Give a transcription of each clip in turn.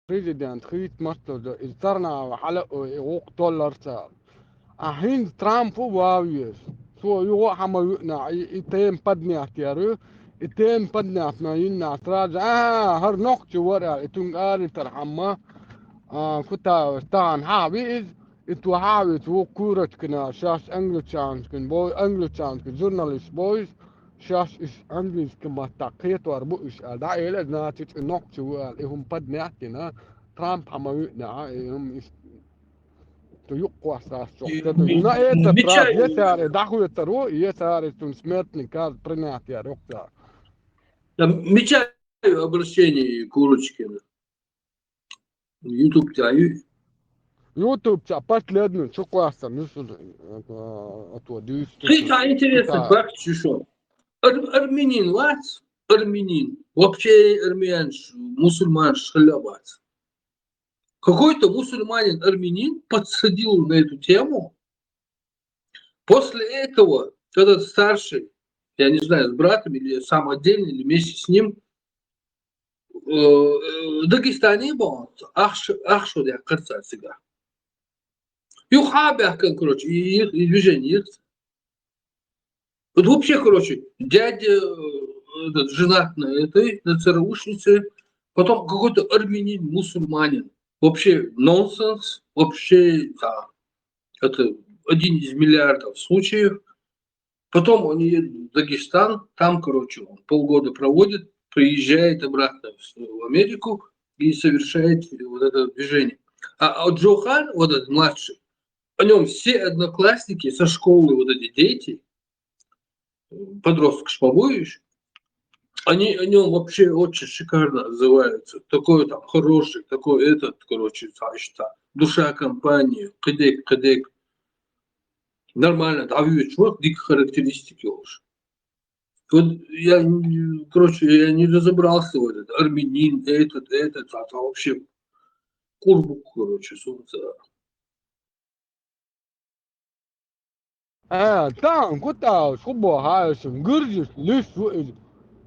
بريزيدنت خيط مصر إزارنا وحلق ووق دولار سال أهين ترامب واويس سو يو حما يقنع إتين بدني أتيارو إتين بدني أتنا ينا تراج هر نقش ورا إتون آري ترحمه كنت استان حابيز إتو حابيز وو كورة كنا شاش أنجلتشانس كن بوي أنجلتشانس كن جورناليست بويز شاش إش أنجليز كما تقيت واربو إش دا إلى ناتج نقش ورا إهم بدني أتنا ترامب حما يقنع إهم إش يقوى ساس شوكتدو ينا إيتا تراز Мечаю, يسار داخل الترو يسار تون سمتني كاز برنات يا رقصا мечаю обращение Курочкина. YouTube тяю. يوتيوب تشابات لدن شو كواسا نسل أتوا ديستك Это интересный كتا факт, что армянин, лац, армянин, вообще армян, мусульман, шхалябат. Какой-то мусульманин, армянин подсадил на эту тему. После этого этот старший, я не знаю, с братом или сам отдельно, или вместе с ним, Дагестане был, ахшо, я кажется, всегда. Юхабях, короче, и движение их. Вот вообще, короче, дядя этот, женат на этой, на ЦРУшнице, потом какой-то армянин, мусульманин. Вообще нонсенс, вообще, да, это один из миллиардов случаев. Потом они едут в Дагестан, там, короче, он полгода проводит, приезжает обратно в Америку и совершает вот это движение. А Джохан, вот этот младший, о нем все одноклассники со школы, вот эти дети, подросток побоюсь, они о нем вообще очень шикарно отзываются. Такой там хороший, такой этот, короче, душа компании, кадек. Нормально, да, чувак, дикие характеристики уж. Вот я, короче, я не разобрался в этот армянин, этот, а вообще курбук, короче, солнце. تان كتا شبو هايسم جرجس ليش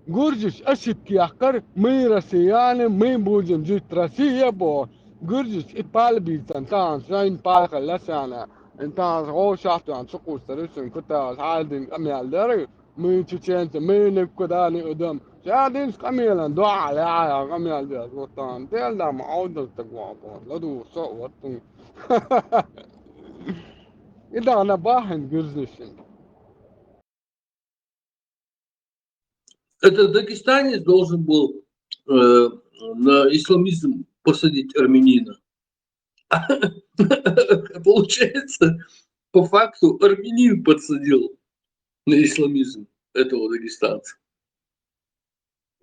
جرجس أشت كيحكر مي رسيانة مي بوجن جيت رسية بو جرجس إبال بيتان تان سين بالك لسانا انتان غو شافتو عن سقو سرسن كتا حالدين أميال داري مي تشينت مي نكوداني قدام شادين كميلا دعا يا كميال دار وطان تيل دا معودة تقوى لدو صوت إذا أنا باهن جرجس Это дагестанец должен был на исламизм посадить армянина. Получается, по факту армянин подсадил на исламизм этого дагестанца.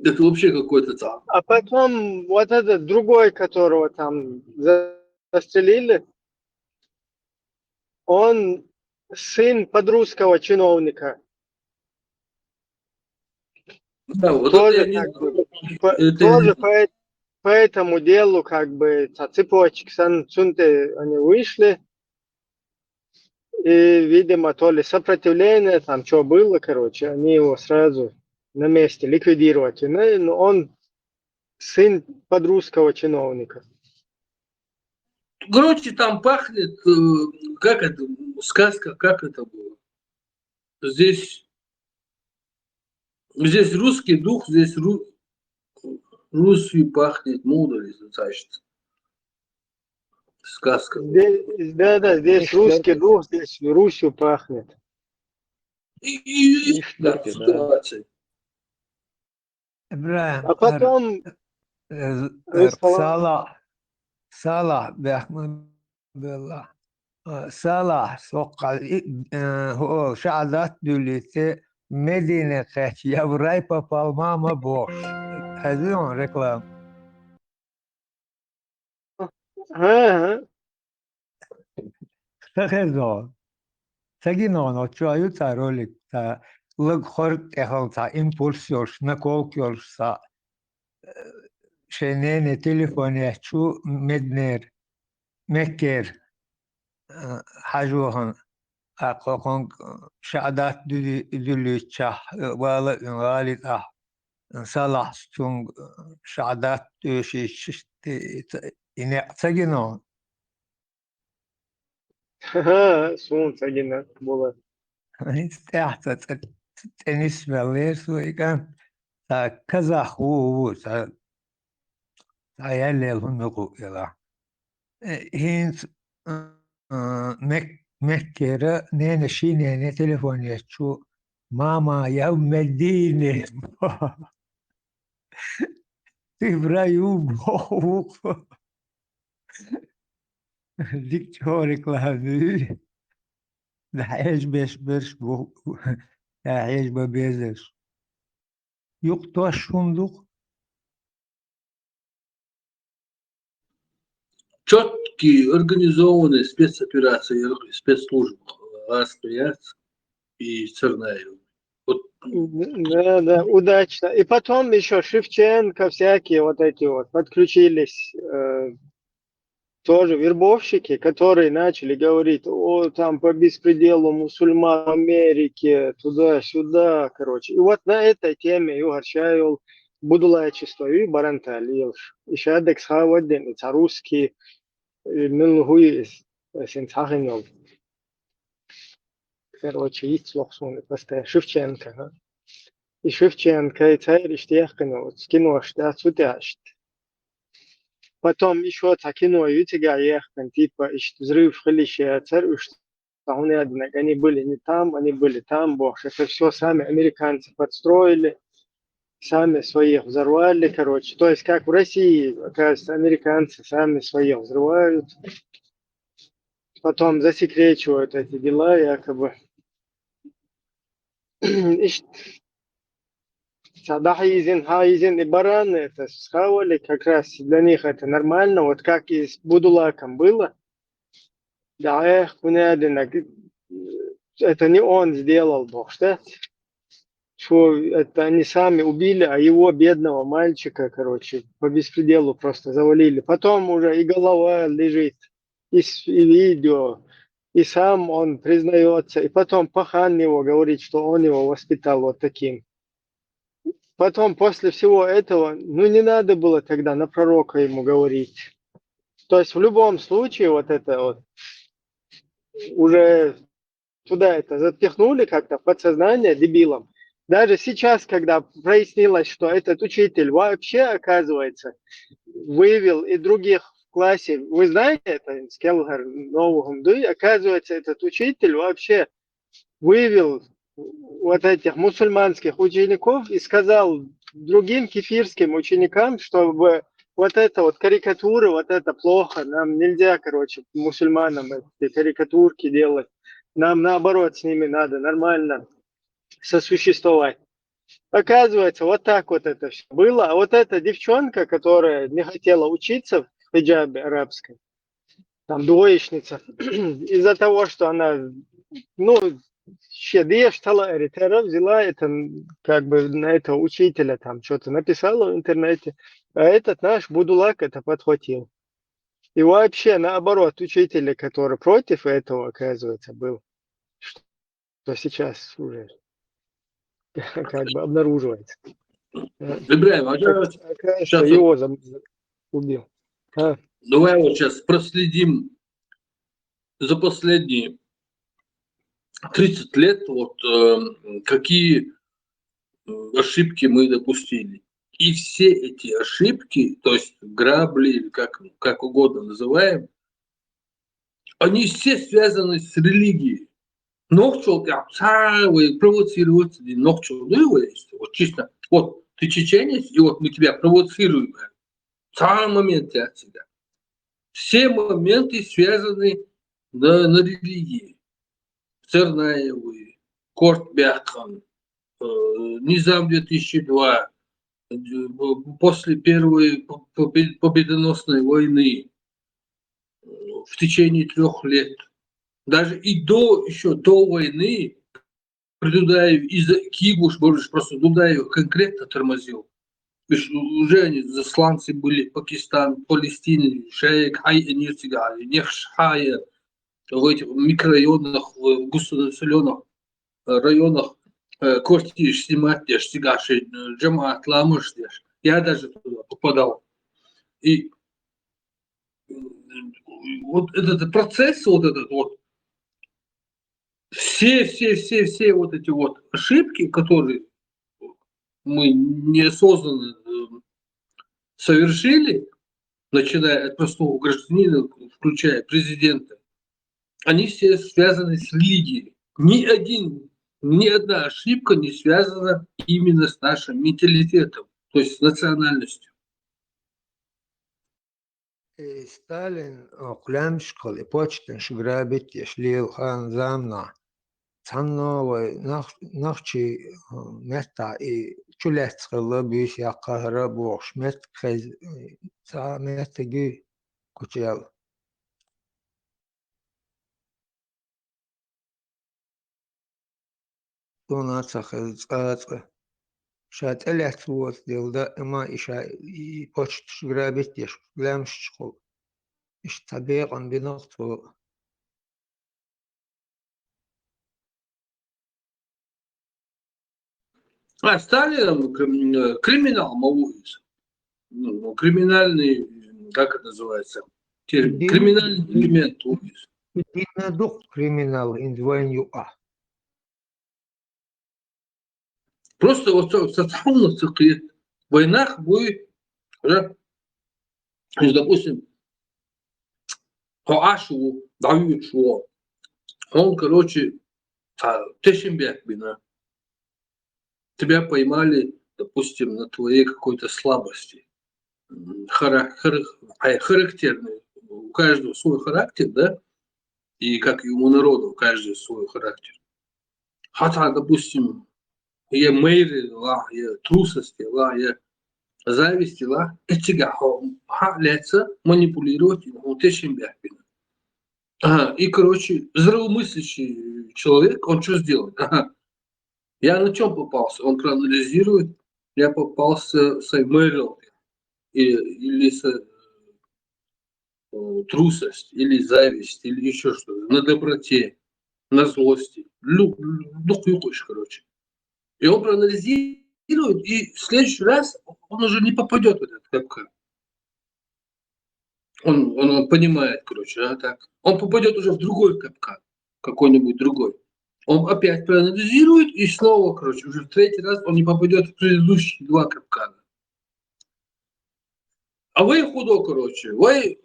Это вообще какой-то там. А потом вот этот другой, которого там застрелили, он сын подрусского чиновника. Да, вот Тоже это я не как бы, знаю. тоже по этому делу как бы цепочек Сунты они вышли. И, видимо, то ли сопротивление, там что было, короче, они его сразу на месте ликвидировать. Но он сын подрусского чиновника. Короче, там пахнет, как это, сказка, как это было. Здесь русский дух, здесь Русью пахнет мудрость, значит. Сказка. Да, здесь русский дух, здесь Русью пахнет. И да, Да. ситуация. إبراهيم А потом صالح بيحمد الله صالح سوق هو شعلات دولتي مدينة يا براي بالماما بوش هذون ريكلام ها هذون سجينون وشوية تارولك تا لق خرط إخل تا إمبولسيوش نكولكيوش تا شنين تليفوني شو مدنير مكر حاجوهن أقوم شعدات دولي تشح ولا غالي صلاح شون شعدات دوشي Цагино. Ага, солнце гина было. Теннис велес ويكان كزاخو يلل هنقو يلا هينس مكيرا نينا شي نينا تليفون يشو ماما يوم الدين تبرا يوم دكتورك لهذي دحيش بيش برش بو دحيش ببيزش يقطع الشندق Четкие, организованные спецоперации спецслужб Астриац и Цернаев. Вот, Да, да, удачно. И потом еще Шевченко, всякие вот эти вот подключились тоже вербовщики, которые начали говорить, о, там по беспределу мусульман в Америке, туда-сюда, короче. И вот на этой теме Югар Шайл будулайчество и баранталилш. И шадек схаваден, и русский, милгуи синцахинов. Короче, есть слухсуны, просто Шевченко. А? И Шевченко, и царь Иштехкинов, скинул, что сутяшт. Потом еще кино Ютигаехтан, типа взрыв в Халище, царь они были не там, они были там, бог. Это все сами американцы подстроили, сами своих взорвали, короче. То есть, как в России, оказывается, американцы сами своих взрывают, потом засекречивают эти дела, якобы. Дахизин, Хаизин и бараны это схавали, как раз для них это нормально, вот как и с Будулаком было. Да, это не он сделал, Бог, что? Что это они сами убили, а его бедного мальчика, короче, по беспределу просто завалили. Потом уже и голова лежит, и видео, и сам он признается, и потом Пахан его говорит, что он его воспитал вот таким. Потом, после всего этого, не надо было тогда на пророка ему говорить. То есть, в любом случае, вот это вот, уже туда это запихнули как-то в подсознание дебилом. Даже сейчас, когда прояснилось, что этот учитель вообще, оказывается, выявил и других в классе, вы знаете это, Скелгар Новогумды, оказывается, этот учитель вообще выявил вот этих мусульманских учеников и сказал другим кефирским ученикам, чтобы вот это вот карикатуры, вот это плохо, нам нельзя, короче, мусульманам эти карикатурки делать, нам наоборот с ними надо нормально сосуществовать. Оказывается, вот так вот это все было, а вот эта девчонка, которая не хотела учиться в хиджабе арабской, там двоечница, из-за того, что она, Щедия стала Эритера, взяла это, как бы на этого учителя там что-то написала в интернете, а этот наш Будулак это подхватил. И вообще, наоборот, учителя, который против этого, оказывается, был, что сейчас уже как бы обнаруживается. Ибраим, Оказывается, его убил. Давай вот сейчас проследим за последние 30 лет, вот какие ошибки мы допустили. И все эти ошибки, то есть грабли, как угодно называем, они все связаны с религией. Нохчел, провоцировать, нохчел, вот чисто, вот ты чеченец, и вот мы тебя провоцируем. В самом моменте отсюда. Все моменты связаны на религии. Цернаевы, Кортбяхан, Низам 2002, после первой победоносной войны, в течение 3 лет, даже и еще до войны, Дудаев из-за Кигуш, просто Дудаев конкретно тормозил. Уже они засланцы были, Пакистан, Палестина, Шейх, Хай-Эниртигали, Нефшхая, в этих микрорайонах, в густонаселенных районах квартиры снимать, Штигаши, Джамаат, Ламыш. Я даже туда попадал. И вот этот процесс, вот этот вот, все вот эти вот ошибки, которые мы неосознанно совершили, начиная от простого гражданина, включая президента, они все связаны с религией. Ни одна ошибка не связана именно с нашим менталитетом, то есть с национальностью. Сталин окламшкал и почтен шграбит ешлил хан замна. Цанновой нахчи места и чулецкала бис якара бош мет кез за метеги кучел. Тона цахез цаца. Шат элят вот делда эма иша и почт шграбит еш лямшкал. Иш табиған бинахту. Сталин криминал мовуется. Ну, криминальный, как это называется, термин, криминальный элемент увез. Дина дух криминал индвайн юа. Просто вот социально в войнах будет, да, допустим, Ашу дают что, он, короче, Тешембек, тебя поймали, допустим, на твоей какой-то слабости, характерный, у каждого свой характер, да, и как и у народа, у каждого свой характер. Хотя, допустим, я мейры, я трусости, я зависти, этига, лица манипулировать, он Тешембек. И, короче, здравомыслящий человек, он что сделает? Я на чем попался? Он проанализирует, я попался с Мэрил, или с трусость, или зависть, или еще что-то, на доброте, на злости. Ну, хуй хочешь, короче. И он проанализирует, и в следующий раз он уже не попадет в этот капкан. Он понимает, короче, так. Он попадет уже в другой капкан, какой-нибудь другой. Он опять проанализирует, и снова, короче, уже в третий раз он не попадет в предыдущие два капкана. А вы худо, короче, вы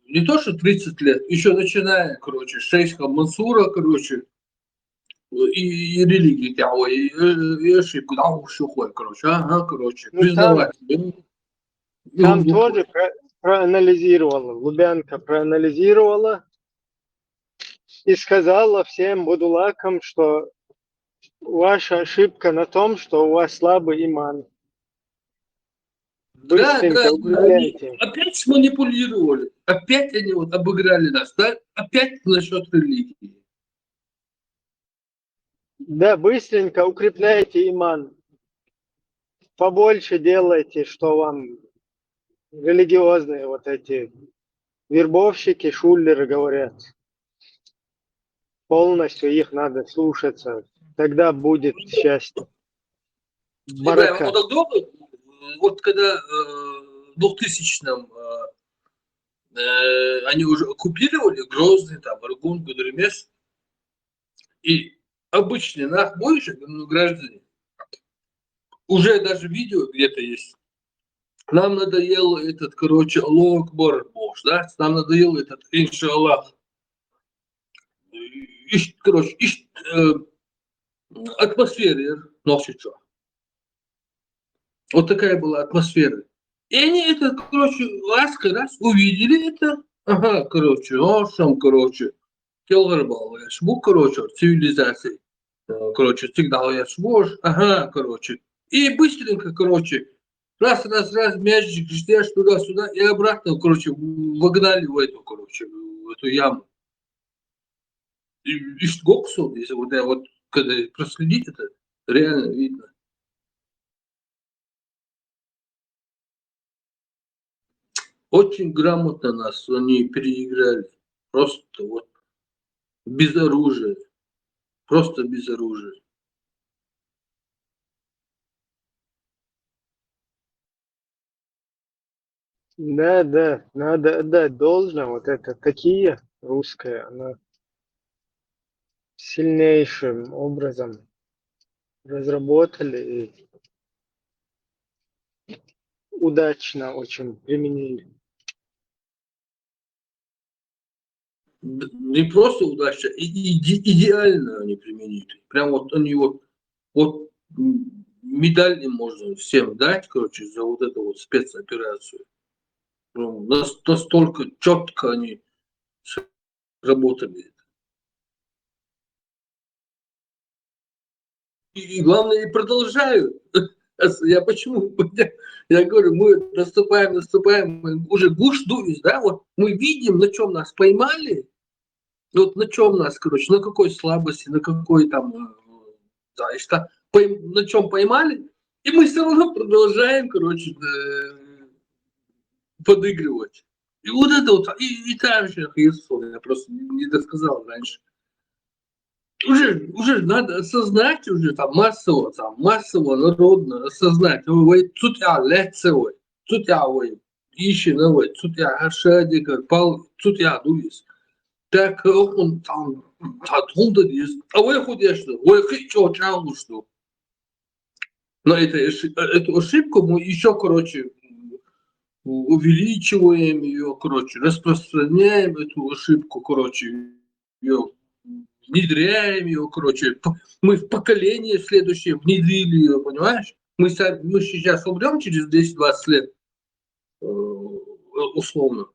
не то что 30 лет, еще начиная, короче, с шейха Мансура, короче, и религии, и ошибку, все ходит, короче, короче, Ну, признавать. Там тоже проанализировала, Лубянка проанализировала и сказала всем будулакам, что ваша ошибка на том, что у вас слабый иман. Быстренько укрепляйте. Они опять сманипулировали, опять они вот обыграли нас, да? Опять насчет религии. Да, быстренько укрепляйте иман. Побольше делайте, что вам религиозные вот эти вербовщики, шулеры говорят. Полностью их надо слушаться. Тогда будет счастье. Барака. Вот когда в 2000-м они уже оккупировали Грозный, там, Аргун, Гудеремес, и обычные нахбойшие граждане, уже даже видео где-то есть. Нам надоел этот, короче, Аллах Акбар, да? Нам надоел этот иншаллах. Короче, атмосфера, что. Вот такая была атмосфера. И они это, короче, раз увидели это. Ага, короче, сам, короче, Келгарбал, шбу, короче, цивилизации. Короче, всегда я шбуш, ага, короче. И быстренько, короче, раз, мячик, ждешь туда-сюда, и обратно, короче, вогнали в эту, короче, в эту яму. И Гоксу, если вот когда проследить это, реально видно. Очень грамотно нас они переиграли. Просто вот без оружия. Просто без оружия. Да, да, надо отдать должное. Вот это такие русская, она сильнейшим образом разработали и удачно очень применили. Не просто удача, идеально они применили. Прям вот они вот медаль им можно всем дать, короче, за вот эту вот спецоперацию. Ну, настолько четко они сработали. И главное, и продолжают. Я почему? Я говорю, мы наступаем, мы уже гуш дует, да, вот мы видим, на чем нас поймали, вот на чем нас, короче, на какой слабости, на какой там, да, и что, на чем поймали, и мы все равно продолжаем, короче, подыгрывать. И вот это вот, и там же, я просто не досказал раньше. Уже надо осознать уже массово народно осознать. Ой, тут я лецевой, тут я ой, ищеновой, тут я ашадика, пал, тут я дуис. Так он там татунда дис. А вы ходишь, ой, хочу чалу что. Но эту ошибку мы еще, короче, увеличиваем ее, короче, распространяем эту ошибку, короче, ее внедряем ее, короче, мы в поколение следующее внедрили ее, понимаешь? Мы сейчас умрем через 10-20 лет, условно.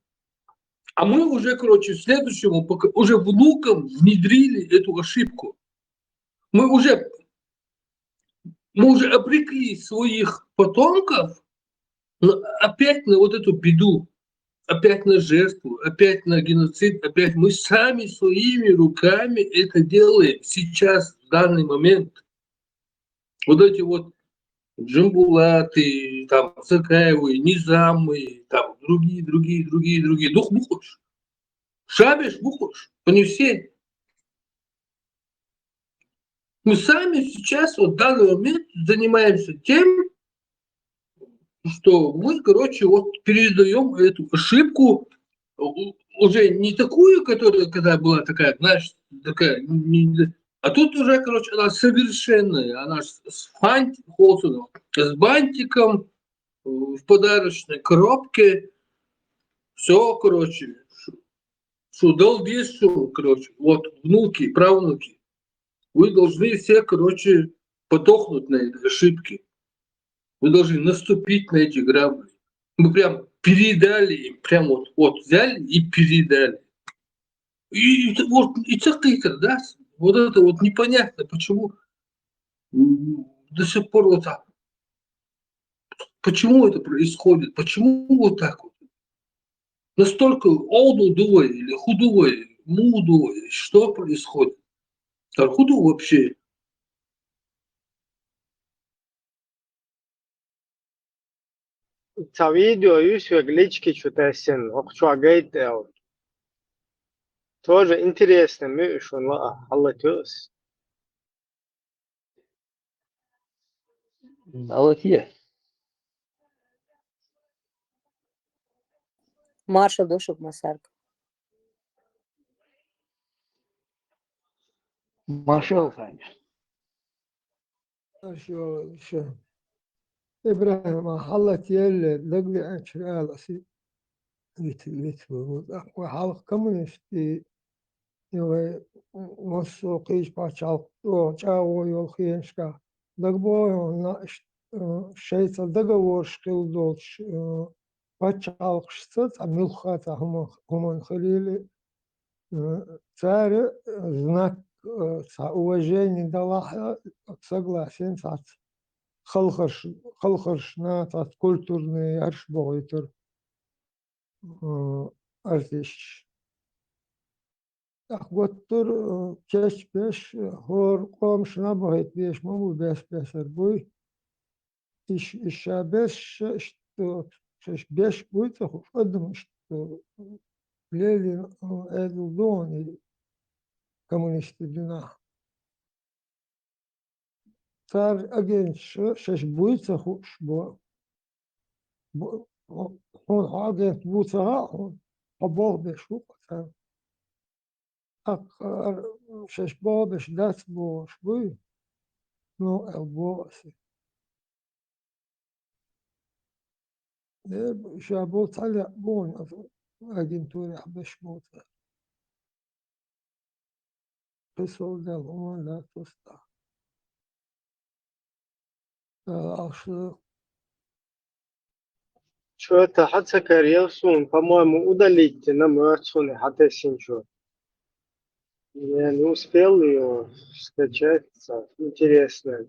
А мы уже, короче, следующему, уже внукам внедрили эту ошибку. Мы уже, мы уже обрекли своих потомков опять на вот эту беду, опять на жертву, опять на геноцид, опять мы сами своими руками это делаем сейчас, в данный момент. Вот эти вот Джамбулаты, там, Цакаевы, Низамы, там, другие. Дух бухаешь. Шабиш бухаешь. Они все. Мы сами сейчас, вот в данный момент, занимаемся тем, что мы, короче, вот передаем эту ошибку уже не такую, которая когда была такая, знаешь, такая, а тут уже, короче, она совершенная, она с бантиком в подарочной коробке, все, короче, что дал весь, короче, вот внуки, правнуки, вы должны все, короче, подохнуть на этой ошибке. Вы должны наступить на эти грабли. Мы прям передали им, прям вот взяли и передали. И вот, и цехты, да, вот это вот непонятно, почему до сих пор вот так. Почему это происходит? Почему вот так вот? Настолько олдудой или худой, мудой, что происходит? А худу вообще? Ca videoyu söyleyişki çütesin, okçuğa gayet тоже интересно, мы что anlatıyoruz. Молодец. Маша дошук масарка. Машал, конечно. Еще إبراهيم حلت يلي لقلي أنشر على سي وحلق كمونستي يوي مسوقيش باشال وجاو يولخينشكا دقبوي ناش شيطة دقور شقيل دولش باشال قشتت ملخات هم خليلي царь знак уважения дала согласен халқаршына тат культурный аршбойтер артиш ахготтер кеш беш хор комшна бойт беш мому беш буй иша беш что шеш беш буй то одном что Ленин эдл дон коммунисты дина царь агент шеш буй то бо هون هذا بوثها هون أبوه شو كان أكثر شش بابش دست باش بوي نو أبوه شابو طلع بون أجنتوري حبش موت بسول ده هون لا تستع أشرق Что это Хацакариусун, по-моему, удалить на Муарцуне Хатесинчу. Я не успел ее скачать. Интересно.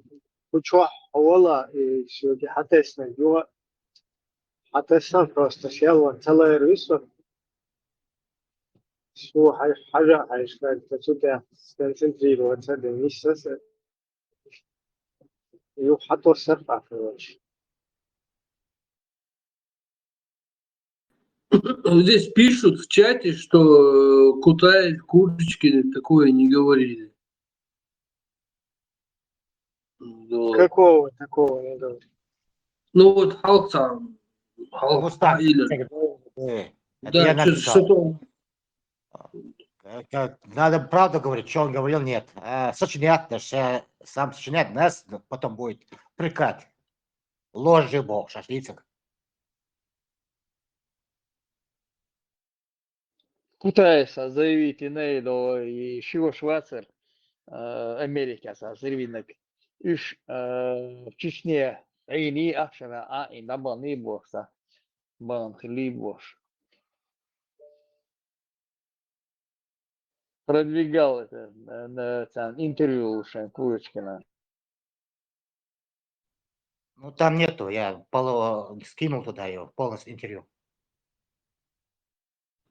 Кучу Хавала и все-таки Хатесна. Его Хатесан просто сел, целая рыса. Все, хажа, сказать, сюда сконцентрироваться, да, месяц. Ее хато серфа, короче. Здесь пишут в чате, что Кутай, Курочкины такое не говорили. Вот. Какого такого не говорю? Ну вот Халцам, Мустанг. или... Это я Да, написал. что-то... Надо правду говорить, что он говорил, нет. Сочинять, сам сочинять нас, потом будет прикат. Ложи бог, шашлицах. Кутайса заявить инейдо и шиво Швейцар, Америка, заявить үш в Чечне, айни акшана, и набал не бошса, бан хли бош. Продвигал это на интервью уже Курочкина. Ну там нету, я скинул туда его, полностью интервью.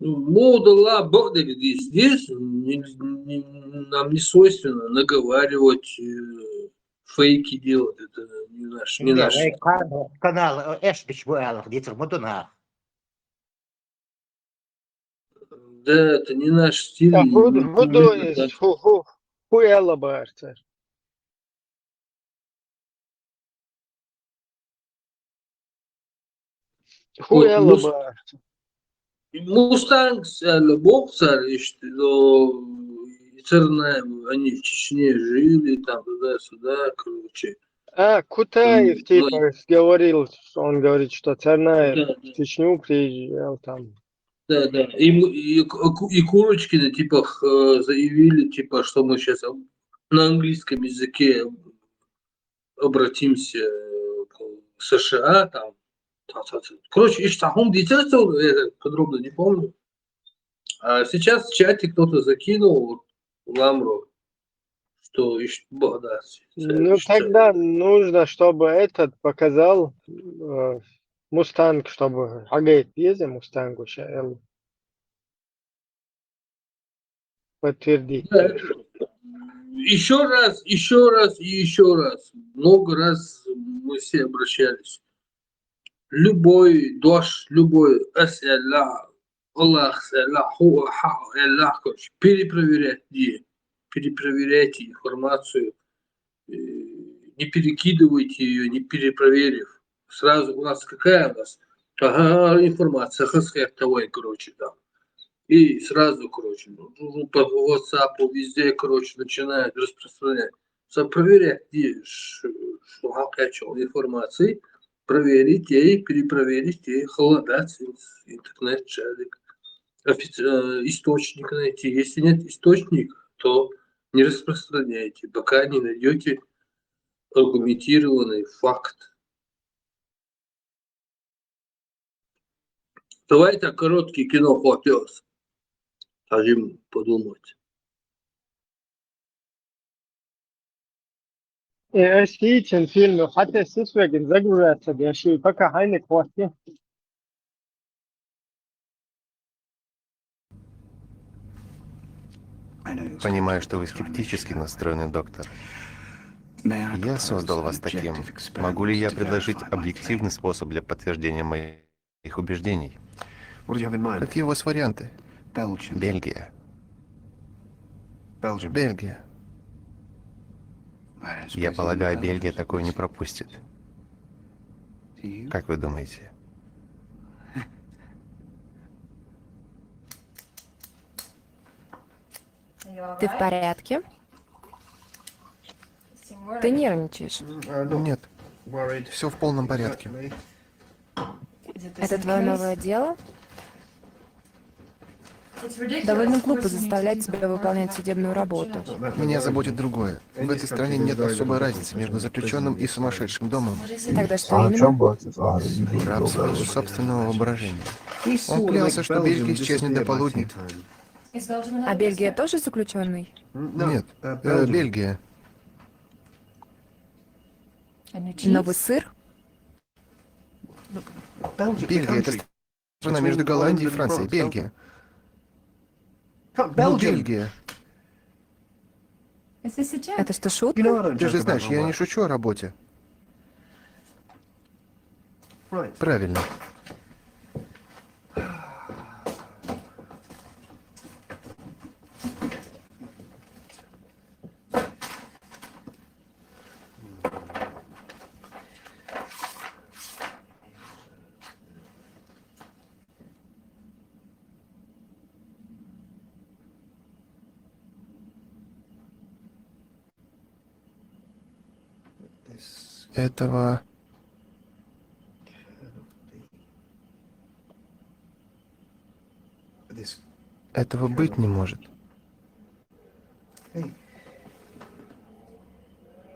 Модала Богдави здесь нам не свойственно наговаривать, фейки делать. Это не наш. Канал Эшбич Буэлов, где-то в Мадунах. Да, это не наш стиль. Хуяла баарцар. Хуяла баарцар. Мустанг, боксер, Цернаем, они в Чечне жили, там туда-сюда, короче. Кутаев типа говорил, он говорит, что Цернаев Да, в Чечню приезжал там. Да. И Курочкины, типа, заявили, типа, что мы сейчас на английском языке обратимся к США, там. Короче, Иштахум действительно, я подробно не помню. А сейчас в чате кто-то закинул Ламру, что Ну тогда нужно, чтобы этот показал Мустанг, чтобы Агейт ездил Мустангу сейчас подтвердить. Да. Еще раз. Много раз мы все обращались. Любой дождь, любой СЛА, Аллах, перепроверяйте информацию, не перекидывайте ее, не перепроверив. Сразу у нас какая у нас? Информация, хэсхэтовой, короче, там. И сразу, короче, по WhatsApp, везде, короче, начинают распространять. Проверять, что качал информации, проверить и перепроверить, и холодать интернет-чалик. Источник найти. Если нет источника, то не распространяйте, пока не найдете аргументированный факт. Давайте короткий кино хватилось. Скажем, подумать. Сидите фильм, хотя сисвеген загружается, я еще пока хайник хватит. Понимаю, что вы скептически настроены, доктор. Я создал вас таким. Могу ли я предложить объективный способ для подтверждения моих убеждений? Какие у вас варианты? Бельгия. Бельгия. Я полагаю, Бельгия такое не пропустит. Как вы думаете? Ты в порядке? Ты нервничаешь. Нет, все в полном порядке. Это твое новое дело? Довольно глупо заставлять тебя выполнять судебную работу. Меня заботит другое. В этой стране нет особой разницы между заключенным и сумасшедшим домом. Тогда что именно? Раб своего собственного воображения. Он клялся, что Бельгия исчезнет до полудня. А Бельгия тоже заключенный? Нет, Бельгия. Новый сыр? Бельгия — это страна между Голландией и Францией. Бельгия. Ну, Бельгия. Это что, шутка? Ты же знаешь, я не шучу о работе. Правильно. Этого быть не может.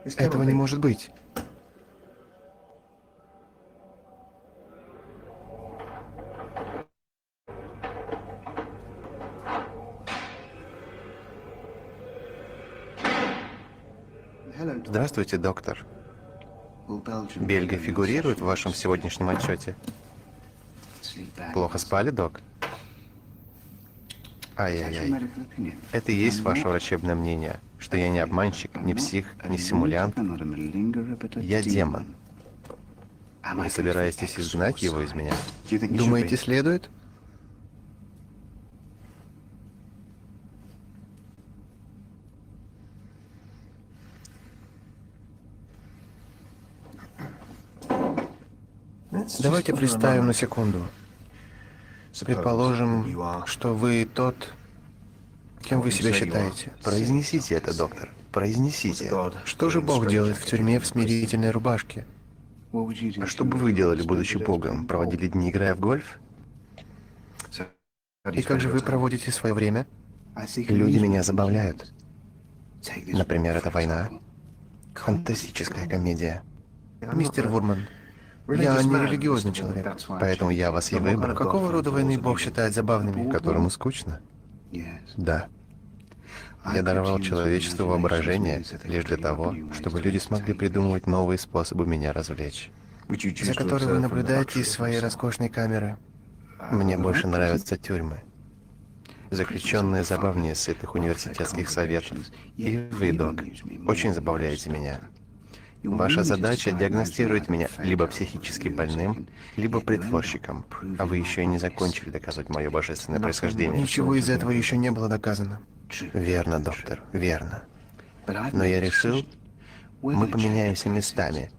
Этого не может быть. Здравствуйте, доктор. Бельгия фигурирует в вашем сегодняшнем отчете? Плохо спали, док? Ай-яй-яй. Это и есть ваше врачебное мнение, что я не обманщик, не псих, не симулянт. Я демон. Вы собираетесь изгнать его из меня? Думаете, следует? Давайте представим на секунду. Предположим, что вы тот, кем вы себя считаете. Произнесите это, доктор. Произнесите. Что же Бог делает в тюрьме в смирительной рубашке? А что бы вы делали, будучи Богом? Проводили дни, играя в гольф? И как же вы проводите свое время? Люди меня забавляют. Например, это война. Фантастическая комедия. Мистер Вурман, я не религиозный человек, поэтому я вас и выбрал. Какого рода войны Бог считает забавными, которому скучно? Да. Я даровал человечеству воображение лишь для того, чтобы люди смогли придумывать новые способы меня развлечь, за которые вы наблюдаете из своей роскошной камеры. Мне больше нравятся тюрьмы. Заключенные забавнее сытых университетских советов. И вы, док, очень забавляете меня. Ваша задача — диагностировать меня либо психически больным, либо притворщиком. А вы еще и не закончили доказывать мое божественное происхождение. Ничего из этого еще не было доказано. Верно, доктор, верно. Но я решил, мы поменяемся местами.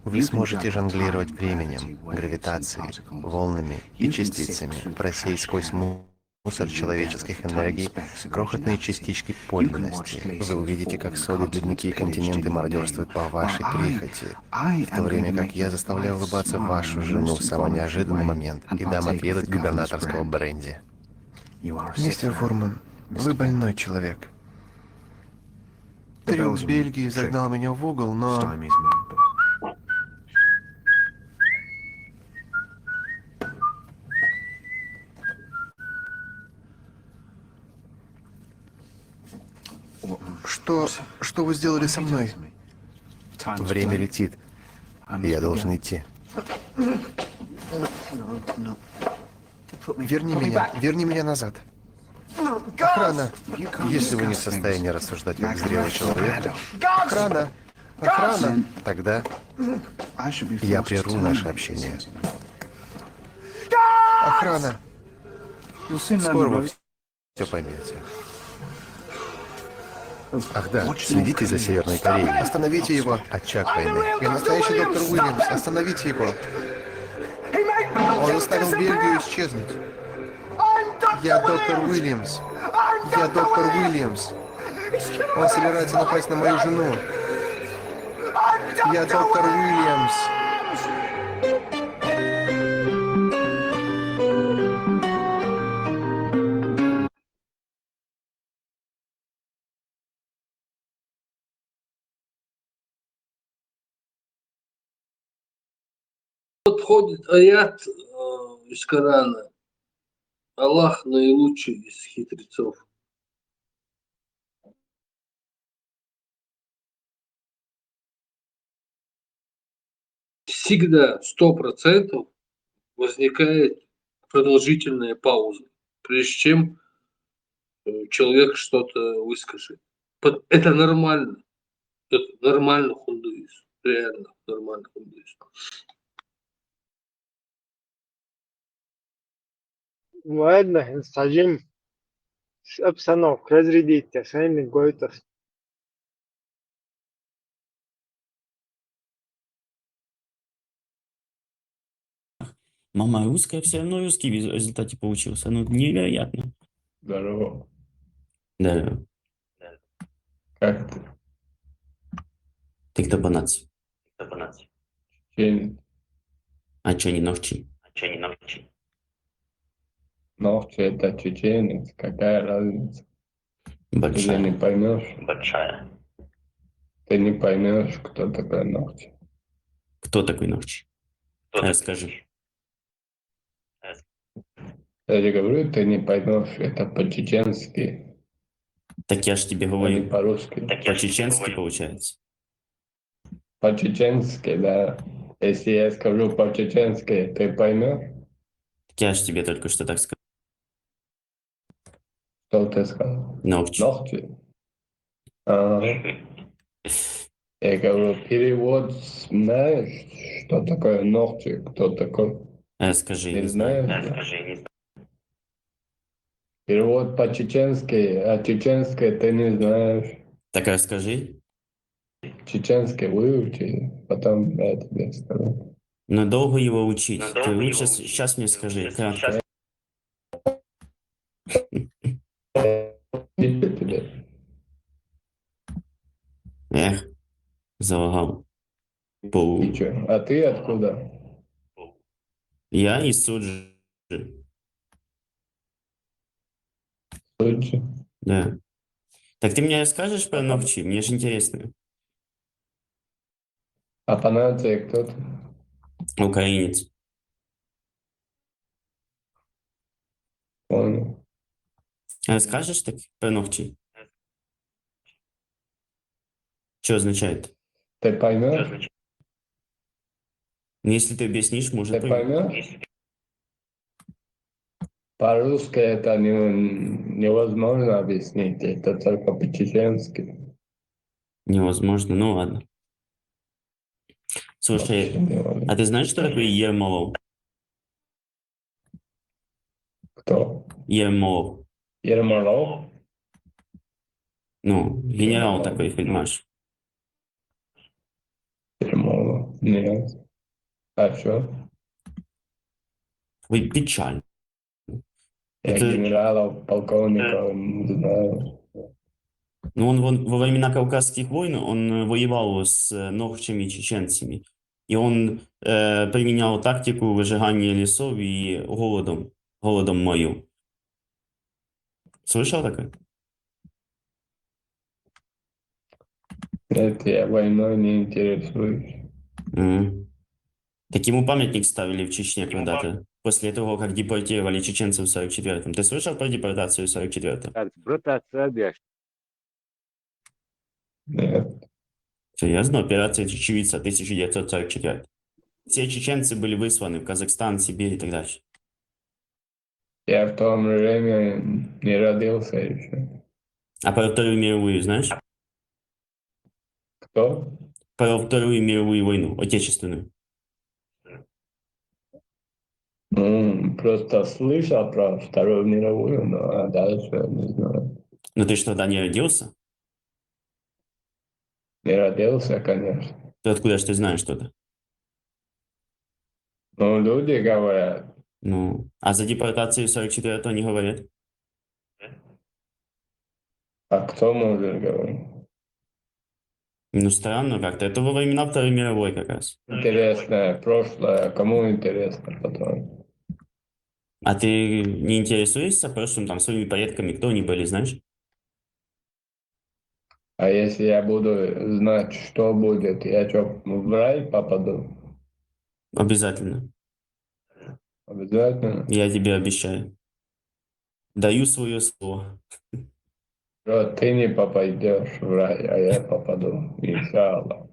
Вы сможете жонглировать временем, гравитацией, волнами и частицами, просеять сквозь мусор человеческих энергий крохотные частички подлинности. Вы увидите, как соли, ледники и континенты мародерствуют по вашей прихоти, в то время как я заставляю улыбаться вашу жену в самый неожиданный момент и дам отведать губернаторского бренди. Мистер Фурман, вы больной человек. Трюк Бельгии загнал меня в угол, но... Что вы сделали со мной? Время летит. Я должен идти. Верни меня назад. Охрана! Если вы не в состоянии рассуждать как зрелый человек... Охрана! Охрана! Тогда я прерву наше общение. Охрана! Скоро вы все поймете. Ах да, следите за Северной Кореей. Остановите его. Очаг войны. Я настоящий доктор Уильямс. Остановите его. Он заставил Бельгию исчезнуть. Я доктор Уильямс. Я доктор Уильямс. Он собирается напасть на мою жену. Я доктор Уильямс. Подходит аят из Корана. Аллах наилучший из хитрецов. Всегда 100% возникает продолжительная пауза, прежде чем человек что-то выскажет. Это нормально. Это нормально хундуизм. Реально нормально хундуизм. Ладно, нستعجم обстановку, разрядите, сами гойтер. Мама русская, все равно русский в результате получился. Ну, невероятно. Здорово. Да. Как ты? Ты кто по нации? Чеченец. А чё не ногчи? Ногчи это чеченец. Какая разница? Ты не поймешь. Ты не поймешь, кто такой ногчи. Кто такой ногчи? Расскажи. Я тебе говорю, ты не поймешь. Это по-чеченски. Так я ж тебе А не говорю. по-русски. По-чеченски получается. По-чеченски, да. Если я скажу по-чеченски, ты поймешь, Так я ж тебе только что так сказал. что ты сказал? Ногчи. Ногти. Ага. Я говорю, перевод знаешь, что такое ногти, кто такой? Расскажи, Не не знаю. знаешь? Перевод по-чеченски, а чеченский ты не знаешь. Так расскажи. Чеченский выучи, потом я тебе скажу. Но долго его учить. Ты лучше сейчас мне скажи. Кратко. Тебе. Эх, залагал. И чё? А ты откуда? Я из Суджи. Суджи. Да. Так ты мне расскажешь про ногчи? Мне же интересно. А по нации кто ты? Украинец. Понял. Расскажешь так про ногчи? Что означает? Ты поймешь? Ну, если ты объяснишь, может, Ты пойму. поймешь? По-русски это невозможно объяснить, это только по-чеченски. Невозможно. Ну ладно. Слушай, Вообще невозможно. а ты знаешь, что такое Ермолов? Кто? Ермолов. Ермолов? Ну, генерал такой, понимаешь? Ермолов? Нет. А что? Ой, печально. Я Это- генералов, полковников не знаю. Ну, он во времена Кавказских войн, он воевал с ногчами чеченцами. И он применял тактику выжигания лесов и голодом мою. Слышал такое? Нет, я войной не интересуюсь. Мгм. Так ему памятник ставили в Чечне когда-то, после того, как депортировали чеченцев в 44-м. Ты слышал про депортацию в 44-м? Нет. Серьезно? Операция «Чечевица» 1944. Все чеченцы были высланы в Казахстан, Сибирь и так дальше. Я в то время не родился еще. А про Вторую мировую знаешь? Кто? Про Вторую мировую войну, отечественную. Ну, просто слышал про Вторую мировую, но дальше не знаю. Но ты что, тогда не родился? Не родился, конечно. Ты откуда же ты знаешь что-то? Ну, люди говорят. Ну, а за депортацию 44-го не говорят? А кто может говорить? Ну, странно как-то. Это во времена Второй мировой как раз. Интересное прошлое, кому интересно потом? А ты не интересуешься прошлым, там, своими предками, кто они были, знаешь? А если я буду знать, что будет, я что, в рай попаду? Обязательно. Обязательно? Я тебе обещаю. Даю свое слово. Что ты не попадешь в рай, а я попаду. Иншаллах.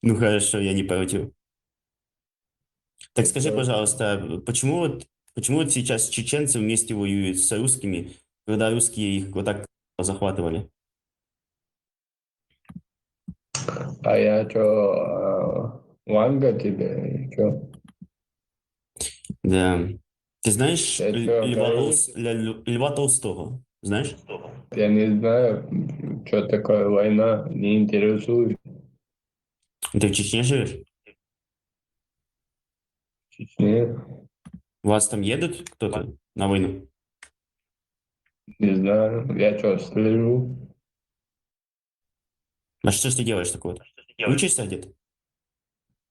Ну хорошо, я не против. Так скажи, Хорошо. пожалуйста, почему вот сейчас чеченцы вместе воюют с русскими, когда русские их вот так захватывали? А я что, Ванга тебе? Что? Да. Ты знаешь Я что, говорю? Льва Толстого? Знаешь? Я не знаю, что такое война, не интересуюсь. Ты в Чечне живешь? Нет, У вас там едут кто-то на войну? не знаю. Я что, слежу? А что ж ты делаешь такое? Учишься где-то?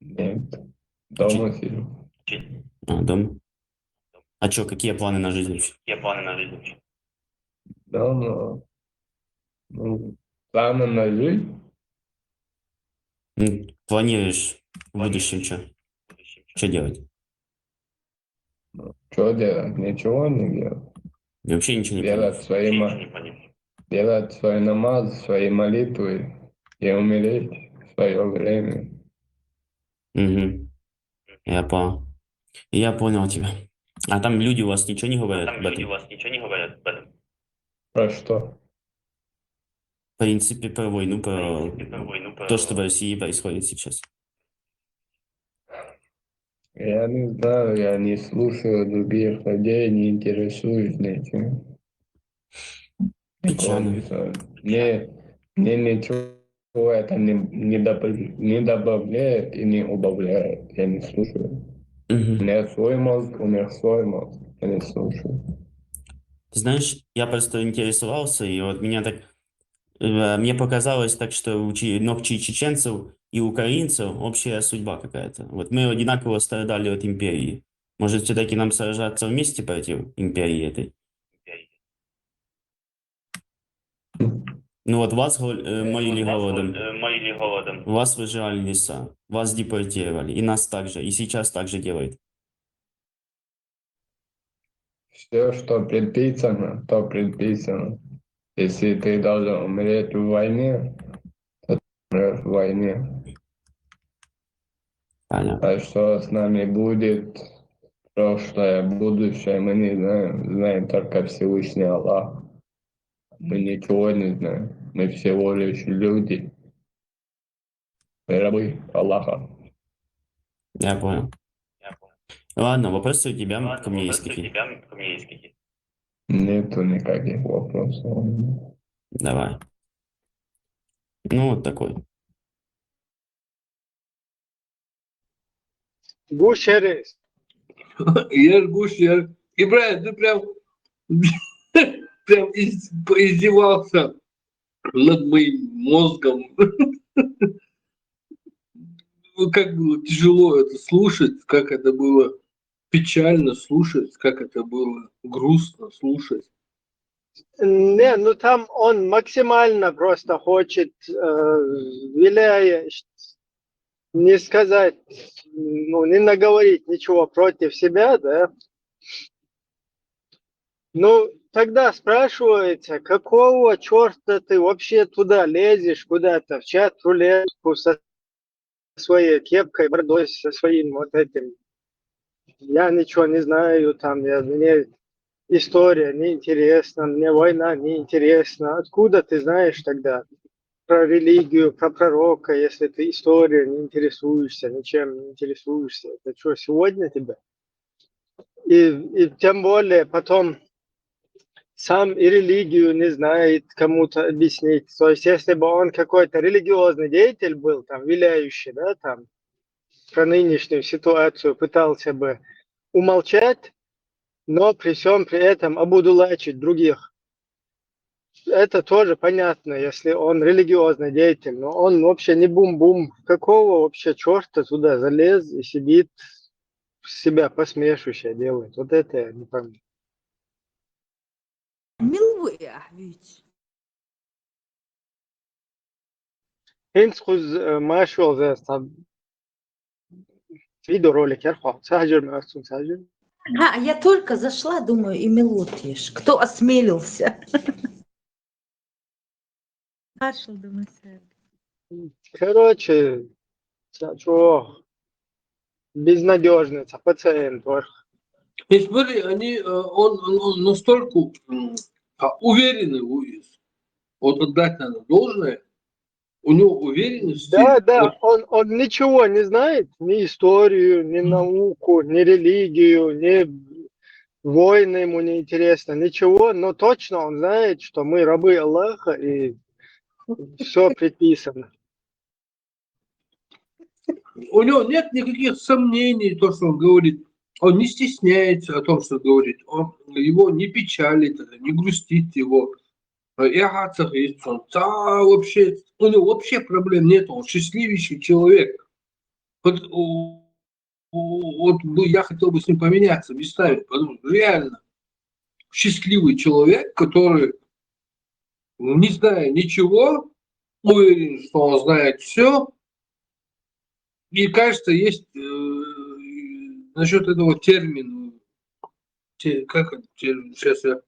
Нет. Дома сижу. А, дома? А что, какие планы на жизнь вообще? Дома. Ну, планы на жизнь? Планируешь в будущем что? Что делать? Что делать? Ничего не делать. Я вообще ничего не Делать понял. делать свой намаз, свои молитвы и умереть в свое время. Угу. Я понял тебя. А там люди у вас ничего не говорят об этом? Про что? В принципе, про войну, про то, что в России происходит сейчас. Я не знаю, я не слушаю других людей, не интересуюсь ничем. Печально. Мне ничего это не добавляет и не убавляет. Я не слушаю. У Мгм. меня свой мозг, у них свой мозг. Я не слушаю. Ты знаешь, я просто интересовался, и вот мне показалось так, что у чеченцев и украинцев общая судьба какая-то. Вот мы одинаково страдали от империи. Может, все-таки нам сражаться вместе против империи этой? Ну вот вас морили голодом, вас выжирали леса, вас депортировали, и нас также, и сейчас также делают. Все, что предписано, то предписано. Если ты должен умереть в войне, то ты умрешь в войне. Понятно. А что с нами будет, прошлое, будущее, мы не знаем. Знаем только Всевышний Аллах. Мы ничего не знаем. Мы всего лишь люди. Мы рабы Аллаха. Я понял. Ладно, вопросы у тебя ко мне есть какие? Нету никаких вопросов. Давай. Ну, вот такой. Гушерес. Я жгусь, Ибраим, ты прям издевался над моим мозгом. Ну, как было тяжело это слушать, как это было печально слушать, как это было грустно слушать. Не, ну там он максимально просто хочет, виляя, не сказать, ну, не наговорить ничего против себя, да. Ну, тогда спрашивается, какого черта ты вообще туда лезешь, куда-то, в чат-рулетку со своей кепкой, бородой, со своим вот этим. Я ничего не знаю, там, мне история неинтересна, мне война неинтересна. Откуда ты знаешь тогда про религию, про пророка, если ты историей не интересуешься, ничем не интересуешься? Это что, сегодня тебя? И тем более потом сам и религию не знает кому-то объяснить. То есть, если бы он какой-то религиозный деятель был, там, виляющий, да, там, про нынешнюю ситуацию пытался бы умолчать, но при всем при этом обудулачить других. это тоже понятно, если он религиозный деятель, но он вообще не бум-бум. Какого вообще черта туда залез и сидит, себя посмешище делает? Вот это я не пойму. Инсхуз машул за видеоролик, ярхо, сахажир мастун сахажир. Я только зашла, думаю, и мелодиешь. Кто осмелился? Нашел, думаю, Короче, что безнадежный пациент. И смотри, он настолько уверенный в УИС. Вот отдать надо должное. У него уверенность. Да, он ничего не знает, ни историю, ни науку, ни религию, ни войны ему не интересно, ничего, но точно он знает, что мы рабы Аллаха и все предписано. У него нет никаких сомнений, то, что он говорит. Он не стесняется о том, что говорит. Его не печалит, не грустит его. Вообще, у него вообще проблем нет, он счастливейший человек. Вот я хотел бы с ним поменяться местами, потому что реально счастливый человек, который, не зная ничего, уверен, что он знает все. И кажется, есть насчет этого термина, как термин, сейчас я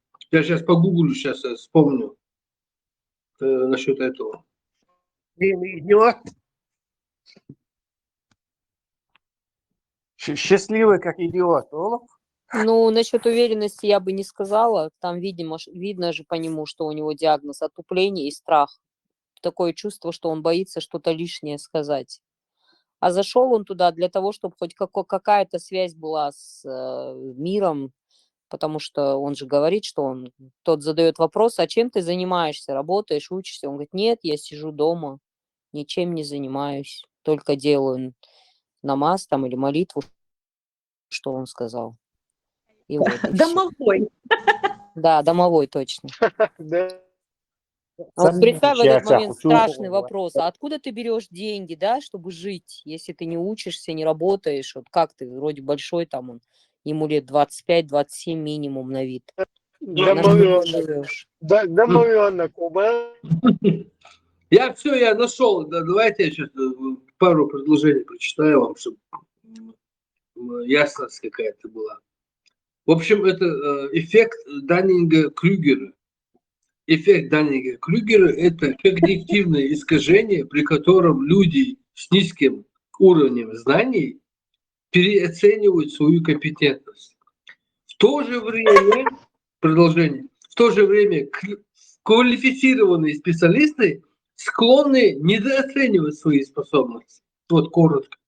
сейчас погуглю, сейчас я вспомню насчет этого. Идиот. Счастливый как идиот. Ну, насчет уверенности я бы не сказала. Там, видно же по нему, что у него диагноз отупление и страх. Такое чувство, что он боится что-то лишнее сказать. А зашел он туда для того, чтобы хоть какая-то связь была с миром, потому что он же говорит, что тот задает вопрос, а чем ты занимаешься, работаешь, учишься? Он говорит, нет, я сижу дома, ничем не занимаюсь, только делаю намаз там или молитву, что он сказал. И вот, и домовой. Да, домовой, точно. Вот представь в этот момент страшный вопрос. А откуда ты берешь деньги, да, чтобы жить, если ты не учишься, не работаешь? Вот как ты, вроде большой, там ему лет 25-27 минимум на вид. Домовенок, Куба. Я нашел. Давайте я сейчас пару предложений прочитаю вам, чтобы ясность какая-то была. В общем, это эффект Даннинга-Крюгера. Эффект Даннинга-Крюгера – это когнитивное искажение, при котором люди с низким уровнем знаний переоценивают свою компетентность. В то же время, продолжение, в то же время квалифицированные специалисты склонны недооценивать свои способности. Вот коротко.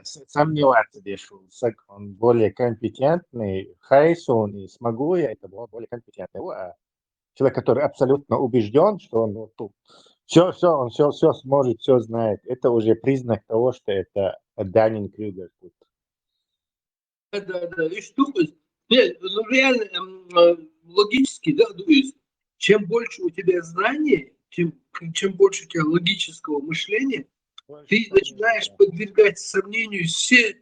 Сомневаться, что он более компетентный, Хайсон и Смогу, это было более компетентный. А человек, который абсолютно убежден, что он тут все сможет, все знает, это уже признак того, что это Даннинг-Крюгер. Да. И что? Нет, ну реально, логически, да, то есть, чем больше у тебя знаний, чем больше у тебя логического мышления, ты начинаешь подвергать сомнению все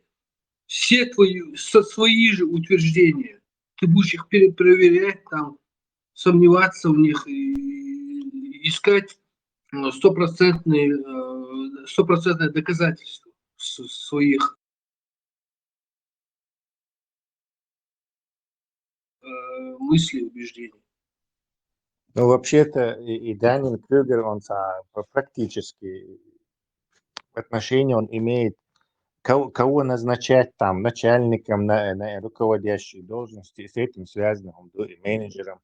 свои же утверждения. Ты будешь их перепроверять, там, сомневаться в них и искать стопроцентное доказательство своих мыслей, убеждений. Ну, вообще-то и Даннинг-Крюгер, он практически в отношении он имеет кого назначать там начальником на руководящие должности, с этим связано, он менеджером.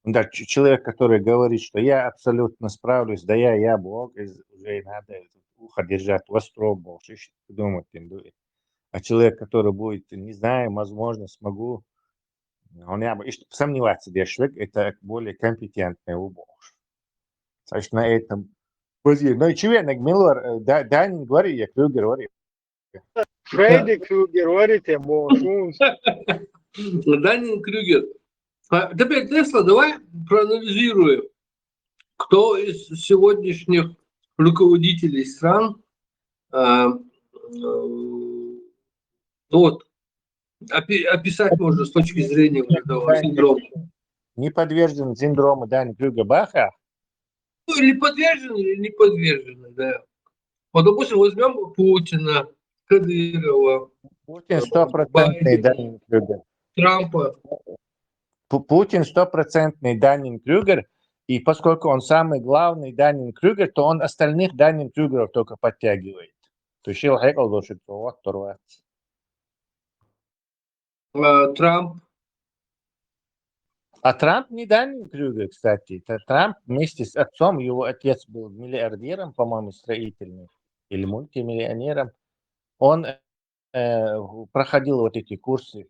Да, человек, который говорит, что я абсолютно справлюсь, да я Бог, уже надо ухо держать востро больше, думать. А человек, который будет, не знаю, возможно, смогу, он сомневаться, где человек, это более компетентный Бог. Значит, на этом позиции. Ну и человек, Миллер, Даннинг говорит, я Крюгер говорит. Фредди Крюгер говорит, я Бог. Даннинг-Крюгер Теперь, Тесла, давай проанализируем, кто из сегодняшних руководителей стран ну вот, описать можно с точки зрения вот этого синдрома. Не подвержен синдрому Даннинга-Крюгера-Баха. Ну, или подвержены, или не подвержены, да. Вот, допустим, возьмем Путина, Кадырова, Путин стопроцентный Байдена, Даннинг-Крюгер. Трампа. Путин стопроцентный Даннинг-Крюгер, и поскольку он самый главный Даннинг-Крюгер, то он остальных Даннинг-Крюгеров только подтягивает. То есть его хэкл должен оторваться. Трамп. А Трамп не Даннинг-Крюгер, кстати. Трамп вместе с отцом, его отец был миллиардером, по-моему, строительным, или мультимиллионером. Он проходил вот эти курсы.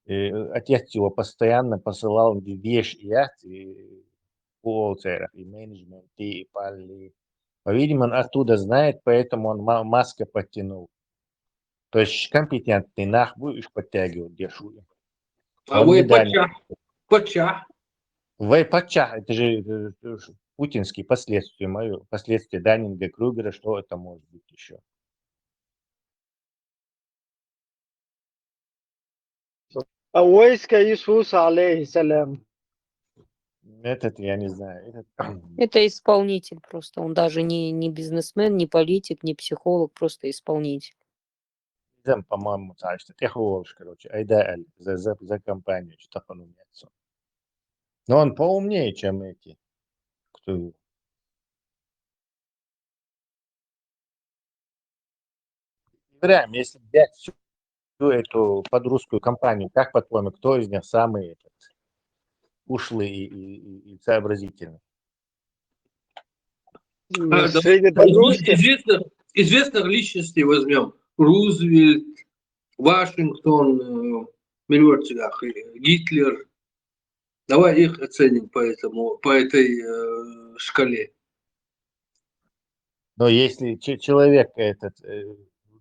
Отец его постоянно посылал вещь и полцера, и менеджмент, и пали. По-видимому, он оттуда знает, поэтому он Маска подтянул. То есть компетентный нах будешь подтягивать дешевую. А вы Пача. Вы Пача, это же путинские последствия, последствия Даннинга Крюгера, что это может быть еще? А войско Иисуса, алейхиссалям. Этот я не знаю. Это исполнитель просто. Он даже не бизнесмен, не политик, не психолог, просто исполнитель. По-моему, что ты хочешь, короче, айда за компанию, что он умеет. Но он поумнее, чем эти. Кто... Прям, если взять всю эту подрусскую компанию, как по-твоему, кто из них самый ушлый и сообразительный? Среди подростков? Известных личностей возьмем. Рузвельт, Вашингтон, Гитлер. Давай их оценим по этой шкале. Но если человек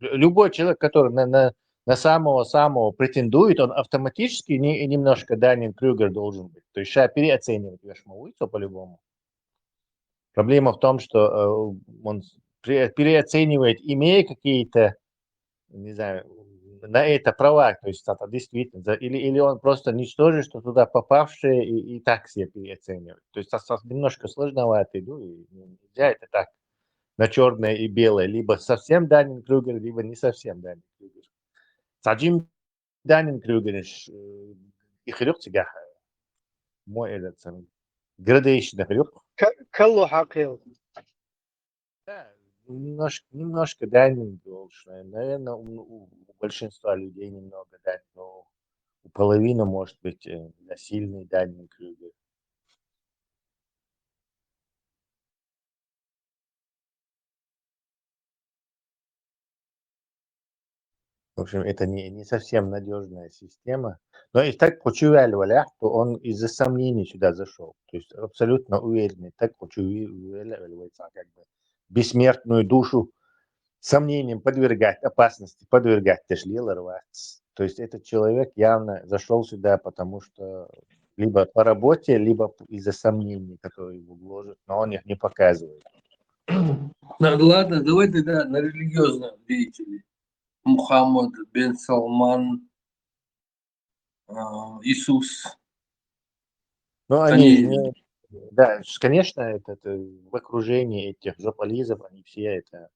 любой человек, который на самого претендует, он автоматически немножко Даннинг-Крюгер должен быть. То есть переоценивать Вешмовицу по-любому. Проблема в том, что он переоценивает, имея какие-то, не знаю, на это права, то есть это действительно, или он просто ничтожит, что туда попавшие и так себе переоценивает. То есть это немножко сложновато, и нельзя это так на черное и белое, либо совсем Даннинг-Крюгер, либо не совсем Даннинг-Крюгер. Саджим Даннинг-Крюгер, и хрюкцигах, мой этот самый, gradation хрюк. كله حقيقي. Да, немножко Даннинг лучше. Наверное, у большинства людей немного Даннинг, но у половины может быть сильный Даннинг-Крюгер. В общем, это не совсем надежная система. Но и так почувствовали, что он из-за сомнений сюда зашел. То есть абсолютно уверенный. Так почувствовали, как бы бессмертную душу сомнениям подвергать, опасности подвергать, тяжело рваться. То есть этот человек явно зашел сюда, потому что либо по работе, либо из-за сомнений, которые его гложат, но он их не показывает. Ладно, давай тогда на религиозных деятелей. Мухаммад бен Салман, Иисус. Ну, они да, конечно, в окружении этих жополизов, они все это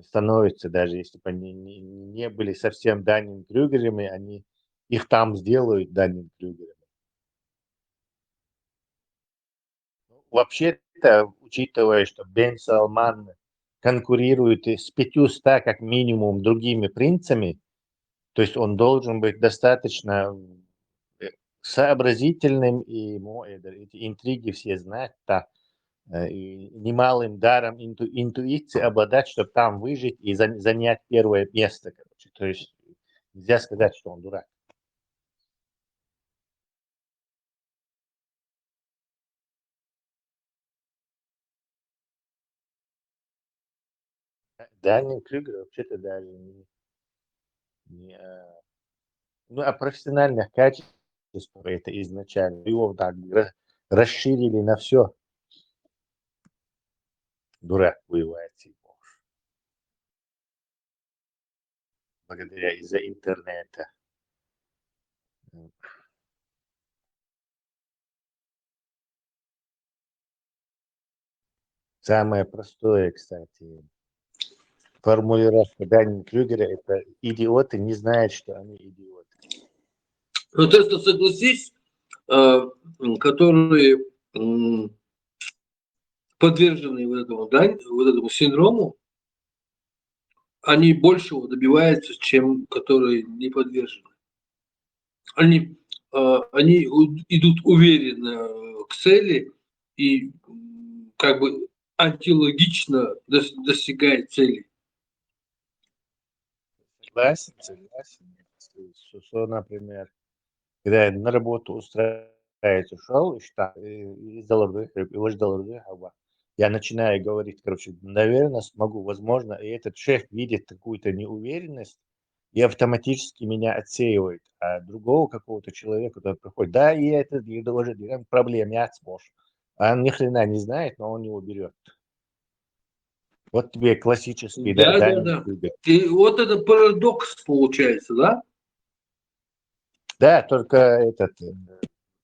становятся, даже если бы они не были совсем Даннинг-Крюгерами, они их там сделают Даннинг-Крюгерами. Вообще-то, учитывая, что Бен Салман конкурирует с 500 как минимум другими принцами, то есть он должен быть достаточно сообразительным, и эти интриги все знать, и немалым даром интуиции обладать, чтобы там выжить и занять первое место. Короче. То есть нельзя сказать, что он дурак. Даннинг-Крюгер вообще-то даже не о профессиональных качествах это изначально. Его так расширили на все. Дурак бывает. Благодаря из-за интернета. Самое простое, кстати, формулировка Даннинга-Крюгера — это идиоты не знают, что они идиоты. Вот это, согласись, которые подвержены вот этому синдрому, они большего добиваются, чем которые не подвержены. Они идут уверенно к цели и как бы антилогично достигают цели. Согласен. Что, например, когда я на работу устраиваюсь, ушел, я начинаю говорить, короче, наверное, смогу, возможно, и этот шеф видит какую-то неуверенность и автоматически меня отсеивает. А другого какого-то человека, который приходит, да, и это, и даже проблем, я сможешь. А он ни хрена не знает, но он его берет. Вот тебе классический, Да. И вот это парадокс получается, да? Да, только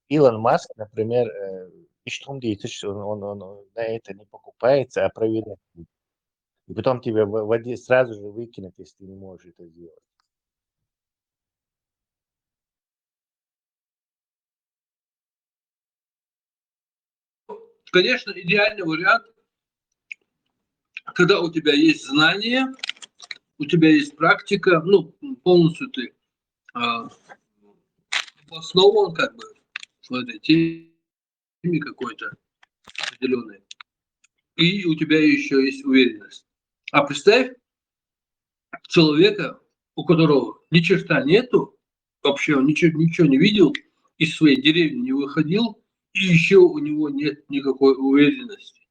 Илон Маск, например, он на это не покупается, а проверяет. И потом тебя сразу же выкинут, если ты не можешь это сделать. Конечно, идеальный вариант, когда у тебя есть знания, у тебя есть практика, полностью ты основан как бы в этой теме какой-то определенной. И у тебя еще есть уверенность. А представь человека, у которого ни черта нету, вообще он ничего не видел, из своей деревни не выходил, и еще у него нет никакой уверенности.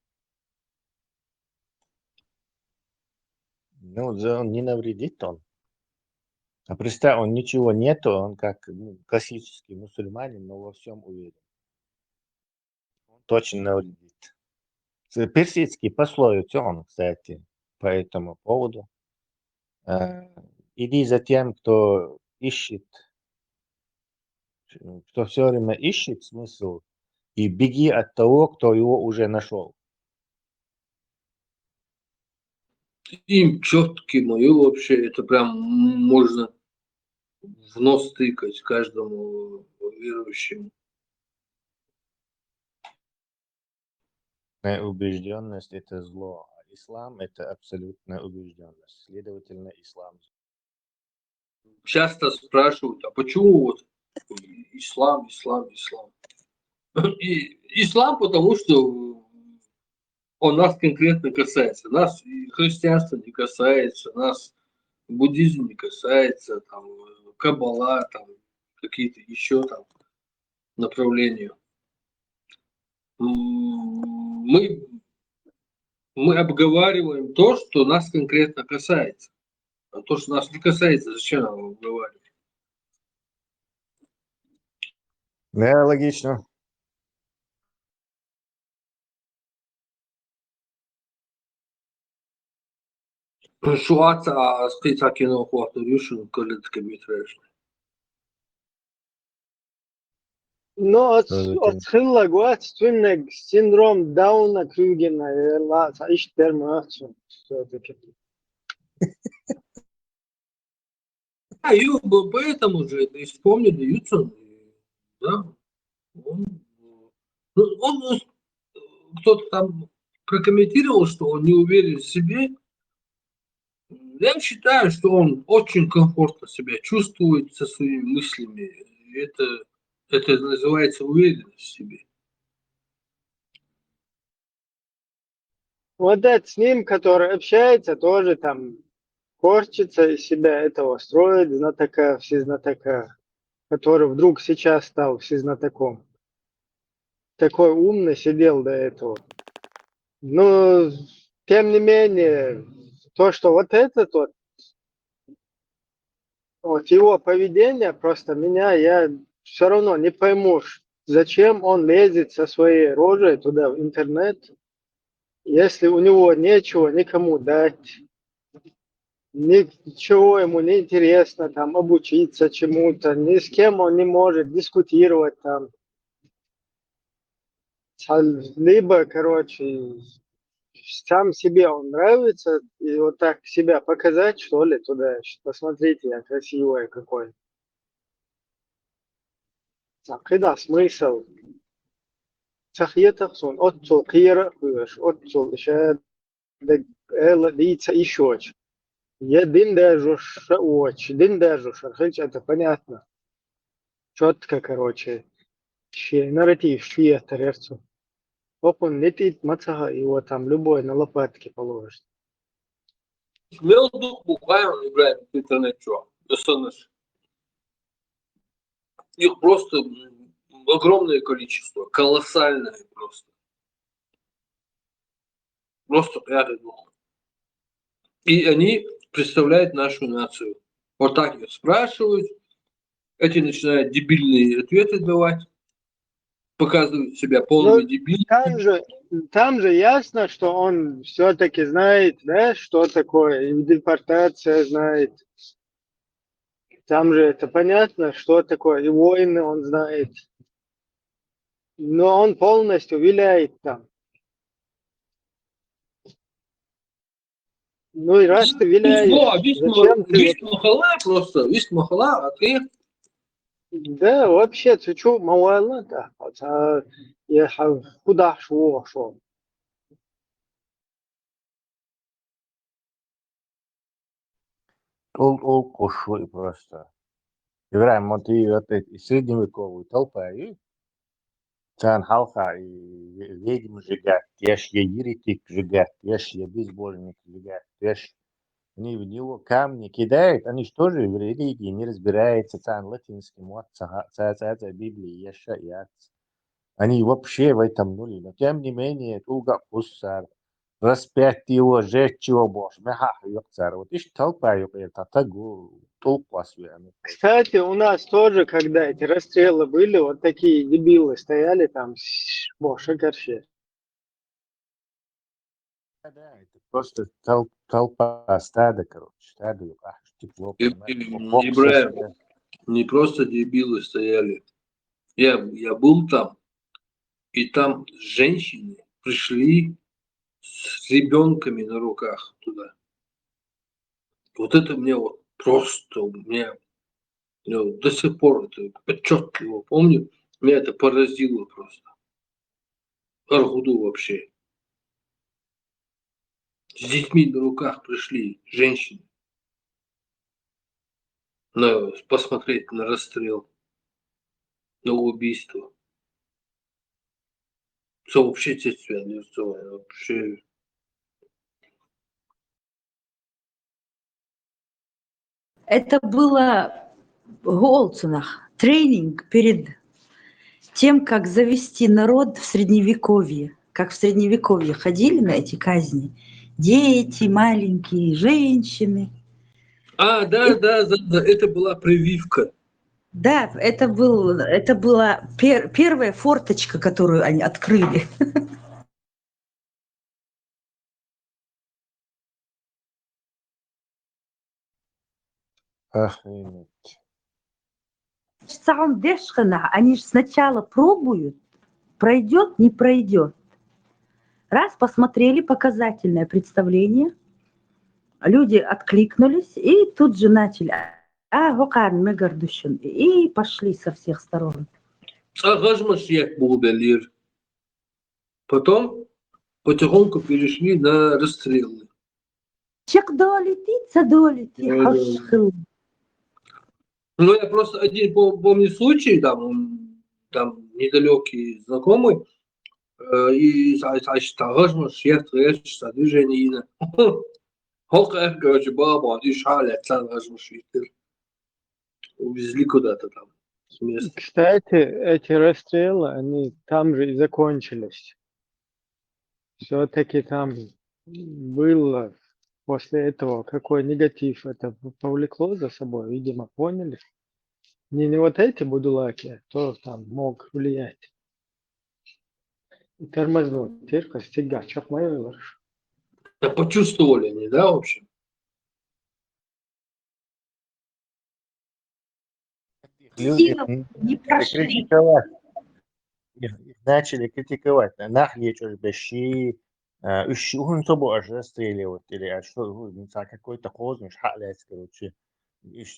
Он не навредит он. А представь, он ничего нету, он как классический мусульманин, но во всем уверен. Он точно навредит. Персидский пословица он, кстати, по этому поводу. Иди за тем, кто ищет, кто все время ищет смысл, и беги от того, кто его уже нашел. Им четки мои вообще, это прям можно в нос тыкать каждому верующему. Убежденность — это зло, а ислам — это абсолютная убежденность. Следовательно, ислам. Часто спрашивают, а почему вот ислам? И ислам, потому что он нас конкретно касается. Нас христианство не касается, нас буддизм не касается, там, каббала, там, какие-то еще там направления. Мы обговариваем то, что нас конкретно касается. А то, что нас не касается, зачем нам обговаривать? Да, логично. Шуаца спецакино хуаторюшин калиткометражный. Но от хиллагуат стуннег синдром Дауна Крюгена ла саиш термацию все-таки. И поэтому же это вспомнили Ютсон, да? Он кто-то там прокомментировал, что он не уверен в себе. Я считаю, что он очень комфортно себя чувствует со своими мыслями. Это называется уверенность в себе. Вот этот с ним, который общается, тоже там корчится из себя этого, строит знатока, всезнатока, который вдруг сейчас стал всезнатоком. Такой умный сидел до этого. Но, тем не менее, то, что вот этот вот его поведение просто меня, я все равно не поймешь, зачем он лезет со своей рожей туда, в интернет, если у него нечего никому дать, ничего ему не интересно там обучиться чему-то, ни с кем он не может дискутировать там. Либо, короче, сам себе он нравится, и вот так себя показать, что ли, туда. Посмотрите, я красивый какой. Так, когда смысл? Сахьетах сон, отцу кира, отцу еще лица еще. Я дин держишь, очень, дин держишь, это понятно. Четко, короче. Нарратив, швея, терерцу. Он летит, мацага, его там любой на лопатки положит. Мелдук буквально играет в интернет, что? Их просто огромное количество, колоссальное просто. Просто рядом. И они представляют нашу нацию. Вот так их спрашивают, эти начинают дебильные ответы давать, показывают себя полными дебилами. Там же ясно, что он все-таки знает, да, что такое и депортация знает. Там же это понятно, что такое, и войны он знает. Но он полностью виляет там. Ну и раз ты виляешь, зачем ты... Весь махала просто, весь махала, а ты... Да, вообще, ты что, мало так. Я куда шо. Ол кошой просто. Ибраим, вот и вот эти средневековые толпы, Цан халха и ведьм сжигать, яш я еретик сжигать, яш я безбожник сжигать, яш они в него камни кидают, они же тоже в религии не разбираются, цан латинским, вот ца Библии, яша и ац. Они вообще в этом нули, но тем не менее, туга пуссар, распять его, жечь его, бож, мехах цар. Вот ишь толпа это тагу, толпа свями. Кстати, у нас тоже, когда эти расстрелы были, вот такие дебилы стояли там, боже, горше. Да, это просто толпа, стадо, короче, стадо, тепло, Ибраим, не просто дебилы стояли. Я был там, и там женщины пришли с ребенками на руках туда. Вот это мне вот просто, мне до сих пор это отчетливо помню, меня это поразило просто. Аргуду вообще. С детьми на руках пришли женщины посмотреть на расстрел, на убийство. Все вообще вообще. Это было в Голцунах тренинг перед тем, как завести народ в Средневековье. Как в Средневековье ходили на эти казни. Дети маленькие, женщины. Да, это была прививка. Да, это была первая форточка, которую они открыли. Охренеть. Они же сначала пробуют, пройдет, не пройдет. Раз посмотрели показательное представление, люди откликнулись и тут же начали и пошли со всех сторон. Потом потихоньку перешли на расстрелы. Ну, я просто один помню случай, там недалекий знакомый, и движение. Короче, баба, и шаля, увезли куда-то там с места. Кстати, эти расстрелы, они там же и закончились. Все-таки там было после этого какой негатив это повлекло за собой, видимо, поняли. Не вот эти будулаки, кто там мог влиять. И тормознуть. Тирка стига, чак мою вырш. Да почувствовали они, да, в общем? Люди Силы не начали прошли. критиковать. Их начали критиковать. Нахли что беши, он тобой аж расстреливают или что, не знаю, какой-то хозный шалец, короче.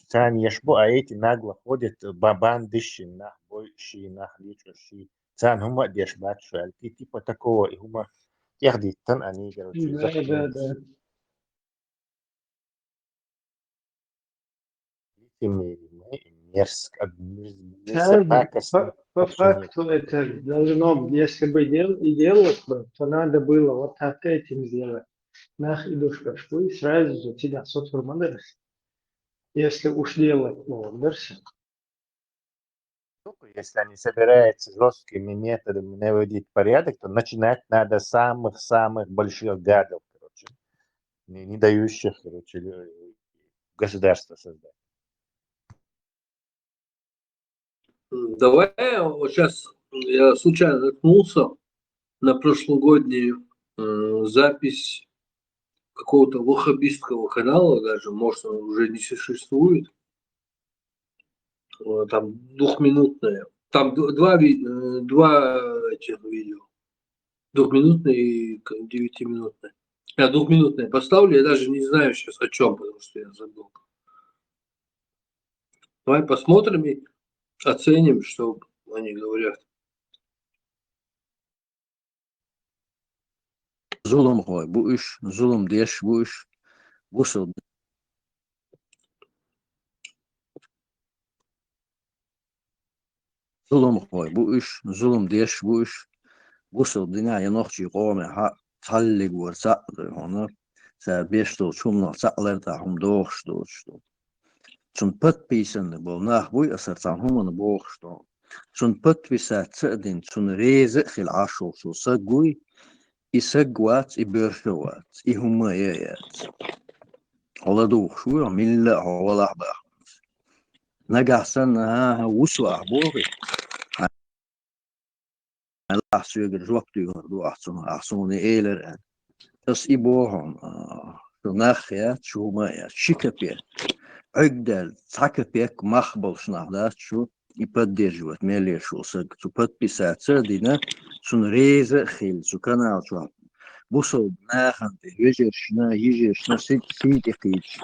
Сами ешбу, а эти нагло ходят, бабандыши, нахбой, ши, нахли, ши. Сам хума деш батшуэль. Ты типа такого, и хума яхдиттан они, короче, Да, да, заткнулись. да. Мерзко, Сами, пакостно, по вообще нет. факту это должно, если бы и делалось бы, то надо было вот так этим сделать. Нах идешь в кашку и сразу же тебя соцформадерс. Если уж делать, ну, версия. Если они собираются жесткими методами наводить порядок, то начинать надо с самых-самых больших гадов, короче, не дающих, короче, государство создать. Давай вот сейчас я случайно наткнулся на прошлогоднюю запись какого-то ваххабистского канала, даже, может, он уже не существует, там двухминутное. Там два этих видео. Двухминутное и 9-минутное. Я двухминутное поставлю, я даже не знаю сейчас о чем, потому что я забыл. Давай посмотрим и оценим, что они говорят. Zulüm koy. Bu iş zulüm deyiş bu iş bu sıl zulüm koy. Bu iş zulüm deyiş bu iş bu sıl dünyaya nokçu qome ha tallig varsa onu sa beşto çumno saqlar da hum doğuştu. Çun подписан был нахуй асарцан хуман бохшто. Çun подписat цедин çun reze khil ashul şu sagui isagwat ibirshwat ihumayat. Ola doğuşu milla ola ba. Nagahsan ha wuswa bogi. Allah söger joktu du ahsun eler. Tas ibohon şu nakhya çumaya şikapet. Ögdel takapek mahbol snahda şu и поддерживать мелешился, что подписаться, дина, что резе хил, что канал, что бусол наханты, ежешна, ситихич,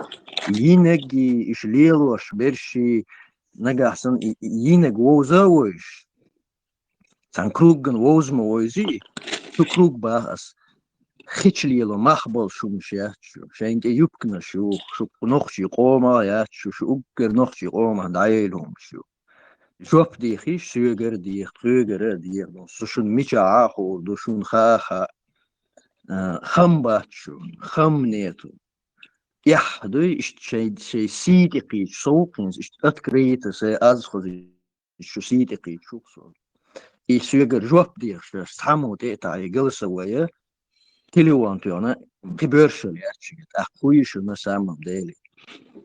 йинеги, иш лелош, берши, нагасан, йинег воузауиш, сан круган воузма воузи, что круг бахас, хичлило махбол шумш ячу, шеньте юбкна шу, что нохчи кома ячу, что уггер нохчи кома дайлум шу. Жоп дихи шугер дих, трюгер дих, сушун мичааху, душун хаха, хамбачу, хамнету. Яхду ist шей ситики, сокинс, ist открыто, се азхузи, что ситики, чуксо. И шугер жоп дих, что саму тета и голосовая, телевон тюна, кибершел ячигет, ахуишу на самом деле.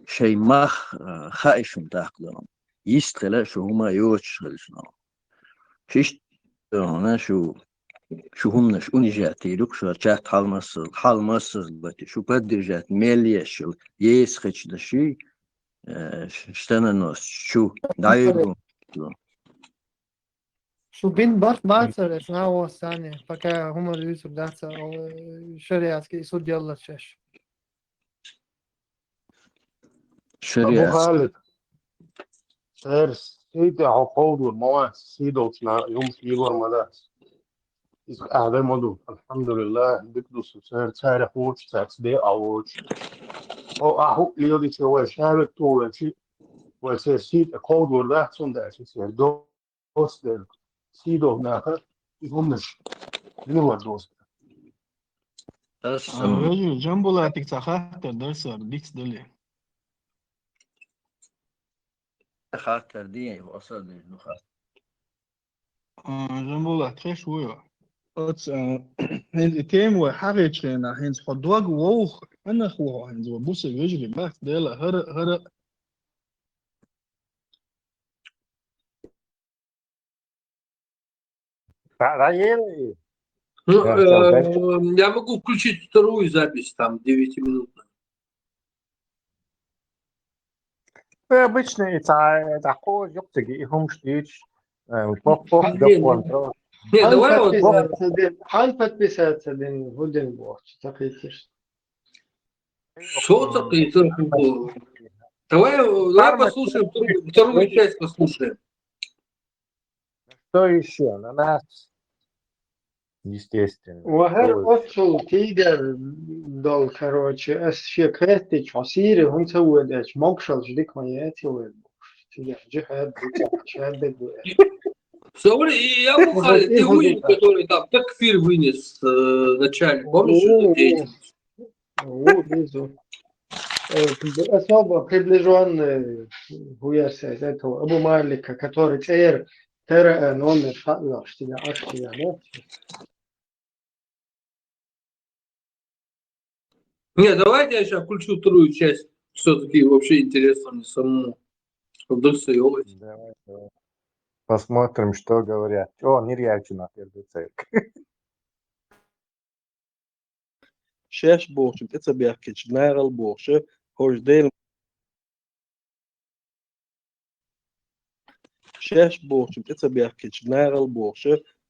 Шей мах хаишун тахлон. يستخلق شو هما يوتشغل شنو شيش هنا شو هم نش أنجاتي لك شو جات حال مصر بتي شو بدر جات مليا شو يسخش دشي شتنا الناس شو دايلو شو بين بارتر اسمها الثانية فكا هم اليوسف داتا أو شريعة كي يسود يلا شاش أبو خالد سير سيدي عقود والمواس سيدوتنا يوم في ورمداس أعداء مدو الحمد لله بكدوس سير سير خوش سير أوش أو أحو ليودي سوى شابك طول شيء وسير سيد عقود والله صندع سير دوس دل سيدو ناخر يهمش لنو دوس الرجل جنبه لا تكتخاطر درسر بيكس دلي خاطر دي وصل للنخاط جنبه لا تخش ويا أتس هند تيم وحاجة شينا هند خدوق ووخ أنا خوه هند وبوس الرجل بس ده لا هر Раели. Я могу включить вторую запись, там, 9-минутную. Обычно это такое, ёптыги, им штич. Не, давай вот... Han подписаться день Гуден Борч, так и тишь. Что такое? Давай послушаем вторую часть, послушаем. Что еще? На нас, естественно. وهر أصل تيجر دول كروتش أشياء كاتش عصيري هم سوودش مقشل جديك ما ياتي وين تيجر جهاد شهاد Я Бухали, ты вынес, который там такфир вынес начальник, помнишь эту деятельность? Особо приближенный Гуяса, этого Абу Малика, который тер номер штиля, да? Не, давайте я сейчас включу вторую часть. Все-таки вообще интересно мне самому. Давай. Посмотрим, что говорят. О, не реакцию на первую цель. شش بورش تتسا بيحكيش نار البورش هوش ديل شش بورش تتسا بيحكيش نار البورش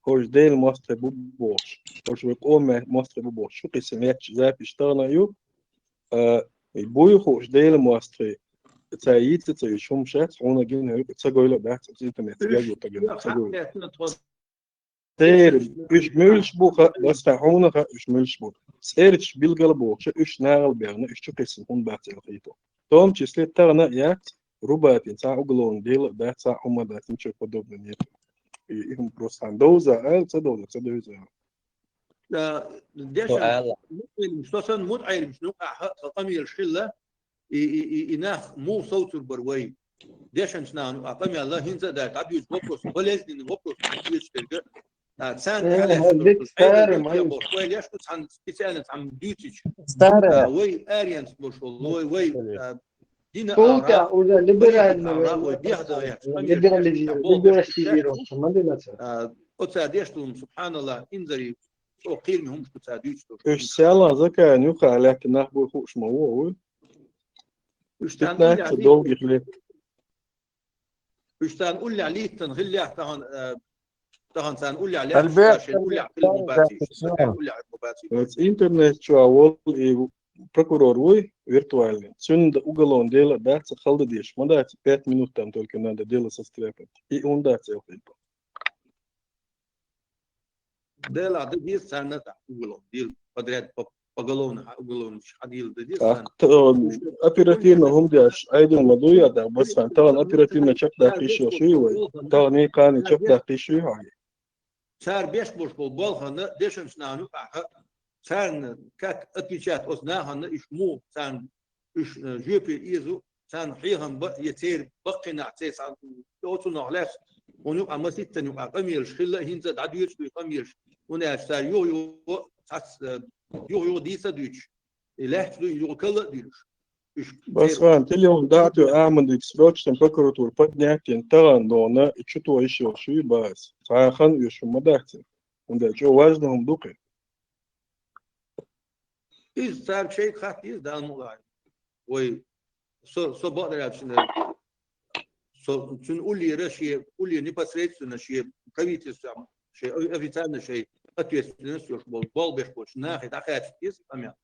هوش ديل مصر بورش هوش بقوم مصر بورش شو قسم زاب يشتغل يو يبوي هوش ديل مصر تايت تايشوم شات هونا جين تساقويلا بحث تيتم يتجاجو تاقويلا سير إيش ملش بوخا بس هونا إيش ملش بوخا سيرش بيلقى بوخش إيش ناقل بيرنا إيش تقسم هون بحث الخيطة توم تشلي ترنا يات رباطين ساعة أقولون ديل بحث ساعة هما بحثين شو قدوب من يهم بروسان دوزا تدوزا لا ديش مش مثلا مو عارف مش نوقع قمي الشلة إناخ مو صوت البروي ديش نحن قمي الله هنزا ده تعبي وبروس ولازم وبروس يشتغل سان على ليش عن سبيسيالنس عن ديوتش وي اريانس مش وي دينا Полка уже либеральный, أتساعدهم سبحان الله إنزري أقيل منهم تساعدوش. إيش سألا ذكى نيوكا لكن نحبو خوش موضوع. إيش تتناك تدوق يخلي. إيش تنقول لي عليه تنغلي طبعا سنقول لي عليه نقول لي على المباتي. إنترنت شو أول прокурор вой виртуальный. Сегодня уголовное дело дается халдадеш. Мы дается 5 минут там только надо дело состряпать. И он дается это. Дело это есть сана так уголовное дело подряд уголовное дело это есть. Оперативно هم дяш. Айдем мадуя да бас фан. Талан оперативно чак да киши шуй. Талан не кани чак да киши хай. Сар беш бош болбал хана дешем снану سان كاك اتيشات أصناها إشمو سان إش جيبي إيزو سان حيهم يتير بقنا عتيس عن يوصلنا علاش ونبقى مسيت نبقى قمير شخلة هنزد عدويش بقمير وناش سان يو ديسا دوش إله يو كلا دوش بس فان تليون داتو أعمل إكسبروتش تم بكرتور بدنيك ينتغن دونا إتشتو إيشو شوي باس فاخن يشو مداكتن وندا جو وزنهم دوقي إذا صار شيء خاطئ ده الموضوع وي سو بقدر يعني شو نقول لي رشي قول لي непосредственно شيء правительство شيء официально شيء ответственность уж бол бешпоч нахи дахать есть амя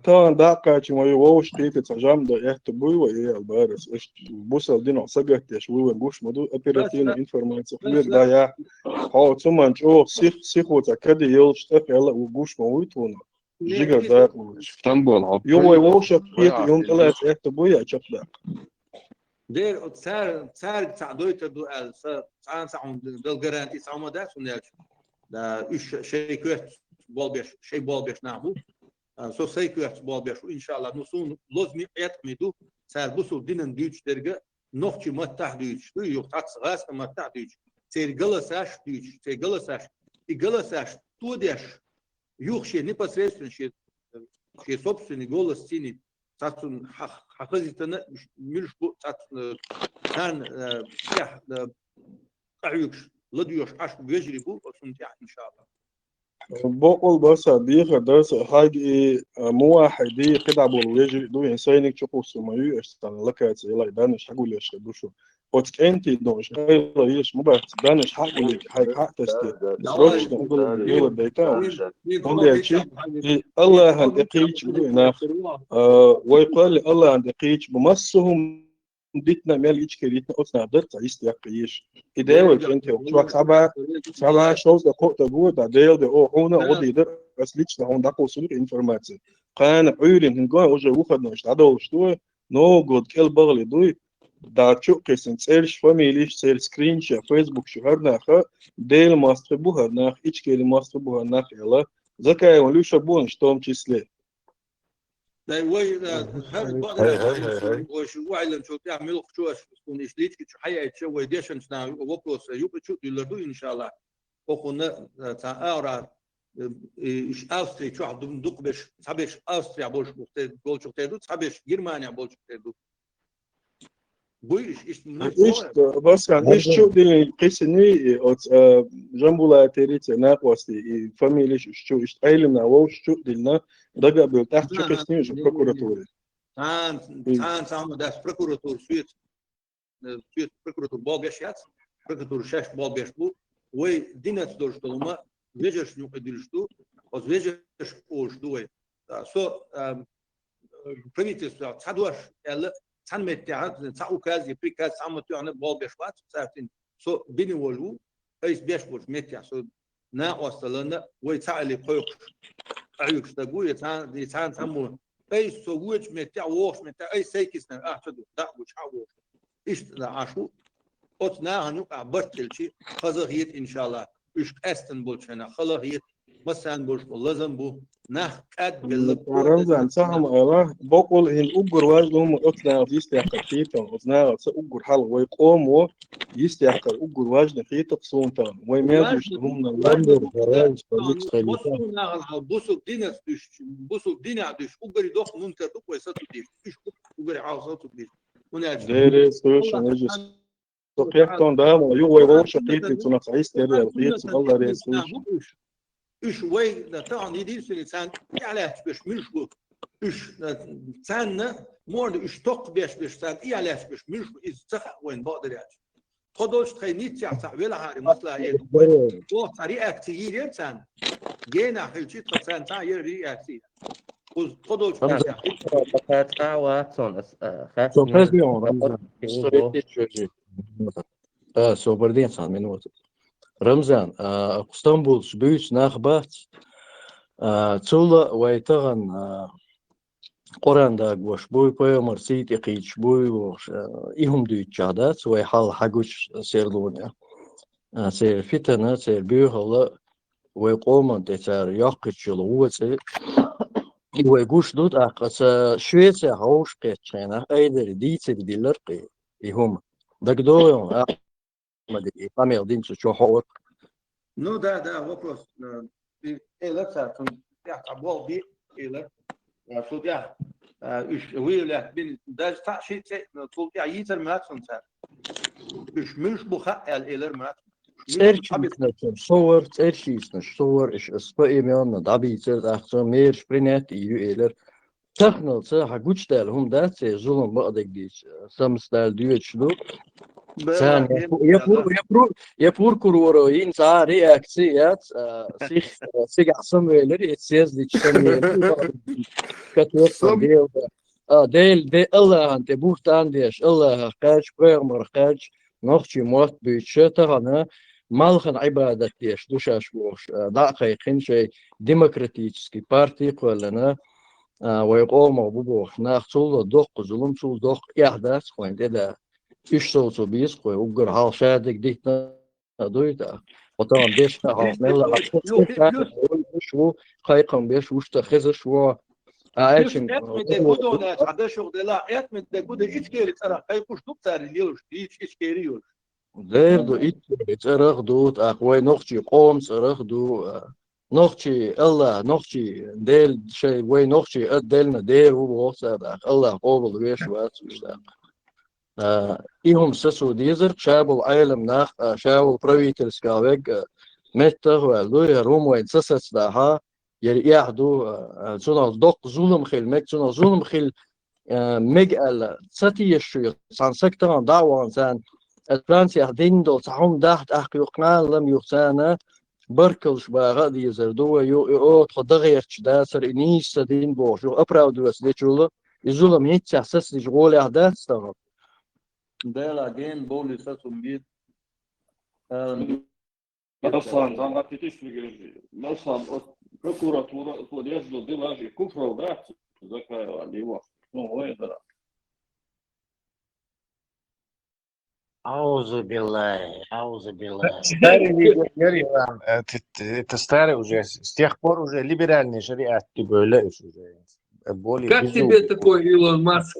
طبعا ده كاتش ما يوش تيجي تجمع ده يحتبوا ويا البارس إيش بوصل دينا سجت يشوي بوش مدو أبيراتينا إنفورماتيو غير ده يا هو ثم جو سيخ وتكدي يلش تفعل وبوش مويتونا جيجر ده يوم يوش بيت يوم طلعت يحتبوا يا شكله دير صار تعدويت دو صار ساعون بالجرانتي ساعون ده سنياش ده إيش شيء كويس بالبيش شيء بالبيش نعمو سو سيكويرس بالبيش وإن شاء الله نصون لازم يعتمدوا صار بوسو دينن ديوش درجة نوختي ما تحديش يختار غاس ما تحديش سير جلساش ديوش سير جلساش يجلساش توديش يخشي непосредственно شيء собственный голос ценит تاتون حقيقة مش بو تات كان يح قعيوش لا ديوش عشق بيجربوا وسنتي إن شاء الله. بقول بس بيخ درس حاجة موحدة خدعة بالوجه دو إنسانك تشوفوا سمايو استان لك تسيلا يبانش حقول يش دوشو وتكنت دوش غير يش مو بس بانش حقول لك هاي حق تستي روش نقول يلا بيتان عندي أشي الله عند قيش بدنا ويقال الله عند قيش بمسهم ديتنا مال إيش كريتنا أصلا درت عيست يقيش إداوة أنت وقت سبعة شوز دقوق تقول تعديل ده أو هنا ودي در أسليش ده هون دقوق سلوك إنفورماتي قان عيلين هنقول وجه وخد نش تعدو شتوه نو جود كل بغلي دوي دا تشوك سنسيرش فاميليش سير سكرين شا فيسبوك شهر ناخا ديل ماستر بوهر ناخ إيش كيل ماستر بوهر ناخ يلا زكاة ولو شبون شتوم تشسلي لا وي هذا بعد وش وعلم شو تعمل شو تكون إشليت شو حياة شو ويديشن سنا وقوس يوب شو يلردو إن شاء الله وقلنا تعارض إيش أستري شو عندهم دقبش سبش أستري عبوش بول شو تدو سبش جرمانيا بول شو تدو بويش إيش بس كان إيش شو دي قيسني جنبولا تريت ناقوستي فاميليش شو إيش أيلنا وش شو دلنا دقة بالتحت شو قيسني شو بروكوراتوري تعال داس بروكوراتور سويت بروكوراتور بالبيشيات بروكوراتور شاش بالبيشبو ودينات دورش تلوما ويجش نيوك ديرشتو وز ويجش اوش دوي سو بريميتيس تادوش ال تان متعاد تاو كازي بريكاز عمتو عن بالبيشوات ساعتين سو بيني ولو ايس بيشبوش متع سو نا وصلنا ويتعالي قيق عيوش تقول يتان تمو اي سووش متع ووش متع اي سيكسنا اعتدو دا وش حوش ايش لا عاشو اتنا هنوقع برتلشي خزهيت ان شاء الله ايش استنبول شنا خلهيت مثلا بوش لازم بو نخ قد رمزان سهم الله بقول إن أجر واجدهم أطلع يستحق خيطة أطلع أجر حال ويقوم يستحق أجر واجد خيطة صونتان ويمازج هم نلندر فراج فليكس خليفة بوسو دينس بوسو دينا دش أجر يدخل منتر دك ويساتو ديش إيش أجر عاوزاتو ديش دير سويش نجس سقيقتون دام ويو ويروش قيتي تنقعيس تري القيت الله ريسويش إيش وين طبعا يدير سلسان على بش ملشوا إيش سان مورد إيش توق بش سان إيه على بش ملشوا إز تخ وين بقدر يعني خدوش تخينيت يا تعبير هاري مثلا يد هو طريقة كتير يبسان جينا حلشيت خسان تا يري أكتير خدوش فقط واتسون سوبردين صار من وقت رمزان اسطنبول بيوت ناخبات تسولا ويتغن قران داغ وش بوي بويمر سيتي قيش بوي وش إيهم دوي تشادات ويحال حقوش سيرلونيا سير فتنة سير بيوهلا ويقوم تسار يقش الووتي ويقوش دوت أقص شوية هوش قيتشينا أيدر ديتي ديلرقي إيهم دقدويون مدري قامي دين شو حور Ну да, вопрос. Эйлер сартун я абол би эйлер. Судья үш вийлер бин даже так шит судья йитер матсон сар. Үш миш буха эйлер мат. صور ترشيسنا صور إيش أسبوعي ميانا دابي تر أخذ مير شبرينات إيلر تخنل صح قوش تال هم ده ظلم بعدك ديش سمستال ديوت شلو سان يفور كروروين صار رياكسيات سيخ عصم ويلر يتسيز دي تشمي كتوصل ديل الله أنت بوفتان ديش الله خارج برمر خارج نختي موت بيتشتغل أنا مالخن عبادة ديش دوشاش وش داقي خنشي ديمقراطيسكي بارتي قولنا ويقوم بوبوخ ناخذ دوق ظلم سو دوق إحداث وين ده إيش صوته بيسقي وقر حال شادك ديتنا دويتا وطبعا ديش تاع ملا شو خايقم بيش وش تخزش شو عايشين بدون هذا شغل لا ات من ده ايش كيري ترى خايقوش دوبتار اليوش ايش كيريوش دير دو إترخ دوت أخوي نختي قوم صرخ دو نختي الله نختي ديل شيء وين نختي أدلنا دير هو وصل الله قبل ويش واسوش Ihom сесу дизер шабул айлем нах шабул правительская вег меттер валу рум вайн сесец даха يحدو سونا دق زولم خيل مك سونا زولم خيل مج ال ستي يشير سان سكتر دعوة سان الفرنسي أخدين دول صحهم دحت أخي يقنان لم يقسانا بركلش باغادي يزردو يو تخدغي داسر إنيش سدين بوش يو أبراو دوس ديشولا يزولم هيت سحسس يشغول أحداث استغرب ده لاجين بولي ساسم بيت Aslan, tam مثلا прокуратура подъезда делажи куфров да закрыла его. Ну, это. Аузу билай, аузу билай. Старый видео, это старый уже, с тех пор уже либеральный шариат böyle уже. Более Как тебе такой Илон Маск?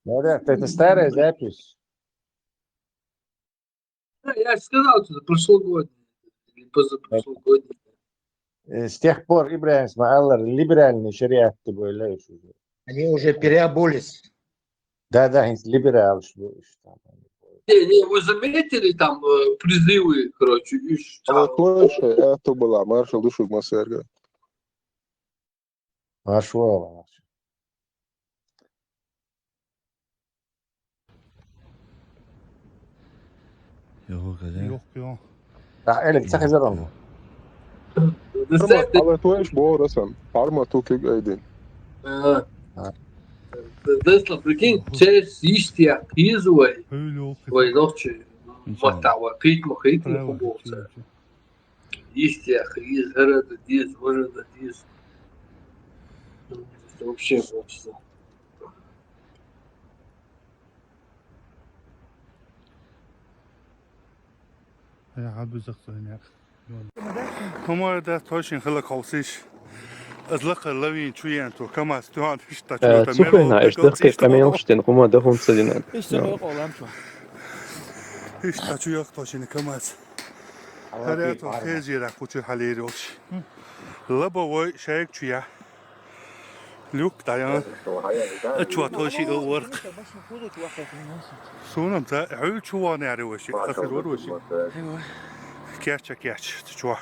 Да, это старая запись. Я сказал, что это прошлогодний. Или позапрошлогодний. С тех пор Ибрахим либеральный шариат böyle уже. Они уже переобулись. Да, либерал. Не, вы заметили там призывы, короче, это была маршал душу Масерга. Маршал. Yok ya. Elek sakızarım. Але то ж бо расам. Арма тук айдин. Десла, прикинь, через истия изуай. Ой, ночи. Матава, пить махит на поболца. Истия из города, из города, из. Вообще просто. Я عاد بزغتين يا أخي. هم ده توشين خلق خوسيش. أزلق اللوين شوية أنتو كما استوعد إشتا. Zuhören, ich dachte, камень stehen rum da hund zu denen. إشتا شو يقطعين كما هرياتو خيزي راح كوتشي حليروش. لبوا شايك شوية. لوك دايان. أشوا توشي أورق. سونم تا عيل شو أنا عروشي خسر وروشي. كياتش تشوا.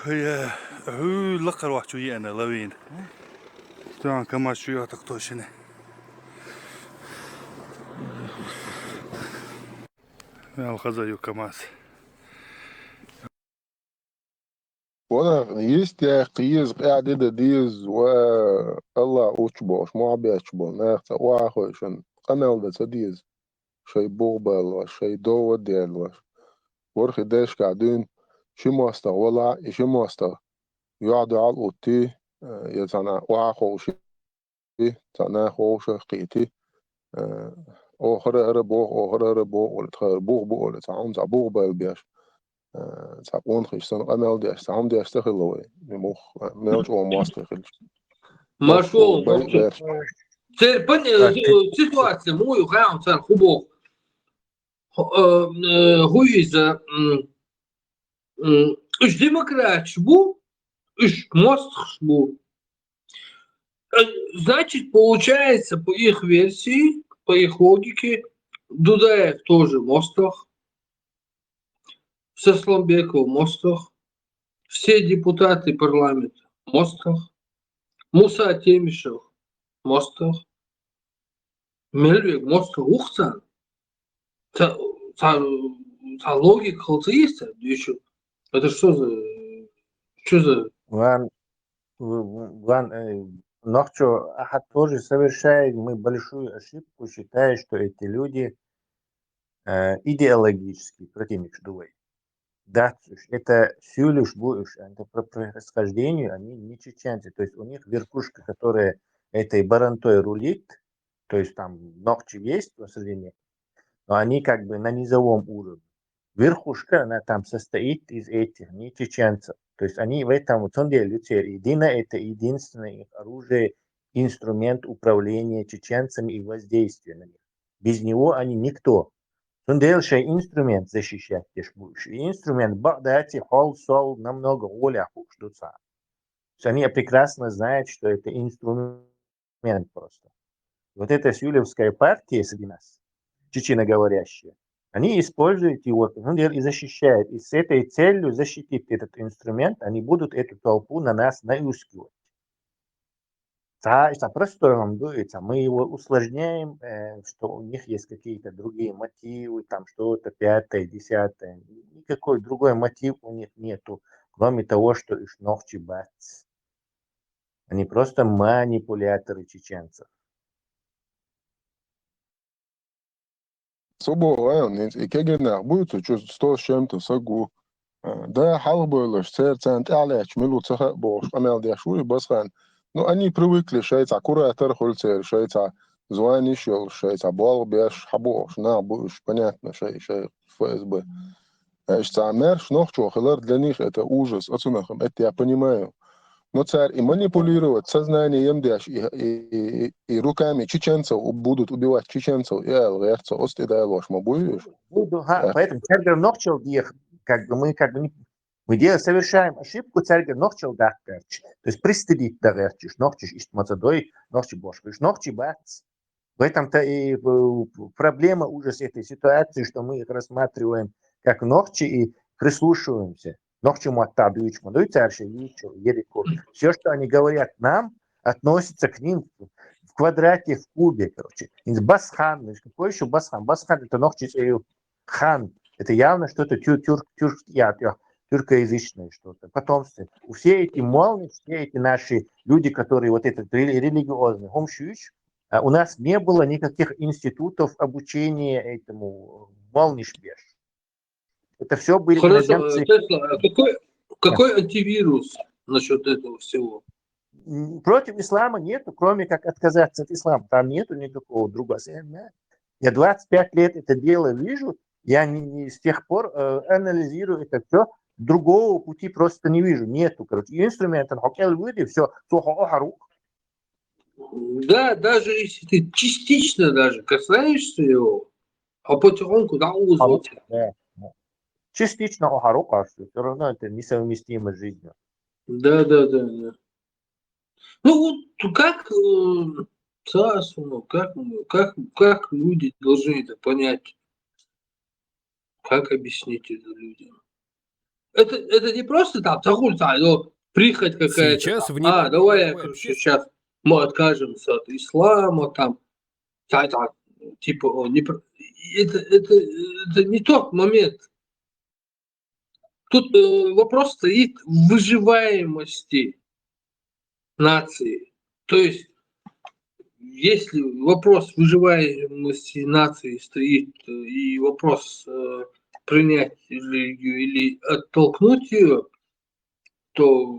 هي هو لقر واحد شوية أنا لوين. طبعا كمان شوية تقطوشني. يا الخزايو كماس. وانا يستي قيز قاعد ده ديز والله اوتشبوش مو عبيتشبو ناخت واخوشن قمل ده تديز شي بوغبال شي دو ديال ورخي داش قاعدين شي ماستر ولا شي ماستر يقعدوا على الأوتي يتنا واخوشي تنا خوش قيتي أخر ربو ولا تخير بوغ ولا تعون بوغ بالبياش تعبون خيشتن قمل ديش تعون ديش تخلوي مخ ملج أو ماستر خلش Маршал, теперь ситуация мою храм цар хубов. Хуиза уж демократ шбу, уж мост шбу. Значит, получается, по их версии, по их логике, Дудаев тоже в мостах, Сосламбеков в мостах, все депутаты парламента в мостах, Муса Темишев в мостах, Мельвик в мостах, Ухцан. Та логика есть, это что за... Нохчо Ахат тоже совершает большую ошибку, считая, что эти люди идеологически противник Дуэй. Да, это всего лишь это по происхождению, они не чеченцы, то есть у них верхушка, которая этой барантой рулит, то есть там Нохчи есть посредине, но они как бы на низовом уровне. Верхушка, она там состоит из этих, не чеченцев. То есть они в этом, в том деле, единое, это единственное их оружие, инструмент управления чеченцами и воздействия на них. Без него они никто. Он делал инструмент защищать инструмент Багдати, Холл, Сол, намного более хуже. Они прекрасно знают, что это инструмент инструмент просто. Вот эта сюлевская партия среди нас, чеченоговорящие, они используют его и защищают. И с этой целью защитить этот инструмент, они будут эту толпу на нас наускивать. Это простое вам говорится, мы его усложняем, что у них есть какие-то другие мотивы, там что-то пятое, десятое. Никакой другой мотив у них нету, кроме того, что их ногти бац. Они просто манипуляторы чеченцев. Собой, и кегенах будет, что 100 с чем-то сагу. Да, халбойлыш, церцент, аляч, милут саха бош, амел дяшуй, басхан. Ну, они привыкли, шейца, куратор, хольцер, шейца, звани шел, шейца, бол, беш, хабош, на, будешь, понятно, шей, ФСБ. Шейца, мерш, нохчо, хилар для них это ужас, отсунахам, это я понимаю. Но царь и манипулировать сознанием дяш, и руками чеченцев будут убивать чеченцев, и алгерцев, ост и дай ложь, мы будешь? Буду, поэтому царь говорит, нохчел, мы совершаем ошибку, царь говорит, нохчел, да, то есть пристыдить, да, нохчиш, ист мацадой, нохчи бош, нохчи бац. В этом-то и проблема, ужас этой ситуации, что мы их рассматриваем как нохчи и прислушиваемся. Нохчи муатта, дуичму, дуицарши, ничего, ерико. Все, что они говорят нам, относится к ним в квадрате, в кубе, короче. Басхан, какой еще басхан? Басхан это нохчи хан. Это явно что-то тюркоязычное что-то. Потомство. Все эти молны, все эти наши люди, которые вот этот религиозный, хомшуич, у нас не было никаких институтов обучения этому молнишбеш. Это все были иноземцы. Тесла, какой антивирус насчет этого всего? Против ислама нету, кроме как отказаться от ислама. Там нету никакого другого. Я 25 лет это дело вижу, я не с тех пор анализирую это все. Другого пути просто не вижу. Нету, короче. И инструмент, все. Да, даже если ты частично даже касаешься его, а потихоньку, да, узвать. Частично охарука, все равно это несовместимо с жизнью. Да. Ну вот как как люди должны это понять? Как объяснить это людям? Это не просто там прихоть какая-то. Сейчас Там, давай, короче, сейчас мы откажемся от ислама, там, типа, это не тот момент. Тут вопрос стоит в выживаемости нации. То есть, если вопрос выживаемости нации стоит и вопрос принять религию или оттолкнуть ее, то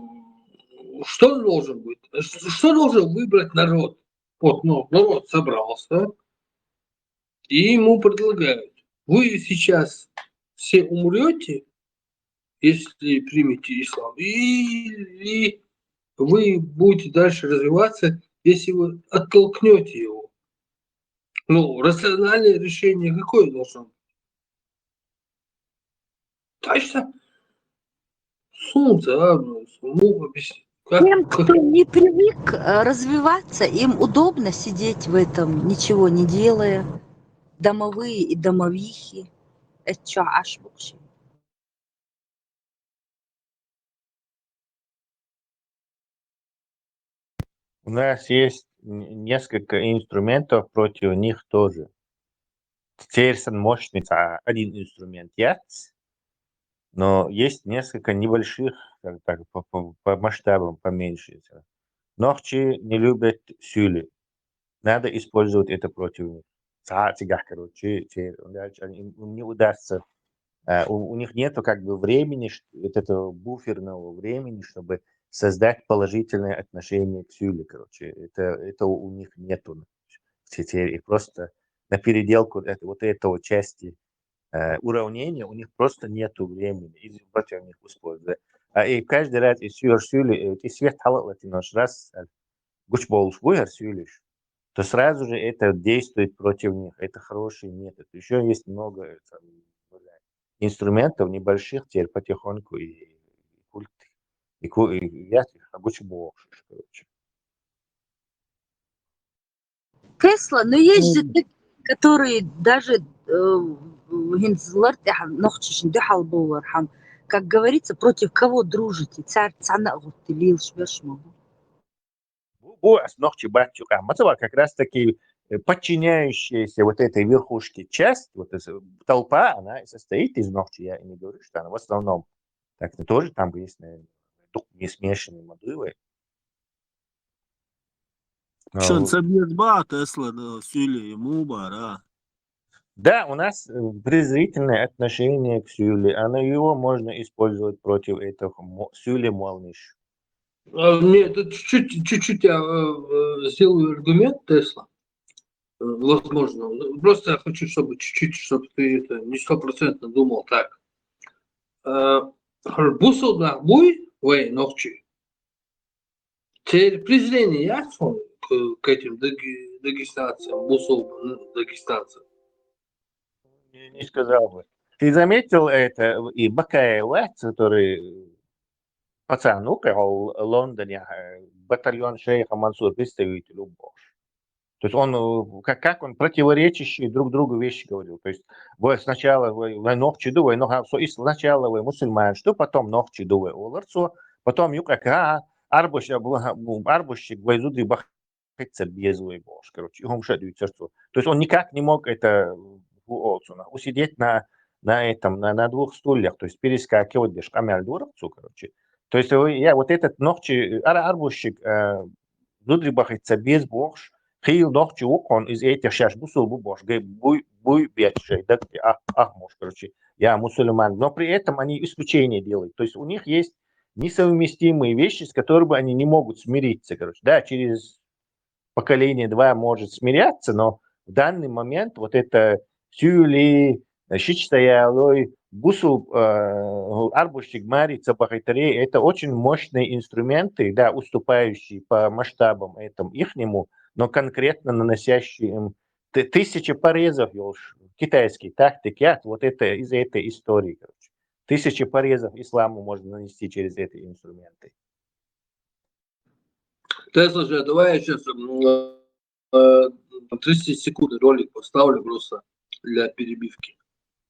что должен быть? Что должен выбрать народ? Вот, народ собрался, и ему предлагают: вы сейчас все умрете, если примете ислам, и вы будете дальше развиваться, если вы оттолкнете его. Ну, рациональное решение какое должно быть? Точно? Солнце, объяснить. Тем, кто не привык развиваться, им удобно сидеть в этом, ничего не делая. Домовые и домовихи. Это что, аж вообще? У нас есть несколько инструментов против них тоже. Теперь мощный один инструмент есть, но есть несколько небольших, так, по масштабам поменьше. Ногчи не любят сюли. Надо использовать это против них. Короче, им не удастся. У них нету как бы времени, вот этого буферного времени, чтобы создать положительное отношение к сюле, короче. Это у них нету. И просто на переделку вот этого части уравнения у них просто нету времени. И против них использовать. И каждый раз из сюли, и свет халатинаш раз гуч болушбуй сюлиш, то сразу же это действует против них. Это хороший метод. Еще есть много инструментов небольших, теперь потихоньку и культ. И я гуч болушиш, короче. Тесла, но есть же такие, которые даже как говорится, против кого дружите? Царь цана гуттилил швешму. Ногчи батюк, как раз таки подчиняющаяся вот этой верхушке часть, вот толпа, она состоит из ногчи. Я не говорю, что она в основном. Так, тоже там есть, наверное, не смешанные модулы. Шон Сабьезба, Тесла, Сюли, Мубара. Да, у нас презрительное отношение к Сюле. Его можно использовать против этого Сюли Молниш. Мне тут чуть-чуть я сделаю аргумент Тесла. Возможно. Просто я хочу, чтобы чуть-чуть, чтобы ты это не 100% думал так. Бусул да буй, вы ногчи. Теперь презрение есть к этим дагестанцам, бусул дагестанцам? Не сказал бы. Ты заметил это и Бакаева, который пацан украл в Лондоне батальон шейха Мансур, представитель Бош. То есть он, как он противоречащие друг другу вещи говорил. То есть сначала вы ногчи дуй, сначала вы мусульман, что потом ногчи дуй оларцо, потом юкака арбущик войзуды бахаться без Бош. Короче, его мшадует сердце. То есть он никак не мог это усидеть на двух стульях, то есть перескакивать без камель дурацу, короче. То есть я вот этот ногчи арбущик дудрибахается без Бош. Хил ногчи он из этих шаш бусул Бош, буй бедший, да, муж, короче, я мусульман. Но при этом они исключения делают. То есть у них есть несовместимые вещи, с которыми они не могут смириться, короче. Да, через поколение 2 может смиряться, но в данный момент вот это Сюли, Щичтаялой, Бусул, Арбущик, Марица, Бахайтаре, это очень мощные инструменты, да, уступающие по масштабам этому ихнему, но конкретно наносящие им тысячи порезов, китайский тактик, вот это из этой истории, короче. Тысячи порезов исламу можно нанести через эти инструменты. Тесла же, давай я сейчас 30 секунд ролик поставлю просто для перебивки.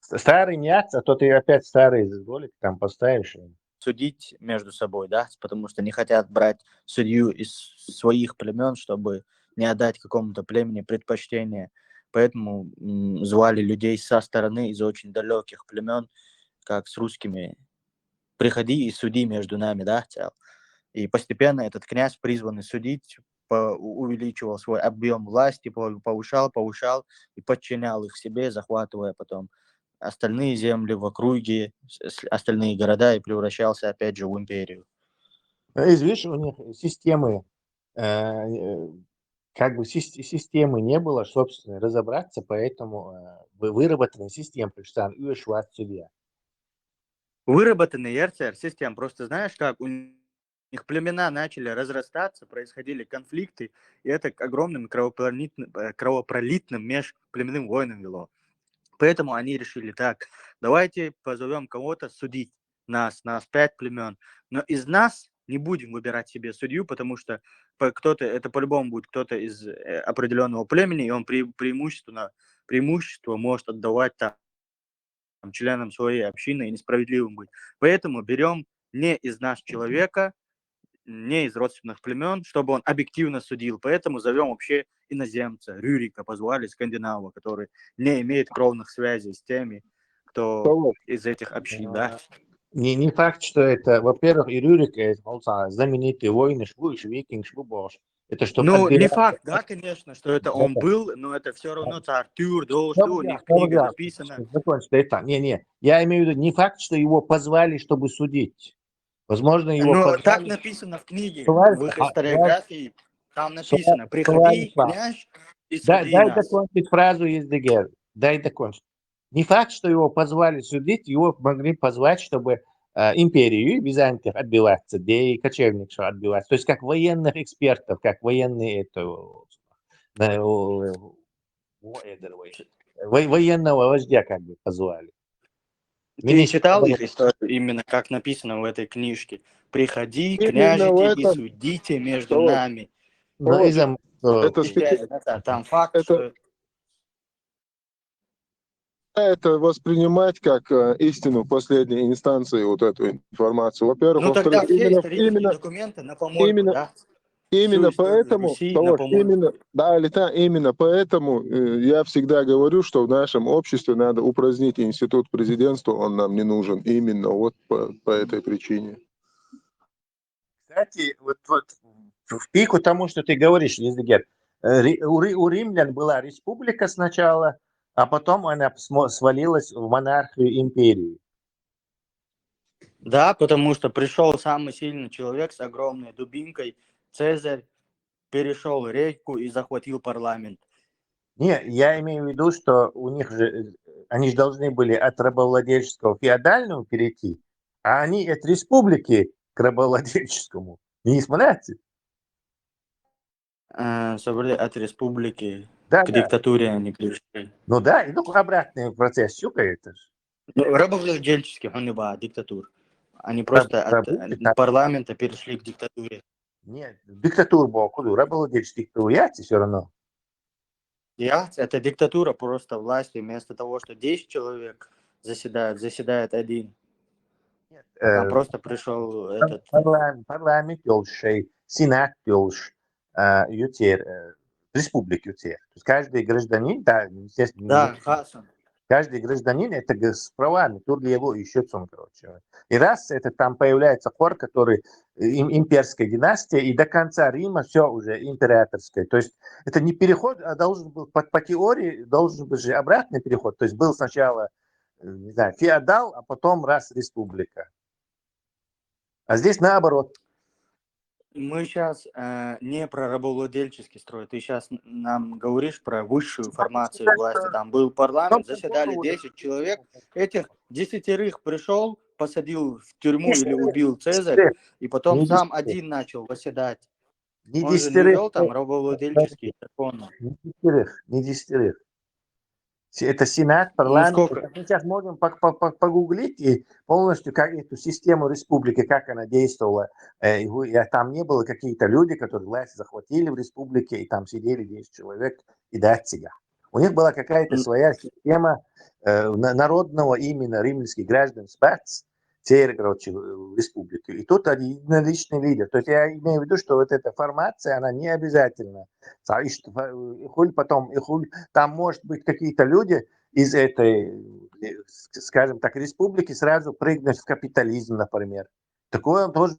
Старый нет, а то ты опять старый ролик там поставишь. Судить между собой, да, потому что не хотят брать судью из своих племен, чтобы не отдать какому-то племени предпочтение. Поэтому звали людей со стороны из очень далеких племен, как с русскими. Приходи и суди между нами, да, цел. И постепенно этот князь, призванный судить, увеличивал свой объем власти, повышал и подчинял их себе, захватывая потом остальные земли в округе, остальные города, и превращался опять же в империю. Видишь, у них системы, системы не было, собственно, разобраться, поэтому выработанная система, потому что там судья. Выработанный РЦР систем, просто знаешь, как у них племена начали разрастаться, происходили конфликты, и это к огромным кровопролитным межплеменным войнам вело. Поэтому они решили так, давайте позовем кого-то судить нас 5 племен, но из нас не будем выбирать себе судью, потому что кто-то, это по-любому будет кто-то из определенного племени, и он преимущество может отдавать там членам своей общины и несправедливым быть. Поэтому берем не из нас человека, не из родственных племен, чтобы он объективно судил. Поэтому зовем вообще иноземца, Рюрика, позвали скандинава, который не имеет кровных связей с теми, кто из этих общин. Да. Не факт, что это, во-первых, и Рюрик, знаменитый воин, викинг, это что? Не факт, да, конечно, что это он был, но это все равно Артур, что у них книга написана. Не, я имею в виду не факт, что его позвали, чтобы судить. Возможно, его позвали. Так написано в книге, в их историографии, там написано, приходи, князь, и суди Дай нас. закончить фразу из Дегер. Дай закончить. Не факт, что его позвали судить, его могли позвать, чтобы империю Византия отбиваться, да и кочевников отбиваться. То есть как военных экспертов, как военные военного вождя как бы позвали. Ты читал их историю, именно как написано в этой книжке? Приходи, княжите, и судите между нами. Это, Там факт, это, что... это воспринимать как истину последней инстанции вот эту информацию. Во-первых, Ну тогда во-вторых, все исторические документы на помойку, именно, да? именно Всю историю поэтому, Руси на помойку. именно поэтому я всегда говорю, что в нашем обществе надо упразднить институт президентства, он нам не нужен именно вот по этой причине. Кстати, вот в пику тому, что ты говоришь, Лиздегер, у римлян была республика сначала, а потом она свалилась в монархию империи. Да, потому что пришел самый сильный человек с огромной дубинкой, Цезарь, перешел реку и захватил парламент. Не, я имею в виду, что у них же, они же должны были от рабовладельческого к феодальному перейти, а они от республики к рабовладельческому. Не смотрите? Собрали от республики Да, к да. диктатуре они пришли. Ну да, и ну обратный процесс, щупает. Ну, рабовладельческим, а не диктатур. Они просто от парламента перешли к диктатуре. Нет, диктатура была, куда? Рабовладельческий диктатура, все равно. Это диктатура просто власти. Вместо того, что 10 человек заседает один. Там просто пришел этот... Парламент пёлшей, сенат пёлш, республик ютер. То есть каждый гражданин, да, естественно, Да, Хасан. каждый гражданин это с правами, тур его еще цун, короче. И раз это там появляется хор, который имперская династия, и до конца Рима все уже императорское. То есть это не переход, а должен был, по теории, должен быть же обратный переход. То есть был сначала, не знаю, феодал, а потом раз республика. А здесь наоборот. Мы сейчас не про рабовладельческий строй. Ты сейчас нам говоришь про высшую формацию власти. Там был парламент, заседали 10 человек. Этих 10 пришел, посадил в тюрьму или убил Цезарь, и потом сам один начал восседать. Он же не вел там рабовладельческие законы. Не 10. Это Сенат, парламент. Ну, сколько? Мы сейчас можем погуглить и полностью как эту систему республики, как она действовала. Там не было какие-то люди, которые власть захватили в республике, и там сидели 10 человек и дать себя. У них была какая-то своя система народного именно римских граждан спец, короче, в республике. И тут один личный лидер. То есть я имею в виду, что вот эта формация, она не обязательна. Там может быть какие-то люди из этой, скажем так, республики сразу прыгнуть в капитализм, например. Такое тоже,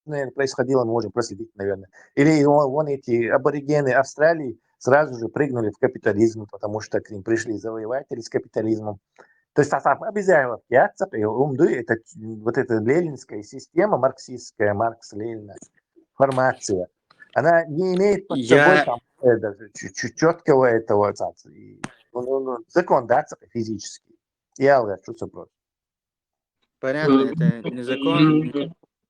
наверное, происходило, мы можем проследить, наверное. Или вон эти аборигены Австралии сразу же прыгнули в капитализм, потому что к ним пришли завоеватели с капитализмом. То есть обязательно это вот эта ленинская система, марксистская, Маркс-Ленина, формация, она не имеет под собой там, четкого этого закон, да, физический. Я говорю, что просто. Понятно, это не закон.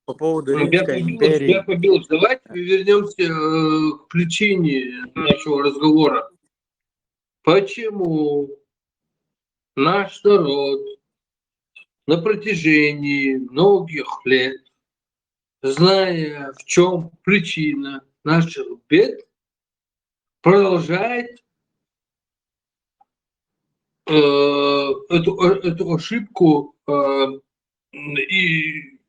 По поводу Римской империи. Я побил. Давайте вернемся к причине нашего разговора. Почему наш народ на протяжении многих лет, зная, в чем причина наших бед, продолжает эту ошибку и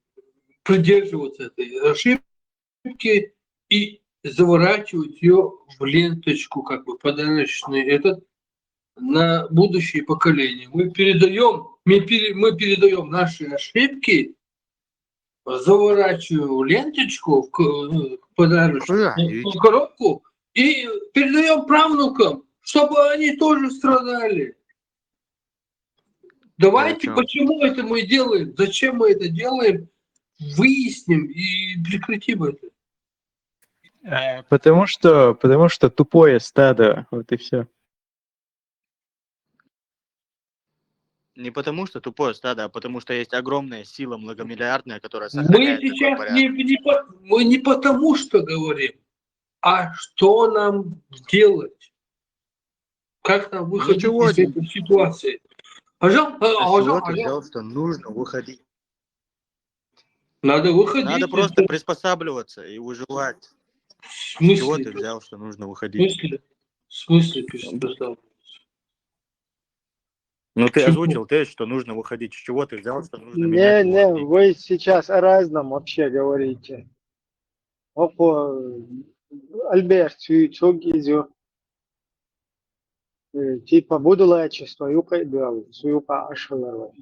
придерживаться этой ошибки и заворачивать ее в ленточку, как бы подарочный этот, на будущее поколение. Мы передаем наши ошибки, заворачиваем в ленточку, в подарочную коробку и передаем правнукам, чтобы они тоже страдали. Давайте, почему это мы делаем, зачем мы это делаем, выясним и прекратим это. Потому что тупое стадо, вот и все. Не потому что тупое стадо, а потому что есть огромная сила многомиллиардная, которая сохраняет Мы сейчас не потому что говорим, а что нам делать? Как нам выходить из этой ситуации? Пожалуйста, что нужно выходить. Надо выходить. Надо просто приспосабливаться и выживать. В С чего смысле? ты взял, что нужно В выходить? смысле приспосабливаться? Ну, ты Чего? озвучил тезис, что нужно выходить. С чего ты взял, что нужно менять и Не, уходить? вы сейчас о разном вообще говорите. Альберт, çok geziyor. Типа будулайчество, юка идеал, суюка ашаларва.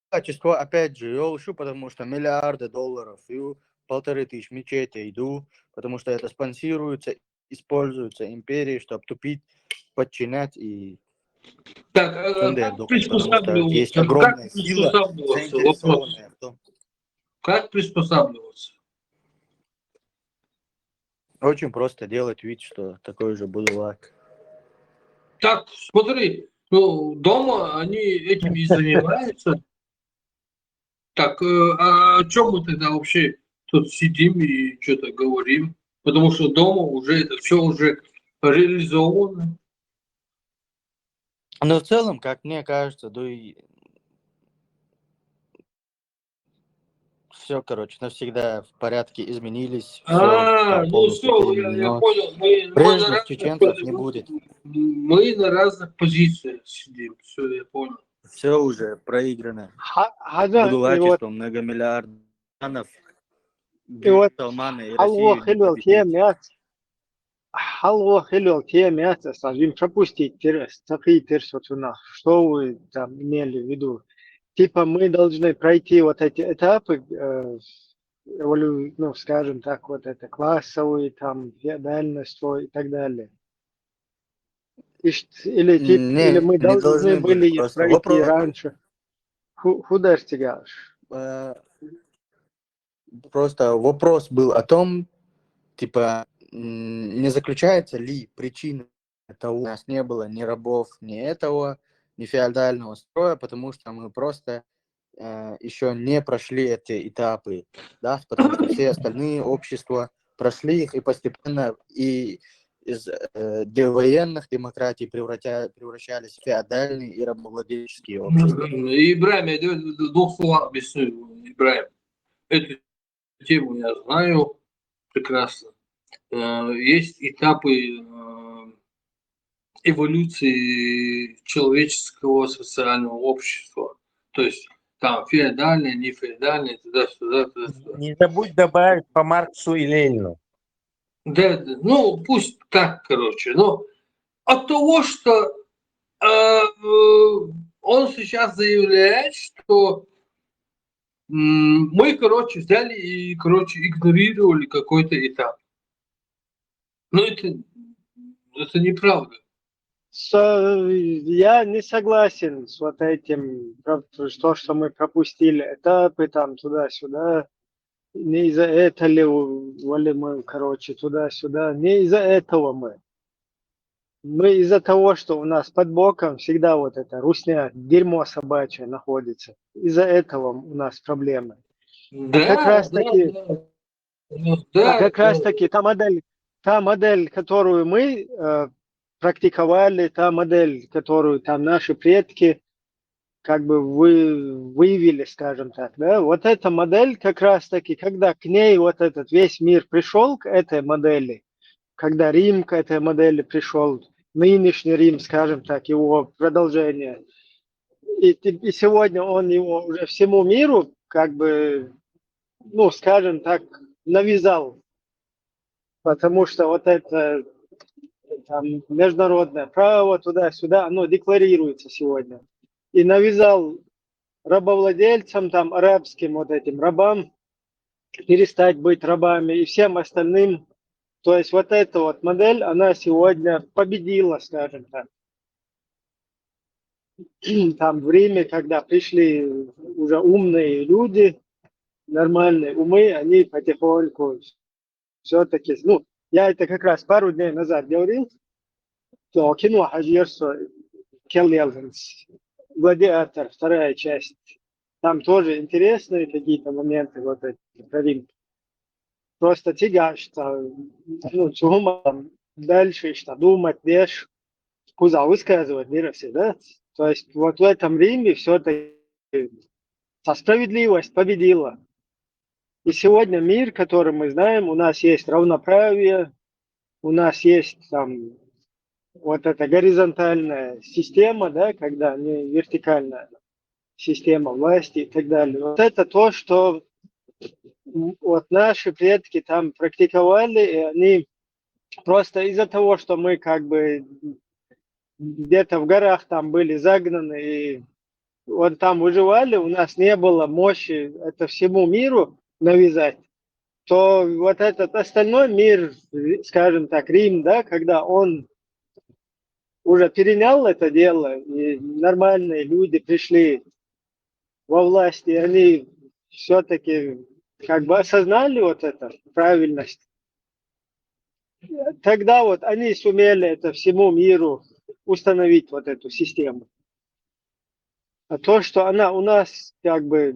Качество, опять же, я улучшу, потому что миллиарды долларов и 1500 мечетей иду, потому что это спонсируется, используется империей, чтобы тупить, подчинять и Так, а как потому что есть приспосабливаться? Как огромная сила, приспосабливаться? Вопрос. заинтересованная в том. Как приспосабливаться? Очень просто делать вид, что такой же будулак. Так, смотри, ну, дома они этим и занимаются. Так, а о чем мы тогда вообще тут сидим и что-то говорим? Потому что дома уже это все уже реализовано. Но в целом, как мне кажется, да и все, короче, навсегда в порядке изменились, все там Ну полностью все, я переменено. понял. Мы на Прежних разных, чеченцев не будет. мы на разных позициях сидим. Все, я понял. Все уже проиграно. Хаза, и вот, Будулачество многомиллиардов. и вот Салманы и халво Россию не хилвел победить. темят, халво хилвел темят, скажем, пропустить терс, такие терсотуна. Что вы там имели в виду? Типа мы должны пройти вот эти этапы, ну, скажем так, вот это классовые, там, феодальность и так далее. Или, или мы Не должны должны были были. их Просто пройти раньше. Худостигаешь. Просто вопрос был о том, типа, не заключается ли причина того, у нас не было ни рабов, ни этого, ни феодального строя, потому что мы просто еще не прошли эти этапы, да, потому что все остальные общества прошли их и постепенно и из довоенных демократий превращались в феодальные и рабовладельческие общества. Ибраим, я в двух словах объясню. Ибраим, эту тему я знаю прекрасно. Есть этапы эволюции человеческого социального общества. То есть там феодальное, не феодальное, туда-сюда. Не забудь добавить по Марксу и Ленину. Да, ну пусть так, короче. Но от того, что он сейчас заявляет, что мы, короче, взяли и, короче, игнорировали какой-то этап. Но это неправда. Я не согласен с вот этим, что мы пропустили этапы там туда-сюда. Не из-за этого ли мы, короче, туда-сюда. Не из-за этого мы. Мы из-за того, что у нас под боком всегда вот это русня, дерьмо собачье находится. Из-за этого у нас проблемы. Да, как раз таки, да, раз таки та модель, которую мы практиковали, та модель, которую там наши предки как бы выявили, скажем так, да, вот эта модель как раз таки, когда к ней вот этот весь мир пришел к этой модели, когда Рим к этой модели пришел, нынешний Рим, скажем так, его продолжение, и сегодня он его уже всему миру как бы, ну, скажем так, навязал, потому что вот это там, международное право туда-сюда, оно декларируется сегодня. И навязал рабовладельцам, там, арабским вот этим рабам перестать быть рабами и всем остальным. То есть вот эта вот модель, она сегодня победила, скажем так. Там в Риме, когда пришли уже умные люди, нормальные умы, они потихоньку все-таки, ну, я это как раз пару дней назад говорил, что кино Хажирсо, Келлиалвенс, Гладиатор, вторая часть, там тоже интересные какие-то моменты вот эти про Рим. Просто тягаш, что, ну, чего дальше, что думать, вещь, куда высказывать миросе, да? То есть вот в этом Риме все-таки справедливость победила. И сегодня мир, который мы знаем, у нас есть равноправие, у нас есть там вот эта горизонтальная система, да, когда не вертикальная система власти и так далее. Вот это то, что вот наши предки там практиковали, и они просто из-за того, что мы как бы где-то в горах там были загнаны и вот там выживали, у нас не было мощи это всему миру навязать, то вот этот остальной мир, скажем так, Рим, да, когда он уже перенял это дело, и нормальные люди пришли во власть, и они все-таки как бы осознали вот это, правильность. Тогда вот они сумели это всему миру установить, вот эту систему. А то, что она у нас как бы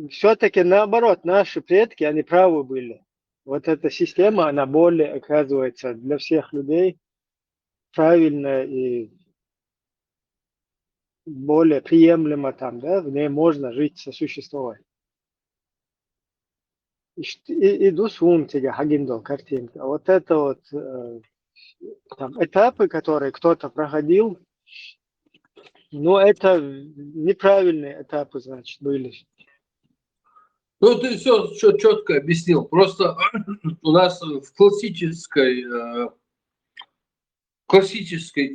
все-таки наоборот, наши предки, они правы были. Вот эта система, она более, оказывается, для всех людей правильная и более приемлемо там, да, в ней можно жить, сосуществовать. Иду с Унтига, Хагиндо, картинка. Вот это вот там, этапы, которые кто-то проходил, но это неправильные этапы, значит, были. Ну, ты все четко объяснил. Просто у нас в классической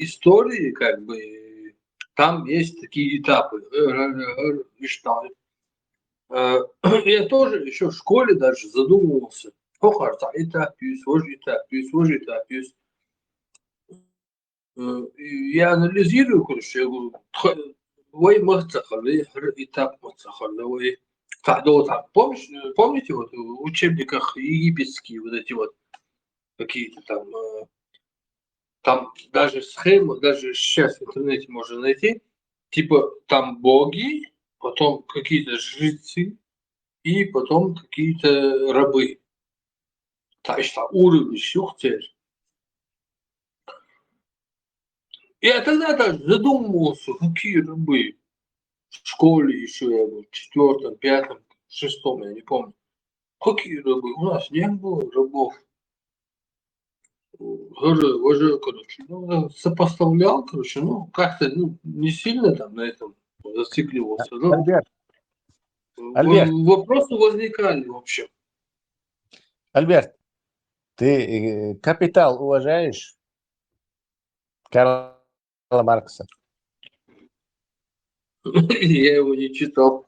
истории, как бы, там есть такие этапы. Я тоже еще в школе даже задумывался. Я анализирую, короче, я говорю, ой, этап помните, вот в учебниках египетские вот эти вот какие-то там даже схемы, даже сейчас в интернете можно найти, типа там боги, потом какие-то жрецы и потом какие-то рабы. То есть там уровни сюхтель. Я тогда даже задумывался, какие рабы. В школе еще я был, в 4, 5, 6, я не помню. Какие рабы? У нас не было рабов. Уже, короче, сопоставлял, короче, как-то не сильно там на этом зацикливался. Альберт, Вопросы возникали вообще. Альберт, ты «Капитал» уважаешь? Карла Маркса. Я его не читал.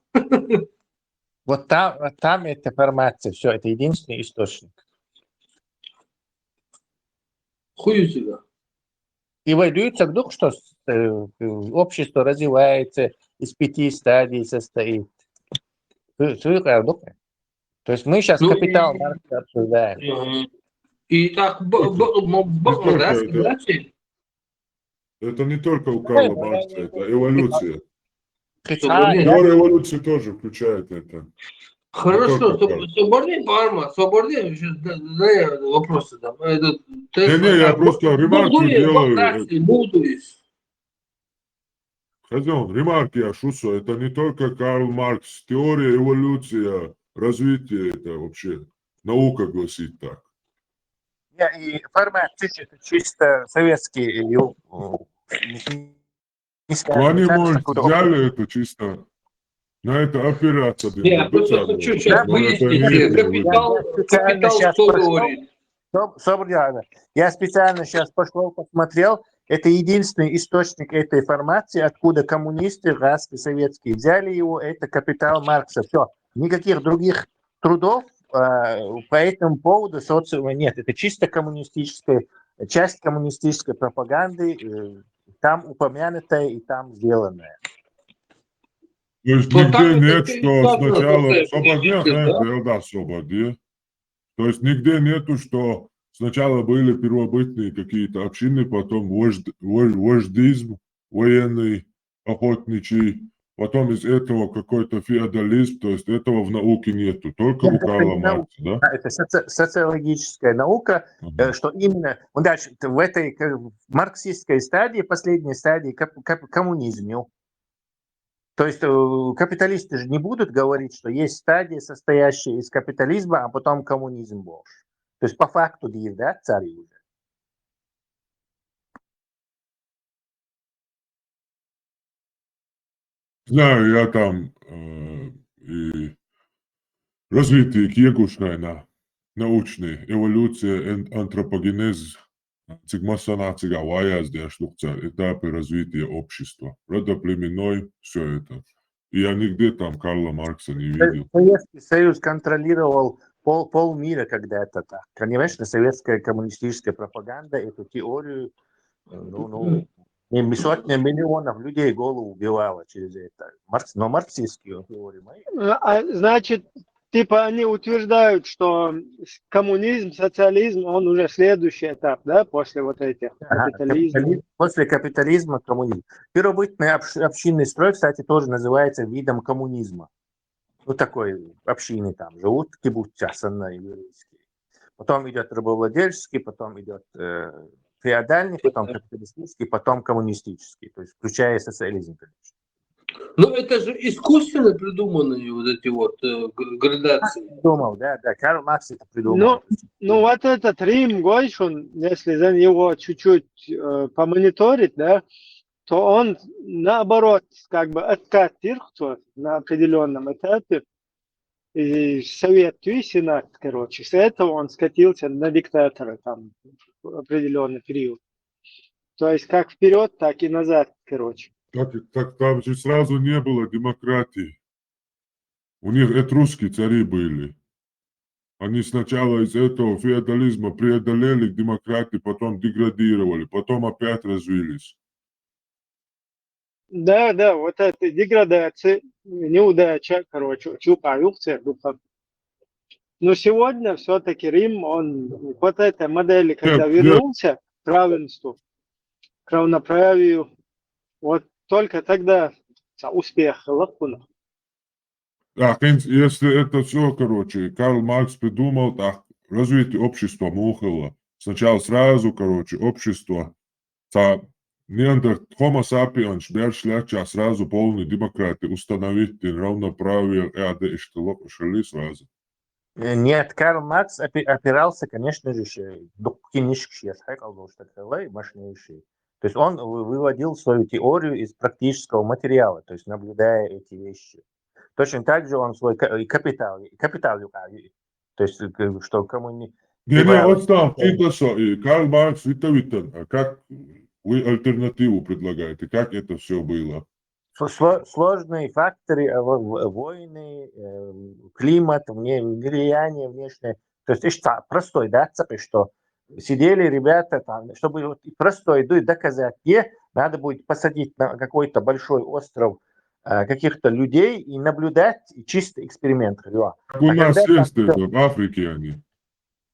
Вот там эта информация, все, это единственный источник. Хуй тебя. И выдается к духу, что общество развивается, из 5 стадий состоит. То есть мы сейчас «Капитал» Маркса обсуждаем. И так, это не только у Карла Маркса, это эволюция. Теория эволюции тоже включает это. Хорошо, свободный Парма, свободный, дай вопросы там. Я просто ремарку делаю. Хозяин, ремарки я шучу, это не только Карл Маркс, теория эволюция, развитие, это вообще наука гласит так. И информация чисто советский. Они, может, взяли это чисто, на это опираться. Я просто хочу сейчас выяснить, капитал что говорит. Я специально сейчас пошел, посмотрел. Это единственный источник этой информации, откуда коммунисты, русские, советские взяли его. Это «Капитал» Маркса. Все. Никаких других трудов по этому поводу социума нет. Это чисто коммунистическая часть коммунистической пропаганды. Там упомянутая и там сделанная. То есть нигде нет, что сначала свободе. То есть нигде нету, что сначала были первобытные какие-то общины, потом вождизм военный, охотничий, потом из этого какой-то феодализм, то есть этого в науке нету, только у Карла Маркса, да? Это социологическая наука, что именно, дальше, в этой марксистской стадии, последней стадии коммунизме, То есть капиталисты же не будут говорить, что есть стадии, состоящие из капитализма, а потом коммунизм больше. То есть по факту, да, цари уже. Знаю, я там и развитие iegūšanai, научной эволюции, антропогенез, cik maz sanāca vājās этапы развития общества. Родоплеменной, все это. И я нигде там Карла Маркса не видел. Советский Союз контролировал полмира когда-то так. Конечно, советская коммунистическая пропаганда эту теорию, сотни миллионов людей голову убивала через это. Но марксистские теории мои. Значит, типа они утверждают, что коммунизм, социализм, он уже следующий этап, да, после вот этих капитализма. После капитализма коммунизм. Первобытный общинный строй, кстати, тоже называется видом коммунизма. Ну, такой общины там живут, кибуцясанные еврейские. Потом идет рабовладельческий, потом идет феодальный, потом капиталистический, потом коммунистический. То есть включая социализм, конечно. Но это же искусственно придуманные вот эти вот градации. Придумал, да, Карл Маркс это придумал. Ну вот этот Рим Гойшун, если за него чуть-чуть помониторить, да, то он наоборот как бы откатился на определенном этапе. И Совет и Сенат, короче. С этого он скатился на диктатора там в определенный период. То есть как вперед, так и назад, короче. Так там же сразу не было демократии. У них этрусские цари были. Они сначала из этого феодализма преодолели демократию, потом деградировали, потом опять развились. Да, вот эта деградация, неудача, короче, чупаюкция духа. Но сегодня все-таки Рим, он вот этой модели, когда вернулся к равенству, к равноправию, вот только тогда успех лакуна. Если это все, короче, Карл Маркс придумал, так, развитие общества Мухела. Сначала сразу, короче, общество, Homo sapiens, Бершляча, сразу полную демократию установить, равноправие, шли сразу. Нет, Карл Маркс опирался, конечно же, то есть он выводил свою теорию из практического материала, то есть наблюдая эти вещи. Точно так же он свой капитал, то есть что коммуни... Вот там, Карл Маркс, как вы альтернативу предлагаете, как это все было? Сложные факторы, войны, климат, влияние внешнее. То есть простой, да, что сидели ребята там, чтобы простой доказать, где надо будет посадить на какой-то большой остров каких-то людей и наблюдать чисто эксперимент. У нас есть это, в Африке они.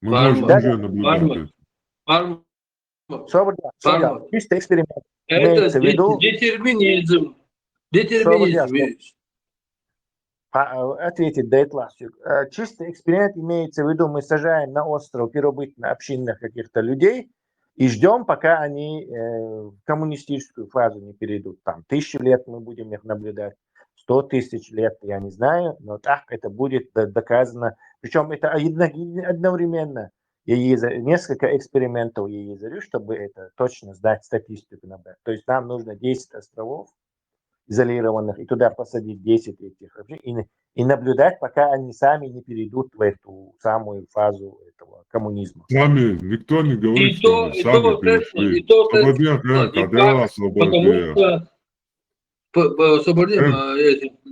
Мы можем уже наблюдать. Чисто эксперимент. Это детерминизм. Ответить Дейтласик. Чисто эксперимент имеется в виду, мы сажаем на остров первобытно-общинных каких-то людей и ждем, пока они в коммунистическую фазу не перейдут. Там 1000 лет мы будем их наблюдать, 100 тысяч лет, я не знаю, но так это будет доказано. Причем это одновременно. Несколько экспериментов я зарю, чтобы это точно сдать статистику. То есть нам нужно 10 островов изолированных, и туда посадить 10 этих и наблюдать, пока они сами не перейдут в эту самую фазу этого коммунизма. Сами, никто не говорит, что они сами перешли.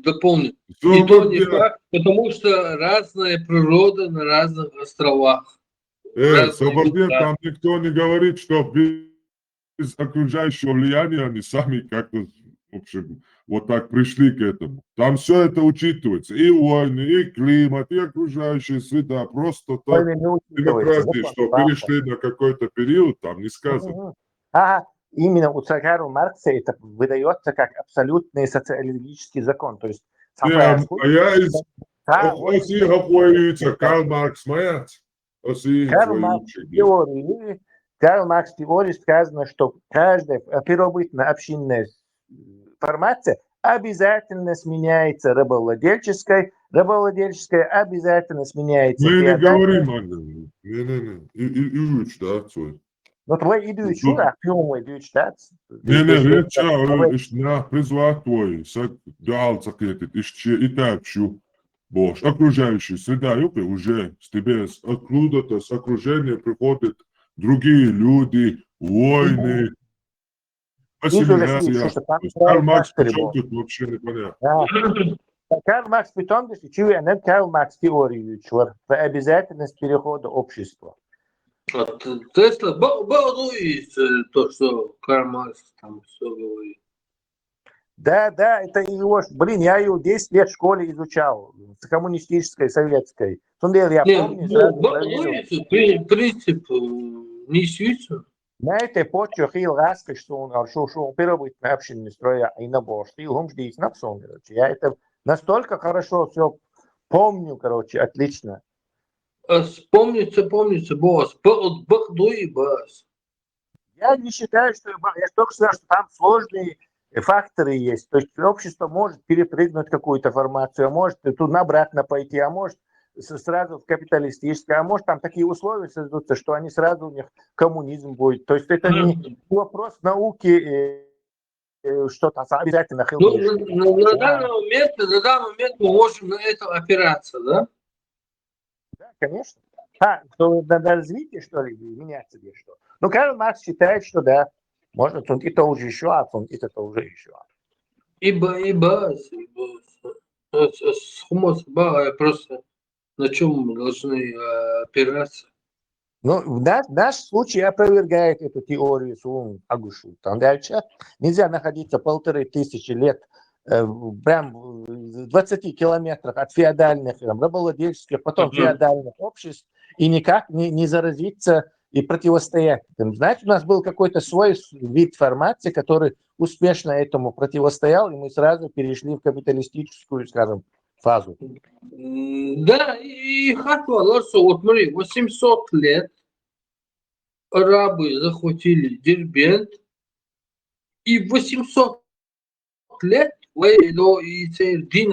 Дополню. И то не факт, потому что разная природа на разных островах. Там никто не говорит, что без окружающего влияния они сами как-то, в общем, вот так пришли к этому. Там все это учитывается. И войны, и климат, и окружающая среда. Просто так демократии, что перешли на какой-то период, там не сказано. Именно у Карла Маркса это выдается как абсолютный социологический закон. То есть Карл Маркс моя. Карл Маркс в теории сказано, что каждая первобытная общинная формация обязательно сменяется рабовладельческой, рабовладельческая обязательно сменяется Мы не говорим феодальной. о нем. Не. И учтать свой. Но твой идут шура, пьем идут штат. Не, речь на призвать твой, дал закрепит, и так щу. Бош, окружающая среда, уже с тебя откуда-то с окружения приходят другие люди, войны, ассимиляция. Карл Маркс причем тут вообще непонятно. Карл Маркс притом, что чего Карл Маркс теорию чур, обязательность перехода общества. Тесла балует то, что Карл Маркс там все говорит. Да, это его, я его 10 лет в школе изучал, коммунистической, советской. Я помню, принцип не свится. На этой почве хил раскаш, что он шел первобытной общины строя и на борщ, и умждись на псон, короче. Я это настолько хорошо все помню, короче, отлично. Помнится, босс. Бахдуй, босс. Я не считаю, что... Я только сказал, что там сложные факторы есть. То есть общество может перепрыгнуть какую-то формацию, а может туда обратно пойти, а может сразу в капиталистическое, а может там такие условия создадутся, что они сразу у них коммунизм будет. То есть это не вопрос науки, что там обязательно... На данный момент мы можем на это опираться, да? Да, конечно. То на развитие, что ли, меняться где что? Ну, Карл Маркс считает, что да, можно это уже еще, а это уже еще. Просто на чем мы должны опираться? Ну, наш случай опровергает эту теорию Сун Агушу. Там дальше нельзя находиться 1500 лет прям в 20 километрах от феодальных, рабовладельческих, потом феодальных обществ и никак не заразиться и противостоять. Знаете, у нас был какой-то свой вид формации, который успешно этому противостоял, и мы сразу перешли в капиталистическую, скажем, фазу. Да, и хватало, вот смотри, 800 лет арабы захватили Дербент, и 800 лет и Дин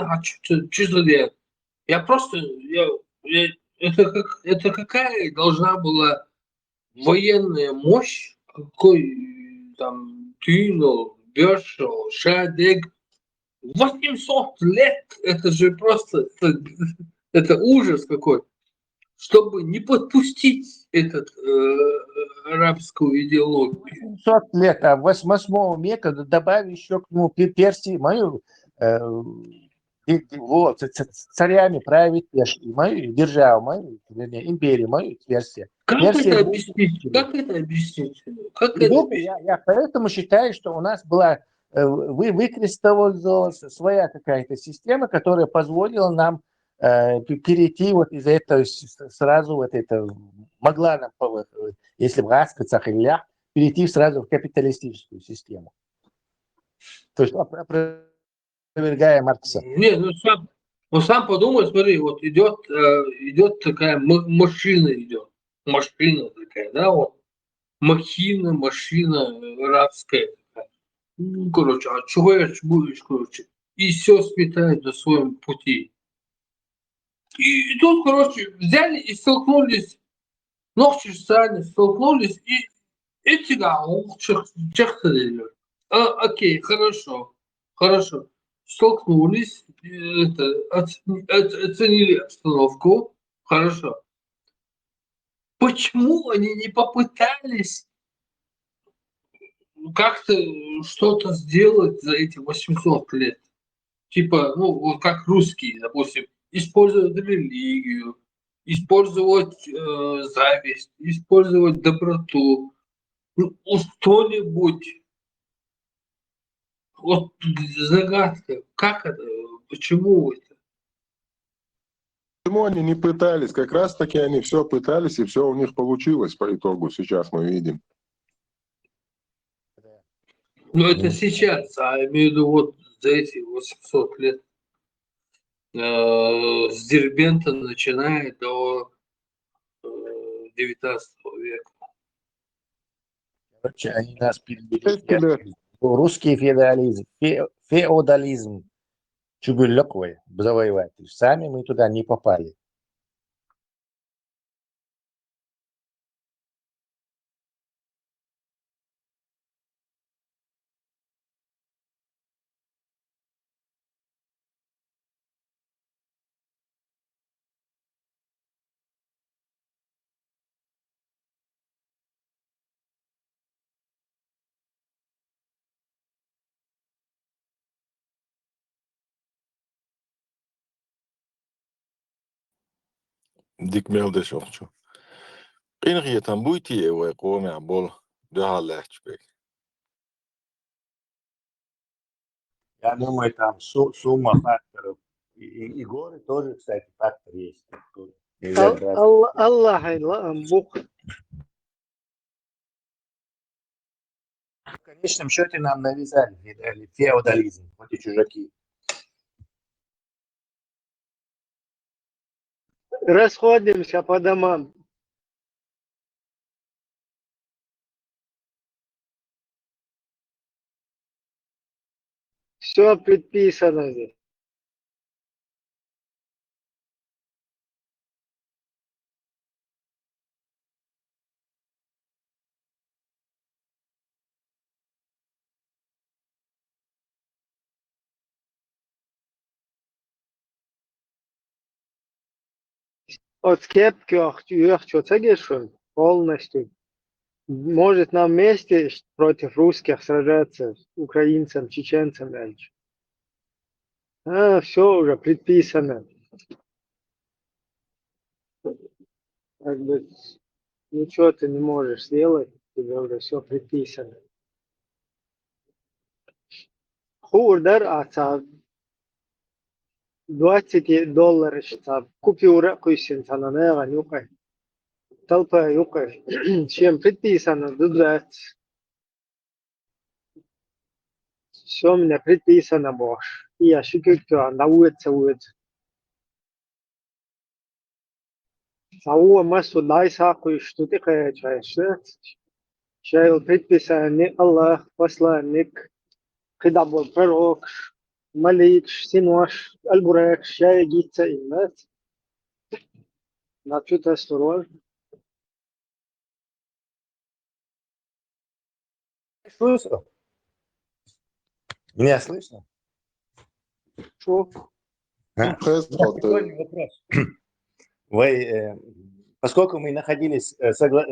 число. Я просто, это какая должна была военная мощь, какой там Тюнел, Бершел, Шадег, 800 лет, это же просто, это ужас какой, чтобы не подпустить этот арабскую идеологию. 800 лет, а 8 века добавить еще к нему Персии, мою царями править мою державу, мою империю, мою Персию. Как это объяснить? Я поэтому считаю, что у нас была выкристаллизовалась своя какая-то система, которая позволила нам перейти вот из этого сразу вот это могла нам, если в раскацах или лях, перейти сразу в капиталистическую систему. То есть опровергая Маркса. Не, сам подумай, смотри, вот идет такая машина идет. Машина такая, да, вот. Машина арабская такая. Ну, короче, а чего я будешь, короче? И все сметает на своем пути. И тут, короче, взяли и столкнулись, столкнулись, и эти, да, чехтали. Окей, хорошо. Столкнулись, оценили обстановку, хорошо. Почему они не попытались как-то что-то сделать за эти 800 лет? Типа, ну, вот как русские, допустим, использовать религию, использовать зависть, использовать доброту, ну, что-нибудь. Вот загадка, как это, почему это? Почему они не пытались? Как раз таки они все пытались, и все у них получилось по итогу, сейчас мы видим. Ну, это сейчас, а я имею в виду вот за эти 800 лет. С Дербента начиная до 19 века. Короче, они нас перебили. Русский феодализм. феодализм, чубылёковый, завоеватель. Сами мы туда не попали. Dik melde şokçu. Qinqiyetan buyti ve qomi bol dehallahçbek. Я думаю, там сумма факторов. И горы тоже, кстати, фактор есть. Тут нельзя брать. Аллах Бог. В конечном счете нам навязали феодализм, вот и чужаки. Расходимся по домам. Все предписано здесь. От скептиков что цегешон полностью. Может нам вместе против русских сражаться, украинцам, чеченцам дальше. Все уже предписано. Как бы ничего ты не можешь сделать, тебе уже все предписано. Хурдар, $20 штаб. Купюра куйсин сананега нюкай. Толпа юкай. Чем предписано, дудать. Все мне предписано, Бож. И я шукаю, науется. Сауа массу дай сакуй, что ты каячаешь. Шайл предписание Аллах, посланник, когда был пророк, Малик, Синуаш, Альбурек, Шай, Гитца, Имет. На что-то осторожно. Слышно? Меня слышно? Что? Прикольный вопрос. Поскольку мы находились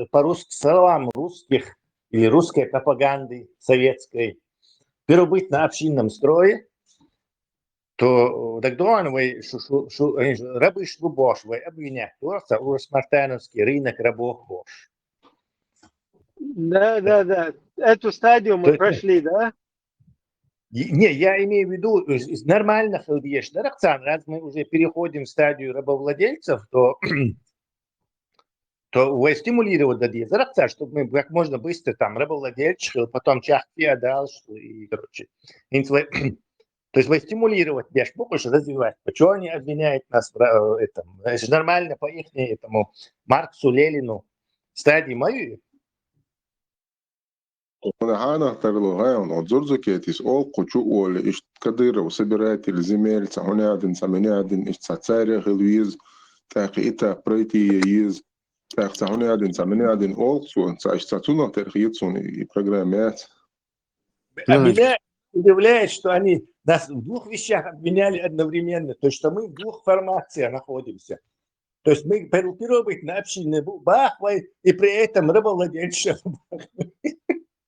по словам русских или русской пропаганды советской, первобыть на общинном строе, то тогда рабы шлубош, обвинять торца у смартановский рынок рабов бош. Да. Эту стадию мы прошли, да? Не, я имею в виду, нормально, раз мы уже переходим в стадию рабовладельцев, то стимулировать дадим, чтобы мы как можно быстро там рабовладельцы, потом чах феодал, и, короче, то есть стимулировать, больше развивать. Почему они обвиняют нас в этом? Это нормально по их этому Марксу, Ленину, стадии мою. Хана тарлугаун от зурзукетис ол кучу оле иш кадыра собиратель земель цахунядин саминядин иш цацаря хилвиз тахита пройти из так цахунядин саминядин ол сун цаш цацуна терхитсун и программят. Меня удивляет, что они нас в двух вещах обвиняли одновременно, то есть что мы в двух формациях находимся. То есть мы первобыть на общине бахвой и при этом рабовладельцы.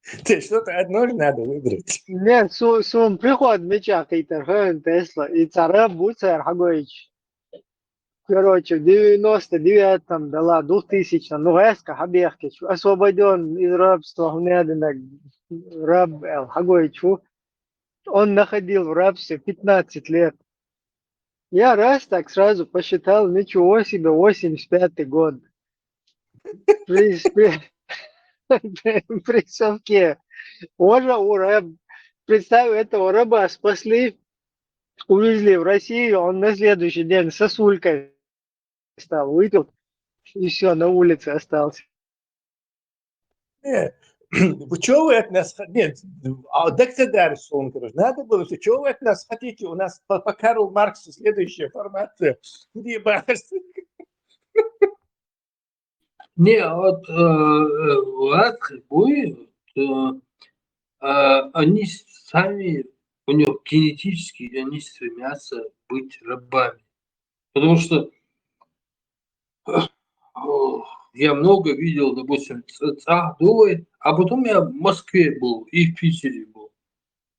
Что-то одно же надо выбрать. Нет, сум приход меча Кейтерхен, Тесла и цара Буцер Хагоич. Короче, в 99-м, дала 2000-м, ну, Эска Хабехкич, освободен из рабства раб Хагоичу. Он находил в рабстве 15 лет. Я раз так сразу посчитал, ничего себе, 85-й год. При совке. Представь, этого раба спасли, увезли в Россию, он на следующий день сосулькой стал, выпил, и все, на улице остался. Чего вы от нас хотите? Нет, так ты дальше, он говорит, надо было, что чего вы от нас хотите? У нас по Карлу Марксу следующая формация. Где башься? Не, вот латыши будет, они сами, у них генетически, они стремятся быть рабами. Потому что я много видел, допустим, царь думает, а потом я в Москве был и в Питере был.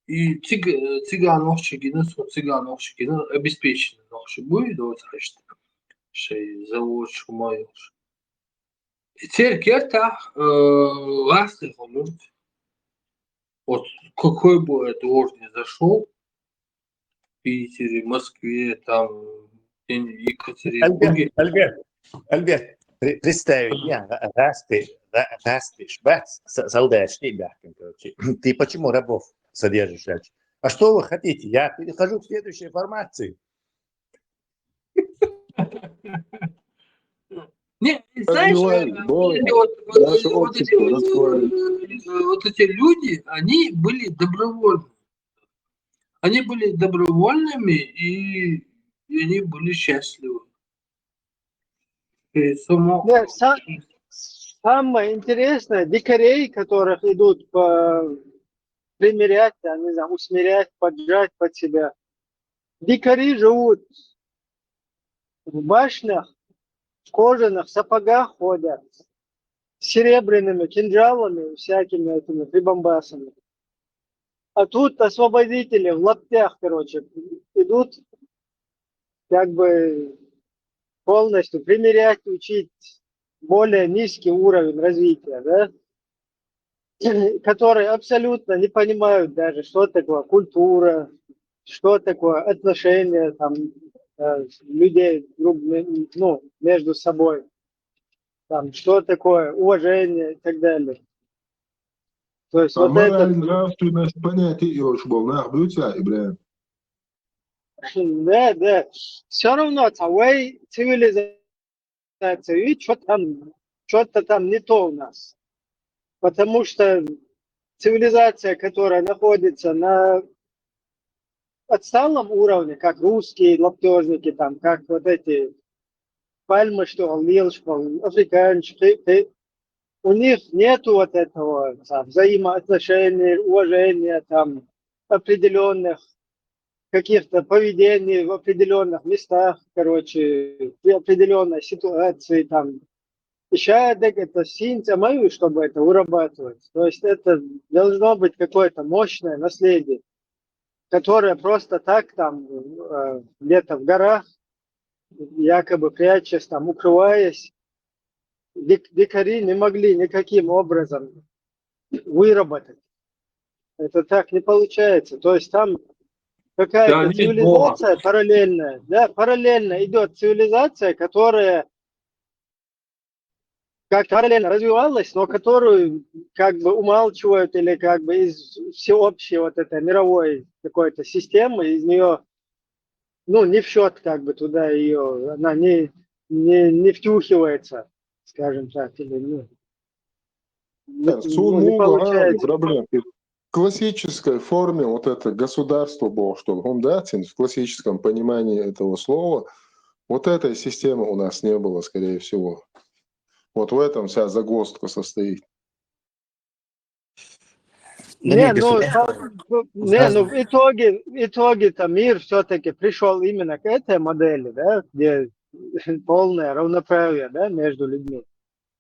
И цыгановщики, обеспечены ноши будет, вот, что завод шумаешь. И теперь где-то ласты ходят. Вот какой бы это орд ни зашел, в Питере, Москве, там, Екатеринбурге. Альберт, представь, я расты, швец, солдат, короче. Ты почему рабов содержишь дальше? А что вы хотите? Я перехожу к следующей формации. Не, знаешь, вот эти люди, они были добровольны. Они были добровольными, и они были счастливы. И само... Да, самое интересное, дикарей, которых идут примерять, я не знаю, усмирять, поджать под себя. Дикари живут в башнях, в кожаных сапогах ходят, с серебряными кинжалами, всякими этими прибамбасами. А тут освободители в лаптях, короче, идут как бы полностью примерять, учить более низкий уровень развития, да? Которые абсолютно не понимают даже, что такое культура, что такое отношения там, людей между собой, там, что такое уважение и так далее. То есть вот это... Нравственность понятие был, Да. Все равно цивилизация, и что-то там не то у нас. Потому что цивилизация, которая находится на отсталом уровне, как русские лаптежники, там, как вот эти пальмы, что африканчики, у них нету вот этого там, взаимоотношений, уважения, там, определенных каких-то поведений в определенных местах, короче, при определенной ситуации, там, Ищадек, это синца мою, чтобы это вырабатывать. То есть это должно быть какое-то мощное наследие, которое просто так там где-то в горах, якобы прячась, там, укрываясь, дикари не могли никаким образом выработать. Это так не получается. То есть там какая-то цивилизация параллельная, да, параллельно идет цивилизация, которая как-то параллельно развивалась, но которую как бы умалчивают или как бы из всеобщей вот этой мировой какой-то системы, из нее, не в счет как бы туда ее, она не втюхивается, скажем так, или не получается. Проблем. В классической форме вот это государство было, что в классическом понимании этого слова, вот этой системы у нас не было, скорее всего. Вот в этом вся загвоздка состоит. В итоге-то мир все-таки пришел именно к этой модели, да, где полное равноправие, да, между людьми.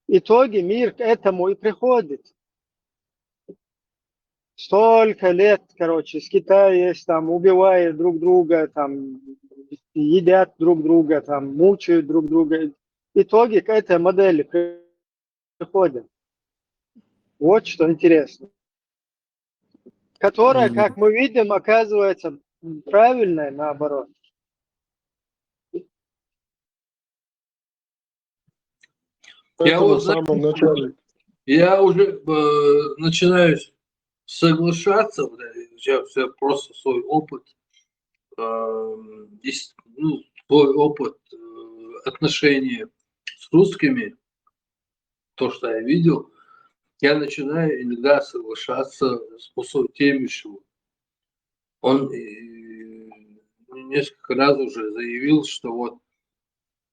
В итоге мир к этому и приходит. Столько лет, короче, скитаясь, там, убивая друг друга, там, едят друг друга, там, мучают друг друга. В итоге к этой модели приходят. Вот что интересно. Которая, как мы видим, оказывается правильной, наоборот. Я уже начинаю соглашаться, я просто свой опыт, свой опыт отношений с русскими, то, что я видел, я начинаю иногда соглашаться с Мусутемишевым. Он несколько раз уже заявил, что вот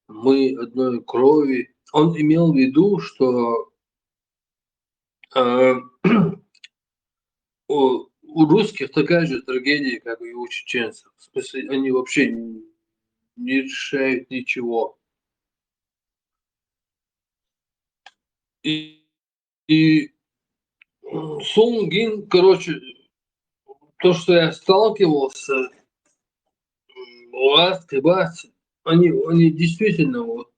мы одной крови. Он имел в виду, что у русских такая же трагедия, как и у чеченцев. В смысле, они вообще не решают ничего. И Сунгин, короче, то, что я сталкивался, власти, они действительно вот,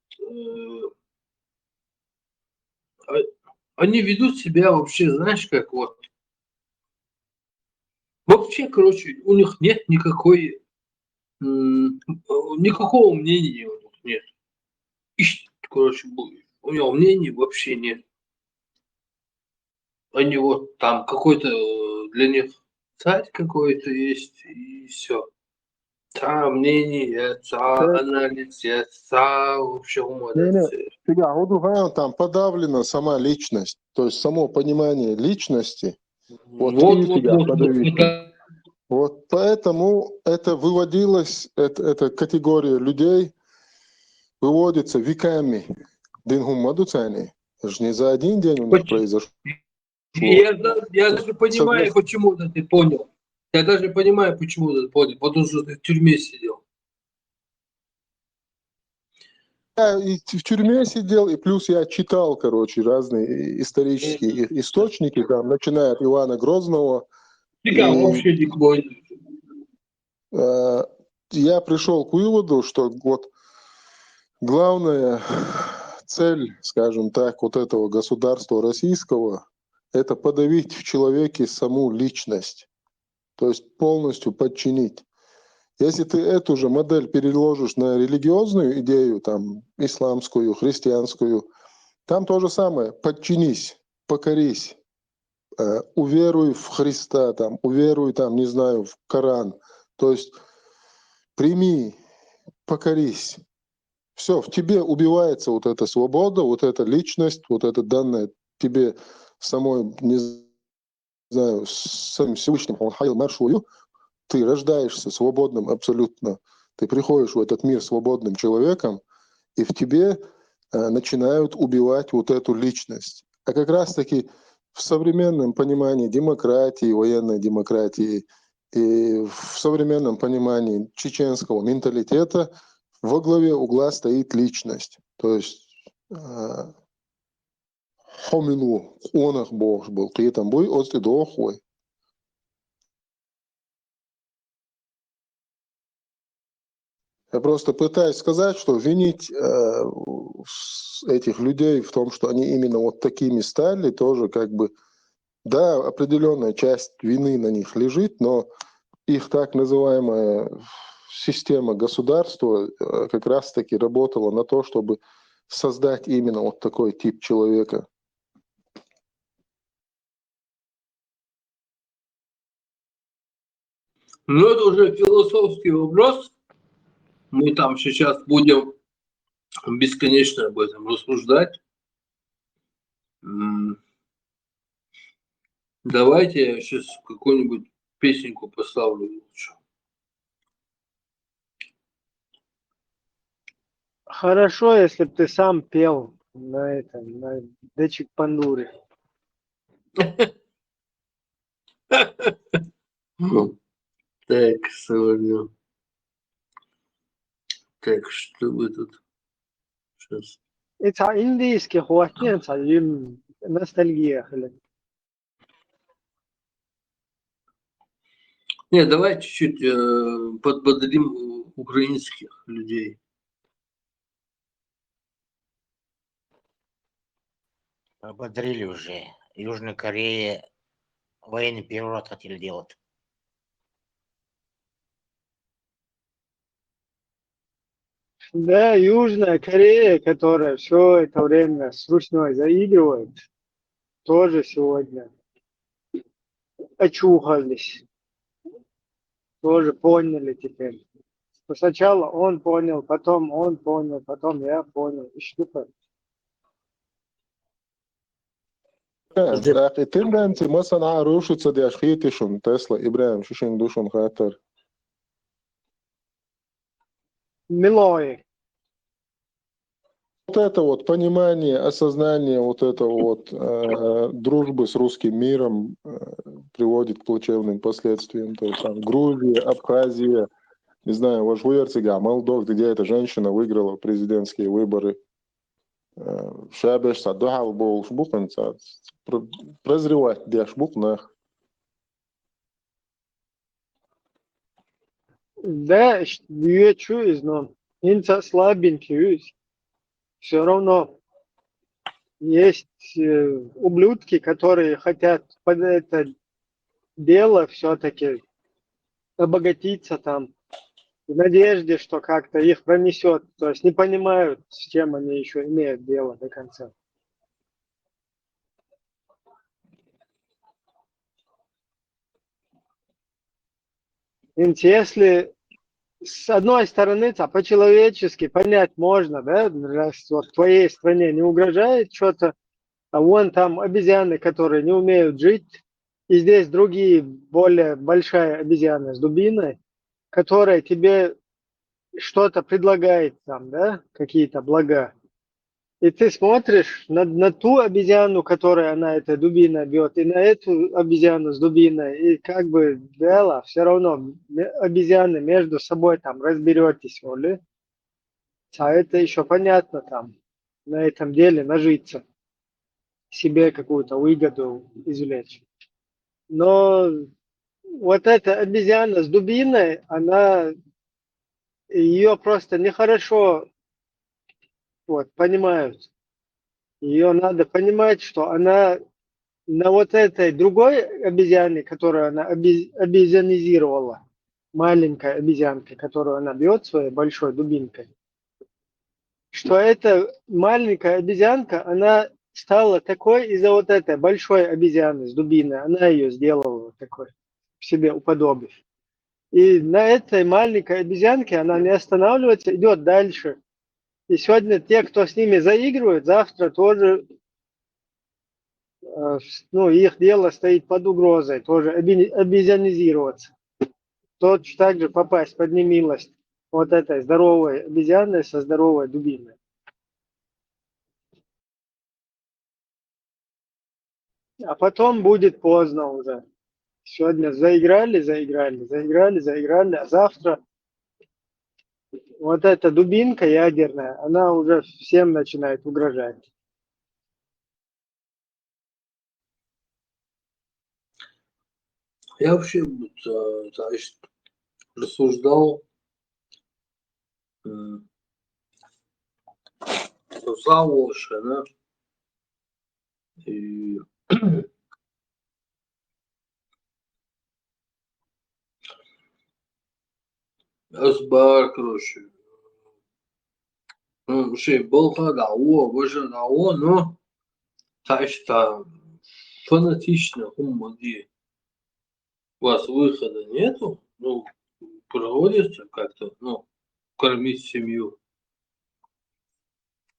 они ведут себя вообще, знаешь, как вот, вообще, короче, у них нет никакого мнения у них нет. Короче, у него мнений вообще нет. Они вот там какой-то для них царь какой-то есть, и все. Там мнение, анализ, вообще Не, фига, вот там подавлена сама личность, то есть само понимание личности, вот подавить. Вот поэтому это выводилось, эта категория людей выводится веками. Дингумаду цани. Это же не за один день у них произошло. Я даже понимаю, почему ты понял. Я даже понимаю, почему ты понял. Потому что ты в тюрьме сидел. Я и в тюрьме сидел, и плюс я читал, короче, разные исторические источники, там, начиная от Ивана Грозного. Вообще не понял. Я пришел к выводу, что вот главная цель, скажем так, вот этого государства российского – это подавить в человеке саму личность, то есть полностью подчинить. Если ты эту же модель переложишь на религиозную идею, там, исламскую, христианскую, там то же самое. Подчинись, покорись, уверуй в Христа, там, уверуй, там, не знаю, в Коран. То есть прими, покорись. Все, в тебе убивается вот эта свобода, вот эта личность, вот это данное тебе самой, не знаю, самим Всевышним, ты рождаешься свободным абсолютно. Ты приходишь в этот мир свободным человеком, и в тебе начинают убивать вот эту личность. А как раз-таки в современном понимании демократии, военной демократии и в современном понимании чеченского менталитета во главе угла стоит личность. То есть хомину, онах бог был, ты там бой, от ты дохой. Я просто пытаюсь сказать, что винить этих людей в том, что они именно вот такими стали, тоже как бы, да, определенная часть вины на них лежит, но их так называемая система государства как раз-таки работала на то, чтобы создать именно вот такой тип человека. Ну, это уже философский вопрос. Мы там сейчас будем бесконечно об этом рассуждать. Давайте я сейчас какую-нибудь песенку поставлю лучше. Хорошо, если бы ты сам пел на этом, на Дечик Пандуре. Так, сегодня. Так, что вы тут? Сейчас. Это индийский хватит, это им ностальгия. Не, давай чуть-чуть подбодрим украинских людей. Ободрили уже. Южной Корее военный переворот хотели делать. Да, Южная Корея, которая все это время с ручной заигрывает, тоже сегодня очухались. Тоже поняли теперь. Сначала он понял, потом я понял. И что? يا أخي تندنسي مثلا عروشة صدي أشخيتي شون تسلا إبراهيم شو دوشون خاطر Милое. вот это вот понимание, осознание вот это вот дружбы с русским миром приводит к плачевным последствиям. То есть там Грузия, Абхазия, не знаю, Вашвуерцига, Молдов, где эта женщина выиграла президентские выборы. Шабеш садуха был шбукан, прозревать для шбукнах. Да, чуешь, но инца слабенький, все равно есть ублюдки, которые хотят под это дело все-таки обогатиться там, в надежде, что как-то их пронесет. То есть не понимают, с чем они еще имеют дело до конца. Если с одной стороны, по-человечески понять можно, да, раз вот в твоей стране не угрожает что-то, а вон там обезьяны, которые не умеют жить, и здесь другие, более большая обезьяна с дубиной, которая тебе что-то предлагает там, да, какие-то блага. И ты смотришь на ту обезьяну, которая она этой дубиной бьет, и на эту обезьяну с дубиной, и как бы дело, все равно обезьяны между собой там разберетесь, воли. А это еще понятно там, на этом деле нажиться, себе какую-то выгоду извлечь. Но вот эта обезьяна с дубиной, она, ее просто нехорошо вот, понимают. Ее надо понимать, что она на вот этой другой обезьяне, которую она обезьянизировала, маленькая обезьянка, которую она бьет своей большой дубинкой, что эта маленькая обезьянка, она стала такой из-за вот этой большой обезьяны с дубиной. Она ее сделала вот такой, себе уподобив. И на этой маленькой обезьянке она не останавливается, идет дальше. И сегодня те, кто с ними заигрывает, завтра тоже, ну, их дело стоит под угрозой, тоже обезьянизироваться. Точно так же попасть под немилость вот этой здоровой обезьяны со здоровой дубиной. А потом будет поздно уже. Сегодня заиграли, а завтра вот эта дубинка ядерная, она уже всем начинает угрожать. Я вообще значит, рассуждал заочно, да, и أصبر короче. Вообще был выше дало, но так фанатично где у вас выхода нету, ну, проводится как-то, ну, кормить семью.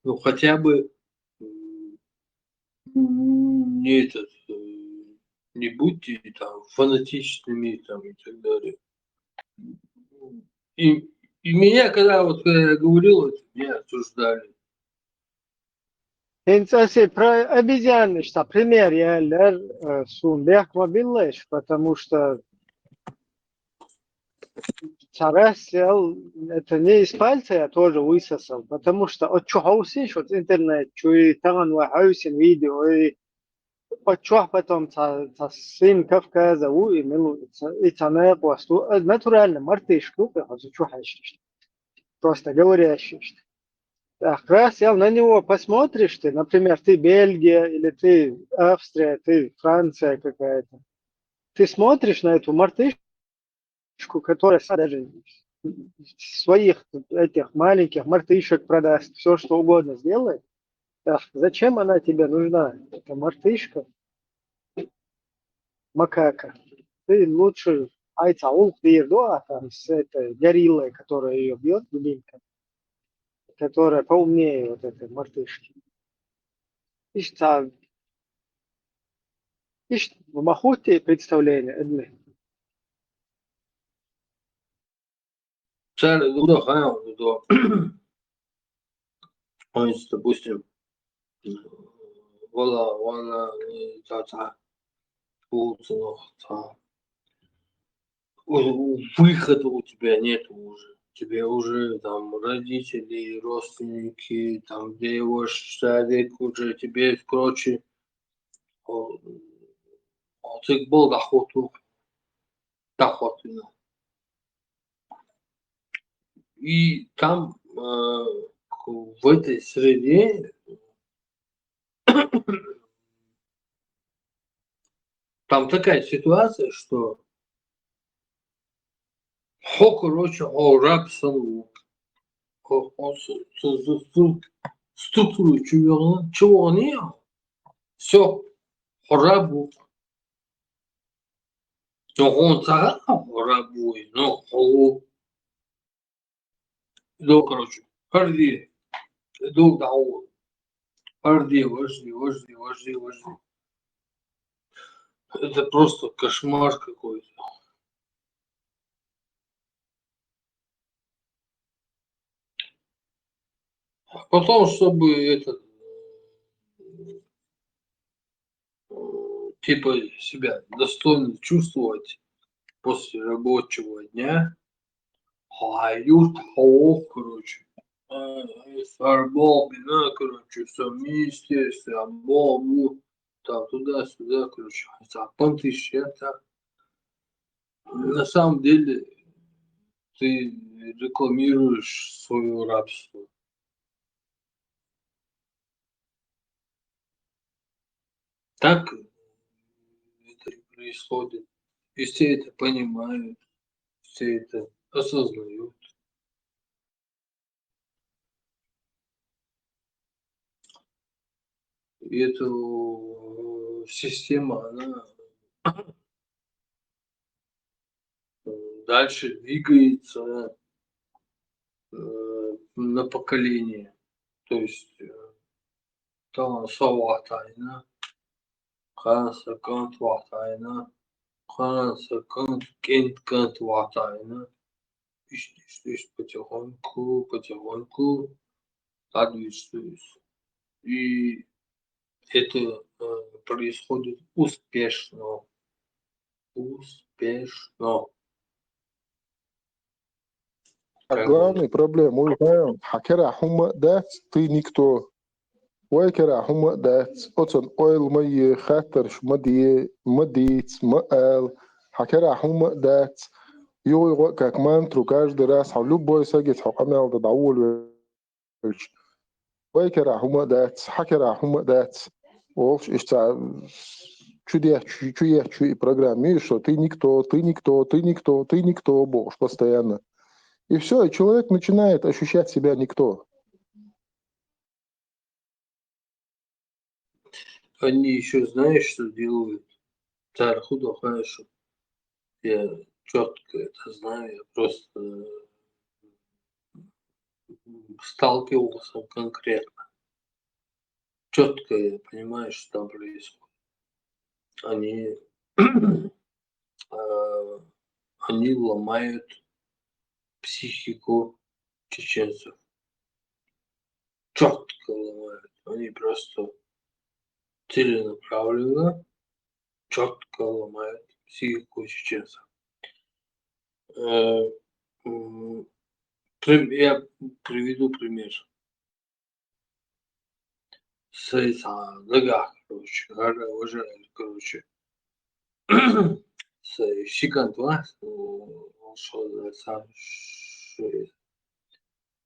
Ну, хотя бы не этот, не будьте там фанатичными там и так далее. И меня, когда я говорил, это меня осуждали. Интересно, про обезьяны, что пример я сумбех мобилыш, потому что сел, это не из пальца я тоже высосал, потому что от чего вот интернет, чуй там вахаусин видео, и от чего потом сын Кавказа, и милуется, и цанек васту, натурально, мартышку, просто говорящий. Так, раз сел на него, посмотришь ты, например, ты Бельгия, или ты Австрия, ты Франция какая-то, ты смотришь на эту мартышку, которая даже своих этих маленьких мартышек продаст, все что угодно сделает. Так, зачем она тебе нужна? Это мартышка, макака. Ты лучше айцаул там с этой гориллой, которая ее бьет, дубинка, которая поумнее вот этой мартышки. И что إيش مخوتي представление одни. Царь Дудахаев, допустим, вала, выхода у тебя нет уже. Тебе уже там родители, родственники, там девушка, садик уже тебе, короче, ты был доход. И там в этой среде там такая ситуация, что короче, рабство, структуру чего нет, все, рабу. Но он рабу, но короче, каждый долг дал, каждый вожди. Это просто кошмар какой-то. Потом, чтобы это типа себя достойно чувствовать после рабочего дня, короче, фарбол, короче, все вместе, фарбол, там туда-сюда, короче, понты счета. На самом деле ты рекламируешь свое рабство. Так это и происходит. И все это понимают, все это осознают. И эта система, она дальше двигается на поколение. То есть там саватайна, ханса кант ватайна, ханса кант кент кант ватайна. Потихоньку отвечаюсь. И это происходит успешно. А главная проблема, узнаем, хакера хума дать, ты никто. ويكره هم دات أصلا أويل مي خاطر مديت مقال حكرا هم دات يو كاك مان تروكاج دراس حلو بوي ساجت حقنا تدعول ويكره هم دات حكرا هم دات وش إشتا чудя программе, что ты никто, Бог, постоянно. И все, и человек начинает ощущать себя никто. Они еще знаешь, что делают? Царь хорошо. Я четко это знаю, я просто сталкивался конкретно. Четко я понимаю, что там происходит. Они ломают психику чеченцев. Четко ломают. Они просто целенаправленно, четко ломают психику чеченцев. Я приведу пример. Короче, с Щикантуа,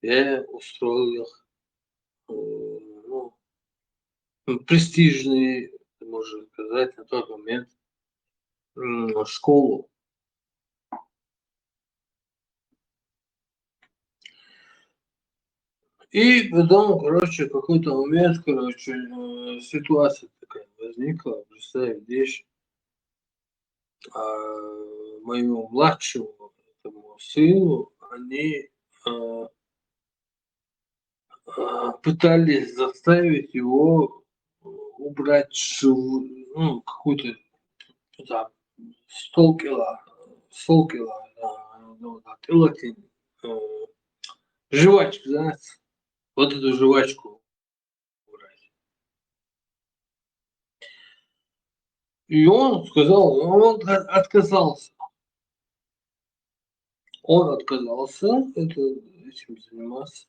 я устроил их престижные, можно сказать, на тот момент школу. И потом, короче, какой-то момент, ситуация такая возникла, представь, вещь. Моему младшему этому сыну они пытались заставить его убрать какую-то за 100 кило, ну, да, тылатин, жвачку, знаете, вот эту жвачку брать. И он сказал, он отказался. Он отказался этим заниматься.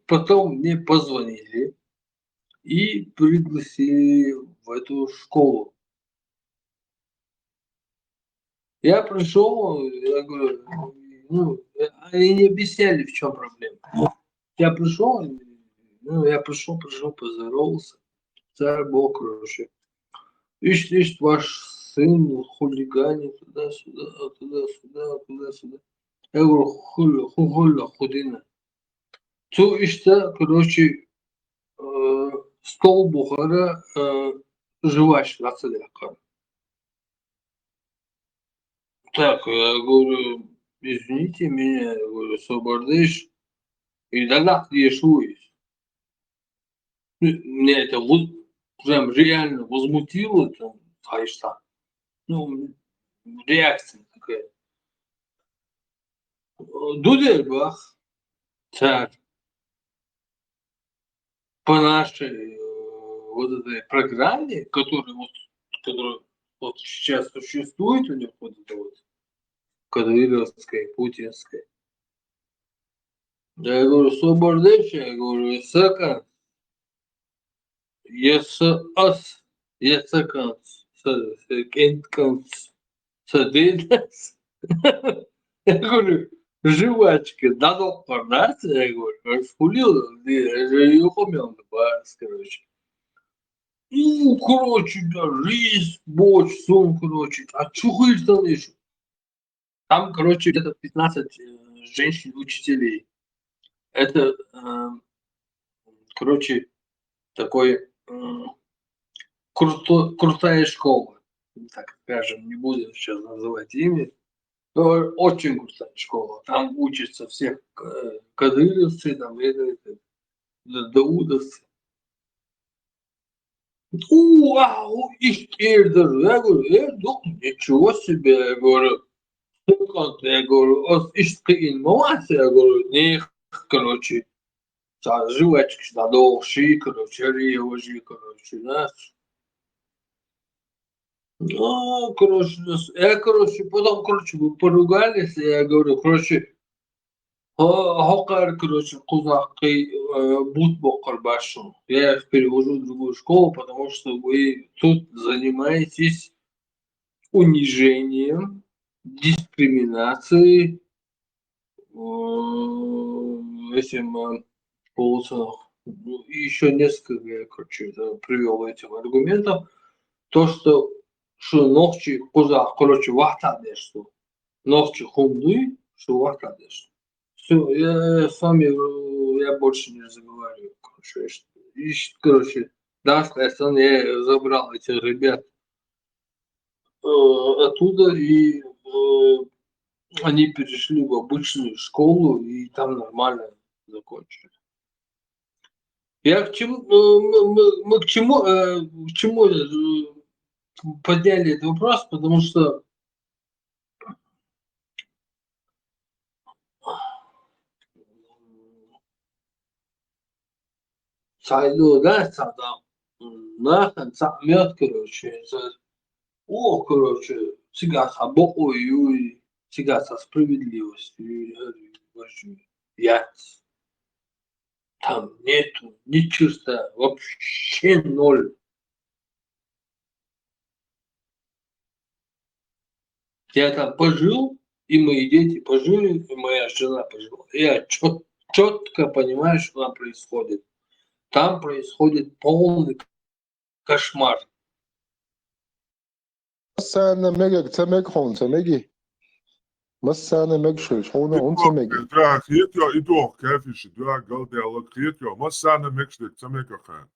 Потом мне позвонили и пригласили в эту школу. Я пришел, я говорю, ну, они не объясняли, в чем проблема. Я пришел, поздоровался. Царь Бог, короче. Ишь, ваш сын хулиганит туда-сюда, туда-сюда, туда-сюда. Я говорю, хуля, худина. Цу işte, короче, стол бухара жвачка отсылка. Так, я говорю, извините меня, я говорю, собордыш, и тогда решусь. Меня это прям реально возмутило, там, конечно, ну, реакция такая. Дудельбах, царь, по нашей вот этой программе, которая вот сейчас существует у них, вот это вот, кадыровская, путинская. Я говорю, собордыш, я говорю, сака, ас, есаканс, кентканс, садынас. Я говорю, жвачка, надо порнаться, я говорю, расхулил, я же ее помел, короче. Ну, короче, да, рис, борщ, сон, короче, а чухаешь там еще? Там, короче, где-то 15 женщин-учителей. Это, короче, такой крутая школа. Так скажем, не буду сейчас называть имя. Но очень крутая школа. Там учатся все кадыровцы, там, даудовцы. Ишкердер. Я говорю, ничего себе, я говорю. Я говорю, ишкин мамас, я говорю, них, короче, жвачки, надолши, короче, ревожи, короче, знаешь. Ну, короче, потом, короче, мы поругались, я говорю, короче, Хокар, короче, кузахкой будь бокар башун. Я их перевожу в другую школу, потому что вы тут занимаетесь унижением, дискриминацией этим полуценах. И еще несколько, я, короче, привел этим аргументов. То, что ногчи кузах, короче, вахтадешну. Ногчи хумды, что вахтадешну. Все, я с вами, я больше не разговариваю, короче. И, короче, да, я забрал этих ребят оттуда, и они перешли в обычную школу, и там нормально закончили. Я к чему, мы к чему подняли этот вопрос, потому что сайду, да, там, нахрен, мед, короче, короче, всегда с обоюй, всегда со справедливостью, я там нету ни черта, вообще ноль. Я там пожил, и мои дети пожили, и моя жена пожила. Я четко понимаю, что там происходит. Там происходит полный кошмар. Sen meg temek hon temegi. Masana meg shulshuna on temegi. Da kriegt ja idor käfisch, da gal der kriegt ja, was sana mexte temeka khan.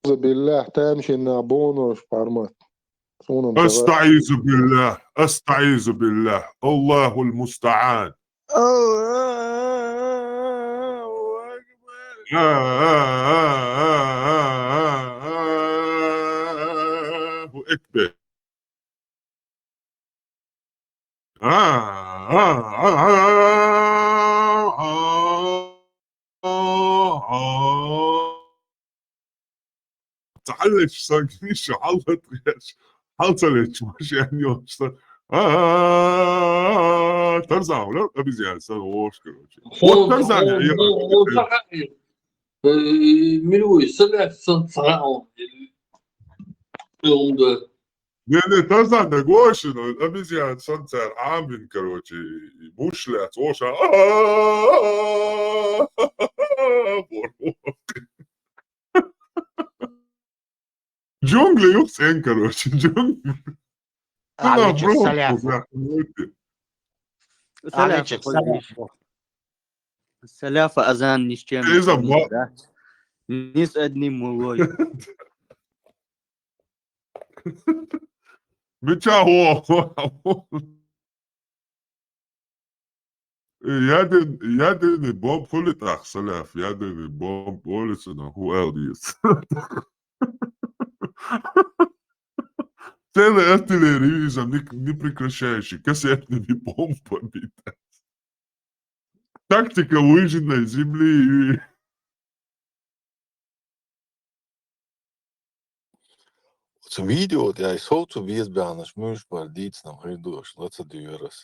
بالله تمشي نابونو شبارمات. استعيذ بالله الله المستعان. وإكبر تعلش sanki anlatmış. Haltalet baş yani yoksa. Tarzan ولا أبي زيادة صار وش كروتي. هون Tarzan ya. هون صحيح ملوي سلع صنعون يوم ده Yani Tarzan da goşun أبي زيادة صار عامل كروتي مش لا توش. Джунгли yok sen короче. Джунгли. Алечек, Bro. саляфу. Саляфа ходишь. Саляфа азан ни с чем не Teyze сравнить, да? Ни с одним мулой. Бычаго. Yadeni bomb politach salaf. Yadeni bomb polisina who eldis. Цели артиллеризм не прекращающий. Кассетными бомбами. Тактика выжженной земли. Så videoet jeg så til Viesbjørners Møsberg dit som høyder slått til dyres.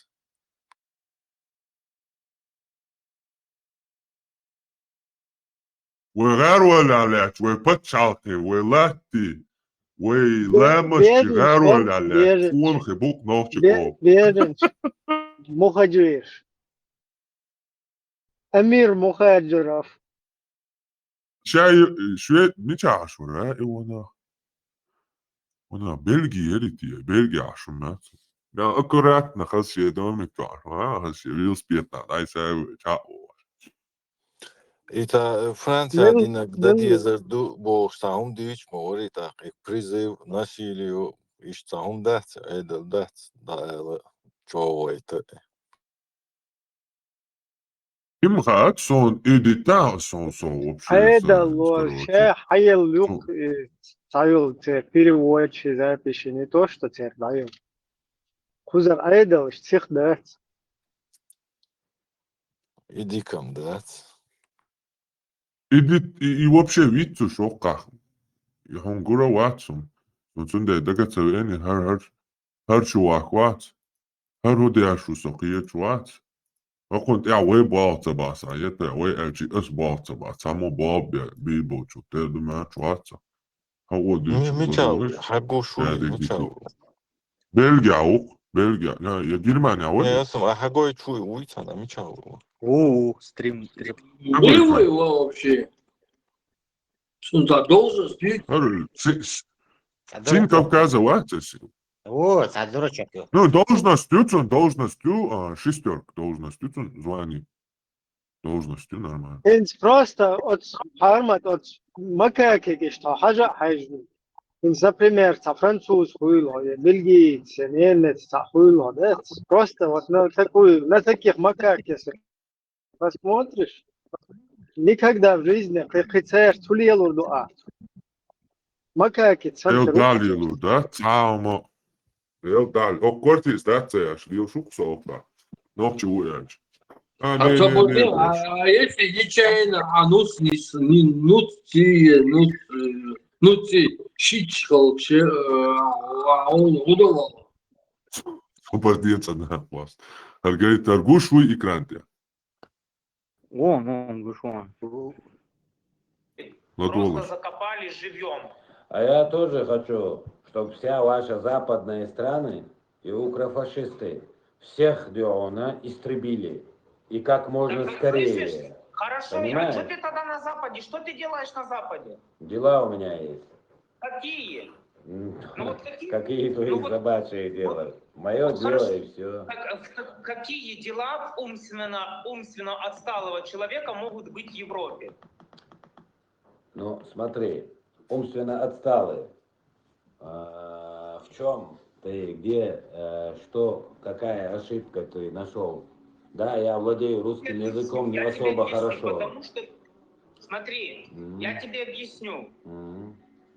وغير ولا لا وبتشالتي ولاتي ولامش Berinç غير ben ولا لا Berinç. فون خبوك نوتش كوب Berinç. Muhacir. Emir Muhacirov. شاي شوية مش عشرة وانا بلجي يريتي بلجي عشرات لا اكراتنا خاصية دومي تعرف خاصية ريوس بيتنا لا يساوي تشاو Это Франция иногда дезерду бостаум дич мори так призыв насилию иштаум дат эдел дат да чого это. كم خات son édita son вообще Это вообще хайл люк ставил переводчик записи, не то, что теперь даем. Кузар айдал, всех дать. Иди кам дат. и вообще вид шока هم جورا واتسون وتون ده دقت سويني هر شو واكوات هر هو ده شو سقية وات وكنت وي باطة باس عيت وي أجي أس باطة باس سامو باب بيبو شو تدو ما وات هو دي ميتشاو حقو شوي ميتشاو. بلجيا لا يا جيرمانيا Не, ولا я сам حقو شوي ويتانا ميتشاو. Стрим. Милый его вообще. Он должность. Сын Кавказа ватся. Вот, а дурачок. Ну, должностью, шестерка должностью, звони. Должностью нормально. انت просто от حرمت от макаки, что حاجة حاجة. انت например, француз хуйло, бельгиец, немец хуйло, да? Просто вот на такую, на таких макак, если посмотришь, никогда в жизни прикрицаешь тулелу дуа. Макаки, Eu центр. dalilu, da? Calma. Eu dali. O cortis, da? Ceaš, dio šuk sokta. Noći ujač. А то будет, а если нечаянно, нус не нути щичкал, он удавал. Обордец одна вас. Говорит, торгушвуй и крантия. Вон, гушон. Просто закопали живьем. А я тоже хочу, чтобы вся ваша западные страны и укрофашисты всех Диона истребили. И как можно Так, скорее. слышишь? Хорошо, Понимаешь? а что ты тогда на Западе? Что ты делаешь на Западе? Дела у меня есть. Какие? Ну вот какие? Какие твои Ну вот- собачьи дела? Мое Вот дело хорошо. и все. Какие дела умственно отсталого человека могут быть в Европе? Ну, смотри, умственно отсталый. В чем ты, где, что, какая ошибка ты нашел? Да, я владею русским языком не Я тебе особо объясню, хорошо. Потому что, смотри, я тебе объясню.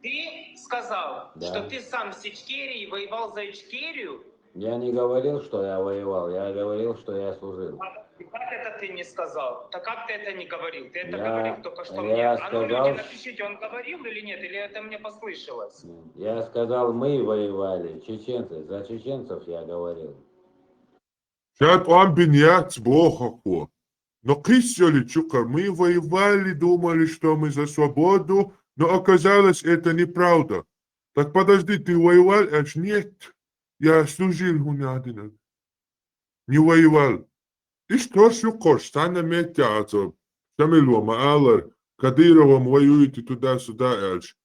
Ты сказал, Да. что ты сам с Ичкерией воевал за Ичкерию. Я не говорил, что я воевал, я говорил, что я служил. Как это ты не сказал? Так как ты это не говорил? Ты это Я- говорил только что я мне. А ну, сказал, люди, напишите, он говорил или нет, или это мне послышалось? Я сказал, мы воевали, чеченцы, за чеченцев я говорил. Сейчас он бинят сбохаку. Но кисели чукар, мы воевали, думали, что мы за свободу, но оказалось, это неправда. Так подожди, ты воевал? Аж нет. Я служил у Нядина. Не воевал. И что шукош, сана метяцев. Шамилома, Аллар, Кадыровым воюете туда-сюда, аж.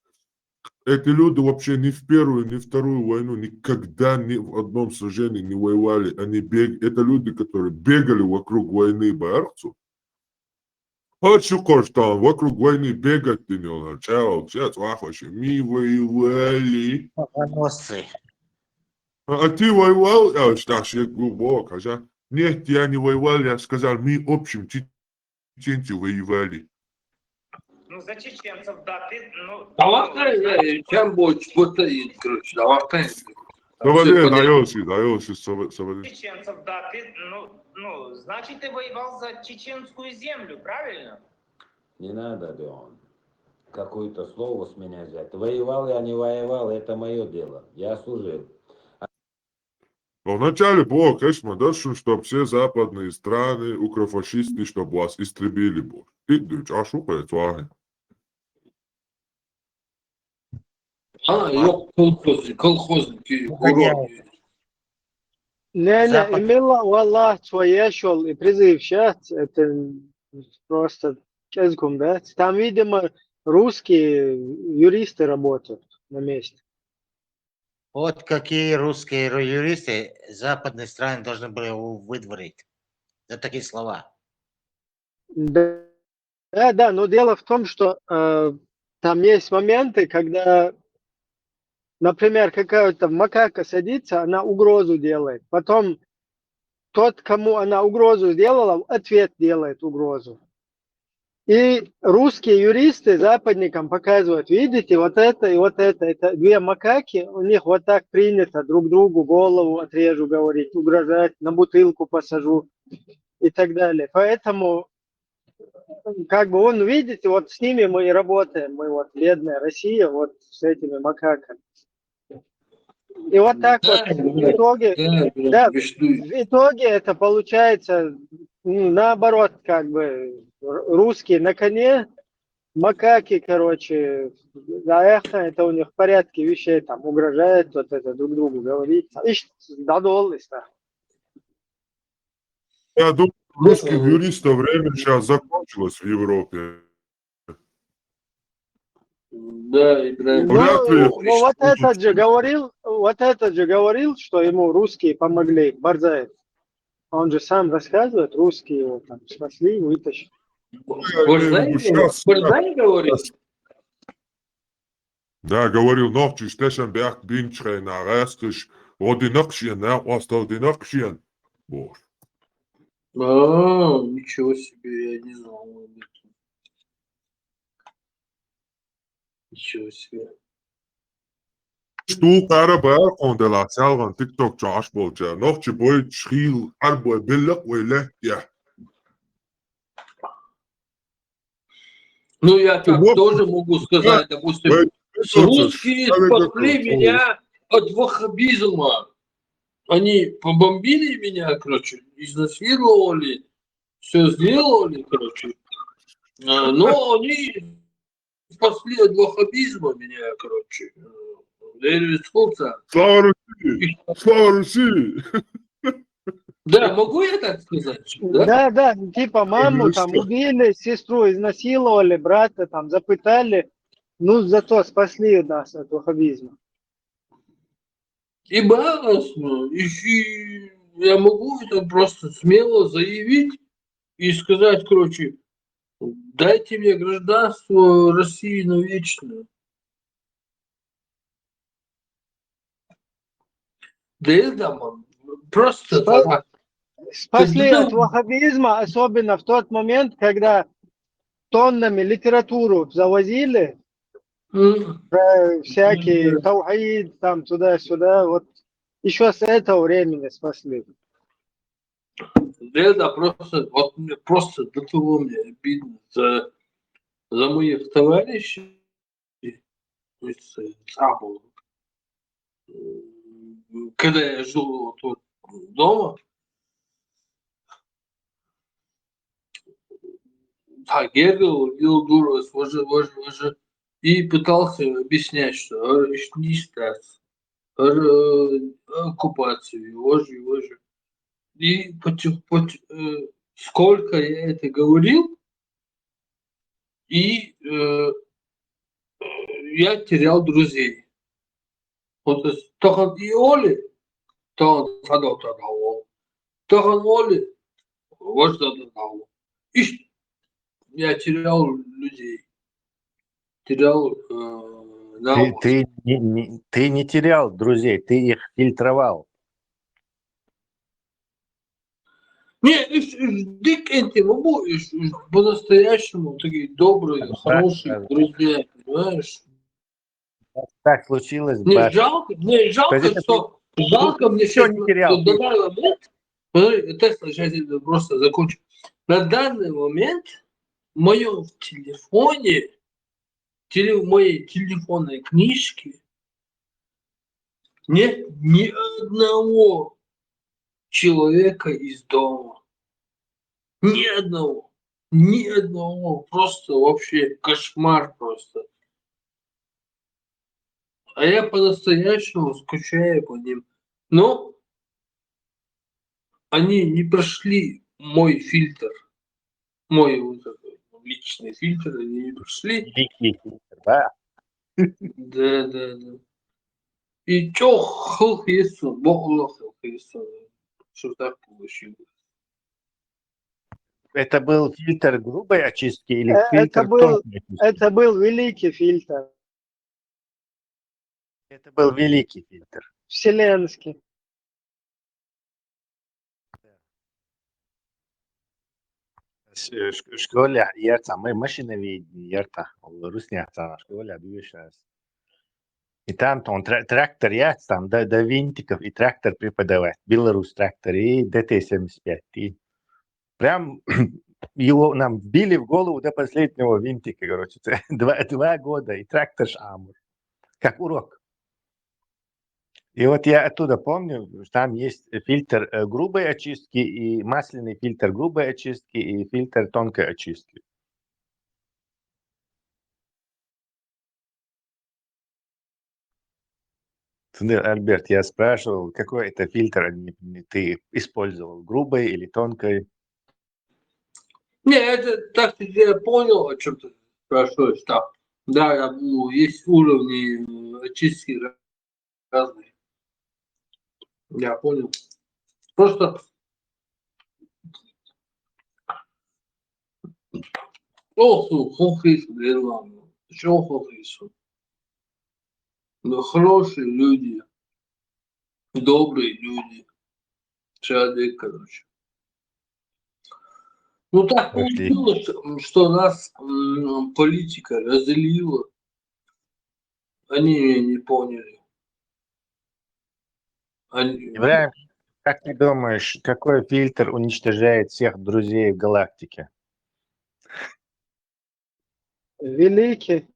Эти люди вообще ни в первую, ни в вторую войну никогда ни в одном сражении не воевали. Это люди, которые бегали вокруг войны Барцу. Хочу там вокруг войны бегать ты не начал. Сейчас вахваши. Мы воевали. Поносцы. А ты воевал? Я старший глубоко. Нет, я не воевал. Я сказал, мы общим чеченцы воевали. Ну, за чеченцев, да, ты, ну... Давай, чем больше батареи, короче, давай. Даёшь, Чеченцев, да, ты, ну, значит, ты воевал за чеченскую землю, правильно? Не надо, Леон, какое-то слово с меня взять. Воевал я, не воевал, это мое дело. Я служил. Но вначале было, конечно, да, чтобы все западные страны, укрофашисты, чтобы вас истребили. Ты, а что это? Yok колхозники, уроки. Не, Запад. имела Аллах свой шел и призыв сейчас, это просто чезгум, да? Там, видимо, русские юристы работают на месте. Вот какие русские юристы западные страны должны были выдворить за такие слова. Да, да, но дело в том, что там есть моменты, когда, например, какая-то макака садится, она угрозу делает. Потом тот, кому она угрозу сделала, ответ делает угрозу. И русские юристы западникам показывают, видите, вот это и вот это две макаки, у них вот так принято друг другу голову отрежу, говорить, угрожать, на бутылку посажу и так далее. Поэтому, как бы, он, видите, вот с ними мы и работаем, мы вот бедная Россия, вот с этими макаками. И вот так вот в итоге это получается наоборот, как бы русские на коне, макаки, короче, это у них в порядке вещей, там угрожает вот это друг другу говорить. Я думаю, русских юристов время сейчас закончилось в Европе. Да, Ибрагим. Ну, вот этот же говорил, что ему русские помогли, Барзаев. Он же сам рассказывает, русские его там спасли, вытащили. Барзаев говорит? Да, говорил, ночью Штешенберг, Бинчрей, Нарестыш, Родинокшен, Осталдинокшен. Вот. Ничего себе, я не знал об этом. Ничего себе. Stu Karabar on de la selvan TikTok Josh Bolcha. Nog je boy schiel arboy billig wele. Ja. Ну, я так тоже могу сказать, допустим, русские спасли меня от ваххабизма. Они побомбили меня, короче, изнасиловали, все сделали, короче. Но они спасли от ваххабизма меня, короче. Слава России! Слава России! Да, могу я так сказать? Да, типа маму там убили, сестру изнасиловали, брата там запытали, ну зато спасли нас от ваххабизма. И балостно, и я могу это просто смело заявить и сказать, короче, дайте мне гражданство России навечно. Да это просто... Спасли от ваххабизма, особенно в тот момент, когда тоннами литературу завозили, Про всякие таухид, там туда-сюда. Вот еще с этого времени спасли. Это просто, вот мне просто до того мне обидно за моих товарищей, то есть Абу, когда я жил вот дома, так, я говорил дурос, уже, и пытался объяснять, что не стать, оккупацию, уже. И сколько я это говорил, и я терял друзей. Вот тохан и Оли, тохан садотадау, тохан Оли, вот что-то. И я терял людей, терял народ. Ты не терял друзей, ты их фильтровал. Не, дик эти, по-настоящему такие добрые, хорошие друзья, понимаешь? Так случилось, Не Баш. жалко, что мне Ничего сейчас не терял. на данный момент, Тесла, сейчас я просто закончу. На данный момент в моем телефоне, в моей телефонной книжке нет ни одного человека из дома. Ни одного. Ни одного. Просто вообще кошмар просто. А я по-настоящему скучаю по ним. Но они не прошли мой фильтр. Мой вот такой личный фильтр они не прошли. Великий фильтр, да? Да. И чё хылхиесу, бог хылхиесу. Что так получилось? Это был фильтр грубой очистки или фильтр тонкой очистки? Это был великий фильтр. Это был великий фильтр. Вселенский. В школе ярта, мы машиноведение ярта, русняца школе обучалась. И там трактор яц, там до винтиков, и трактор преподавать. Белорус трактор и ДТ-75. И прям его нам били в голову до последнего винтика, короче. 2 года, и трактор Амур. Как урок. И вот я оттуда помню, что там есть фильтр грубой очистки, и масляный фильтр грубой очистки, и фильтр тонкой очистки. Альберт, я спрашивал, какой это фильтр ты использовал, грубой или тонкой? Не, это так я понял, о чем ты спрашиваешь. Там, да, есть уровни очистки разные. Я понял. Просто хохис, почему хохис? Но хорошие люди, добрые люди, человек, короче. Ну так получилось, что нас политика разделила. Они меня не поняли. Ибраим, как ты думаешь, какой фильтр уничтожает всех друзей в галактике? Великий.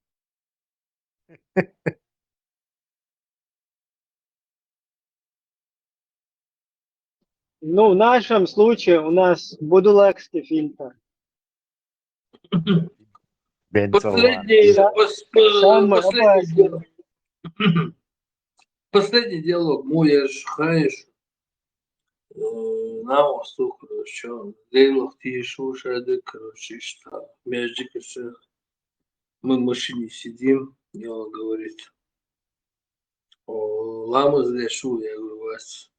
Ну, в нашем случае у нас будулакский фильтр. Последний диалог мой, я же хаешь. На восток, короче, Дейлах Тишу Шады, короче, что между мы в машине сидим, и он говорит, лама зляшу, я говорю, вас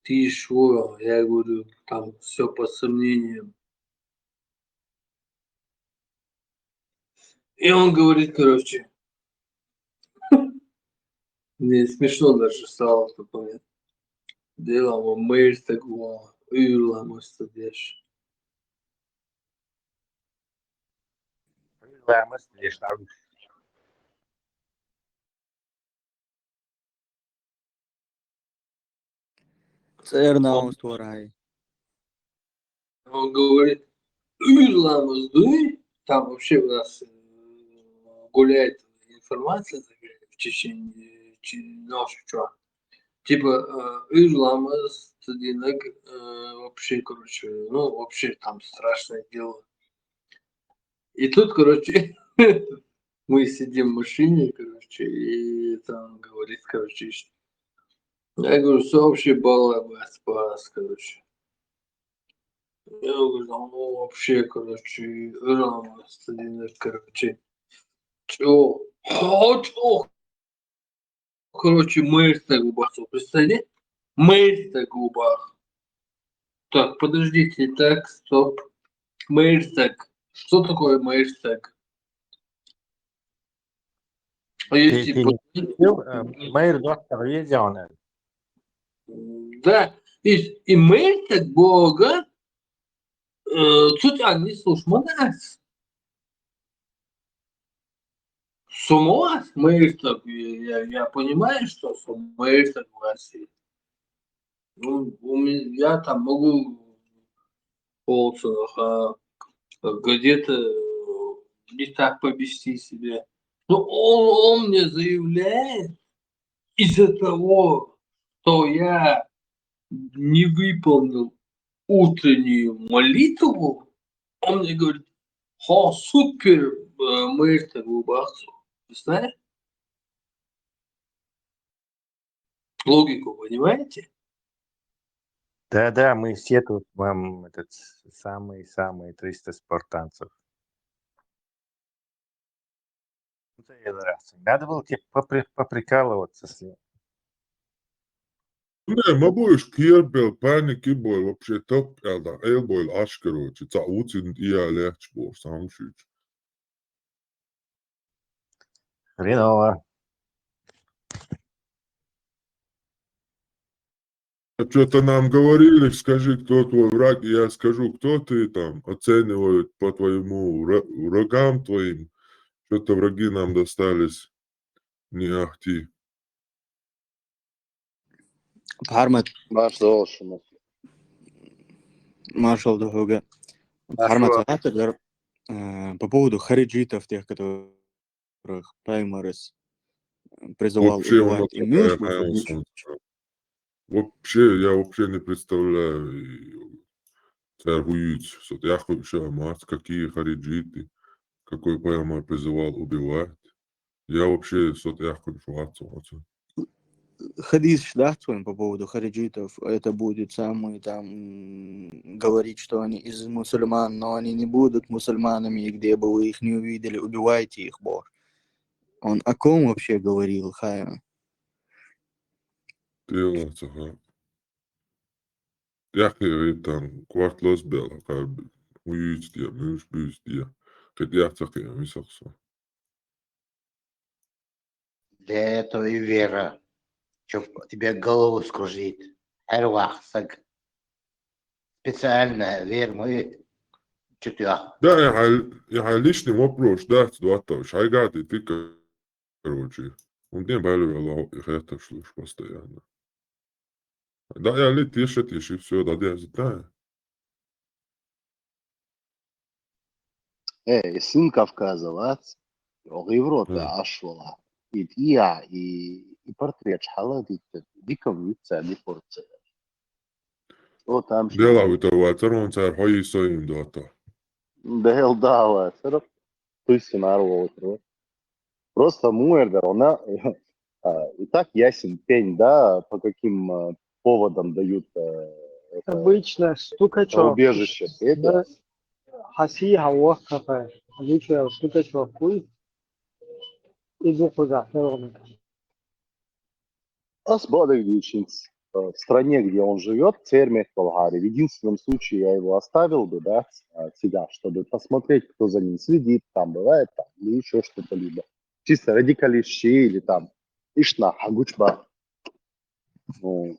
Тишу, я говорю, там все по сомнениям. И он говорит, короче, мне смешно даже стало в тот момент. Делала мэр такого, лама стадеш. Цернаус творай. Он говорит, Ламазды, там вообще у нас гуляет информация в течение ночи, что. Типа, Ламаз, вообще, короче, ну, вообще там страшное дело. И тут, короче, мы сидим в машине, короче, и там говорит, короче, я говорю, все вообще балабы спас, короче. Я говорю, ну вообще, короче, рано, короче, чё, короче, мэрь на губах, представляете? Мэрь на губах. Так, подождите, так, стоп. Мэрстаг. Что такое мэрстаг? Ты не видел? Мэр доктор видел? Да, и мэрстаг бога, социальный службанец. Сумас мэрстаг, я понимаю, что мэрстаг в России. Ну, я там могу где-то не так повести себя. Но он мне заявляет, из-за того, что я не выполнил утреннюю молитву, он мне говорит, супер, мэр Губахцу. Знаешь? Логику, понимаете? Да, мы все тут вам этот самые 300 спартанцев. Надо было тебе поприкалываться с ним. Не, мабуешь кирбел, паники бой, вообще топ, да, элбой, аш, короче, цауцин и олегч бой, сам чуть. Хреново. Что-то нам говорили, скажи, кто твой враг, и я скажу, кто ты там, оценивают по твоему врагам твоим. Что-то враги нам достались не ахти. Пармат. Маршал Дохуга. Пармат по поводу хариджитов, тех, которых Праймарис призывал Вообще, убивать имущество. вообще, я вообще не представляю, царь я хочу мать, какие хариджиты, какой Паймар призывал убивать. Я вообще, я хочу Хадис, да, твоим по поводу хариджитов, это будет самый там говорить, что они из мусульман, но они не будут мусульманами, и где бы вы их не увидели, убивайте их, Бог. Он о ком вообще говорил, Хая? Я там кварт лосбел, уютия, мюшбюстия, я такие, мисоксо. Для этого и вера, чтоб тебе голову скружит. Эрвахсак. Специальная вера, мы что-то. Да, я лишний вопрос, да, шайгаты, ты, короче, он не болел, я это слушаю постоянно. Да, я тише, все, да, я знаю. сын Кавказа, лац, Европе ашвала, и портрет шхала диком вица порция. О, там что? Дела вытоваться, он царь, хои соим дота. Да, да, сэр, ты сценарий. Просто Муэрдер, она и так ясен пень, да, по каким поводам дают Обычно стукачев. убежище. Это Хаси хава кафе. Обычно стукачев куй. Иду куда? в стране, где он живет, Цермех Болгари. В единственном случае я его оставил бы, да, себя, чтобы посмотреть, кто за ним следит, там бывает, там, или еще что-то либо. Чисто радикалищи или там ишна, хагучба. Ну,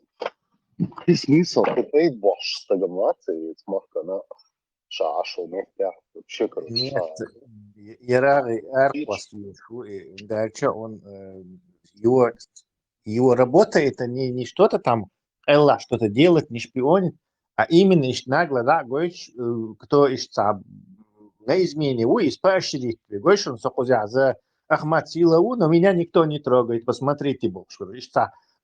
и смысл, это бош, стагнации, смахка на шашу, мягкая, вообще, короче, Нет, дальше он, его работа это не что-то там Элла что-то делать, не шпионит, а именно ищет нагло, да, гоич, кто ищет на измене, и спашили, гоич, он сохозя за Ахмад Силову, но меня никто не трогает, посмотрите, Бог, что ищет.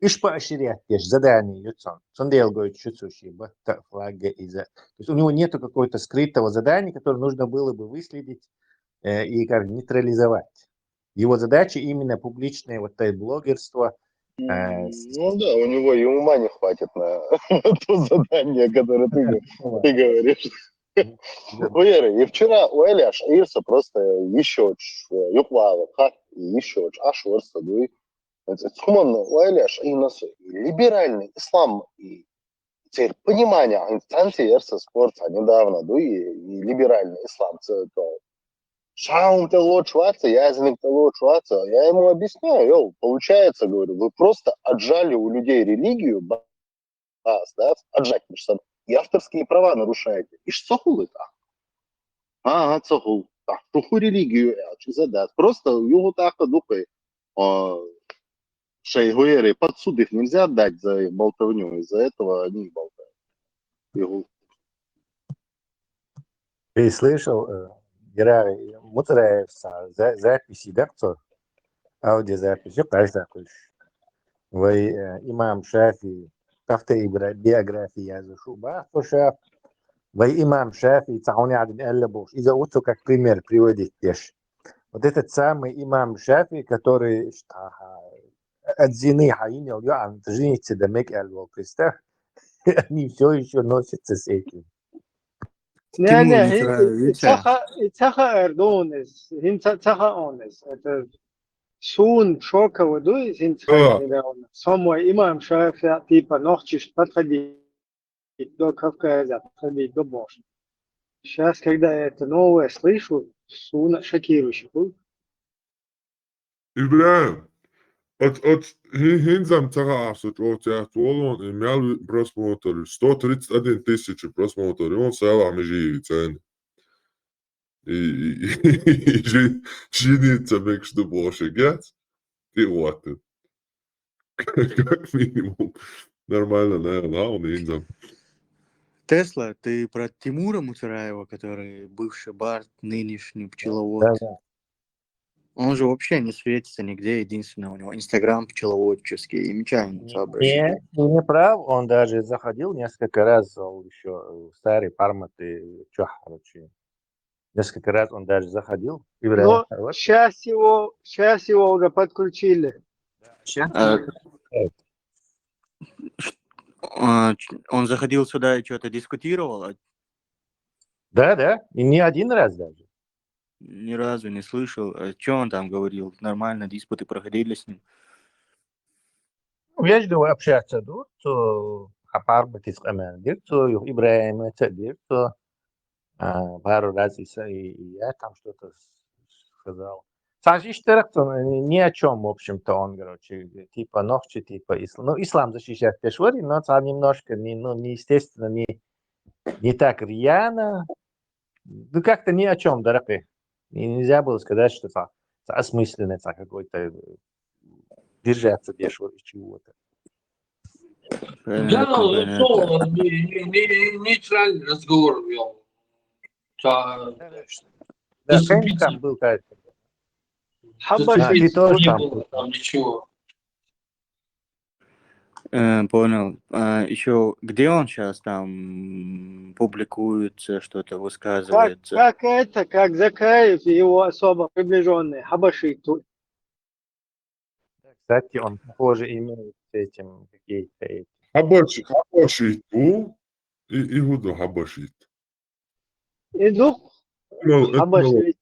Иш поощрять, задание, Юцон. Сондел говорит, что сушиба, флага из-за. То есть у него нету какого-то скрытого задания, которое нужно было бы выследить и как нейтрализовать. Его задача именно публичное вот это блогерство. Ну да, у него и ума не хватит на то задание, которое ты говоришь. Уверен, и вчера у Эляш Ирса просто еще юклава, как еще ашурса, дуй. Цуманно у Эляш и нас либеральный ислам и теперь понимание инстанции Ирса спорта недавно, дуй и либеральный ислам, то шаум ты лучше, язник ты лучше, я ему объясняю, получается, говорю, вы просто отжали у людей религию, да, отжать, потому что и авторские права нарушаете. И что это? Ага, цохул. Так, туху религию, задать. Просто его так духой. Шейгуэры под суд их нельзя отдать за их болтовню, из-за этого они болтают. Ты слышал, Герарий Муцараев записи, да, кто? Аудиозапись, правильно слышишь? Вы имам Шафи, тафты биография за шуба, шаф. Вы имам Шафи, цауни один эллабуш. И за утро как пример приводит тешь. Вот этот самый имам Шафи, который от зины хаинил, женится до мек эллабуш, они все еще носятся с этим. Не, цаха эрдонес, цаха онес. Это сун шока воду из инцайна. Самой имам Шафи типа ночиш подходить до Кавказа, подходить до Бошни. Сейчас, когда я это новое слышу, суна шокирующий. Ибраим, от хинзам царасут от театролон имел просмотр 131 тысячи просмотров, он салам живет, и жениться между больше, гад, и вот как минимум нормально, наверное, он хинзам. Тесла, ты про Тимура Муцараева, который бывший бард, нынешний пчеловод. Да. Он же вообще не светится нигде, единственное, у него Инстаграм пчеловодческий, и нечаянно обращение. Не прав, он даже заходил несколько раз, еще старый парматы, короче. Несколько раз он даже заходил. Но сейчас его уже подключили. Он заходил сюда и что-то дискутировал? Да, и не один раз даже. Ни разу не слышал. Что он там говорил? Нормально, диспуты проходили с ним? Вежливо общаться, то Хапарбат из Камердик, то Ибраим Цадик, то пару раз и я там что-то сказал. Сажишь ни о чем, в общем-то, он, короче, типа ногти, типа ислам. Ну, ислам защищает пешвори, но там немножко, естественно, не так рьяно. Ну, как-то ни о чем, дорогой. И нельзя было сказать, что это осмысленно, какой-то держаться пешвори чего-то. Да, ну, нейтральный разговор вел. Да, конечно, там был как-то. Ты тоже не было там ничего. Понял. Еще где он сейчас там публикуется, что-то высказывается? Как Закаев и его особо приближенные, хабашиты. Кстати, он, похоже, имеет с этим какие-то... Хабашит, и буду хабашит. Иду хабашит.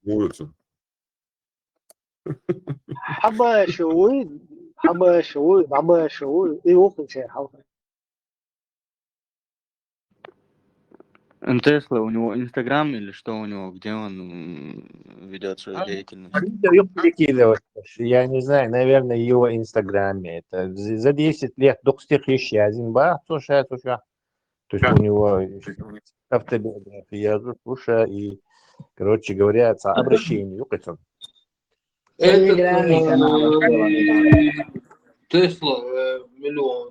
Хабашуй, и ухуйся. Тесла, у него Инстаграм или что у него, где он ведет свою деятельность? Я не знаю, наверное, его Инстаграме. Это за 10 лет до всех исчезнет, слушай. То есть у него автобиография, слушай, и, короче говоря, обращение. Тесла, миллион,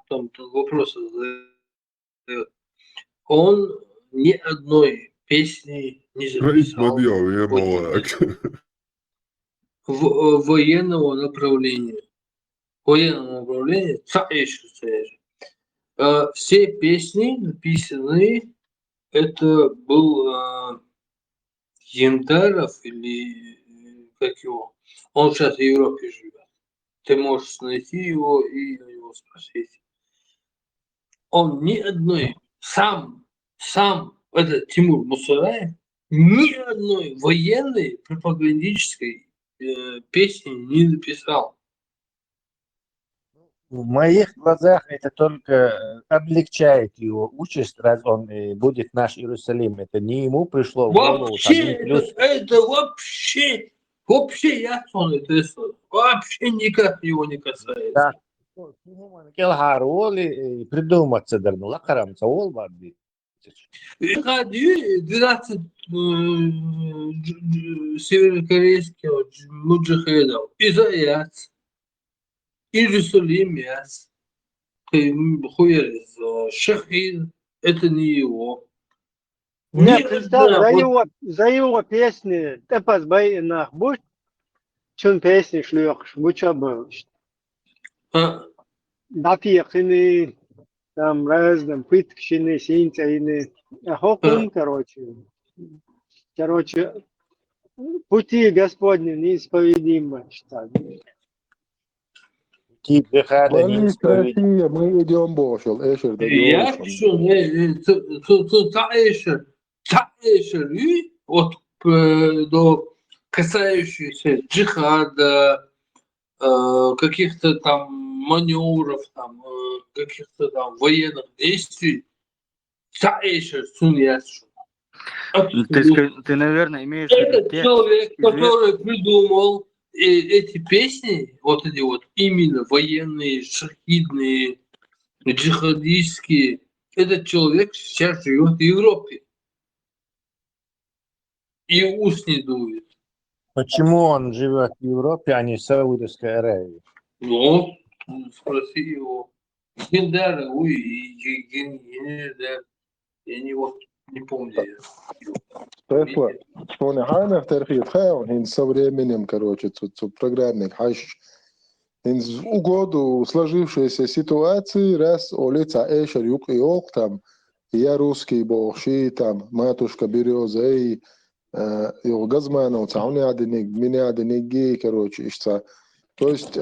там вопросы задает. Он ни одной песни не записал военного направления. Военного направления все песни написаны, это был Яндаров или как его. Он сейчас в Европе живет. Ты можешь найти его и у него спросить. Он ни одной, сам, это Тимур Мусараев, ни одной военной пропагандической песни не написал. В моих глазах это только облегчает его участь, раз он будет наш Иерусалим. Это не ему пришло в голову. Вообще, это вообще я это вообще никак его не касается. Да. Келхар Оли придумать цедрну лакарам цаол барды. 12 северокорейских муджахедов из Аяц, Иерусалим Яц, Шахид, это не его. Нет, представь, за его песни, ты позбай нах, будь, чун песни шлёхш, будь чабывш. Дапьехины, там разным, пыткшины, синцайны, хокун, короче, пути Господни неисповедимы, что Россия, мы идем бошел, Эшер, Я пишу, вот до касающихся джихада, каких-то там маневров, там, каких-то там военных действий, Ты, наверное, имеешь в виду этот человек, который придумал эти песни, вот эти вот именно военные, шахидные, джихадистские, этот человек сейчас живет в Европе. И ус не дует. Почему он живет в Европе, а не в Саудовской Аравии? Ну, спроси его. Гендара, я не помню. Тесла, он хана в тарихе тхаун, он со временем, короче, тут программник хаш. Он в угоду сложившейся ситуации, раз улица Эшер, юг и ок, там, я русский, богши, там, матушка береза, и Газманов, цауни аденик, меня аденики, короче, ишца. То есть,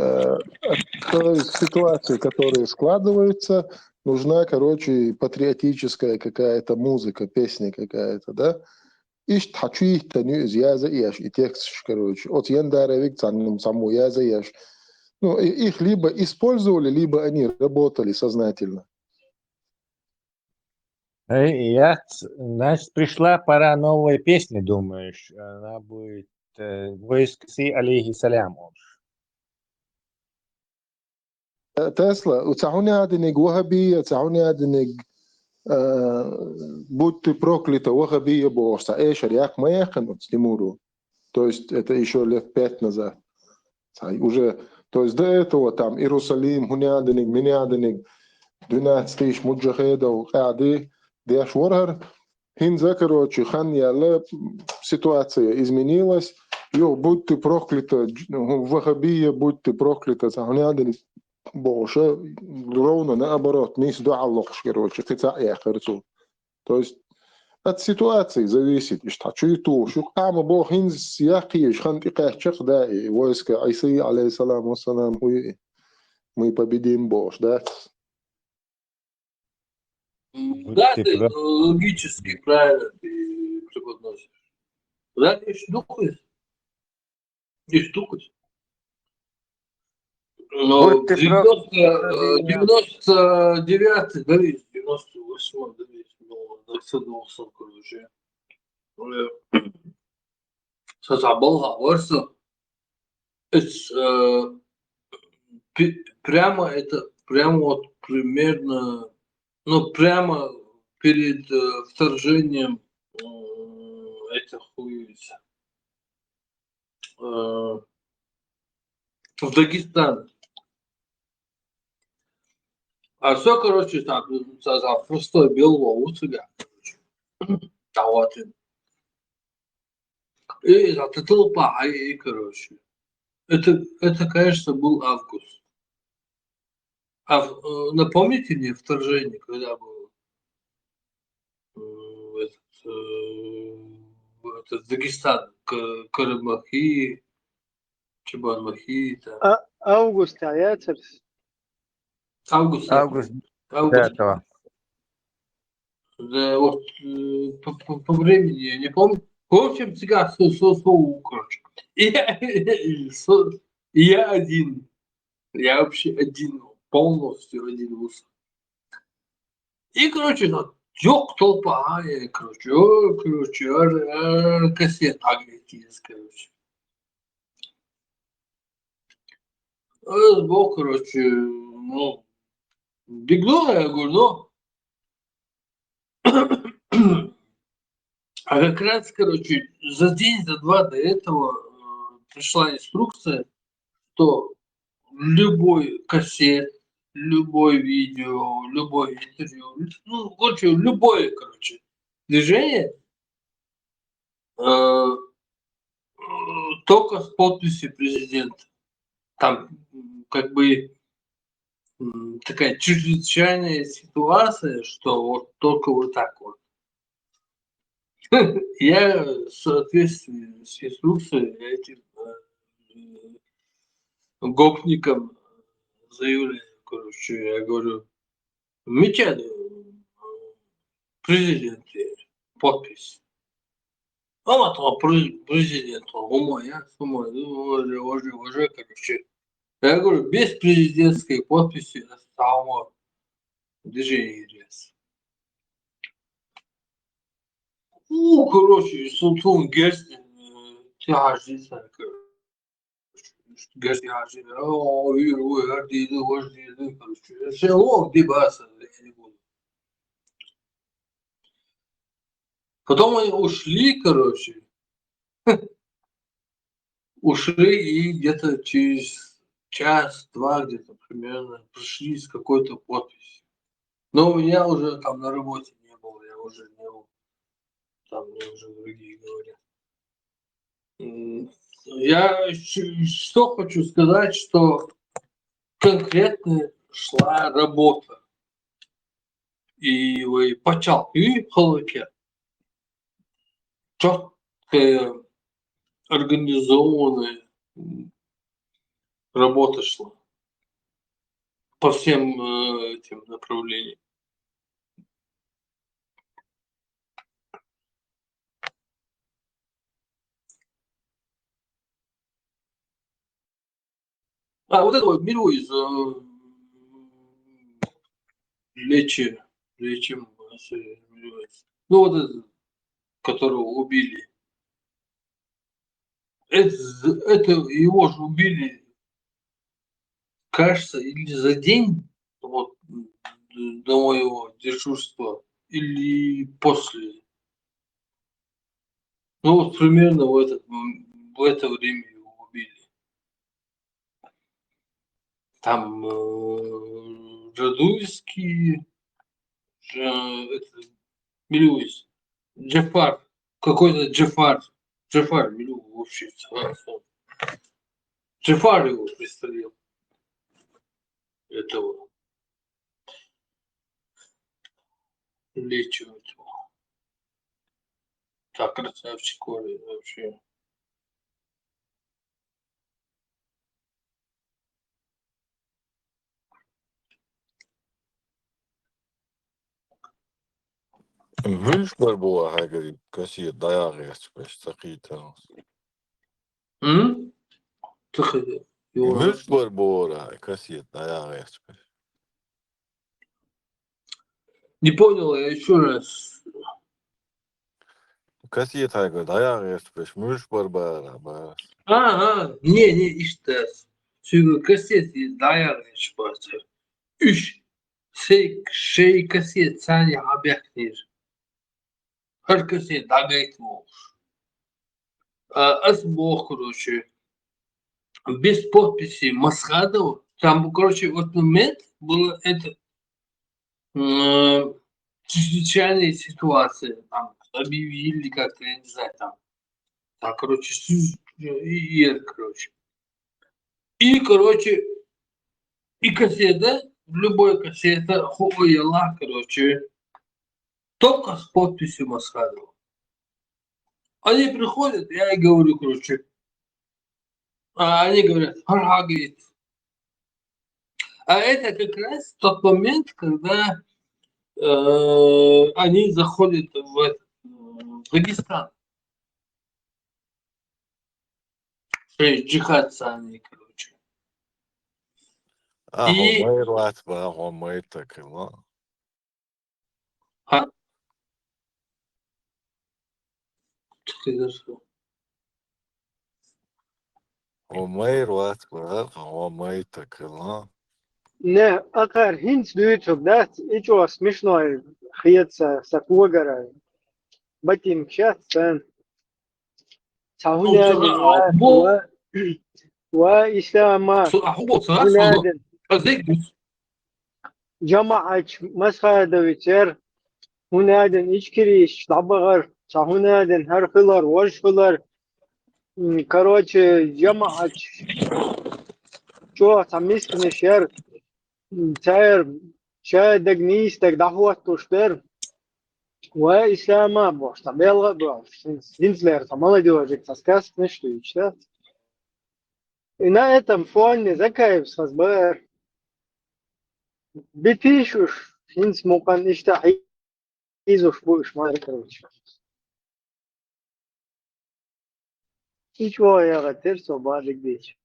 ситуации, которые складываются, нужна, короче, патриотическая какая-то музыка, песня какая-то, да? Иш тхачи таню зяза еш, и текст, короче, от яндаровик цанным саму яза еш. Ну, их либо использовали, либо они работали сознательно. Значит, пришла пора новой песни, думаешь? Она будет «Войск Си алейхиссалям». Тесла, уцахуни аденег вахабия, цахуни аденег будь ты проклята, вахабия бошса, эшер, як маеханут, Тимуру. То есть это еще лет 5 назад. Уже, то есть до этого там Иерусалим, Хуняденег, Миняденег, 12 тысяч муджахедов, ады, Диашворхар, Хинза, короче, хан яла, ситуация изменилась. Йо, будь ты проклята, вахабия, будь ты проклята, Хуняденег, Боша, ровно наоборот, не сдуаллохш, короче, хотя я хочу. То есть от ситуации зависит, что чуйто, что кама бог хинз яхи, шхан тикахчах, да, и войска Исы, алейхиссалам, вассалам, мы победим Бог, да? Да, ты логически правильно ты преподносишь. Да, есть духовность. Есть духовность. Но 99-й, да, 98-й, да, задумался, короче. Сазабалга варса. Прямо это, прямо вот примерно, ну, прямо перед вторжением этих хуйниц в Дагестан. А все, короче, там за простой белого у тебя, короче. А вот. И это толпа, и, короче. Это, конечно, был август. Напомните мне вторжение, когда было этот Дагестан, Карабахи, Чебанмахи, там. Август, Аяцерс. Август. Август Август. 5-го. Да, вот по времени я не помню. В общем, всегда короче. И я один. Я вообще один. Полностью один вуз. И, короче, тёк толпа, короче, кассета агретис, короче. Сбоку, короче, ну, бегну, я говорю, ну, а как раз, короче, за день, за два до этого пришла инструкция, что любой кассет, любой видео, любое интервью, ну, короче, любое, короче, движение только с подписью президента. Там как бы такая чрезвычайная ситуация, что вот только вот так вот. Я в соответствии с инструкцией этим гопникам заявляю, короче, я говорю, мечтаю президент подпись. А вот президент, умоя, уже, короче. Я говорю, без президентской подписи самого движения РС. Короче, Султан Герстин, тяжится, короче. Герстин, короче. Село, где баса, я не буду. Потом они ушли, короче. Ушли и где-то через час-два где-то примерно пришли с какой-то подписью. Но у меня уже там на работе не было, я уже не был. Там мне уже другие говорят. Я что хочу сказать, что конкретно шла работа. И вы почал, и холоке. Четкая, организованная работа шла по всем этим направлениям. А вот это вот беру из лечим, ну вот этот, которого убили. Это его же убили, кажется, или за день вот, до моего дежурства, или после. Ну вот примерно в это время его убили. Там Радуйский, Милюис, Джафар, какой-то Джафар Милю вообще. Джафар его пристрелил. Этого лечивать его. Так красавчик вообще. Viņš varbūt Haigari, kas ir dajāries pēc sakītās. Viņš varbūt, kas ir dajāries pēc. Не понял, я еще раз. Kas ir Haigari dajāries pēc viņš varbūt. Не, işte. Çünkü kaset dayanmış bazı. Üç şey kaset sani haberdir. Her kaset дагает муж. Асбох, короче, без подписи Масхадова. Там, короче, вот момент было это чрезвычайные ситуации, там, объявили как-то, я не знаю, там, короче, короче. И, короче, и кассета, в любой кассете, хуяла, короче, только с подписью Масхадова. Они приходят, я и говорю, короче, а они говорят, ага, говорит. А это как раз тот момент, когда они заходят в Дагестан. То есть джихад сами, короче. И... Не, акар хинц дuyutuk да, и чё смешное, хьется саквогара, батим сейчас, цахунядин, исляма, хунядин, جماعة مسخادة ويتر هنادن إشكريش طبغر هنادن هر خلر وش خلر короче جماعة شو تمسك نشر تاير شادق نيستك دعوة تشتر وإسلاما бош табелга бош Зинцлер тамала делает таскас нечто ичта и на этом фоне закаев сазбар битишуш хинц мукан ишта хизуш буш мар короче ничего я готер собадик бич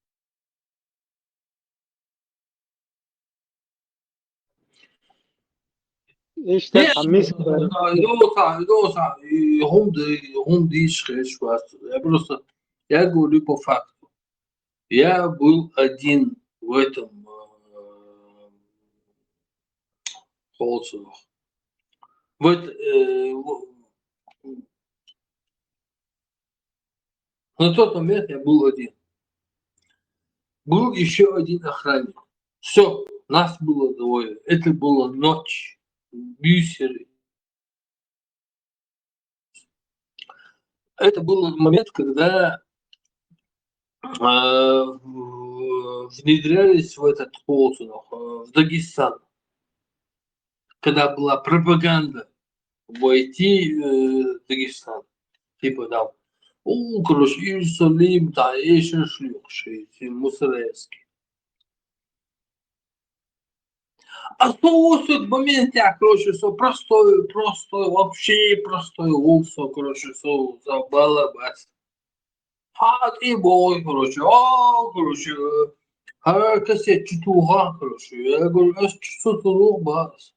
ишта тамис هم дишь, я просто, я говорю по факту. Я был один в этом Холцевых. На тот момент я был один. Был еще один охранник. Все, нас было двое. Это была ночь. Бисеры. Это был момент, когда внедрялись в этот Холцевых, в Дагестан. Когда была пропаганда войти в Дагестан. Типа там, короче, Иерусалим, да, еще шлюхши, мусоревский. А то в моменте, короче, простой, вообще простой улсо, короче, забала бас. И бой, короче, короче, кассет чутуга, короче, я говорю, что тут бас.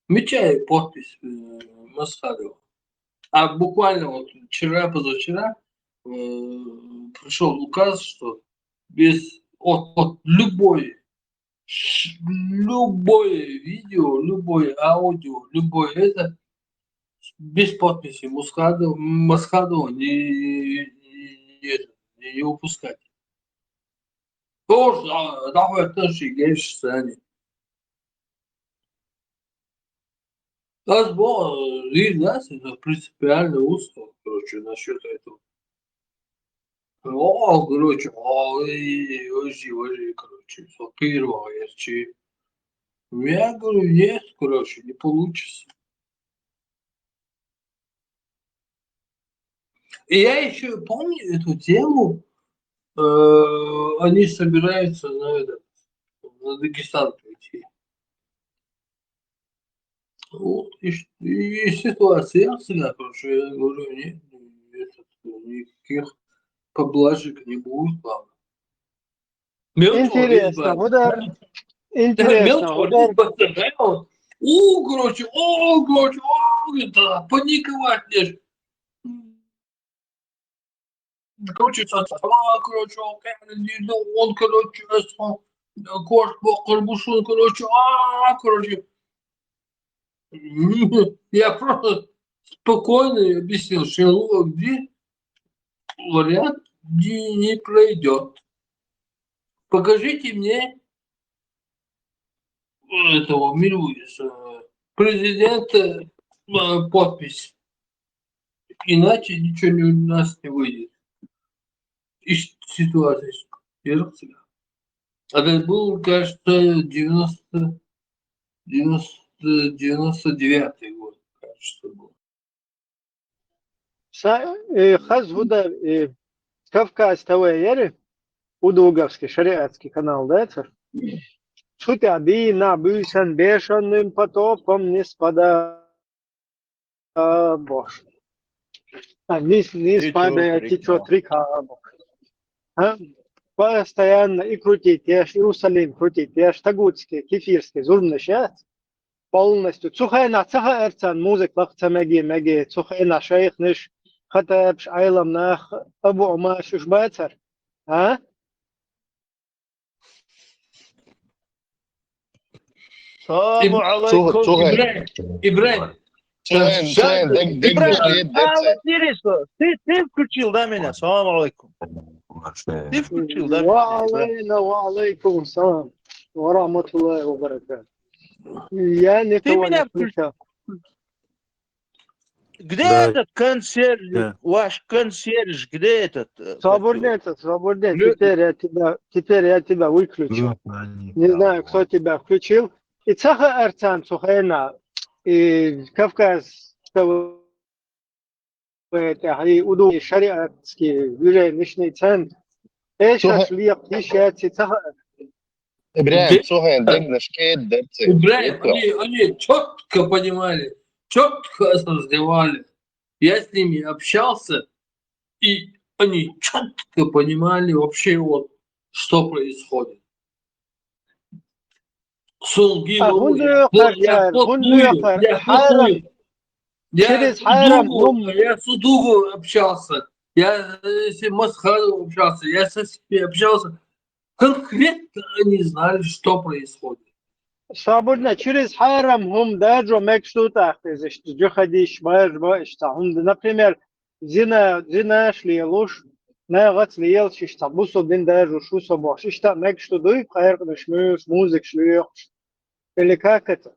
Мечаю подпись Масхадова. А буквально вот позавчера пришел указ, что без от любое видео, любое аудио, любое это без подписи Масхадова не выпускать. Тоже давай тоже гейш сани. Это принципиальный устав, короче, насчет этого. Короче, короче, сокировать. Я говорю, нет, короче, не получится. И я еще помню эту тему. Они собираются на Дагестан пойти. Вот, и ситуация всегда, короче, я говорю, нет, никаких поблажек не будет, главное. Интересно, удар. Интересно, удар. Короче, это паниковать лишь. Короче, он, короче, корбушон, короче, я просто спокойно объяснил, что где вариант не пройдет. Покажите мне этого милуется. Президент подпись. Иначе ничего у нас не выйдет. Из ситуации. А это был, кажется, 99-й год, кажется, был. Хаз Гуда Кавказ ТВ Яри, Удуговский, шариатский канал, да, это? Шутя на бюсен бешеным потопом не спада Бож. Не спадает, течет река. Постоянно и крутить, я ж Иерусалим крутить, я ж Тагутский, Кефирский, Зурмнышет. Полностью. Цухайна, цаха эрцан, музык, лахца маги, цухайна, шейх ниш, хатабш, айлам нах, абу ума, шушбацар. А? Саламу алейкум. Ибрahim. Ты включил, да, меня? Саламу алейкум. Ты включил, да? Ва алейкум салам. Ва рахматуллахи ва баракатух. Я никого не включал. Где этот консьерж, ваш консьерж, где этот? Свободен, теперь я тебя выключу. Не знаю, кто тебя включил. И цаха арцан сухайна, и Кавказ, и уду шариатский юридический центр. Эшаш лип ишьяти цаха. Ибрahim, слухай, Ибрahim, они четко понимали, четко осознавали. Я с ними общался, и они четко понимали вообще вот, что происходит. Сулгину, я с Удугу общался, я с Масхадом общался, я со всеми общался. Конкретно они знали, что происходит. Свободно, через Харам хум даже мекштутах, джихадиш, например, зина шли луж, нагат слиел, шишта бусо бин даже шусо бо, шишта мекштудуй, хайр нашмюс, музык шлюх. Или как это?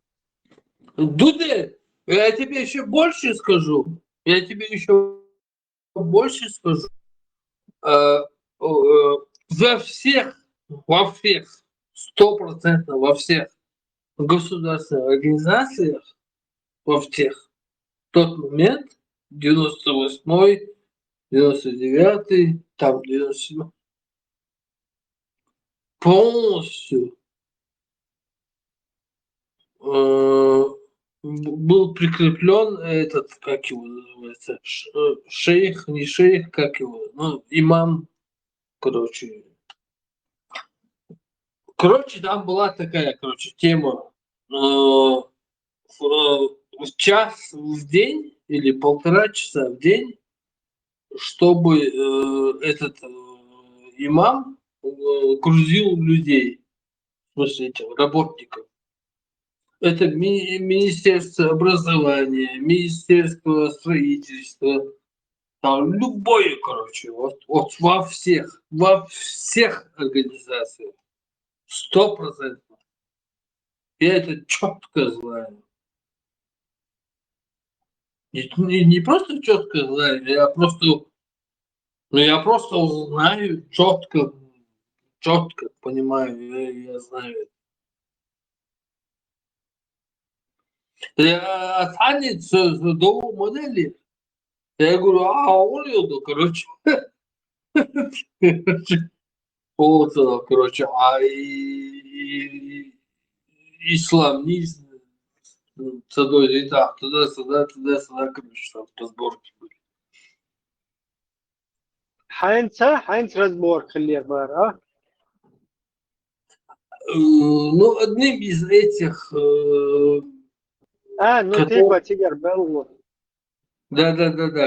Дуде, я тебе еще больше скажу. Во всех, 100% во всех государственных организациях, во всех, в тот момент, 98-й, 99-й, там 97-й, полностью был прикреплен этот, как его называется, шейх, не шейх, как его, ну, имам, короче, там была такая, тема, час в день или 1,5 часа в день, чтобы этот имам грузил людей, в смысле этих работников. Это Министерство образования, Министерство строительства, там любое, вот во всех организациях. 100%. Я это четко знаю. Не просто четко знаю, я просто знаю четко понимаю, я знаю. Останется до модели. Я говорю, он ее, исламизм, и так, туда-сюда, там разборки были. Хайнц разборка левара. Ну, одним из этих... ты Батигар был. Да,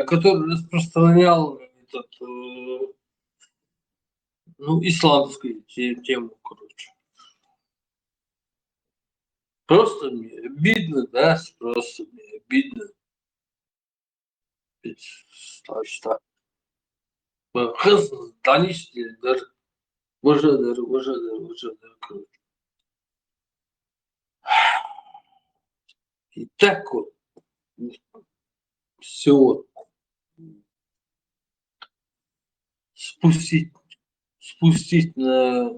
который распространял этот, исламскую тему, Просто мне обидно, да, просто мне обидно. Что кыз даништер, уже, короче. И так вот все спустить на,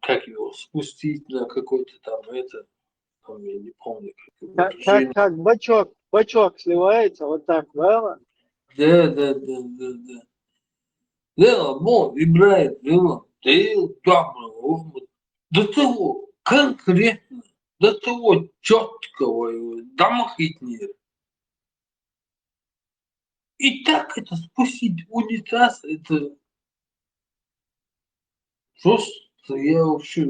как его, спустить на какой-то там, это, там, я не помню, как его выражение. Как бачок сливается, вот так, да? Да. Да, bon, Ибраим, до того конкретно, до того четкого, домохитнее. И так это спустить унитаз, это просто я вообще...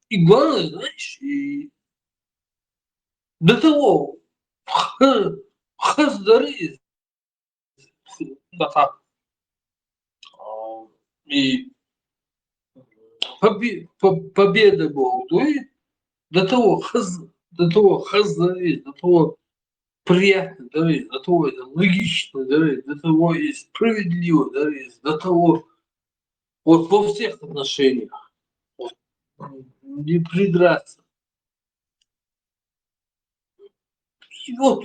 И главное, знаешь, и до того хаздары, и победа была, до того хаздары, до того приятно, до того это логично, до того и справедливо, до того вот во всех отношениях вот, не придраться. И вот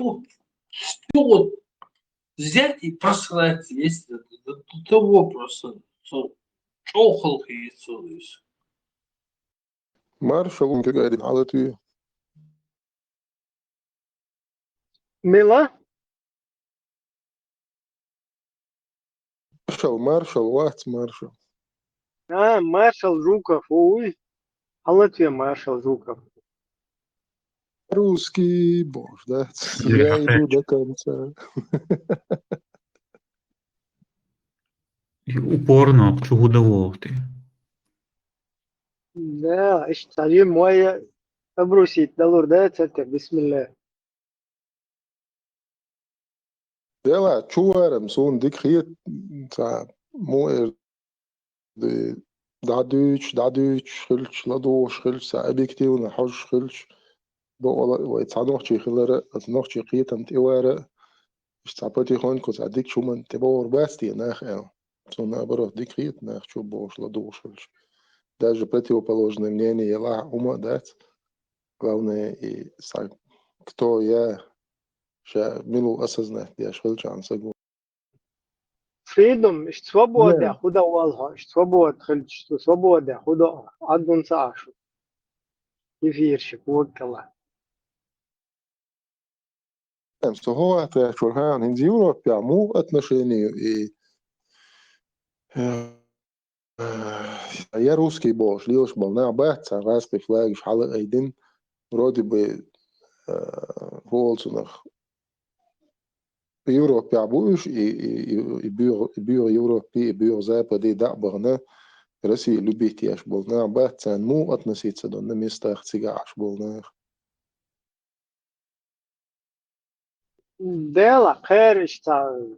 все вот взять и просрать весь до того просто чохал и все. مارشال انت قاعدين على توي Мила? مارشال وات مارشال Маршал Жуков, ой. А Латвия маршал Жуков. Русский бож, да? Я иду до конца. І упорно чого доводити. Да, اشتري موية أبروسيت دلور ده تتر بسم الله. Dela čuvaram sun dik hiet tā moer de dadüç xilç lado xilç sa abikti una hoj xilç bo wa tsadoch chi khilare at noch chi qitam tiwara istapati khon ko sadik chuman te bor basti nach el so наоборот dik hiet nach chu bo lado xilç даже противоположное мнение ела ума дать главное и кто я ша милу осознать я xilçan sagу Freedom ist свобода, худа والها, ist свобода, خلش свобода, худа, عدون ساعشو. يفيرشك وكلا. Så har jag tror han in Europa mu отношения и я русский бош лишь был на баца русский флаг шала один вроде бы волцунах Европе будешь и бюро Европе и бюро Запада да барна Россия любит я ж был на баца му относиться до на местах цигаш был на Дела, хэр, что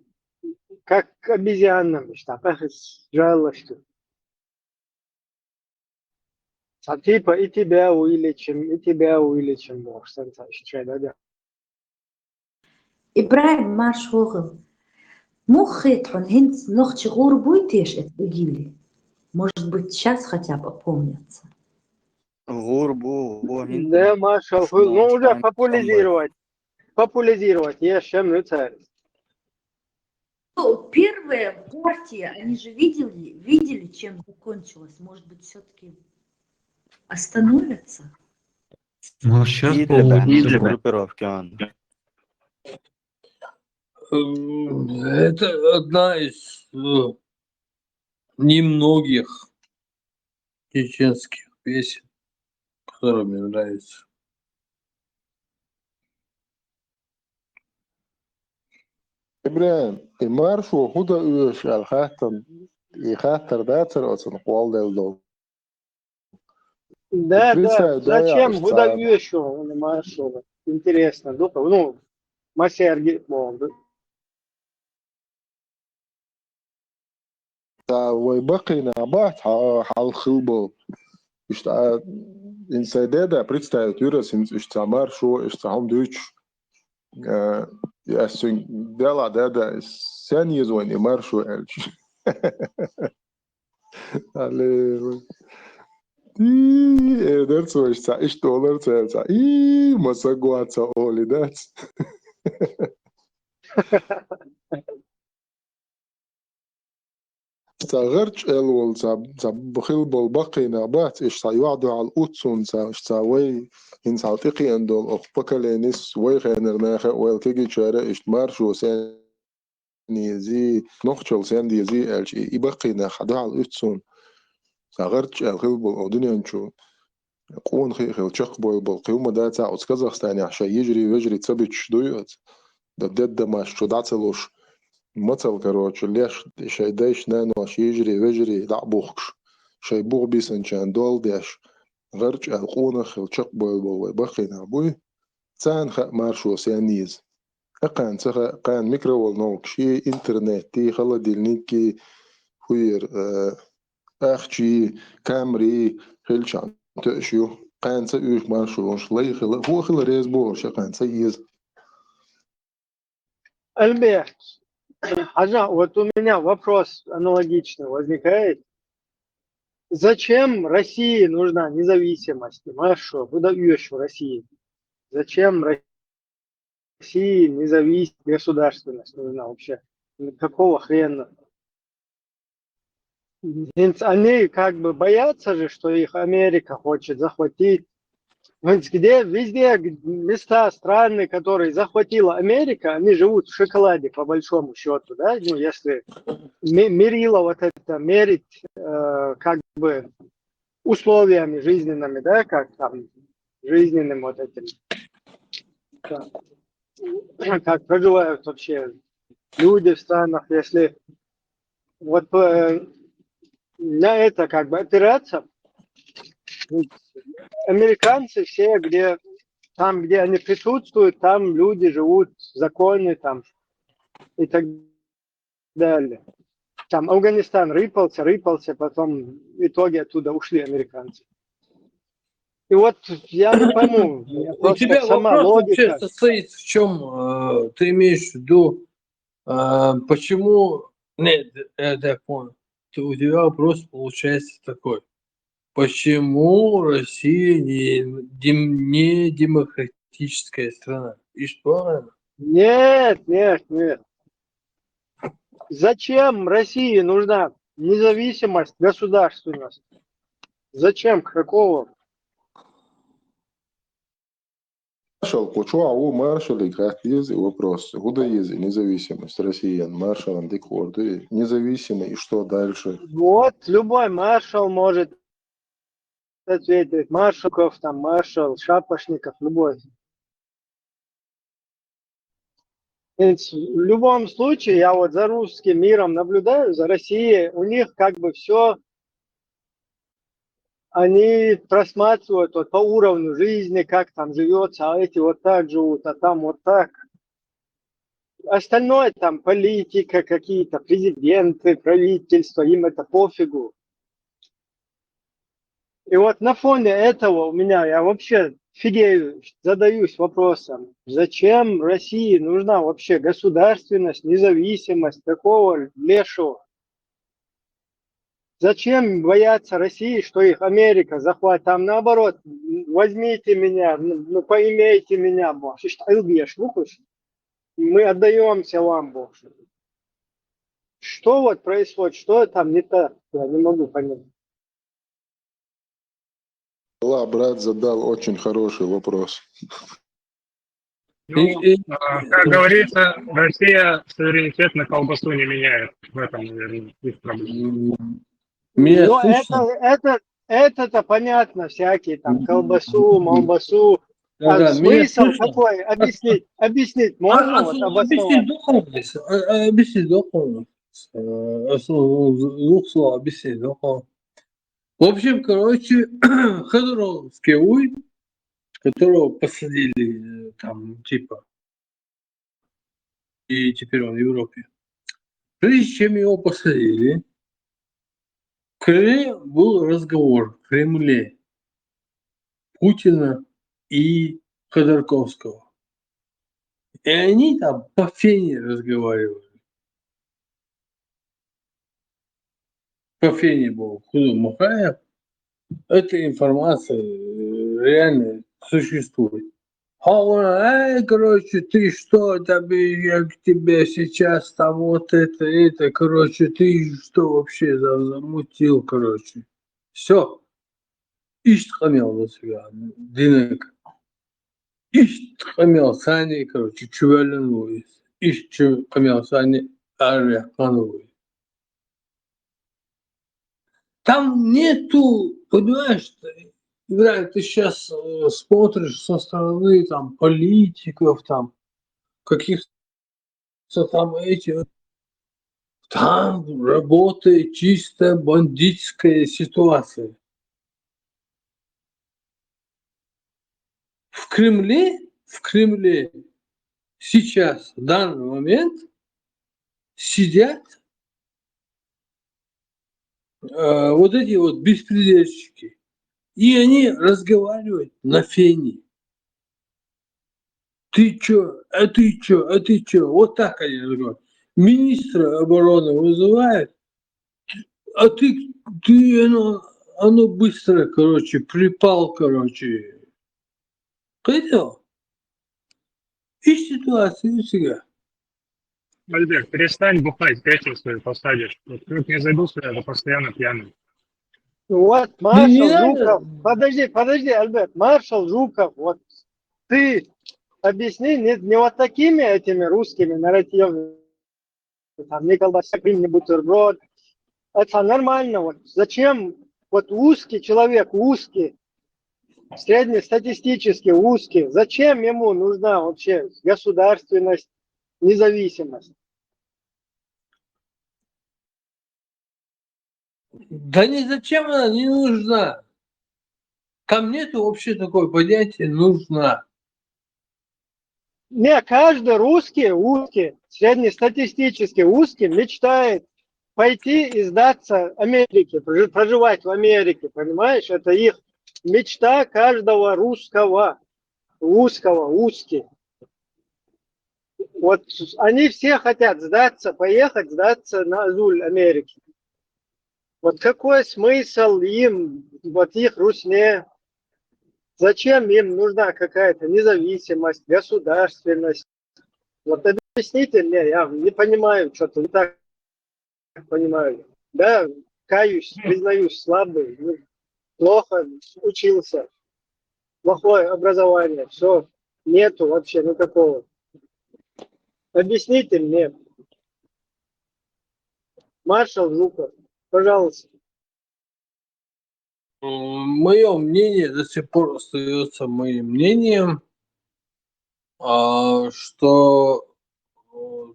как обезьяна, что пахс жало, что. Типа и тебя вылечим, бог, что да. إبراهيم ما شغل مخي هنت نختي غوربوйтеш это гили. Может быть, сейчас хотя бы помнятся. Гурбу, Да, Маша, ну уже популяризировать, я чем не царь. Ну, первая партия, они же видели, чем закончилось. Может быть, все-таки остановятся? Может, сейчас Гитлер получится. группировки он. Это одна из немногих чеченских песен, которая мне нравится. إبراهيم المارشو هدا أوش الخاتم يخاطر داتر أصلا قوال دلدو Да, зачем выдаю еще, Маша, интересно, ну, Масерги, ويبقي نابات حال خلبو إشتا إنسايدادا представить юрас إشتا маршо إشتا هم دوش يأسون دالا دادا ساني يزوين مارشو ألش Dercošca, iştolar celca. Masaguaca oli, dec. غرج الول بخيل بالبقي نابات إيش سيوعدوا على الأوتسون إيش ساوي إن ساوتيقي أندول أخبكالينيس ويخينر ناخي ويلكيجي شارع إيش مارشو سان يزي نوخشل سان يزي إلش يبقي ناخدوا على الأوتسون ساغرج الخيل بالأودينيان شو قون خيل تشق بالقيومة داتا أوز كازاخستان عشان يجري ويجري تسبيتش دويات دد ماش شو داتلوش مثل короче ليش شيداش نانو اش يجري ويجري لعبوخش شي بوغ بيسن شان دول ديش غرج القونا خل شق بول بخي نابوي تان خ مارشو سيانيز اقان سخ قان ميكرو نوك شي انترنت تي خلا ديلنيكي خوير اخشي كامري خلشان تأشيو قان سيوش مارشو شلي خلا هو خلا ريز بوش قان سيز Альберт, Ажа, вот у меня вопрос аналогичный возникает. Зачем России нужна независимость? Понимаешь, что выдаешь в России? Зачем России независимость, государственность нужна вообще? Какого хрена? Ведь они как бы боятся же, что их Америка хочет захватить. Ведь где везде места, страны, которые захватила Америка, они живут в шоколаде, по большому счету, да? Ну, если мерило вот это, мерить как бы условиями жизненными, да, как там, жизненным вот этим, как проживают вообще люди в странах, если вот на это как бы опираться, американцы все, где там, где они присутствуют, там люди живут, законы там и так далее. Там Афганистан рыпался, потом в итоге оттуда ушли американцы. И вот я не пойму, У тебя сама вопрос логика. вообще состоит в чем? Ты имеешь в виду, почему... Нет, я так понял. У тебя вопрос получается такой. Почему Россия не демократическая страна? И что? Нет. Зачем России нужна независимость, государственность? Зачем? Какого? Маршал, почему маршал играет есть вопрос? Куда есть независимость россиян? Маршал антикорды независимый, и что дальше? Вот любой маршал может ответить. Маршалков, там, маршал, Шапошников, любой. Ведь в любом случае, я вот за русским миром наблюдаю, за Россией, у них как бы все, они просматривают вот по уровню жизни, как там живется, а эти вот так живут, а там вот так. Остальное там политика, какие-то президенты, правительство, им это пофигу. И вот на фоне этого у меня, я вообще фигею, задаюсь вопросом, зачем России нужна вообще государственность, независимость, такого лешего? Зачем бояться России, что их Америка захватит? Там наоборот, возьмите меня, ну поимейте меня, Бог. Мы отдаемся вам, Бог. Что вот происходит, что там не так? Я не могу понять. Ла, брат задал очень хороший вопрос. Как говорится, Россия суверенитет на колбасу не меняет. В этом, наверное, есть проблема. Меня Это-то понятно, всякие там колбасу, молбасу. Да, Смысл какой? Объяснить можно? Вот объяснить духовно. Объяснить духовно. Двух слов объяснить духовно. В общем, короче, Ходоровский уй, которого посадили там, типа, и теперь он в Европе. Прежде чем его посадили, в Кремле был разговор в Кремле Путина и Ходорковского. И они там по фене разговаривали. По фене был Худо Махаев, эта информация реально существует. А он, короче, ты что, там, я к тебе сейчас там вот это, короче, ты что вообще замутил, короче. Все. Ишь хамел на себя, Динек. Ишь хамел сани, короче, чувелен луис. Ишь хамел сани, ария хануис. Там нету, понимаешь, Игорь, ты сейчас смотришь со стороны там политиков, там каких-то там этих, там работает чисто бандитская ситуация. В Кремле сейчас, в данный момент, сидят вот эти вот беспредельщики. И они разговаривают на фене. Ты чё? А ты чё? А ты чё? Вот так они разговаривают. Министра обороны вызывают, а ты оно быстро, короче, припал, короче. Понял? И ситуация у себя. Альберт, перестань бухать, пятницу свою посадишь. Вот как не зайду сюда, это постоянно пьяный. Вот маршал Жуков. Подожди, Альберт. Маршал Жуков, вот ты объясни, не вот такими этими русскими нарративами, там, не колбаса, не бутерброд. Это нормально. Вот. Зачем вот узкий человек, среднестатистически узкий, зачем ему нужна вообще государственность, независимость? Да ни зачем она не нужна. Там нету вообще такое понятия «нужна». Не, каждый узкий, среднестатистически узкий мечтает пойти и сдаться Америке, проживать в Америке, понимаешь? Это их мечта каждого русского, узкий. Вот они все хотят поехать сдаться на Азуль Америки. Вот какой смысл им, вот их русне? Зачем им нужна какая-то независимость, государственность? Вот объясните мне, я не понимаю, что-то не так понимаю. Да, каюсь, признаюсь, слабый, плохо учился, плохое образование, все, нету вообще никакого. Объясните мне, маршал Жуков, пожалуйста. Мое мнение до сих пор остается моим мнением, что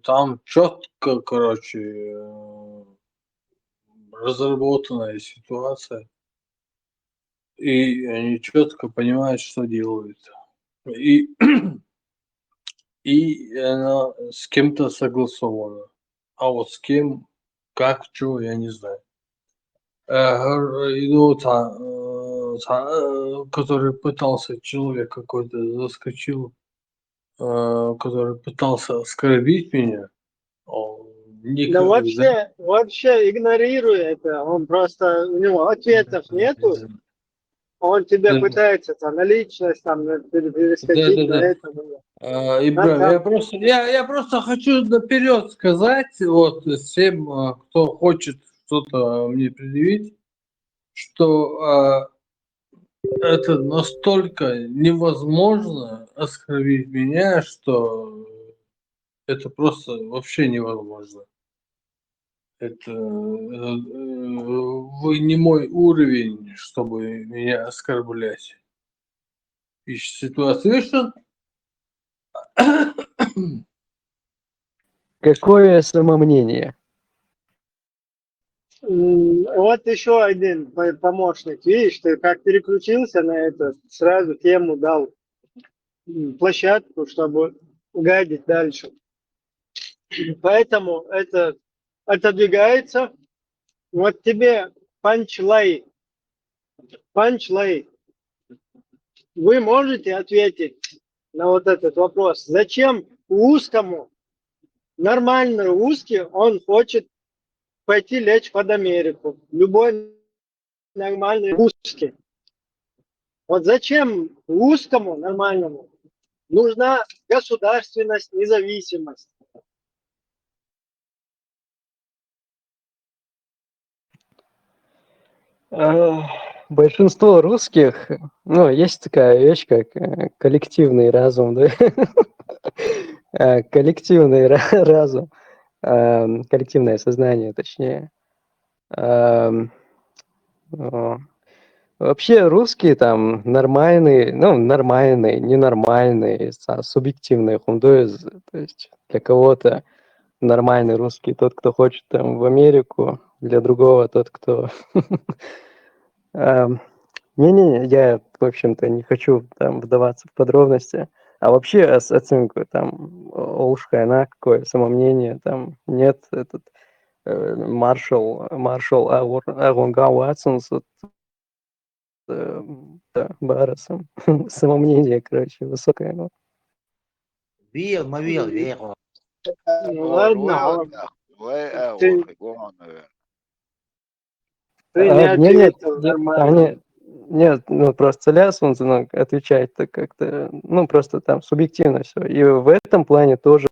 там четко, короче, разработанная ситуация, и они четко понимают, что делают. И она с кем-то согласована. А вот с кем, как, что, я не знаю. Который пытался, человек какой-то заскочил, который пытался оскорбить меня. Да вообще игнорируй это, он просто, у него ответов нету, он тебя пытается там, на личность там, перескочить на это. Ибрагим, я просто хочу наперед сказать вот всем, кто хочет что-то мне предъявить, что это настолько невозможно оскорбить меня, что это просто вообще невозможно. Это вы не мой уровень, чтобы меня оскорблять. И ситуация, видишь, что Какое самомнение? Вот еще один помощник. Видишь, ты как переключился на это, сразу тему дал, площадку, чтобы гадить дальше. Поэтому это отодвигается. Вот тебе панчлай. Вы можете ответить на вот этот вопрос? Зачем узкому, нормальный узкий, он хочет пойти лечь под Америку? Любой нормальный русский. Вот зачем русскому нормальному нужна государственность, независимость? Большинство русских, ну, есть такая вещь, как коллективный разум, да? Коллективный разум, коллективное сознание, точнее. О. Вообще русские там нормальные, ну, нормальные, ненормальные, субъективные хундои. То есть для кого-то нормальный русский тот, кто хочет там в Америку, для другого тот, кто... Не-не-не, я, в общем-то, не хочу там вдаваться в подробности. А вообще оценку там Олшхайна, какое самомнение, там нет этот маршал Агунга Уатсонс, да, Барасом. Самомнение, короче, высокое. Ну. Мовил, веру. Ну ладно, ты, ты не Нет, ответил нормально. нет, ну просто ляс, он отвечает так как-то, ну просто там субъективно все. И в этом плане тоже,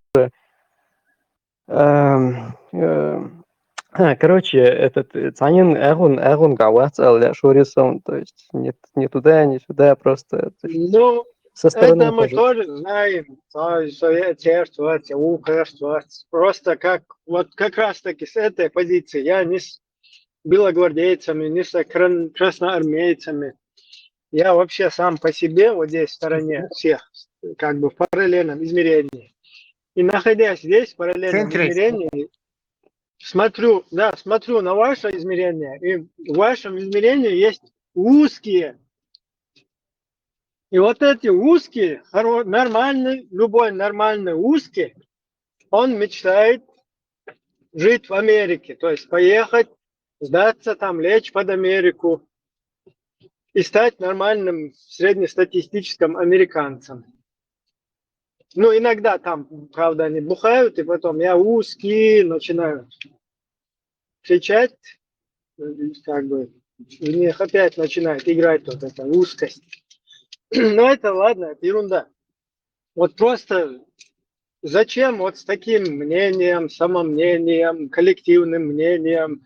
короче, этот Цанин Эгун Гавац Шурисом, то есть не туда, не сюда, просто Ну, со стороны это мы хожу. тоже знаем, что я ситуация, просто как, вот как раз таки с этой позиции я не с белогвардейцами, не с красноармейцами. Я вообще сам по себе вот здесь в стороне всех, как бы в параллельном измерении. И находясь здесь в параллельном измерении, смотрю на ваше измерение, и в вашем измерении есть узкие. И вот эти узкие, нормальный, любой нормальный узкий, он мечтает жить в Америке, то есть поехать, сдаться там, лечь под Америку и стать нормальным среднестатистическим американцем. Ну, иногда там, правда, они бухают, и потом я узкий, начинаю кричать, как бы, в них опять начинает играть вот эта узкость. Но это ладно, это ерунда. Вот просто зачем вот с таким мнением, самомнением, коллективным мнением,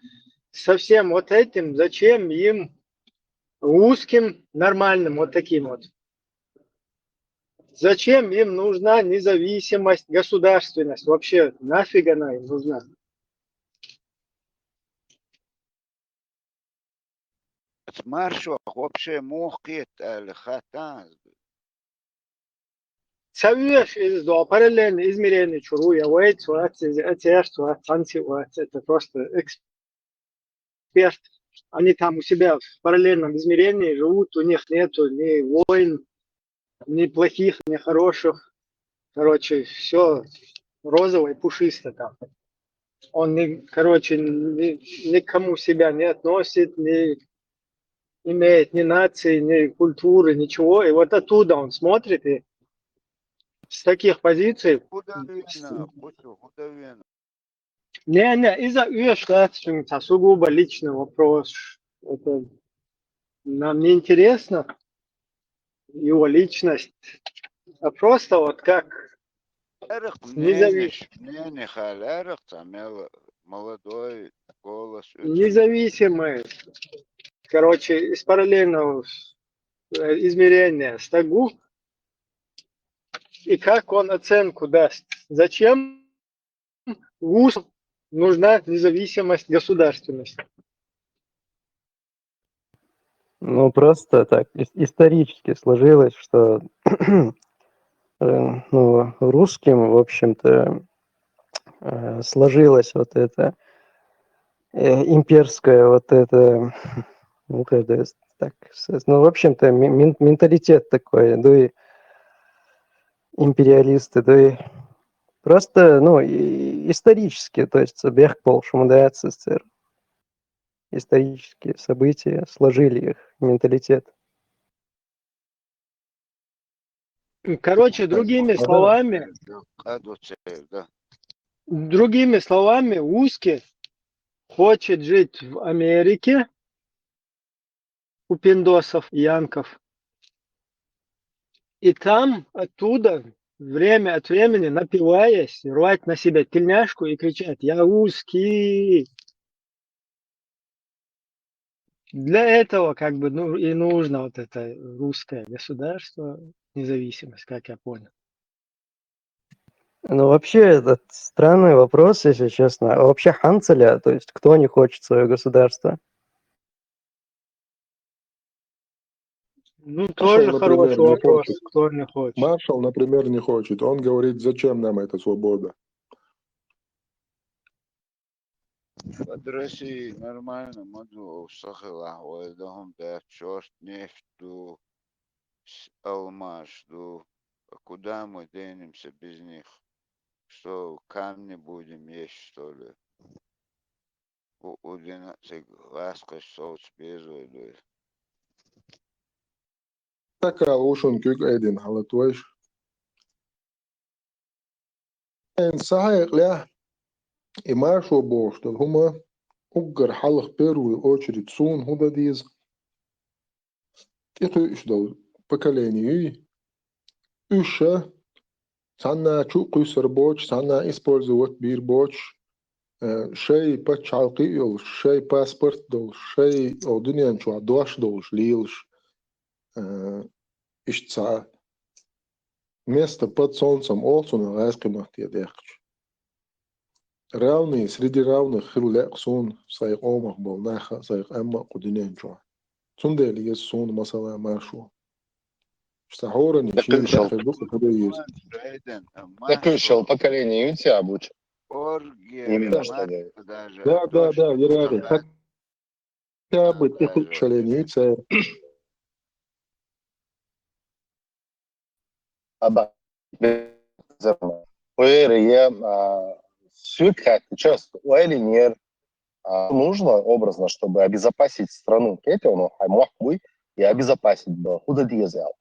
со всем вот этим, зачем им узким, нормальным, вот таким вот? Зачем им нужна независимость, государственность? Вообще нафиг она им нужна? משהו, вообще мохкет, хата. Совешь из до параллельно измерение чуруя, уэйт, это просто эксперт. Они там у себя в параллельном измерении живут, у них нету ни войн, ни плохих, ни хороших. Короче, все розово и пушисто там. Он, короче, никому себя не относит, не имеет ни нации, ни культуры, ничего. И вот оттуда он смотрит и с таких позиций... Не, из-за это сугубо личный вопрос. Это нам не интересно его личность, а просто вот как молодой голос. независимый, короче, из параллельного измерения стагу, и как он оценку даст. Зачем ВУЗ нужна независимость, государственность? Ну, просто так исторически сложилось, что ну, русским, в общем-то, сложилось вот это имперское, вот это, ну, так, ну, в общем-то, менталитет такой, да и империалисты, да и просто, ну, исторически, то есть бег полшему да СССР. Исторические события сложили их менталитет. Короче, другими словами, узкий хочет жить в Америке, у пиндосов, янков. И там оттуда время от времени, напиваясь, рвать на себя тельняшку и кричать: «Я русский!» Для этого как бы ну, и нужно вот это русское государство, независимость, как я понял. Ну, вообще, этот странный вопрос, если честно. А вообще Ханцеля, то есть кто не хочет свое государство? Ну, Маршал, тоже например, хороший не вопрос, хочет. кто не хочет. Маршал, например, не хочет. Он говорит, зачем нам эта свобода? Под Россией нормально, могу сахала, дом да черт, нефть, алмаз, а куда мы денемся без них? Что, камни будем есть, что ли? У 12 глазкой соус без воды. Такая ушун кюк эдин халатуэш. صحيح لا и маршал был, что хума угар халах первую очередь сун худа диз. Тихо что поколение Üsche, sana çok kısır borç, sana использовать bir borç, şey пачалки yol, şey pasport dol, şey o dünyanın şu doş dol, лилш, işça, место под солнцем olsun раскинут я дехч. Равные среди равных хилек сун, сайх омах был наха, сайх эмма кудинен чуа. Цундели есть сун масала маршу. Штахорани, шин трахи духа куда есть. Заключил поколение Юти обучен. Оргия, Именно что ли. даже Да, вероятно. Хотя бы тихо шаленится. Уэрие сюкат часто уэлинер нужно образно, чтобы обезопасить страну кетиону хаймахуй и обезопасить худа диезел.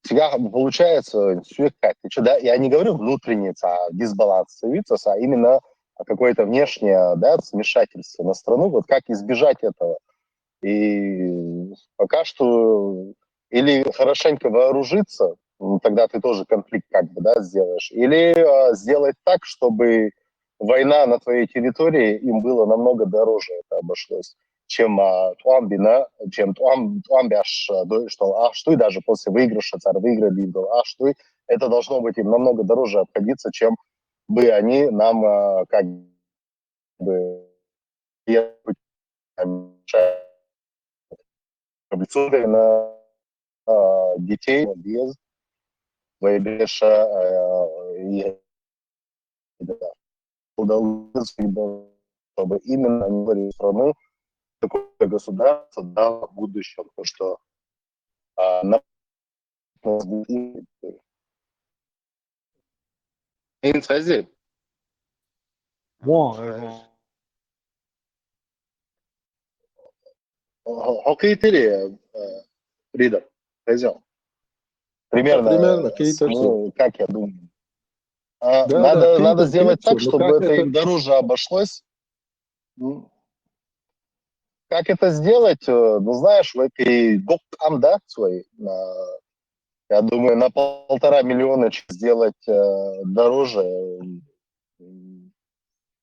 Всегда получается сюкат. Да, я не говорю внутренний дисбаланс, а именно какое-то внешнее, да, смешательство на страну. Вот как избежать этого? И пока что или хорошенько вооружиться, ну, тогда ты тоже конфликт как бы, да, сделаешь, или сделать так, чтобы война на твоей территории им было намного дороже это обошлось, чем туамбяш, что и даже после выигрыша царь выиграли, что это должно быть им намного дороже обходиться, чем бы они нам как бы на детей без выигрыша удалось, чтобы именно они были страну такое государство дало в будущем, потому что на Инфази. Хоккей-теле, Ридер, пойдем. Примерно, ну, как я думаю. Надо сделать так, чтобы это им дороже обошлось. Как это сделать? Ну, знаешь, в этой док-ам, да, своей, я думаю, на 1,5 миллиона сделать дороже.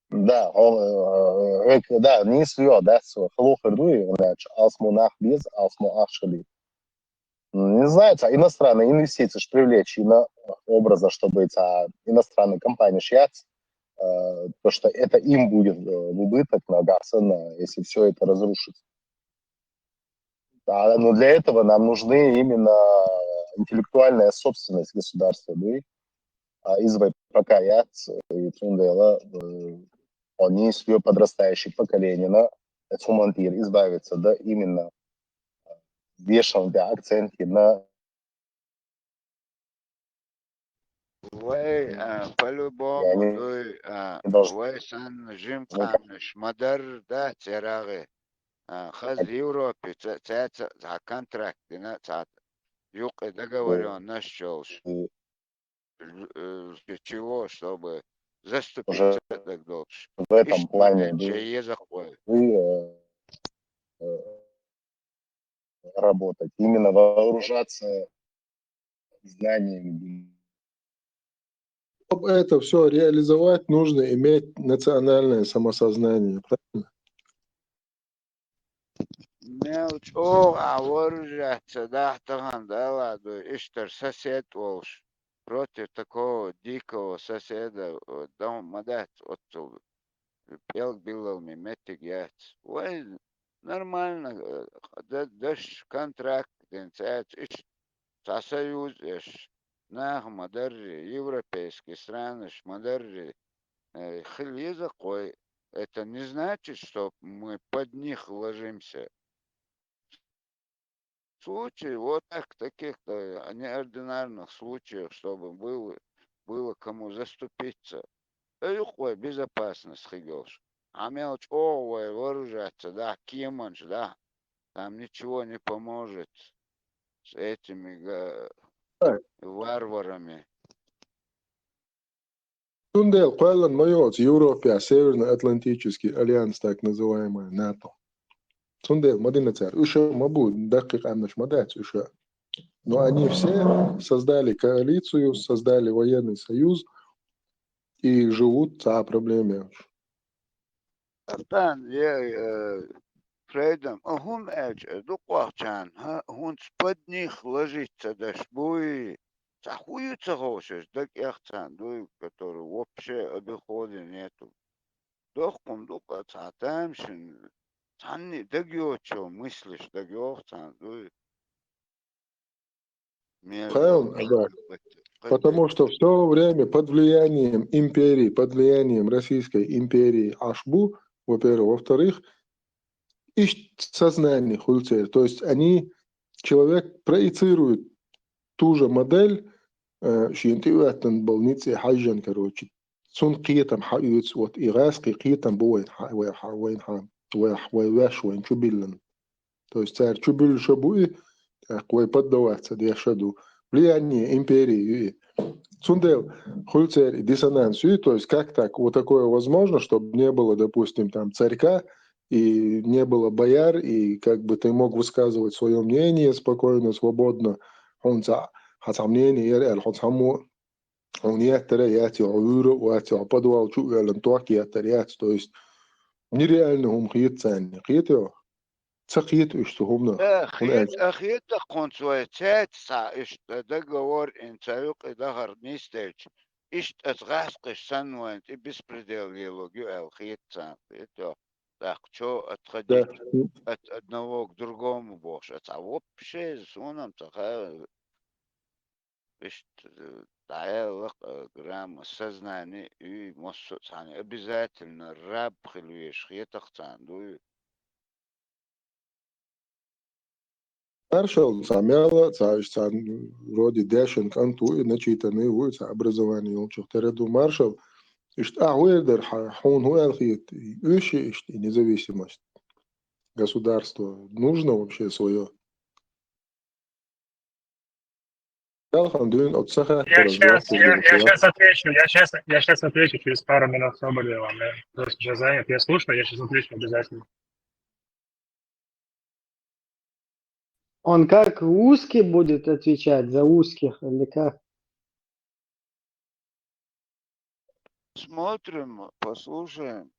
Да, да, не свое, да, хлохер дуи, алсмунах без, алсмуах шали. Не знаю, иностранные инвестиции привлечь на образа, чтобы эти иностранные компании шьяться, то что это им будет в убыток на Гарсена, если все это разрушится. Но для этого нам нужны именно интеллектуальная собственность государства, да, из пока я и Тундела, они свое подрастающее поколение на Цумантир избавиться, да, именно вешал акценты на Вай, по-любому, вай сан жимканш, мадар, да, церагы. Хаз в Европе, за контракт, юг договоренность щелш. Для чего, чтобы заступиться так дольше. В этом плане чьи заходят. работать, именно вооружаться знаниями. Чтобы это все реализовать, нужно иметь национальное самосознание. Правильно? Мелочь, а вооружаться, да, таган, да, ладно, иштар сосед волш. Против такого дикого соседа, дома, да, вот пел билл ми метик яц. Ой, нормально, даш контракт, денцец, иш, союз, иш, нах, модерри, европейские страны, модерри, хлиза кой. Это не значит, что мы под них ложимся. В случае вот так, таких-то неординарных случаев, чтобы было кому заступиться. Легкая безопасность, хигелш. А мелочь, ой, вооружаться, да, кимонч, да, там ничего не поможет с этими варварами. Тундел, Пэллен, Майоц, Европа, Северно-Атлантический альянс, так называемый НАТО. Тундел, Мадина Царь, еще Мабу, Дакик Амнаш Мадать, еще. Но они все создали коалицию, создали военный союз и живут за проблеме. Артан, я Фрейдом, он дуквахчан, он под них ложится, да шбуи. Захуются гошешь, так яхцан, который вообще обихода нету. Дохком дука цатамшин, цанни, дагё чё мыслишь, дагё цан, между Правильно, да. Потому что все время под влиянием империи, под влиянием Российской империи Ашбу, во-первых. Во-вторых, их сознание хульцер. То есть человек проецирует ту же модель, шиентиуатан больницы хаджан, короче. Сун қиетам хаюц, вот ирасқи қиетам буэн хам, вэш вэн чубиллан. То есть царь чубилл шабуи, квай поддаваться, дешаду. Влияние империи. Сундел, хульцер и диссонансию, то есть как так, вот такое возможно, чтобы не было, допустим, там царька, и не было бояр, и как бы ты мог высказывать свое мнение спокойно, свободно. Он за мнение, он яти уюру, уати опадуал, чуэлен туаки яти, то есть нереально он хит ценни, хит его. Цахит что умно. Ахит консуэцет са иш договор инцаюк и дагар мистеч. Иш отгасқыш сануэнт и беспредел геологию элхит цан. Это так, что отходить от одного к другому больше. А вообще с уном такая грамма сознание и мозг обязательно раб хилуешь хитах цан. Маршал самяла, вроде Дэшин канту и начитанный улица образование учил. Тереду маршал, уэлдер хон уэлхит, ищи независимость. Государство нужно вообще свое. Я сейчас отвечу через пару минут свободы вам. Я просто сейчас занят, я слушаю, я сейчас отвечу обязательно. Он как узкий будет отвечать за узких или как? Смотрим, послушаем.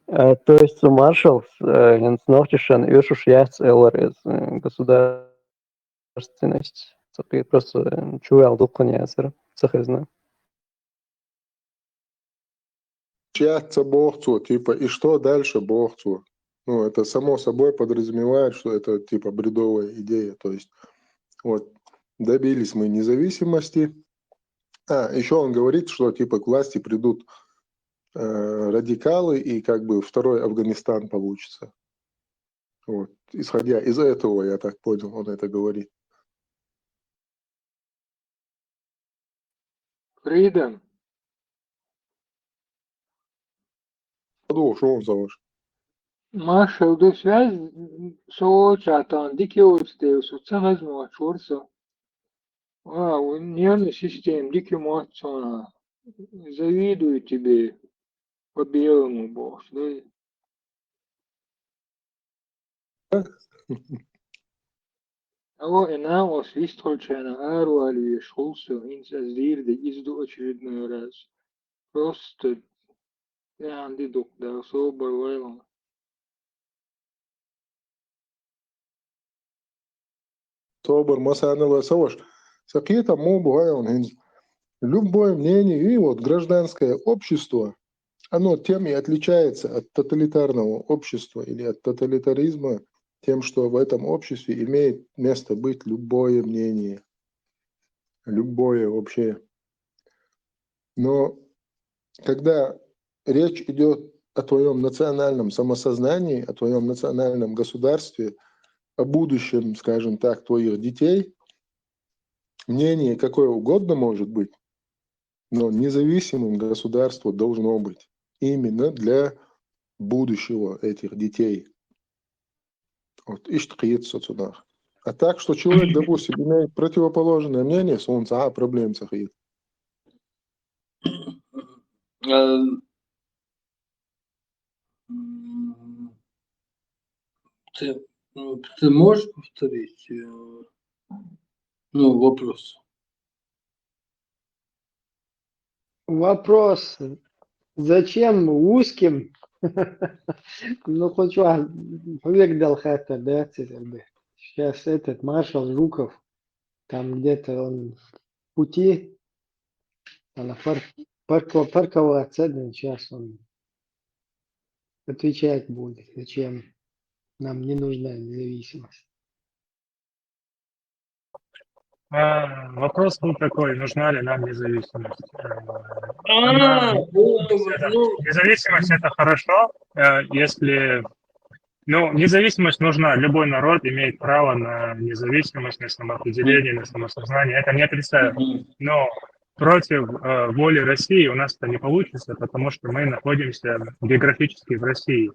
То есть маршал Нортишен Иршуш Яц Эллар из государственность. Ты просто чуял духонясер, сахезна. Чьяться богцу, типа, и что дальше богцу? Ну, это само собой подразумевает, что это типа бредовая идея. То есть, вот, добились мы независимости. Еще он говорит, что типа к власти придут радикалы, и как бы второй Афганистан получится. Вот. Исходя из этого, я так понял, он это говорит. Фридом. Что он за ваш? Маршал, до связь соочатан, дикиостеус, уцагазмо, чурсо. Нервная система, дикий мочона. Завидую тебе по белому, бог. Она освистольчана арвали шулсу инцаздирде изду очередной раз. Просто я андидук, да, особо вайлом. Собор Масанова Саваш. Сакита мобу он хинз. Любое мнение и вот гражданское общество, оно тем и отличается от тоталитарного общества или от тоталитаризма, тем, что в этом обществе имеет место быть любое мнение, любое вообще. Но когда речь идет о твоем национальном самосознании, о твоем национальном государстве, о будущем, скажем так, твоих детей, мнение какое угодно может быть, но независимым государство должно быть именно для будущего этих детей. Вот, сюда. А так, что человек, допустим, имеет противоположное мнение, солнца, проблем сахит. Ты можешь повторить вопрос? Вопрос, зачем узким, ну хоть век дал хата, да, сейчас этот маршал Жуков, там где-то он в пути, на парковаться, сейчас он отвечать будет, зачем нам не нужна независимость. Вопрос был такой, нужна ли нам независимость. Независимость это хорошо, если... Ну, независимость нужна. Любой народ имеет право на независимость, на самоопределение, на самосознание. Это не отрицаю. Но против воли России у нас это не получится, потому что мы находимся географически в России.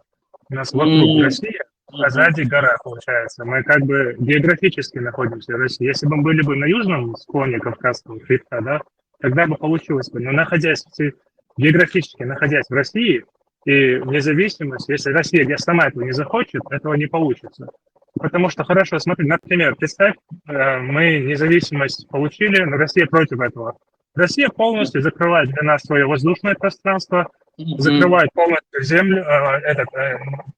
У нас вокруг Россия, а сзади гора, получается. Мы как бы географически находимся в России. Если бы мы были бы на южном склоне Кавказского хребта, да, тогда бы получилось бы. Но географически находясь в России, и независимость, если Россия сама этого не захочет, этого не получится. Потому что, хорошо, смотри, например, представь, мы независимость получили, но Россия против этого. Россия полностью закрывает для нас свое воздушное пространство, закрывает полностью землю,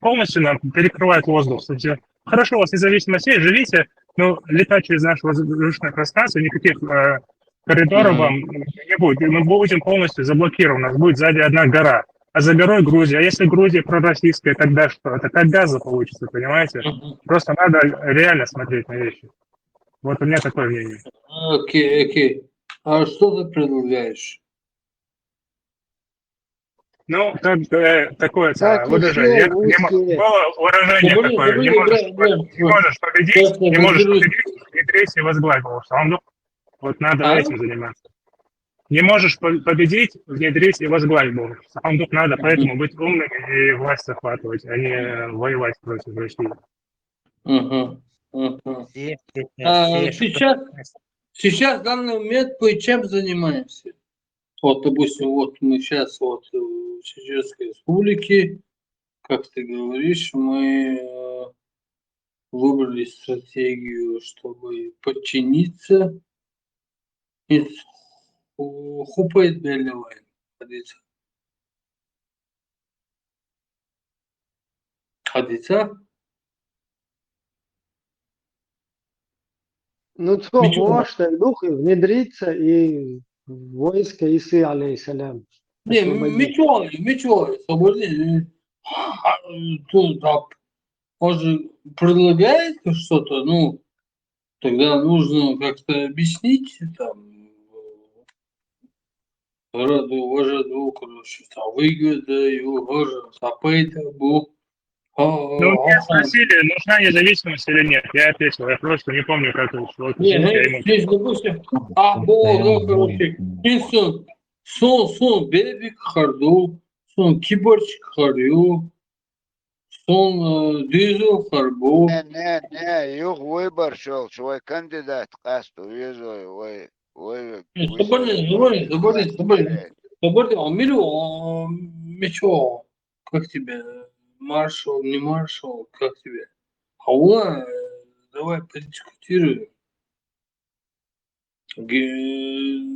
полностью нам перекрывает воздух. Кстати, хорошо, у вас независимость есть, живите, но летать через наше воздушное пространство, никаких коридоров вам не будет. Мы будем полностью заблокированы, у нас будет сзади одна гора. А за горой Грузия. А если Грузия пророссийская, тогда что? Это как газа получится, понимаете? Просто надо реально смотреть на вещи. Вот у меня такое мнение. Окей. А что ты предлагаешь? Ну, такое выражение. Было выражение такое. Не можешь победить, внедрись и возглавь его. Вот надо этим заниматься. Не можешь победить, внедрить и возглавить Бога. Сам тут надо, поэтому быть умным и власть захватывать, а не воевать против России. Сейчас в данный момент мы чем занимаемся? Вот, допустим, вот мы сейчас в Чеченской Республике, как ты говоришь, мы выбрали стратегию, чтобы подчиниться. Хупает белевой, Хадица? Ну, что, может, дух внедриться и в войско Исы, алейхиссалям. Не, мечой, освободить. Тут, он же предлагает что-то, ну, тогда нужно как-то объяснить, там, вожаду, короче, там, выгодаю, сапейта, бог. Ну, меня спросили, нужна независимость или нет. Я ответил, я просто не помню, как это шло. Здесь, допустим, бога, короче, сон, бебик харду, сон, киборчик харю, сон, дизу харбу. Не, юг выбор шел, свой кандидат, касту, визу, Забори, Амилю, Мечо, как тебе? Маршал, не маршал, как тебе? Хаула, давай подискутируем.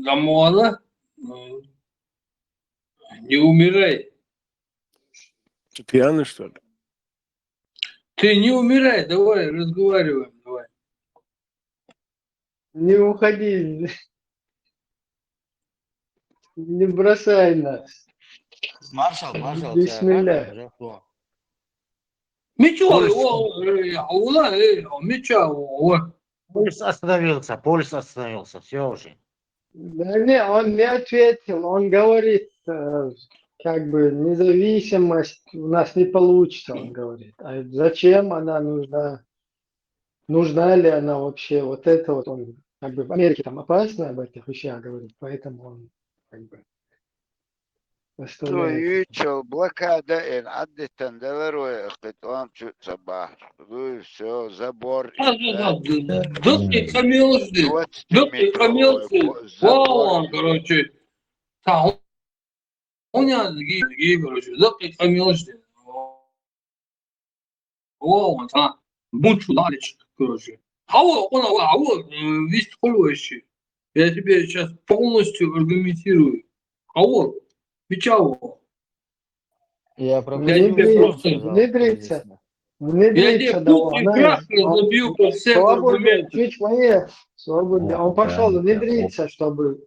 Дамуана, не умирай. Ты пьяный, что ли? Ты не умирай, давай разговариваем, давай. Не уходи, не бросай нас. Маршал, тебя Бисмилля. как уже кто? Мечо, Пульс, Хаула, мечо, пульс остановился, все уже. Да не, он не ответил, он говорит, как бы независимость у нас не получится, он говорит. А зачем она нужна? Нужна ли она вообще? Вот это вот он, как бы в Америке там опасно об этих вещах говорит, поэтому он как бы оставляет. Юичел, блокада ин адди тенделеруя, хитвам чуть собах. Ну и все, забор. Доктор Камилович, 20-метровый вон, забор. короче, короче, доктор Камилович, вон, бунчу далече, короче. Весь вообще. Я тебе сейчас полностью аргументирую. Мечау. Я про Я тебе просто... Внедриться. Я Внедриться, тебе да, путь прекрасно забью по всем свободу, аргументам. чуть моих, свободу. Он пошел внедриться, чтобы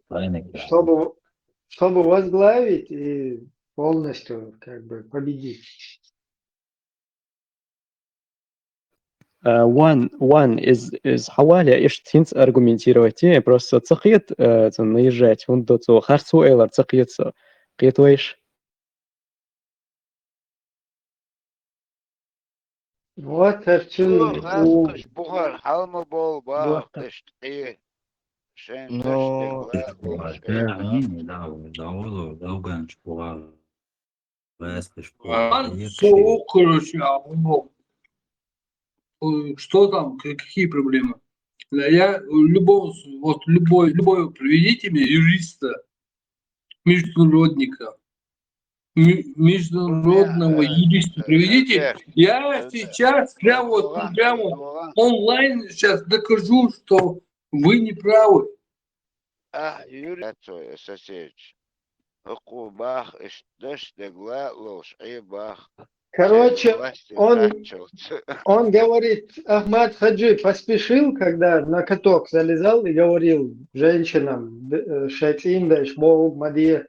возглавить и полностью как бы победить. One is حوالي إيش تنس аргументировать просто цахет наезжать он до того харсу элар цахетса قيتويش Вот Арчун غاسقش بغر حلم بول باغ تشتقيه شين Ну, Соу, короче, что там, какие проблемы? Я любого, вот любой приведите мне юриста, международника, международного юриста приведите. Я сейчас прямо онлайн сейчас докажу, что вы не правы. Юрий Сосевич. Аку бах, дашь дегла ложь, и бах. Короче, он говорит, Ахмад Хаджи поспешил, когда на каток залезал и говорил женщинам, шайцин, бог, мадье,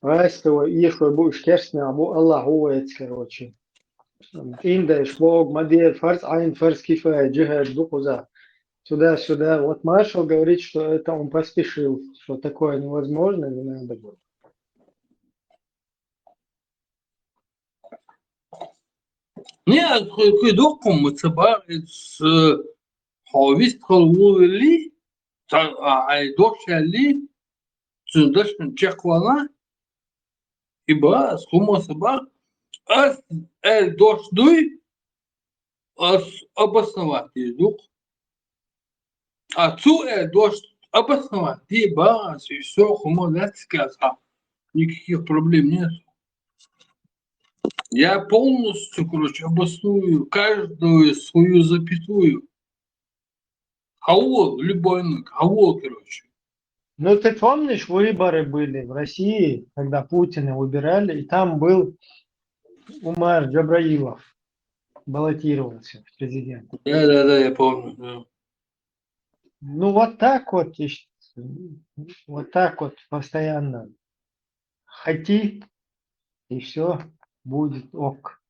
растова, ишва, будешь керсна, абу Аллах уэц, короче. Индеш, бог, мадье, фарс, айн, фарс, кифая, джихад, букуза. Сюда. Вот маршал говорит, что это он поспешил, что такое невозможно, не надо было. Не, кидоком мы цебарец хавист халвули, ай дошали, цудашн чеквана, ибо схума собак, ас дошдуй, ас обосновать дух. А цу дошд обосновать, ибо все хума датскаса, никаких проблем нет. Я полностью, короче, обосную каждую свою запятую. Любой, короче. Ну, ты помнишь, выборы были в России, когда Путина выбирали, и там был Умар Джабраилов, баллотировался в президент. Да, я помню. Да. Ну, вот так вот постоянно хоти, и все будет ок.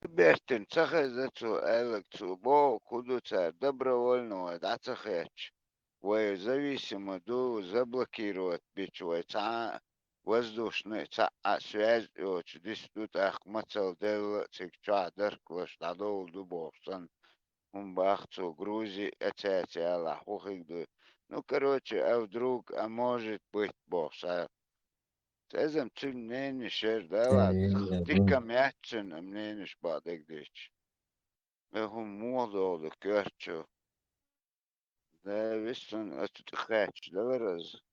Бертин, цахай зацу, элекцу, бо, куду царь, добровольного, да цахач. Вы зависимо ду заблокировать бичевой ца воздушный ца связь очень здесь тут ахмацал дел цик чадар клаш надол дубовсан бахцу Грузии эцеция лахухигду. Ну короче, а вдруг, а может быть босса. Тезем цим не шер дала. Тика мячен, мне не шпадек дич. Эху модо керчу. Да, виssen, als het grijpt, dat was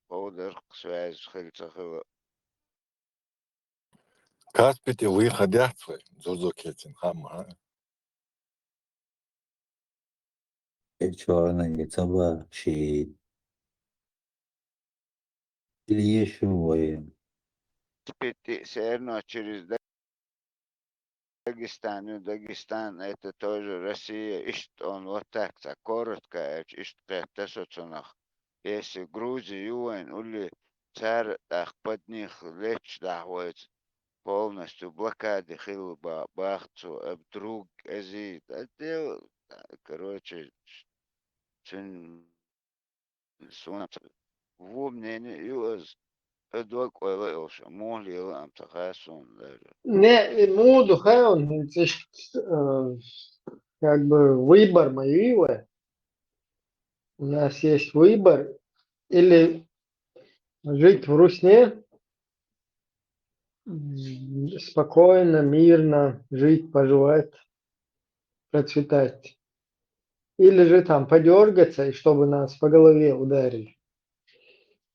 ouder, zwijs, geld, Каспити выходят свой, зузокетин хама. Черный яйцоба, щит. Или еще воин. Теперь все равно через Дагестан, ну, Дагестан это тоже Россия, и что он вот так коротко, и что тесоцунах. Если Грузия, ЮН, или царь под них лечь дахует полностью блокады хилба, бахцу, друг, азит, короче, в мнении ЮС, док ойлаша, могли ам тахасон даже. Не, моду хаон, это ж, как бы выбор моего. У нас есть выбор или жить в Русне, спокойно, мирно жить, поживать, процветать. Или же там подергаться, и чтобы нас по голове ударили.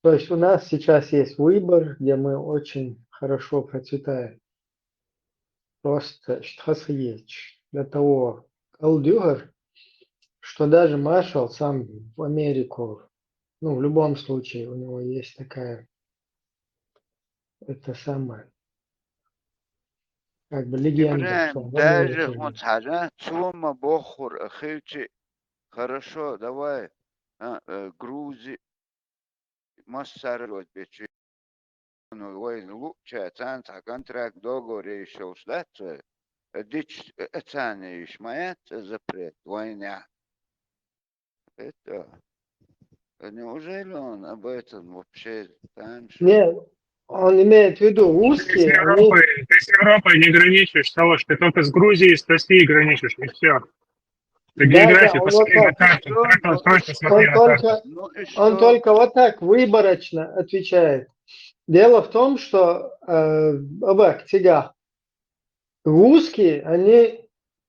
То есть у нас сейчас есть выбор, где мы очень хорошо процветаем. Просто штхасхиеч. Для того алдюгар, что даже маршал сам в Америку, ну, в любом случае у него есть такая, это самое, как бы легенда, что Ибраим, в даже Америке он жил. сажа, цума бохур, ахивчи, хорошо, давай, Грузии, Массар, вот печи, ну, войн лучше, цанца, контракт, договор еще сдаться, дичь, цаны ишмаят, запрет, война. Это, неужели он об этом вообще там же? Не, он имеет в виду Ты с русские, Европой, они... ты с Европой не граничишь, того, что ты только с Грузией и с Россией граничишь, и все. Ты Да, да, географию он вот посмотри на так. карту, Ну и просто смотри Он на карту. только, Ну и он что? только вот так выборочно отвечает. Дело в том, что тебя русские, они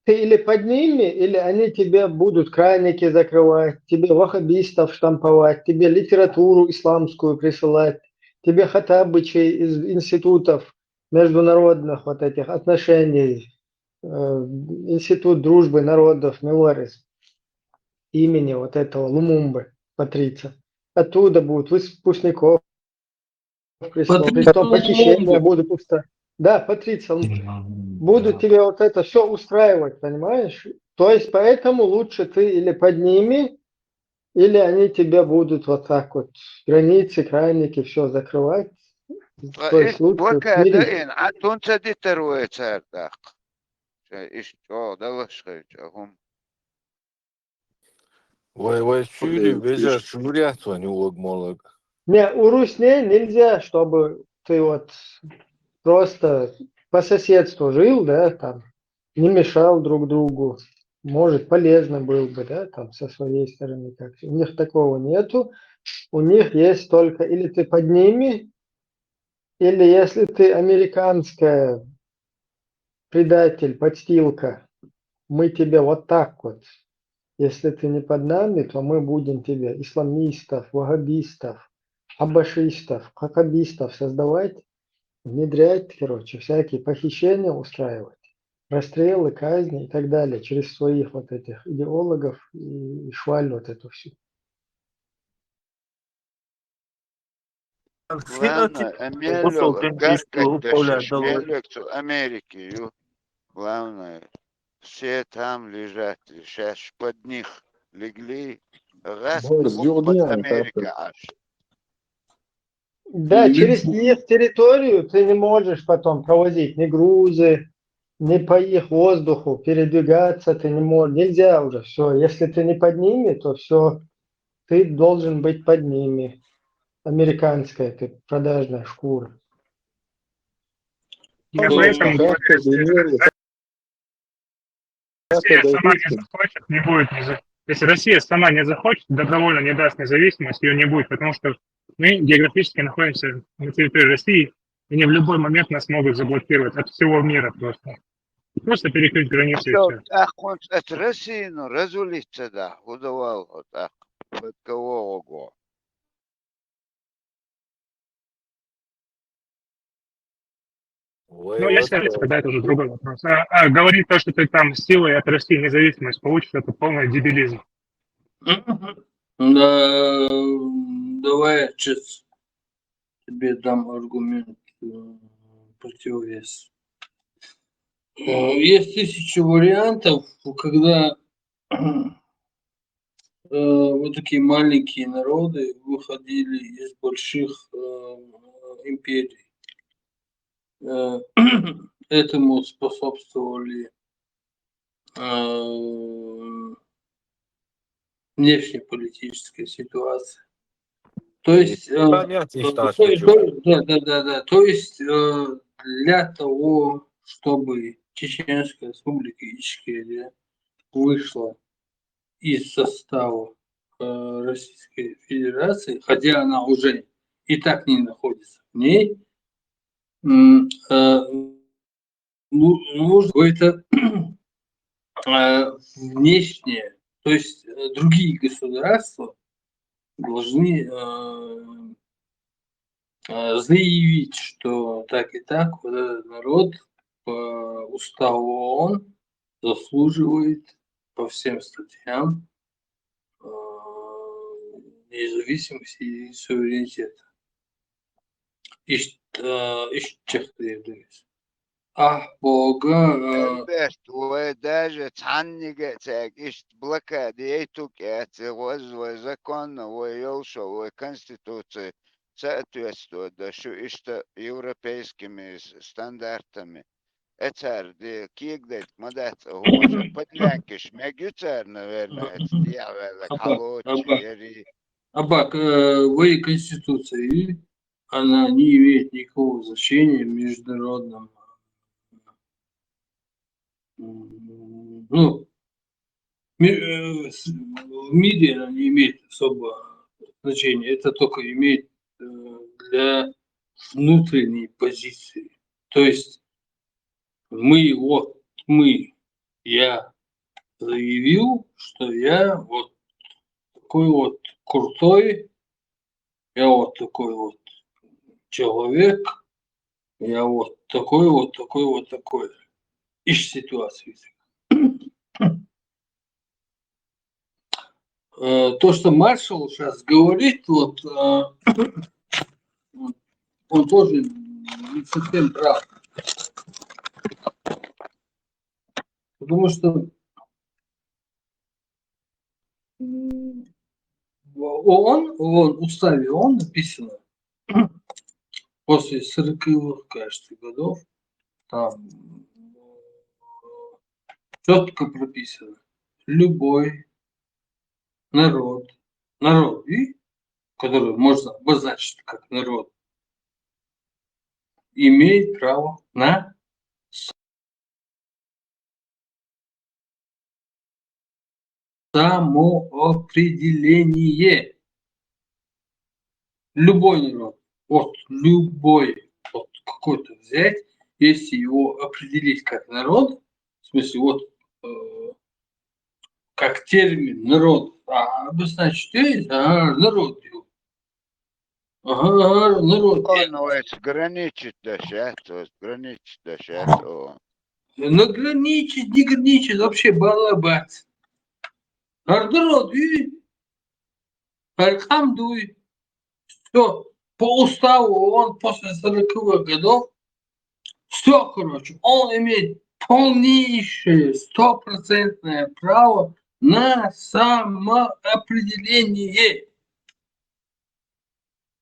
ты или под ними, или они тебе будут краники закрывать, тебе ваххабистов штамповать, тебе литературу исламскую присылать, тебе хатабычей из институтов международных вот этих отношений, институт дружбы народов, Милорис, имени вот этого Лумумбы, Патрица. Оттуда будут выпускников прислать, притом похищения будут устраивать. Да, Патриция, будут тебе вот это все устраивать, понимаешь? То есть поэтому лучше ты или под ними, или они тебя будут вот так вот границы, крайники, все закрывать. То есть лучше блокада смириться. ин, а тон цадитеруе цардах. И что, давай сказать, Вай чури, вежа шурят, они улог-молог. Не, у Русне нельзя, чтобы ты вот просто по соседству жил, да, там, не мешал друг другу. Может, полезно был бы, да, там, со своей стороны как. У них такого нету. У них есть только или ты под ними, или если ты американская предатель, подстилка, мы тебе вот так вот. Если ты не под нами, то мы будем тебе исламистов, ваххабистов, абашистов, хакабистов создавать, внедрять, короче, всякие похищения устраивать, расстрелы, казни и так далее через своих вот этих идеологов и шваль вот эту всю. главное, Амелю, гаркать дашишь, Мелюкцу, Америки, главное, все там лежат, сейчас под них легли, раз, под Америка аж. Да, через их территорию ты не можешь потом провозить ни грузы, ни по их воздуху, передвигаться ты не можешь, нельзя уже, все. Если ты не под ними, то все, ты должен быть под ними. Американская ты продажная шкура. Я поэтому говорю, если Россия сама не захочет, не будет. Если Россия сама не захочет, добровольно не даст независимость, ее не будет, потому что мы географически находимся на территории России, и они в любой момент нас могут заблокировать от всего мира просто. Просто перекрыть границы и все. Это Россия, ну, разулиться, да, удавал вот так, под кого. Ну, если тогда это уже другой вопрос. Говорить то, что ты там силой от России независимость получишь, это полный дебилизм. Давай я сейчас тебе дам аргумент противовес. Есть 1000 вариантов, когда вот такие маленькие народы выходили из больших империй. Этому способствовали внешнеполитическая ситуация. То есть, то есть для того, чтобы Чеченская республика Ичкерия вышла из состава Российской Федерации, хотя она уже и так не находится в ней, нужно какое-то внешнее, то есть другие государства должны заявить, что так и так вот этот народ по уставу ООН заслуживает по всем статьям независимости и суверенитета. Бога даже цаннигацек ишт блокадейтук возле закона воелшо конституции соответствует европейскими стандартами. Это кигдет мадат уже подлянкиш мягюцер, наверное, это дьявола колочи. Абак, в Конституции она не имеет никакого значения в международном, ну, в мире она не имеет особого значения. Это только имеет для внутренней позиции. То есть я заявил, что я вот такой вот крутой, я вот такой вот человек, я вот такой. Ищ ситуацию. То, что маршал сейчас говорит, вот он тоже не совсем прав. Потому что в уставе ООН написано, после 40-х, кажется, годов, там четко прописано, любой народ, который можно обозначить как народ, имеет право на самоопределение. Любой народ, любой, какой-то взять, если его определить как народ, в смысле, как термин народ, обозначить, что есть, народ. Народ. Граничит даже, Награничить, не граничит, вообще балабат. Народ, Алхамдуй. Все, по уставу он после 40-х годов, все, он имеет полнейшее, 100% право на самоопределение.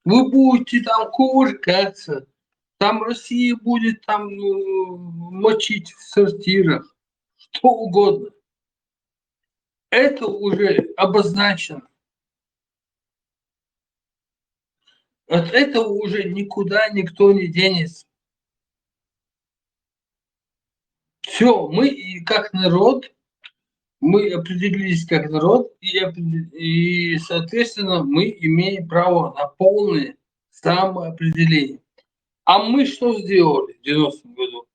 Вы будете там кувыркаться, там Россия будет там мочить в сортирах, что угодно. Это уже обозначено. От этого уже никуда никто не денется. Все, мы как народ, мы определились как народ, и соответственно, мы имеем право на полное самоопределение. А мы что сделали в 90-м году?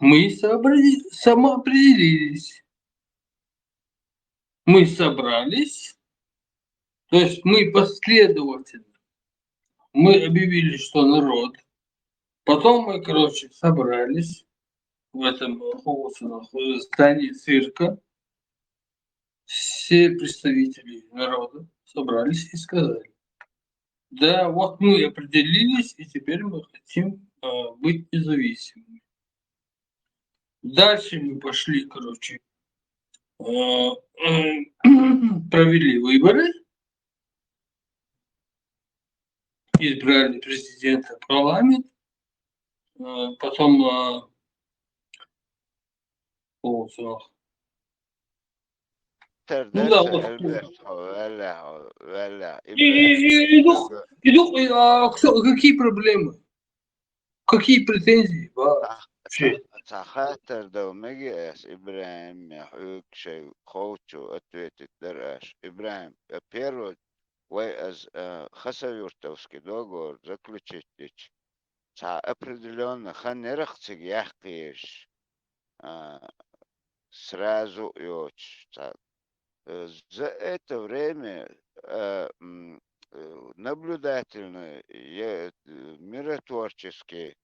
Мы самоопределились. Мы собрались, то есть мы последовательно, мы объявили, что народ, Потом мы, короче, собрались в этом здании цирка. Все представители народа собрались и сказали: да, вот мы определились, и теперь мы хотим быть независимыми. Дальше мы пошли, короче, провели выборы, избрали президента, парламент, потом ну да, вот. Какие проблемы? Какие претензии вообще? خاطر دو مجيئس إبراهيم يحوك شيء خوتو أتويت الدرقاش إبراهيم بيرو ويأز خسيورتوسكي دوغور заключить определенно ханерахциг яхкиш сразу и за это время наблюдательный миротворческий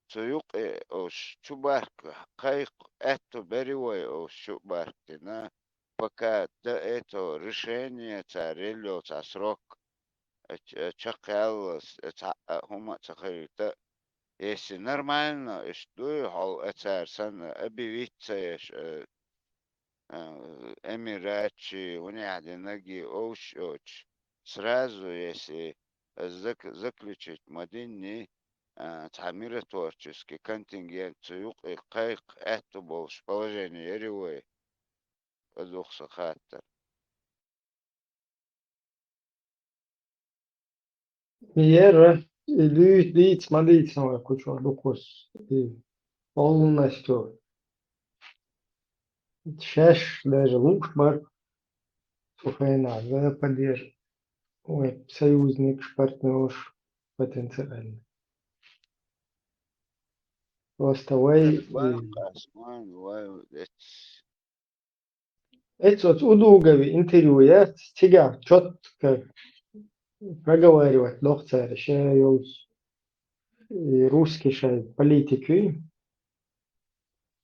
цуюк ош чубарк кайк это беревой ош чубаркина пока до этого решения царило срок чакал хума цахита если нормально что хол цар сан объявиться эмирачи уняди ноги ош сразу если заключить модинни миротворческий контингент цуюк и кайк это больше положение ревой подухса хаттер. Вера, люди смотрите на кучу докус и полностью. Сейчас даже лучше бар Сухайна, за поддержку. Ой, союзник, партнер потенциальный. Просто это вот удугови интервью я стига четко проговаривать доктор шеюз и русский шей политики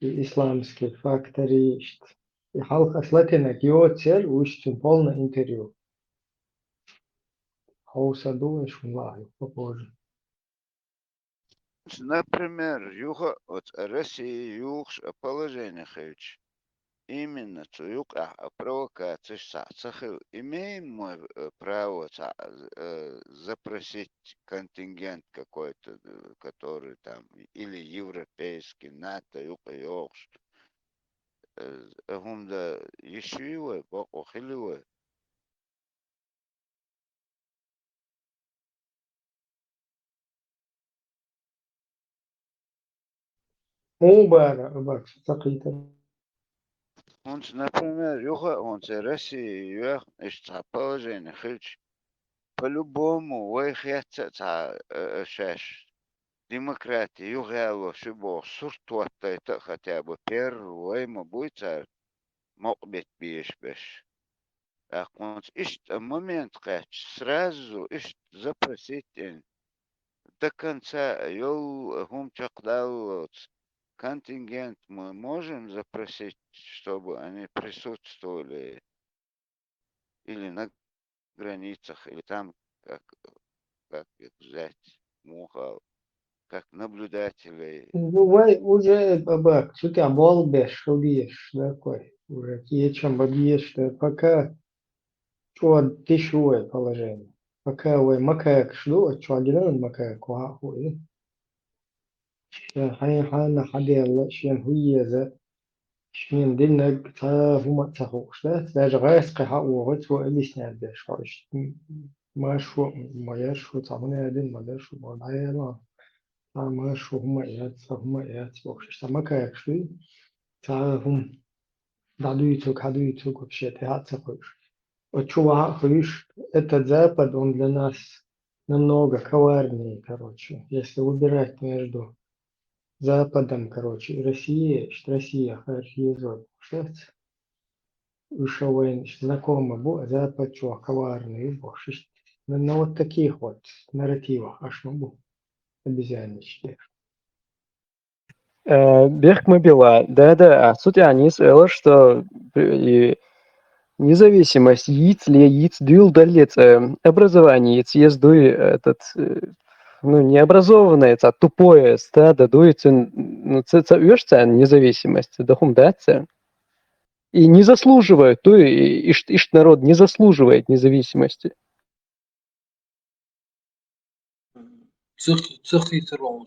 и исламские факторы и халк аслатина геоцель учтен полное интервью. Хауса думаешь онлайн попозже. Например, юга от России юж положение хэвч. Именно цуюк провокации сахил. Имеем мы право запросить контингент какой-то, который там, или европейский, НАТО, юж. Гумда еще его, бокохилевой. Мубара, сакита. Он, например, юга, он с России, юг, из положения хэвч. По-любому, выехать шеш. Демократия, югало, шибо, суртуатта, это хотя бы первый, будет мог быть беш. А он момент, сразу запросить до конца, гумчак дал контингент мы можем запросить, чтобы они присутствовали или на границах, или там, как их взять, муха, как наблюдателей. Бывай уже бабак, что ты оболбешь, убьешь, такой. Уже чем побьешь, пока что тишевое положение. Пока вы макаек шло, что один макаек вахуй. حين حنا حدي الله شين هي ذا شين دينا هم تخوش لا غايس قحا وغت وإليس نعدش خارج ما شو ما يشو تعمل دين ما يشو ما لا ما شو هم إيات بوش ما كايك شو تعهم دعدو يتوك بشيء تهات تخوش وشو خليش это Запад он для нас намного коварнее, короче, если выбирать между Западом, короче, и Россией, что Россия характеризует, что вышел знакомо, Запад, что коварный, на вот таких вот нарративах, аж могу обезьянничать. Бехмобила, да-да, суть они сказала, что и независимость яиц ли яиц дюл далец образование яиц ездуй этот ну необразованное, а тупое стадо дуется ну цевешься независимость, дохум даться. И не заслуживают, то и народ не заслуживает независимости. Цехитерон,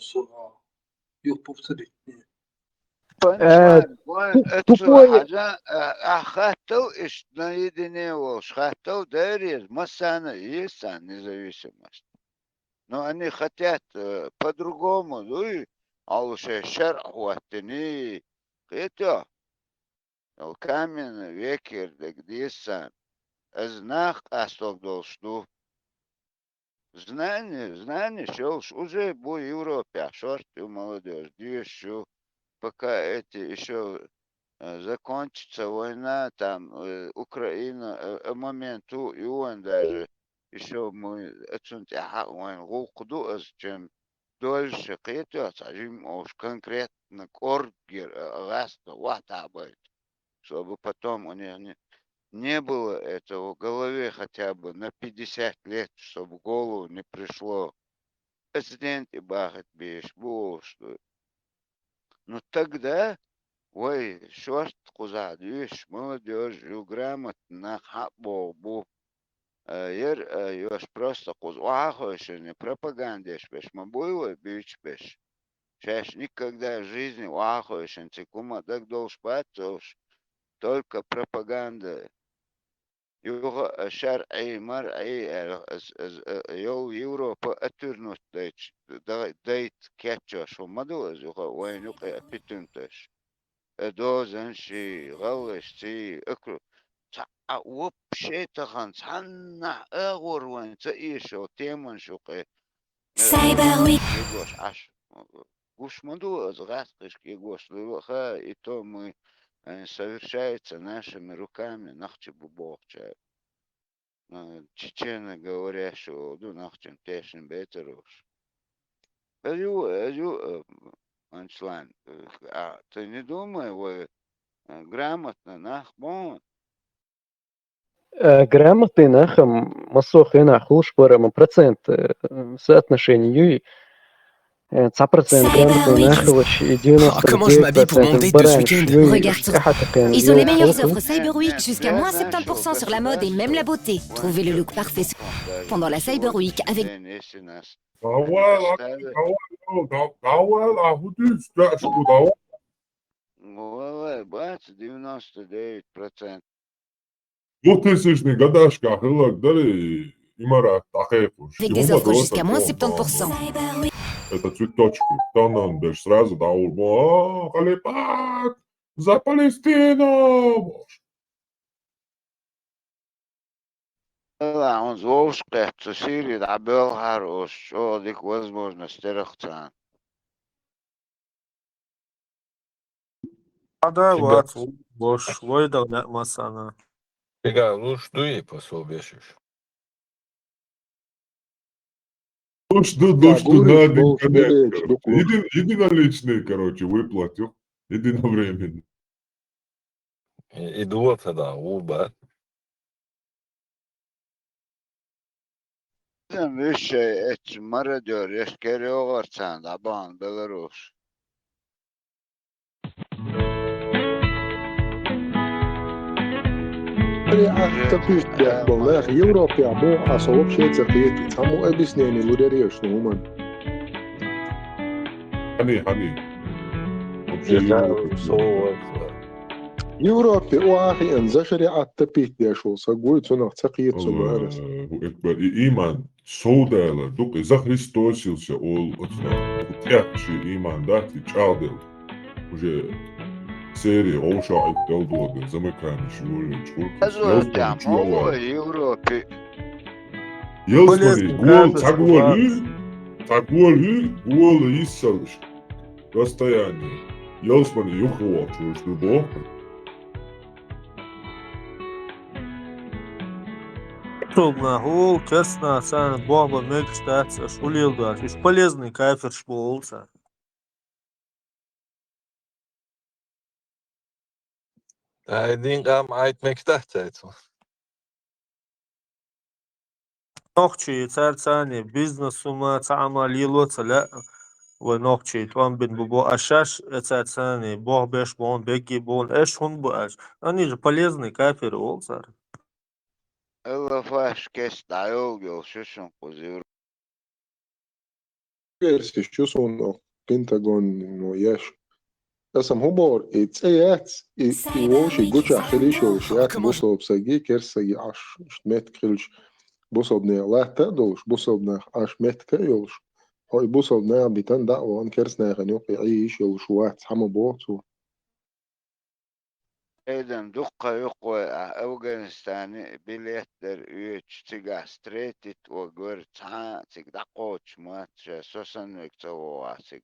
yok повтори. Панчлайн, это Тупое. حاجة хотел иш наедине волш, хотел дерез, масана есть независимость. Но они хотят по-другому, ну и алуше шар хуатини, это камень векер, где сан, знак остов должну. Знание, что уже по Европе, шорт и молодежь, еще пока эти еще закончится война, там Украина, моменту, и он даже еще мы отсюда, он гулкуду, чем дольше китается, им уж конкретно коргер, ласта, ватабайт, чтобы потом у них не было этого в голове хотя бы на 50 лет, чтобы в голову не пришло. Президент и бахать бишь, что. Ну тогда, ой, шорт кузад, видишь, молодежь, грамотно, хабобу. Ёж просто кузвахаешь, не пропагандешь, беш, мабуева бич, беш. Сейчас никогда в жизни вахаешь, антикума, так должен спать, только пропаганда. Юга шар'и мар'и йол Европа атырнут дайт кетчаш умадуаз юга вайн юга апитунташ. Дозан ши галаш ши акру. Вообще тахан санна агорван цаишо теман шуке. Cyber Week. Егош аш. Гуш мадуаз гаскаш егош луха и то мы совершается нашими руками, нахче бубохча. Чечено говорящего, ну, нахчем тешин бетеруш. Анчлайн, а ты не думай, вы грамотно, нахмон. Грамотный нахам масох и нахуш парам процент соотношению процент грамотный нахович и 99% баранш. Ils ont les meilleures offres Cyber Week jusqu'à moins 70% sur la mode et même la beauté. Trouvez le look parfait pendant la Cyber Week avec Бац, 99%. 2000-х годашках хылак дали имарат тахепуш. avec des offres jusqu'à moins 70%. Это цветочки. Тонан беш сразу даул. Халипат! За Палестину! Он золушка, Сирии, добыл хорош, что их возможность рахтан. Да, вот, бош, войдал, да, масана. Сега, лушту и пособешишь. Что на один конец, короче. Единоличный, короче, выплатил. Единовременно. И дуота, да, уба. Вещи, эти мародер, есть кереогорцан, дабан, Беларусь. Таких бехбалах Европе або вообще церкви, само объяснение лудерия, что уман. Хани. Вообще Европе واحد إن شريعة تبيت داشو سقوي تناق تقيت سبارس. إيمان سودالا دوك إذا خريستوس يلسا أول أتنا تيحشي إيمان داتي تشادل وجه سيري أوشا عدل دوغ زمكان شغل أزوجام هو Европе. يلسمني гол تقول гол يسالش расстояние يلسمني يخوة чуешь ты бог. Трудно, честно, сам Бога мечтаться, шулил, да, полезный кайфер шполца. Aydin qam aytmekdahchaytsu. نوخشي صار ثاني بيزنس وما تعمل يلوت لا ونوخشي توان بين بو أشاش صار ثاني بوه بيش بون بيجي بون إيش هون بواش أني же полезный кафир ол صار إلا فاش كيس دعيوغل شوشن قزير Persi šķusono Pentagon no Ješu. Esam humor i cejats i voši guča xilišoviš jāt busob sagi kersagi aš met kriliš busobne lēta dolš busobne aš met kriliš. Hoi busobne bitan da'wa an kersne غنيوقي عيش يلشوات حما بوتو. إذن دقة يقوى أفغانستان بليتر يوش تيغا ستريتت وغير تها تيغ دقوش ماتش سوسن ويكتو واسيغ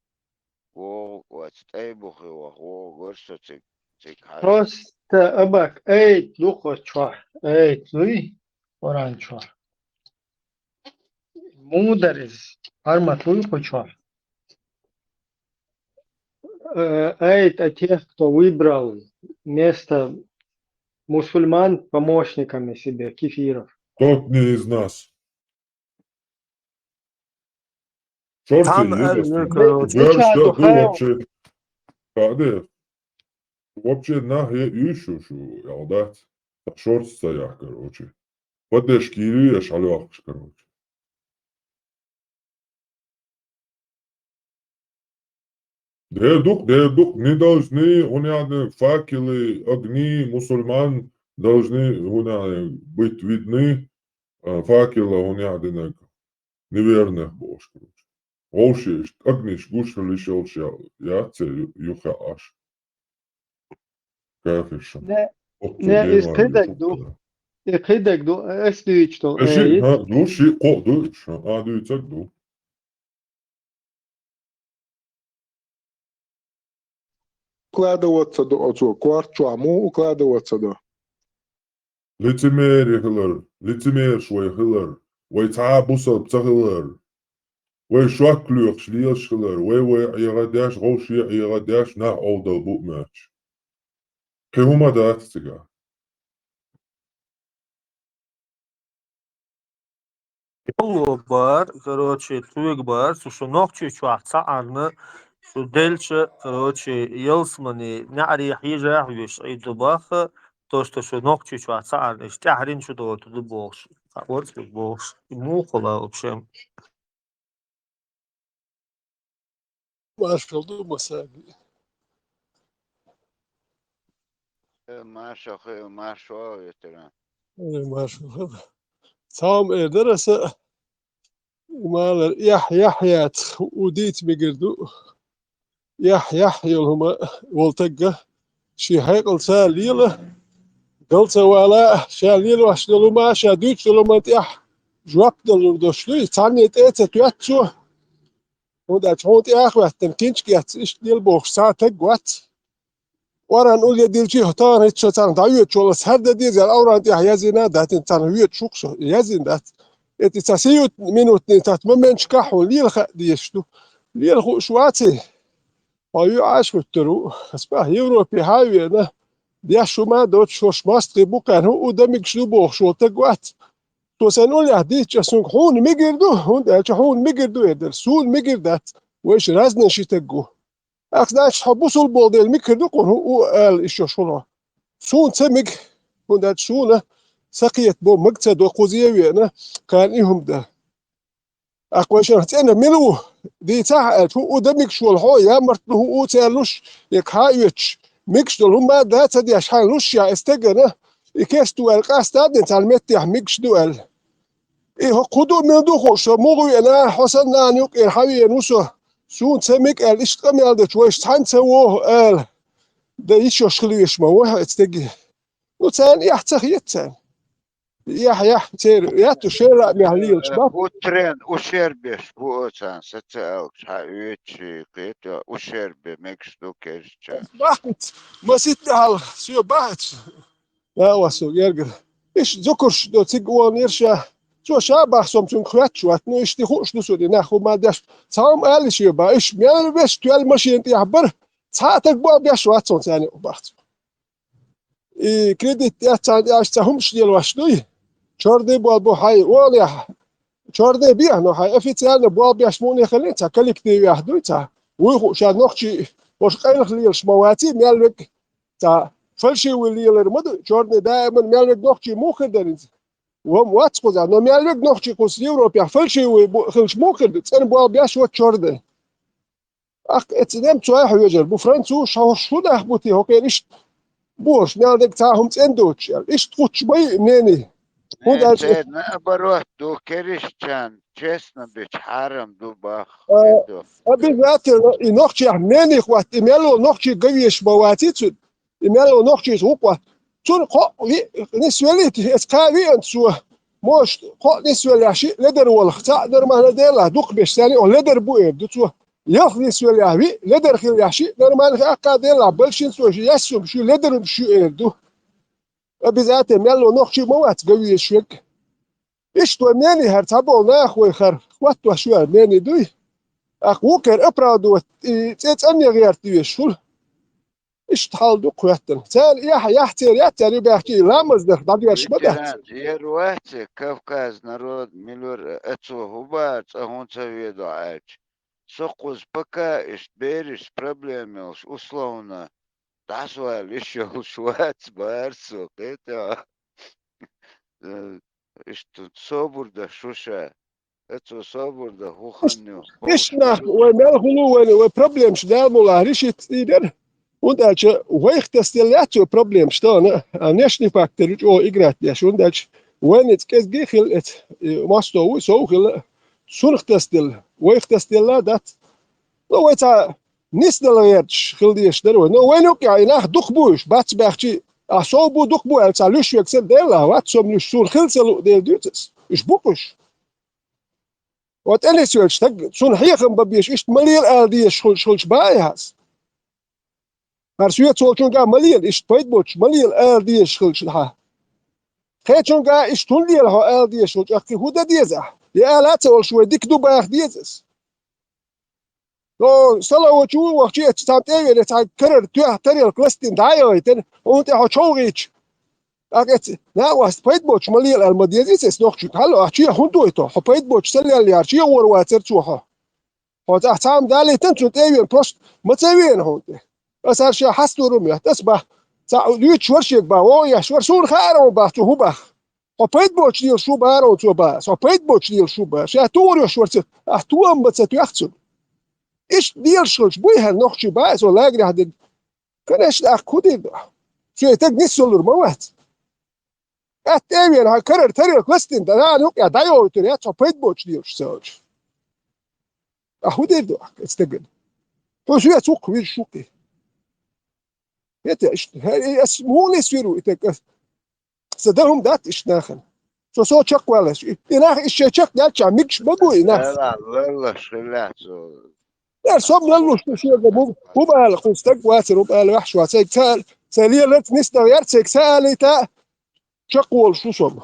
واتستيبوخي وهو غرسو تيغ هاي Просто أباك أي لوخو شوار أي تلوي وران شوار مدرس أرما تلوي شوار это тех, кто выбрал место мусульман помощниками себе, кефиров. Тот не из нас. Шорти Там есть. короче Говорят, что ты вообще... Каде? Вообще нахуй ищу, я дать. Шорт стоях, короче. Подешь кириешь, алёхш, короче. Дедук, не должны, у меня факелы, огни, мусульман должны быть видны, факела у меня неверных бож, короче. Вообще, огниш, гушали шелча, я целю, юха аш. Кафеша. Ne, iskidek du, es duyuçtu. Eşi, ha, duşi, kodu, duyacak du. Укладываться до отцу, кварчуаму укладываться до. Лицемер хилар, лицемер швай хилар, вай цаабуса бцахилар, вай шваклюк шлиаш хилар, вай ягадяш, гоши ягадяш, на олда бутмач. Кехума дат цыга. يلا بار короче تويك بار شو نوخشي شو عصارنا شو دلش короче يلسمني نعري حيجا ويش عيد باخ توشت شو نوخشي شو عصارنا اشتهرين شو دوت دو بوش قورت بوش مو خلا وبشم Marshall do مساقي. ماشو يتران. Marshall. Tam درس مال يحيى وديت مقردو يحيى يلهما والتقى شي هيقل ساليله قلت ولا شاليل واشتلو ما شادوت لما تيح جواب دلو دوشلو تاني تيتا تواتشو ودا تحوت ياخ وحتن كينش كيات ايش ديل بوخ ساعتك وات ورا نقول يديل شي هتان هيتشو تان دايوت شو هذا دي زي الاورا تيح يزينا دات تان هيوت شوكشو يزين دات اتساسيوت منوت نتات ممن شكاحو ليل خ ديشتو ليل خو شواتي ويو عاش وترو اسباه يوروبي هاوينا ديشو ما دوت شوش ماستري بوكان هو دمك شلو بوخ شو تقوات تو سنقول يا ديت جسون حون ميجردو هون حون ميجردو يدر سول ميجردات ويش رازنا شي تقو اخداش حبوسو البولدي الميكردو قون هو قال ايشو شنو سون تمك هون سونه سقيت بو مقتصد وقوزيوينا كان إيهم ده أقواشان هتأنا ملو دي تاعت هو دمك شو الحو يا مرتلو هو تالوش يكهايوش ميكش دول هما ده تدي أشحال لوش يا استجنا يكستو القاس تادن تعلمت يا ميكش دوال إيه قدو من دوخوش مغوي أنا حسن نانيوك الحوي نوسو سون تمك الاشتقام يالدت ويش تحن سووه قال ده يشو شخليش موها استجي وتان يحتخيتان يح تير ياتو شيرا مهليل شباب وترين وشربش بوتان ستالك حيوتشي قيتا وشرب ميكس دوكيش باحت ما ست هال سيو باحت لا واسو يرجع ايش ذكرش دو تيجوان يرشا شو شابه سمتون خواتشو اتنو ايش تخوش دو سودي ناخو ما داش تام قال شيو با ايش ميال بس تو الماشين تيحبر ساعتك بو بيش واتسون ثاني باحت كريدت هم شديل واشنوي شوردي بو هاي ولا شوردي بيهنو هاي официально بو بيشموني خليتها كولكتيف يحدوتها ويخو شاد نوخشي وش قيل خليل شمواتي مالك تا فلشي وليل رمض شوردي دائما مالك نوخشي مو خدرنز وهم واتسقوا زاد نو مالك نوخشي قوس يوروبيا فلشي وخلش مو خدرنز انا بو بياش وات شوردي اخ اتنام تواح يجر بو فرنسو شو ده بوتي هو كيرش بوش مالك تاهم تندوتش ايش تخوتش بي منيني Це наоборот, до Кирищан, честно быть, харам дубах. обязательно и ногчи ахмених вот имело ногчи гавиш баватицу имело ногчи звуква цун хо не свелит эскави су мош хо не свеляши ледер вол хта дер ма дела дук беш ثاني او لدر بو دتو يخ не свеляви لدر خياشي در ما خا دela بلشين سو يسوم شو لدر شو دو обязательно имело ногчи موات гавиш شك ايش تو مني هرتبو لا اخوي خر وات شو مني دوي أخوكر أبرادو تأني غير تيشول إيش تحال دو قوتن تال يحتير يحتير بيحكي لا مصدر دبيش بدأت Єрваці, Кавказ, народ, мілюр, ецо губац, агонца відоач. Сокуз пока іш береш проблеми, условно, тасуа лишел швац, барсук, это, іш тут собурда, шуша. Это соборда хуханю. إيش نح ومالهلو وبروبلم شدال مولا ريشت إيدر وندالش ويختستلاتو بروبلم شتانا نشني فاكتور أو إجرات ياش وندالش وين إتكس جيخل إت ماستو سوخل سونختستل ويختستلا دات لو إتا نسدل يرتش خلديش درو نو وين يوكي عيناه دخبوش باتس بيحكي أصوبو دخبو ألتا لوش يكسر ديلا واتسوم لوش سون خلصلو ديل دوتس إيش بوكوش wat eleswelch tak sun hegen babiesh ist maliel al die schulch bei has har suet solchun ga maliel ist peitboch maliel al die schulch ha khechun ga ist tunliel ha al die schulch akhi huda dieza die alat sol shwe dik du ba diezes no sala wo chu wo chi tsam tege de tsam kerer tu hateriel klastin dayoiten und ha chogich أكيد لا واسبيت بوش مليل المديزيس إسنوخ شو هلا أشياء هندو إتو حبيت بوش سلي اللي أشياء ورواتر شوها هذا أحسام دالي تنتو تأوين بروش ما تأوين هون بس أشياء حسوا رمية تسبح ليش شورشيك با ويا شورشون خيرهم با شو با حبيت بوش ديال شو بارو شو با حبيت بوش ديال شو با شيء توريو شورشيك أحتوام بس تيحسن إيش ديال شورش بويها نوخ شو با سو لاقي هذا كناش أخودي ده شيء تجنس سولر موات أتأمين هكرر ترى كويستين ده أنا نوك أدايو ترى تبيت بوش ديوش سوج أخذ ده استجد بس هو سوق وير شوكي يتا هاي اسمه يسيروا يتك صدقهم دات إيش ناخن سو تشك ولا شيء إنها إيش تشك ده تعميكش بقول إنها لا شلات لا صوب نلوش شيء ده مو بقى خستك واسر وبقى الوحش واسك سال سالية لت نستوى يرتك سالي تا شقول شو صم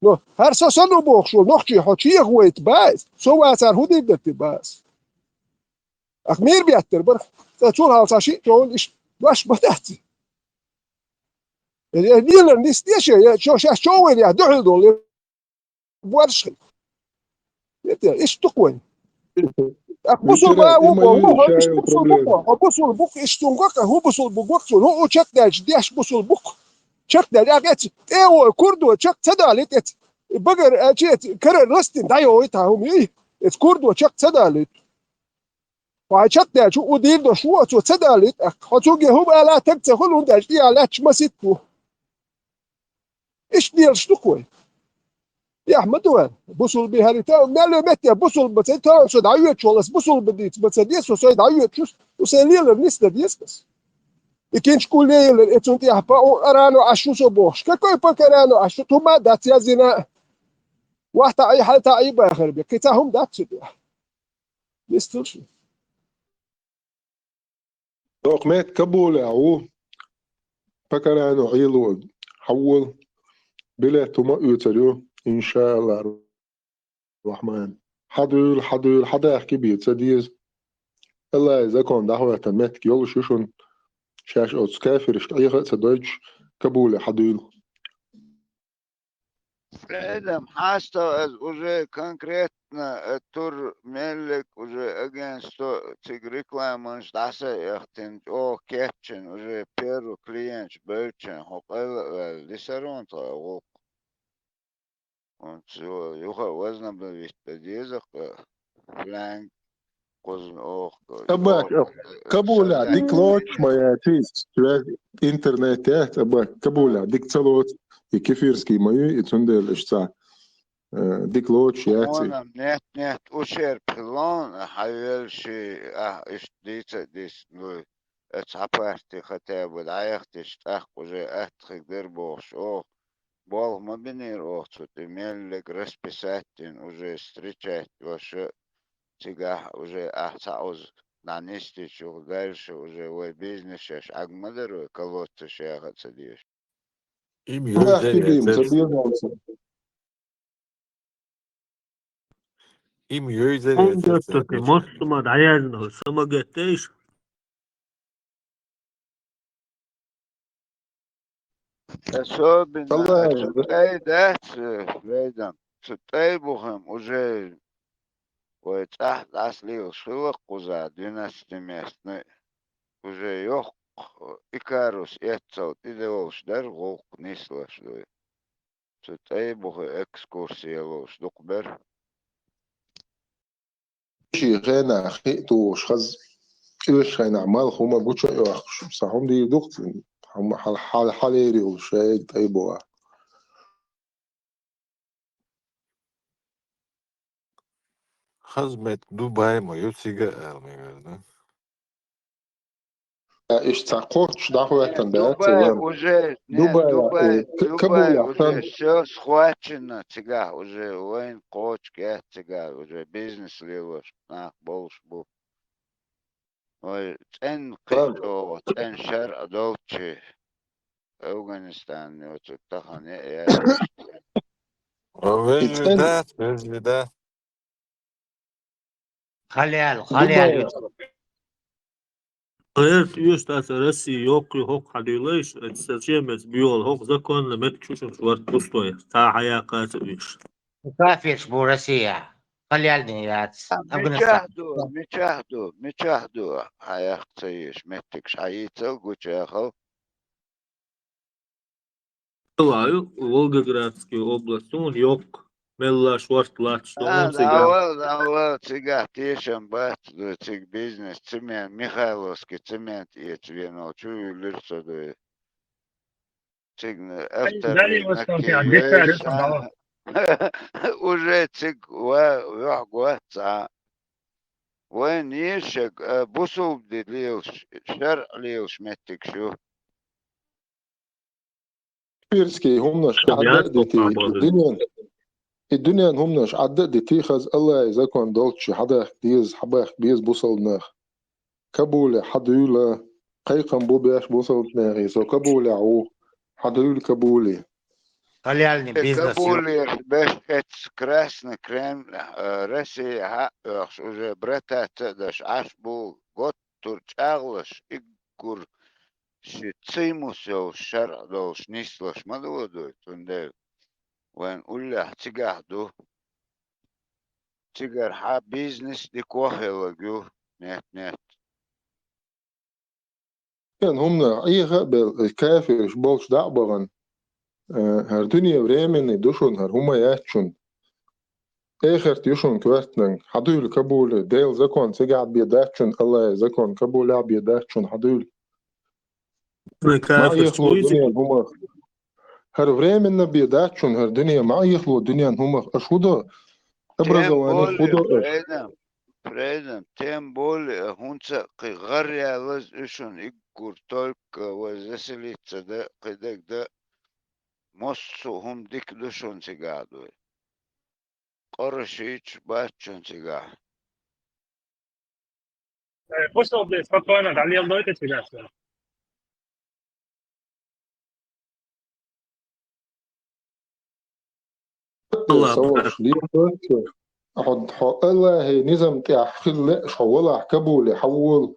نو هر سنو بوخشو نخشي حكي غويت باس سو واسر هودي بدت باس أخمير بيتر بر تقول هالشيء تقول إيش واش بدأتي الديلر نستيشة شو وين يدعي دول بورش إيش تقوين أقصل بقى هو إيش بقصل بقى أقصل بق إيش تنقك هو بقصل بقصل هو شك ده جديش بقصل بق شك ده أجت إيه كردو شك تدالت بقر أجت كرر رستين دايو يتهم إيه كردو شك تدالت وعشان ده شو ودير ده شو تدالت خطوجي هو بقى لا تكتخل وده دي على مسيتو إيش ديال شتوكوي يا أحمد وين بوصل بهاريتا ماله متى بوصل بتاعه صد عيوت شو بس بوصل بديت بتصديس وصيد عيوت شو وساليل الناس ديس بس يمكن تقول لي أنت يا حبا أرانو عشو صبوش كيف بكرانو عشو توما دات يا زنا واحد أي حال تعيب آخر بيك كتاهم دات شو نسترش دوقمت كبول أو بكرانو عيلو حول بلا توما يتلو إن شاء الله الرحمن حدا يحكي بيت سديز الله إذا كان دعوة تمت يولو شوشون شاش أوتس كافر إشتعيها سدويتش كابولة حديل Рядом осталось уже конкретно тур мелик уже агентство цик реклама штаса яхтен о кетчен уже первый клиент бэлчен хопэл лисарон то он все юха возобновить подъездах фланг козн ох أباك كابولة ديك لوتش ما ياتيس إنترنت يات أباك كابولة ديك تلوت يكفيرسكي ما يتندل إشتا ديك لوتش ياتي وانا нет ущерб план حيل شيء إيش ديس ну اتعبرت хотя бы даехтиш так уже отхигдер бош о бол мобинер охцут имели расписать уже встречать ваше сега уже ахсауз нанести чё дальше уже ой бизнес агмадеру колодцы шехаться диш Им أباك يوزر كديم يتس تبيض им يوزر Он يتس говорит, ты можешь самодоятельно, самогатейш. особенно والله цутей дать рядом цутей бухем уже ой цах аслил шилок куза 12-местный уже ёх икарус эцел идеолш дар волк нислаш цутей бухе экскурсия лош дукбер شي غانا خيتو شخز إيش غانا عمال هما بوتشو يوخش بصحهم دي دوقت هم حال حاليري وشايك طيبوا خزمت دبي ما يوتسيجا الميغاز إيش تعقوش دعوة تندات Дубай уже, нет, دبي Дубай كابولا уже كان все схвачено, цыга, уже воин кочки, цыга, уже бизнес лилош, больше был. Ой, цен кито, цен шар адолчи, Афганистан, вот тут тахане, я وجدات خليال دبي Eğer üyestası Россия yok yok hadiyleş, etseçemez biyol hok zakonla metçuşun şuart pustoya. Ta hayakası üyüş. كافيش بو روسيا خليال دنيات أفغانستان مشاهدوا حياة تعيش متك شعيتل قوشاخل Kılayı Volgogradski oblaston yok. Mella şuart laçta on siga. давай, цыга, тишем, бат, цыг бизнес, цемент, Михайловский цемент, я тебе научу, лицо, да, цыг, Далее вот что у тебя дикая рыба дала. уже цыг, вахгуаца, вен ешек, бусул лил, шар лил, шметтик, шу. بيرسكي همناش عدد ديتي الدنيا همناش عدد ديتي خز الله إذا كان دولتش حدا ديز حباخ بيز بوصل ناخ كابولة حدولا قيقم بو بياش بوصل ناغي سو كابولة عو حدول كابولة خليالني бизнес Кабуле, без красный крем, Россия, уже брата, даш, аж был год турчаглаш, и кур, цимусел, шар, долш, нислаш, мадводу, тунде, вен уля, цигахду, цигар, ха, бизнес, ди кохелагю, нет. كان همنا أي غابل الكافر شبولش دعبغن هر دنيا وريمن دوشون هر هما ياتشون آخر تيوشون كواتنن حدول كابولة ديل زكون سيقعد بيداتشون الله زكون كابولة بيداتشون حدول ما Kafir يخلو şuizi. دنيا هما هر وريمن بيداتشون هر دنيا ما يخلو دنيا هما أشودا أبرزواني خدا Фреден, тем более, хунца кигаря лаз ишун игур только возеселиться, да, кидек, да, моссу хум дик душун цигадуй. Коршич бачун цигад. Пустил, блядь, спокойно, далее дойте тебя все. سوش ليه أحد الله هي نظام تاع خل شوالع كابولة حول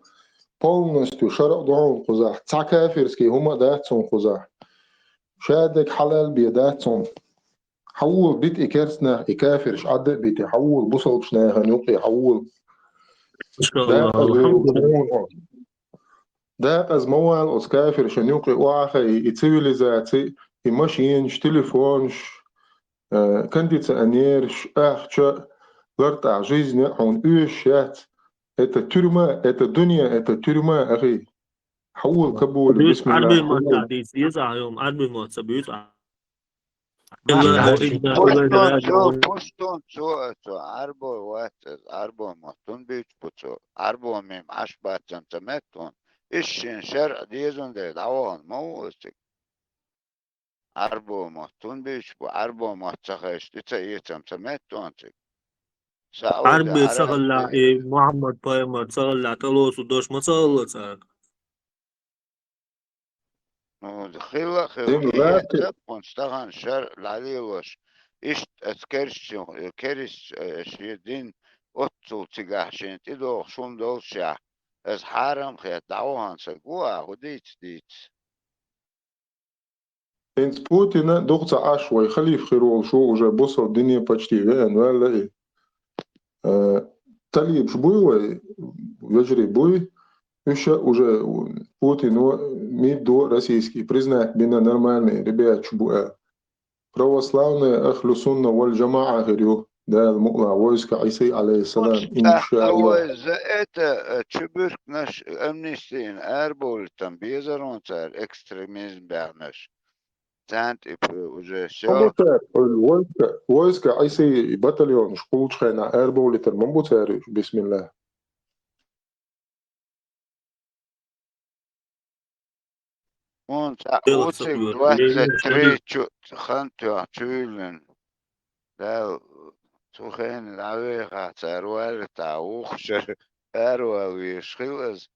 полностью شرع دعون قزح تا كافرسكي هما داتسون قزح شادك حلال بيداتسون حول بيت إكرسنا إكافرش عدد بيت حول بصل بشناها نوقي حول ما شاء دا الله الحمد لله. دا از موال از كافرش نوقي واخي إتسيفيليزاتي إماشينش تليفونش كنديت أنيرش أخشى لرتع жизни عن أوشات это тюрьма это دنيا это тюрьма أخي حول كبول بيوت بسم عربي الله ما حول تعديس يسعى يوم عربي ما تبيوت Puştun çu arbo vates arbo matun büyük puçu arbo mim aşbatcan temetun işin şer diyezun de davon mavusik arbo matun büyük bu arbo matçaka işte yetsem temetun çik Saudi عربي شغل Arabistan محمد بايمر شغل تلوس ودوش ما شغل صار خلا خلقية تكون اشتغل شر العليوش إشت كرش شيدين أتو تجاهشين تدو شون دولشة از حرم خيات دعوهان سقوها وديت ديت Инц Путина дохца ашвай халиф хирол шо уже босса дыне почти вен вала и талиб шбуй вежри буй еще уже Путин мид до российский признать меня нормальный ребят шбуа православные ахлю сунна валь джамаа говорю да المقلع войска عيسى عليه السلام إن شاء الله أول زائت تشبرك نش أمنيستين أربول تنبيزرون صار إكستريميزم بعنش تانت уже все войска عيسى батальон шкول шхайна أربول ترمبو تاريخ بسم الله Он утик 23 خانتو تشولن دا سوخين العويقة تاروال تاوخشر أروال يشخيوز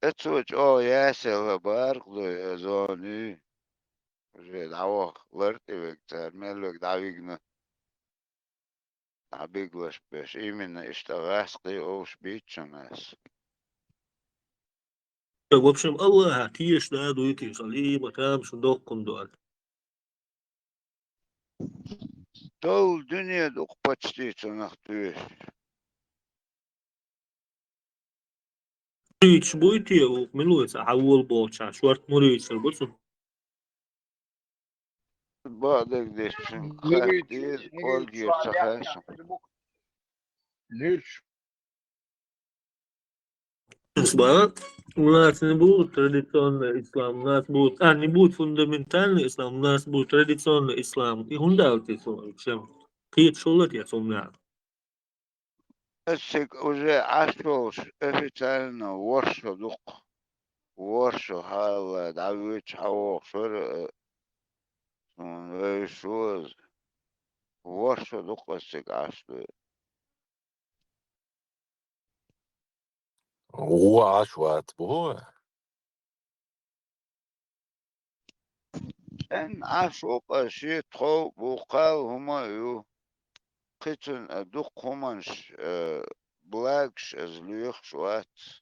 اتسوج ياسر بارقلو يزوني جيد عوق لرتي ويكتر ملوك دعويقنا عبيقلش بيش إيمنا اشتغاسقي أوش بيتشناس В общем, الله هتيش ده دويتي صلي مكان شندوق كندوال Тол dünyada почти çanaktı. مريتش بويتي وملوث عول بوتشا شوارت مريتش البوتسون Bağda gidesin. Kalptir, kol gir çakarsın. Сбара. У нас не будет традиционный ислам, у нас будет, не будет фундаментальный ислам, у нас будет традиционный ислам. И он дал ислам, чем какие шулат я сумнял. Эсик уже ашош официально воршо дух. Воршо хала давич хавок шор шоз. Воршо дух эсик ашлы. هو عشوات بهو En aşok aşı tro bukal huma yu. Kıçın duk humanş blagş ezlüyük şuat.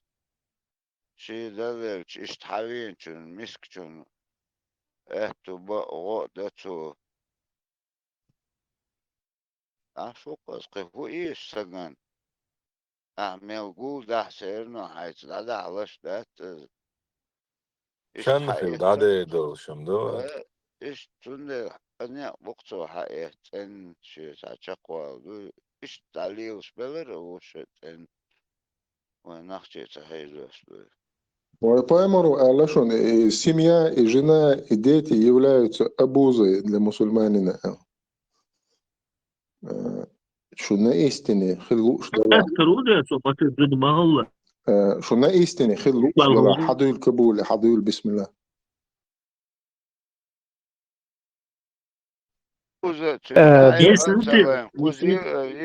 Şey dalek işte havin çün misk çün. Ehtu ba o datu. Aşok aşı hu iş sagan. أعمل جول ده سيرنا حيث ده علاش ده كان في الدعادة دول شمدو إيش تند أنا وقته حقيقة إن شيء تشقوا إيش تعليق بلر وش إن ونخشى تهيلوش بلر По-моему, Алашон, семья и жена и дети являются обузой для мусульманина. Что на истине хилуш дала. Что на истине хилуш дала. Хадуил Кабуле, хадуил бисмилlah.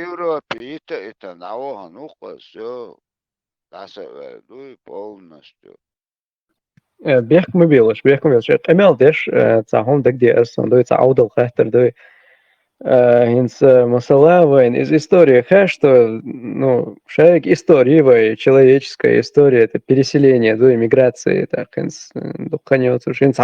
Европе это наука наука все тасавер полностью. بيحكموا بيلش أمال ديش تعهم دك دي أصلا دوي تعود الخاطر دوي Инс масала вайн из истории, что, ну, шайк истории вай, человеческая история, это переселение до иммиграции, так, инс, духанет, уж инс,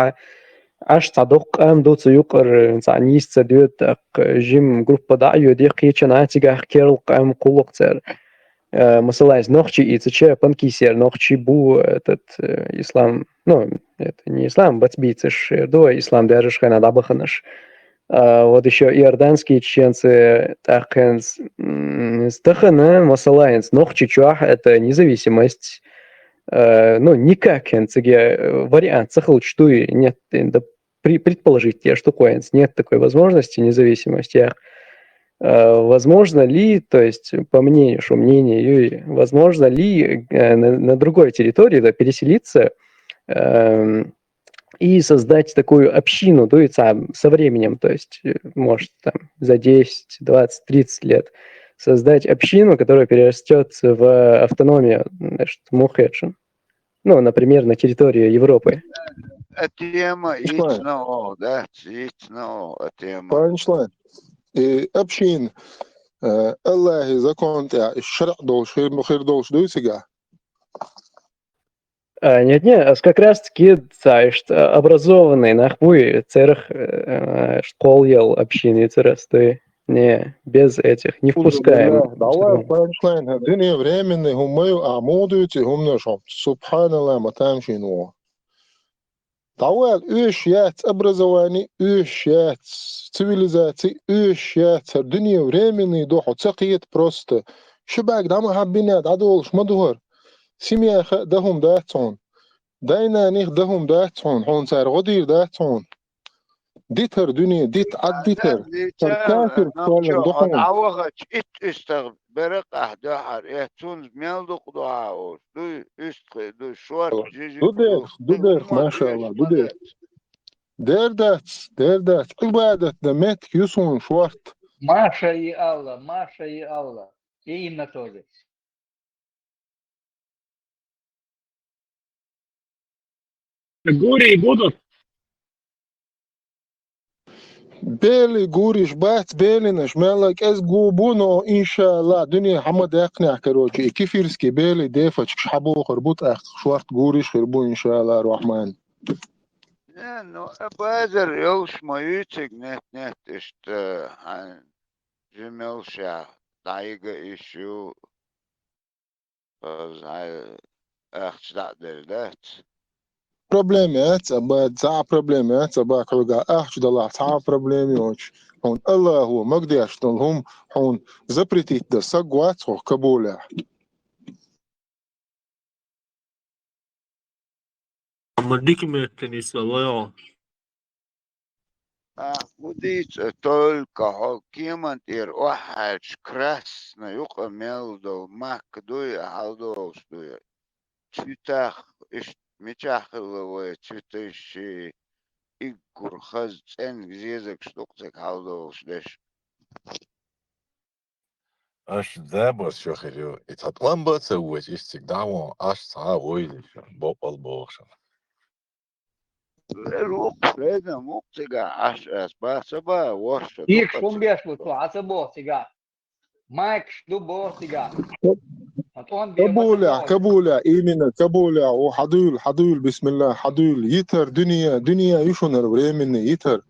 аш цадок до цюкар, инс, анис цадет, так, жим группа да, юдих ечана тигах керл кам кулок цер. Масала из нохчи и цече панкисер, нохчи бу этот ислам, ну, это не ислам, бацбицеш, до ислам даже шхана дабаханаш. Вот еще иорданские чеченцы, тахенс, стахана, масалаенс, нохчи чуах, это независимость, ну, никак, вариант, сахалчтуи, нет, да, предположить, я что коенс, нет такой возможности независимости, возможно ли, то есть по мнению Юрия, возможно ли на другой территории переселиться и создать такую общину, то есть со временем, то есть может там за 10, 20, 30 лет создать общину, которая перерастет в автономию, значит, Мухеджин. Ну, например, на территории Европы. Тема ицно, да, ицно, тема. Панчлайн. Общин. الله закон الشرع долж خير долж дуйсига. Нет, как раз таки, что образованный нахуй церх школ ел общины церасты. Не, без этих, не впускаем. Давай панчлайн. Дни временные гумаю амодуйте гумнашом. Субханаллах матамшину. Давай ущать образование, ущать цивилизации, ущать дни временные доход цакиет просто. شباك دعم حبينات عدولش مدهور سمياخ دهم داتون داينا نيخ دهم داتون هون صار غدير داتون ديتر دنيا ديت عد ديتر كافر فعلا دخون عوغت ات استغبرق احداحر احتون ميلدق دعاوش دو استخ دو شوار جيجي دوديخ ما شاء الله دوديخ دير دات عبادة دمت يسون شوارت Маша и Алла. И Инна тоже. Гурии будут? بيلي قوريش بات بيلي نشمالك اس قوبونو ان شاء الله دنيا حمد يقنع كروجي كيف يرسكي بيلي ديفتش حبو خربوط اخ شوارت قوريش خربو ان شاء الله الرحمن ну базар يوش ما يتك نت اشت عن جميلشا دايقة اشو از هاي اخش دات проблемات ابا تسع проблемات ابا كوغا اخش دلا تسع проблемيوش هون الله هو مقديش هم هون запретить да сагват كبولا مديك من التنس والله وديت только كيمان تير واحد كراسنا يقى ميلدو ماك دوي هالدو دوي تفتح اش متاخل تفتش إيجور خز ان زيزك شتوقتك هالدو دش اش دابا شو خيرو اتطلب بتسويش اشتك دعوة اش صعب ويلش بوقل بوخش الوقت هذا مقتقع عش اسبا سبا وش إيش شون بيشلو تو عصبو سيجا مايك شلو بو سيجا كبولا إيمنا كبولا وحضيل بسم الله حضيل يتر دنيا يشون الوريمن يتر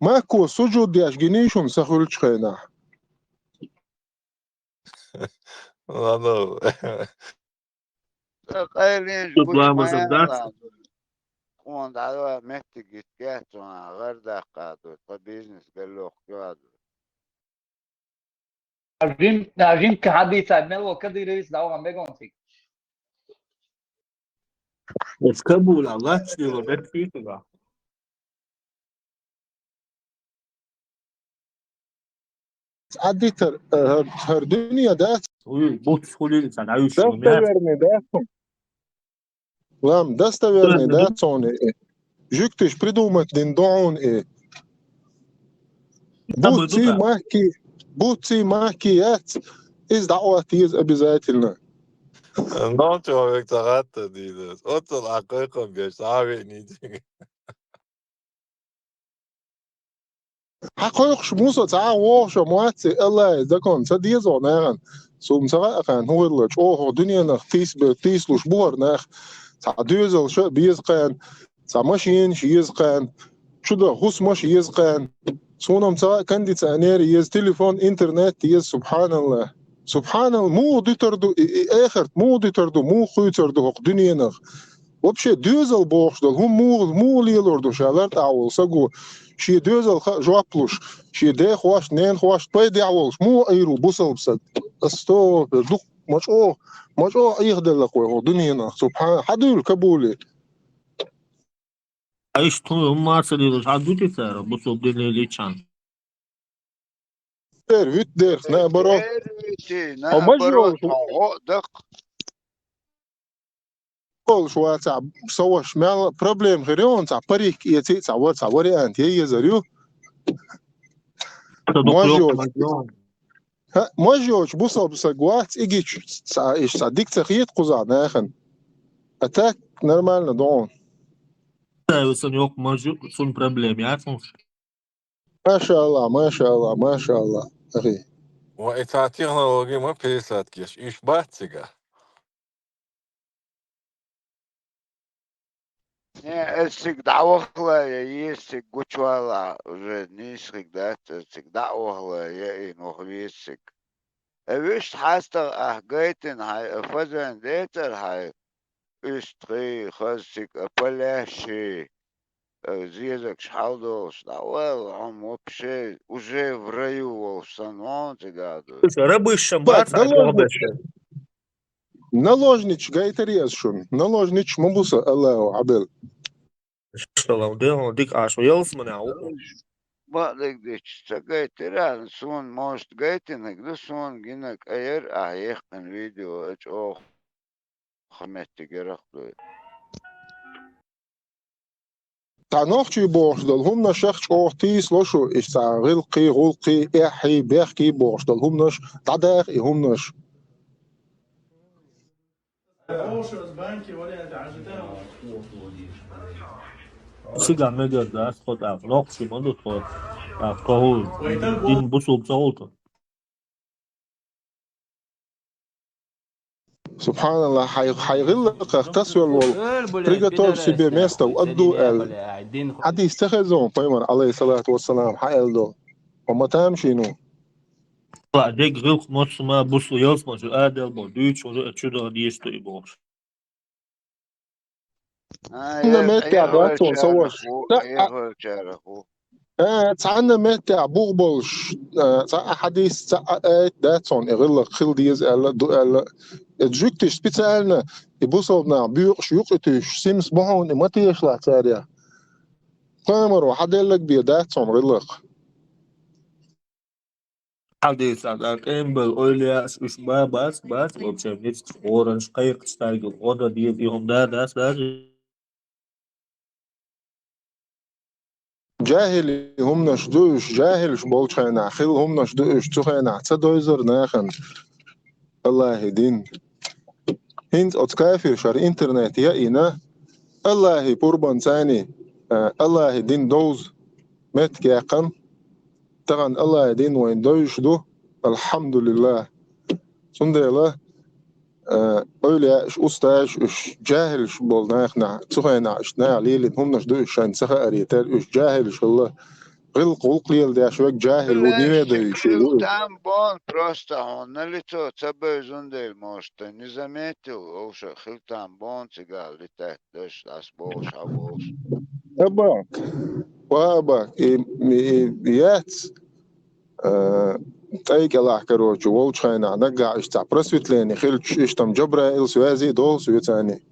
ماكو سجود دياش جنيشون سخولش خينا ладно قايلين Тут قلت вам ما разобраться. يلا وان دعوة محتاج جات غردة قادو طبيزنس قال له قادو أجين كحديث ملو كدي رئيس دعوة ميجونسي В Кабуле, Allah чего, да фитога. عديتر هر دنيا دات بوت سخولي سنعيش دستورني داتون لام دستورني داتون جوكتش придумать диндон بوتي ماكيات из دعواتيز обязательно но человек цагаатта дейді отол акойхон беш сааве нийтиг حقوقش موسى تعاوش مواتي الله ذكون سديزو ناغن سوم سرا كان هو اللي او دنيا نخ تيس لوش بور نخ تعدوزل شو بيزقان ماشين يزقان شو ده هوس مش يزقان سونم سرا كندي تانير يز تليفون انترنت يز سبحان الله سبحان الله مو ديتردو اخر مو ديتردو مو خويتردو دنيا نخ вообще düzel boşdal hum mu lielordu şalar tawul sagu şi düzel jopluş şi de xoş nen xoş pay dawul mu ayru busalbsat asto duk maço ayıgdalla koy dünyana subhan hadul kabuli Aici tu Marcelo aduce țară, bu sub de licean. der na baro او majo دق كل شوية تاع صوش مال بروبليم غيرون تاع بريك يتي تاع وري انت هي زريو موجوج بوصل بسقوات ايجي تاع ايش تاع ديك تخيط قزع ناخن اتاك نورمال ندون Sunt eu sunt probleme, atunci. ما شاء الله ما شاء الله ما شاء الله اخي وإتا تكنولوجي ما بيسات كيش إيش باتسيجا Не, всегда охла, я гучвала уже низких, да, всегда охла, я и нохвисик. Виш хастер ахгейтен хай, фазен детер хай, истри, хасик, поляши, зизок шалдос, да, он вообще уже в раю волшебном тигаду. Рабыша маца, наложнич гайтериас шун наложнич мабуса Аллаху абел Что вам делал, дик аж уелс меня. Бадик дич, гайтера, сон может гайтинг, да сон гинак айр аехтен видео, эч ох хаметти герахлы. تعناخشي بوشدل هم نشخش اوتيس لوشو اش تاع غلقي احي بيحكي بوشدل هم نش تعداخ هم نش Siga mega da skot af noksi modu to af kohul din busub zolto. سبحان الله حيغلق اختصر الول بريغاتور سبي ميستا وادو ال عدي استخزون بيمر عليه الصلاة والسلام حيل دو وما تامشينو La dek grilk motsuma busu yelsma ju adel bo duç o açuda diyesto i boş. عندنا متع باتون صوش تعنا متع بوغبولش حديث داتون يغلق خل ديز ال جوكتش سبيتالنا يبوصلنا بيوش يقتش سيمس بهون ما تيشلا تاريا قامر حدلك بيداتون غلق Hadis adak embel oylias üç bas вообще нет orange kayık stargil o da diye ihomda das جاهل هم نشدوش جاهل شبولش خينا خيل هم نشدوش تخينا تصدويزر ناخن الله يدين هند اتكافر شر انترنت يا إنا الله قربان ثاني الله يدين دوز مت كيقن طبعا الله يدين وين دوش دو الحمد لله سندلا öyle ustaş cahil bolna احنا تخينا اشنا عليه هم نشدو شان سخا اريتال جاهل الله غل قليل ده شوك جاهل ودي ده شيء Там бон просто он на лицо цабы зундель может не заметил, уж хил там бон цигал летает, дождь асбош абош. أباك وأباك يات تايك الله كروج وولش خينا نقع اشتع برسوت ليني خيلش اشتم جبرائيل سوازي دول سويتاني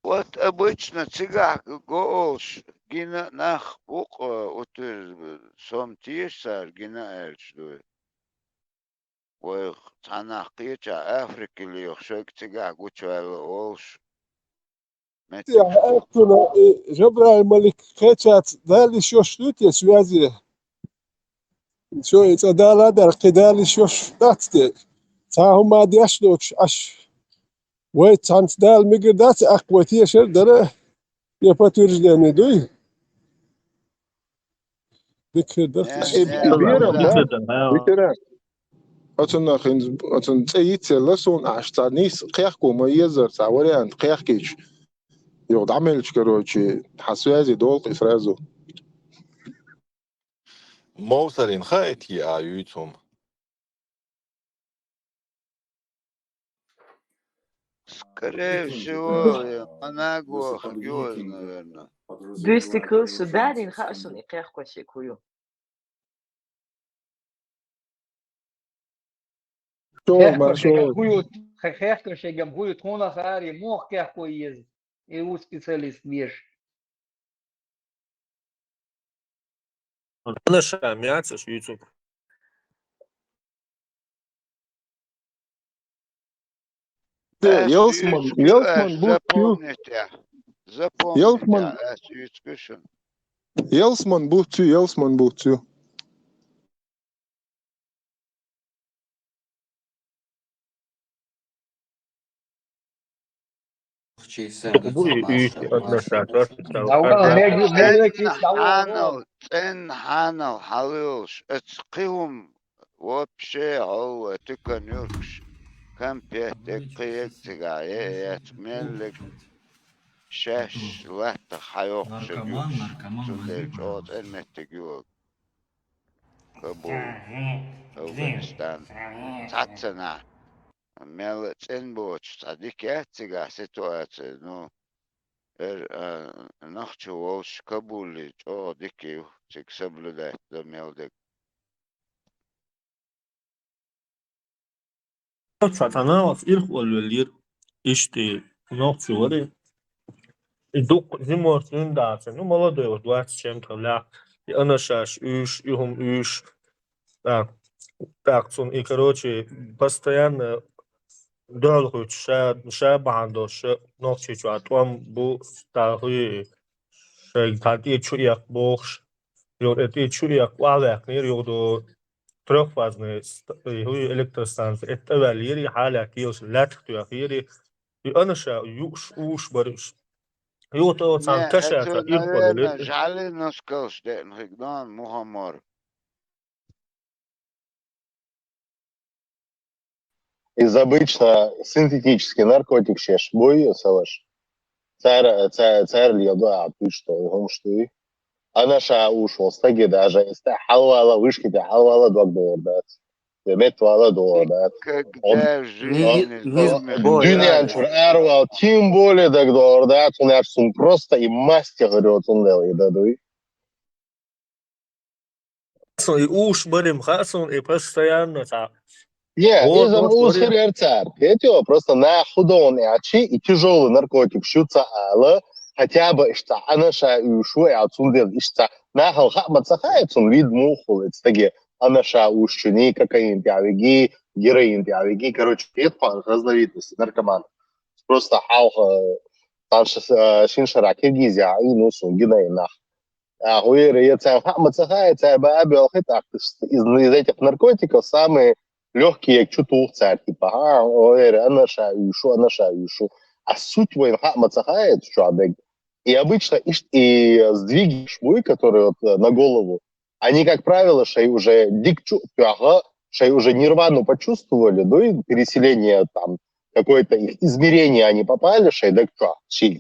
Вот обычно цигак гош гина нах ук утыр сом тишсар гина элчдуй. Ой танах кича Африки ли охшок цигак учвал олш. يا أختنا جبرائيل ملك خيتشات دالي شو شنوت يا سوازي شو يتدال هذا القدالي شو داتي تاهم ما ديشلوش أش ويت عن دال مقدات أقوتي شر درة Я подтверждение даю. Бирам, да? Бирам. أتون تيجي لسون عشتانيس قيحكو ما يزر ساوريان قيحكيش يقعد عملش كروتشي حسوازي دول إفرازو موصلين خايتي عيوتهم Скорее всего, Манагуа Хьюз, наверное. Десять крысы дадин хасон и кехкоси кую. Кехкоси гамгую тона хари мох кехко из и у специалист веш. أنا شامعات في يوتيوب. Елсман бухтю. Ханал, халилш, эцкиум вообще هو تكنيركش كم بيتك تجاه ملك شاش لحت حيوق شجوش جوت المتجوج كابول أفغانستان تعتنا ملت إنبوش صديق يتجاه سيتواتي نو نخشى وش كابولي جو ديكيو تكسبلو ده ملدك Satana ilk oluyor işte nokta var. Dok zimortun da sen молодой вот чем-то ля. И она шаш уж уж так сон и короче постоянно долго ша бандош нокче чуатом бу старый шей таки чуяк бохш ёр эти чуяк валак нер ёдо трехфазные электростанции. Это валири حالة كيوس لا تختياري أنشأ يوش بريش يوتو سان كشة это, наверное, жали носкал, что Ригдан Мухаммар. Из обычно синтетический наркотик шеш бой салаш. Царь льёда ты что его что и она ша ушел стаги даже если халвала вышки да халвала догдор да мет вала догдор да Когда в жизни дюнян чур арвал тем более догдор да он арсун просто и мастер говорит он делает да дуй и уж будем хасон и постоянно так. Не, изом узхер царь. Это просто на худон и тяжелый наркотик шутся ала хотя бы что она ша ушу и отсюда что на халхамат сахается вид мухул стаги она ша ушчуни кокаин пиавиги героин пиавиги короче это разновидности наркоман просто хал там шиншара Киргизия и ну сунгина и нах а хуйре это халхамат сахается бабел хитак из этих наркотиков самые легкие чутух царь типа она ша ушу а суть воин хамат сахает что и обычно и сдвиги шмуи, которые вот на голову, они, как правило, шей уже шей уже нирвану почувствовали, ну и переселение там, какое-то их измерение они попали, шей, да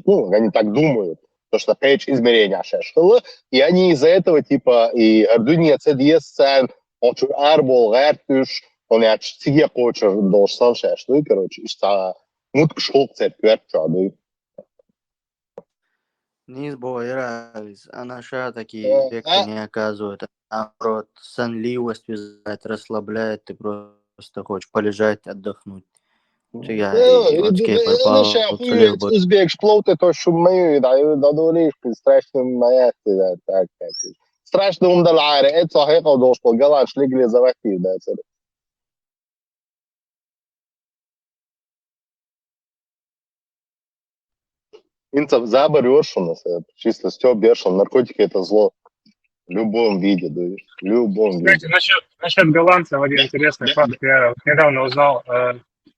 ну, они так думают, потому что пейдж измерения шешхала, и они из-за этого типа и Ардуния цедьесцен, он чур арбол, гартуш, он я чтиге кочер должен шеш, ну и короче, что мутк шел церквер, ну Низ боиралис, она ша такие эффекты не оказывает. Наоборот, сонливость вязать, расслабляет, ты просто хочешь полежать, отдохнуть. Я узбек шплоты, то шумы, да дуришь, страшным маятки, так. Страшно умдаларе, это сахека должен галан шлигли завахи, да, это. Инцев заборешь у нас, чисто стёб бешен, наркотики это зло в любом виде, да, в любом виде. Знаете, насчет голландцев один интересный факт. Я недавно узнал,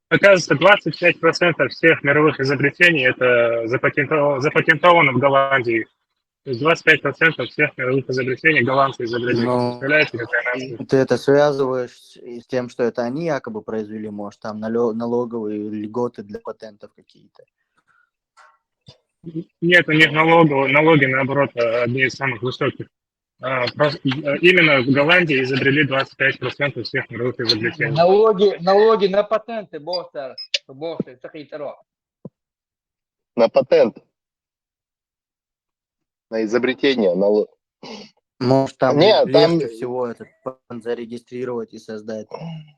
Оказывается, 25% всех мировых изобретений это запатентовано в Голландии. То есть 25% всех мировых изобретений голландцы изобрели. Ну, Представляете, какая нация? ты это связываешь с тем, что это они якобы произвели, может, там налоговые льготы для патентов какие-то. Нет, у них налоги, наоборот, одни из самых высоких. Именно в Голландии изобрели 25% всех мировых изобретений. Налоги на патенты, босса, такие таро. На патент, на изобретение, Может, там Нет, там легче всего этот патент зарегистрировать и создать.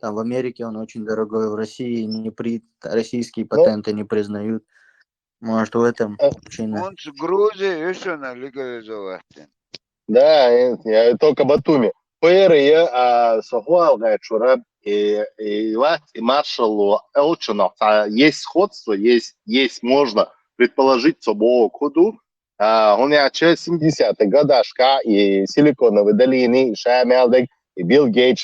Там в Америке он очень дорогой, в России российские патенты не признают. Может, в этом причина. Он с Грузией еще на легализовать. Да, я только Батуми. Пэрия Сохуал Гайчура и маршалу Элчина есть сходство, есть можно предположить собой ходу. Он я 70-х годашка и Силиконовой долины, и Шамялдек, и Билл Гейтс,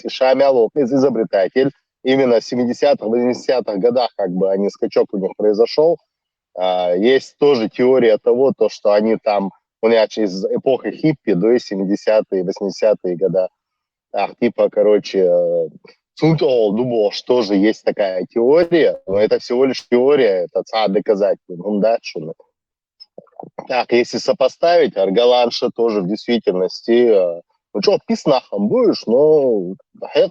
и Шамялов, изобретатель. Именно в 70-х, 80-х годах как бы они скачок у них произошел. Есть тоже теория того, что они там из эпохи хиппи до 70-е, 80-е годы. Типа, короче, Цунтол думал, что же есть такая теория, но это всего лишь теория, это доказать. Так, если сопоставить, Аргаланша тоже в действительности, ну что, писнахом будешь, но я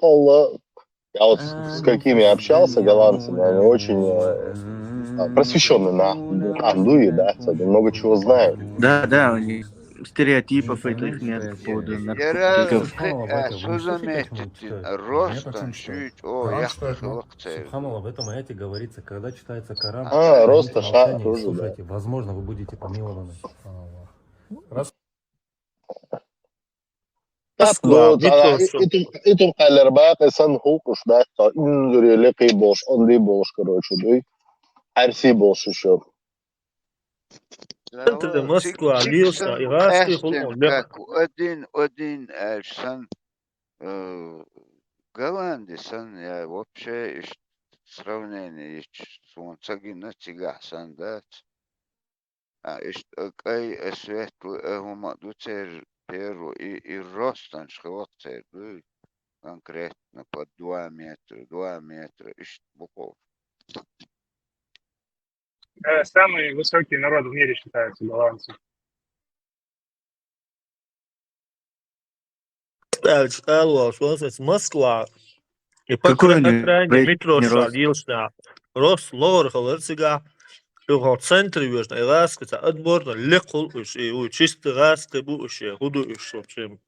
вот с какими общался голландцами, они очень просвещенные на Андуе, да, много чего знают. Да, у них стереотипов этих нет по поводу наркотиков. Что заметите? Ростом чуть, яхты хлопцы. Субханаллах, в этом аяте говорится, когда читается Коран, роста молчание, тоже, слушайте, возможно, вы будете помилованы. Раз. Итум халербак сан хукуш, да, то индури леки бош, он ли бош, короче, да, арси бош еще. Москва, Лилса, Ирашки, Как один сан Голландии, сан я вообще сравнение с Вонцагина тига сан, да. Кай светлый гумадуцер перу и ростан шхвоцер, конкретно под 2 метра, ищет буков. Самый высокий народ в мире считается голландцы. Москва. И Какой у на них крайне метро рост? шалился. Рост лор холодцига. И в центре южной Раски, отборно лекул, и чисто Раски будущее, худуешь вообще.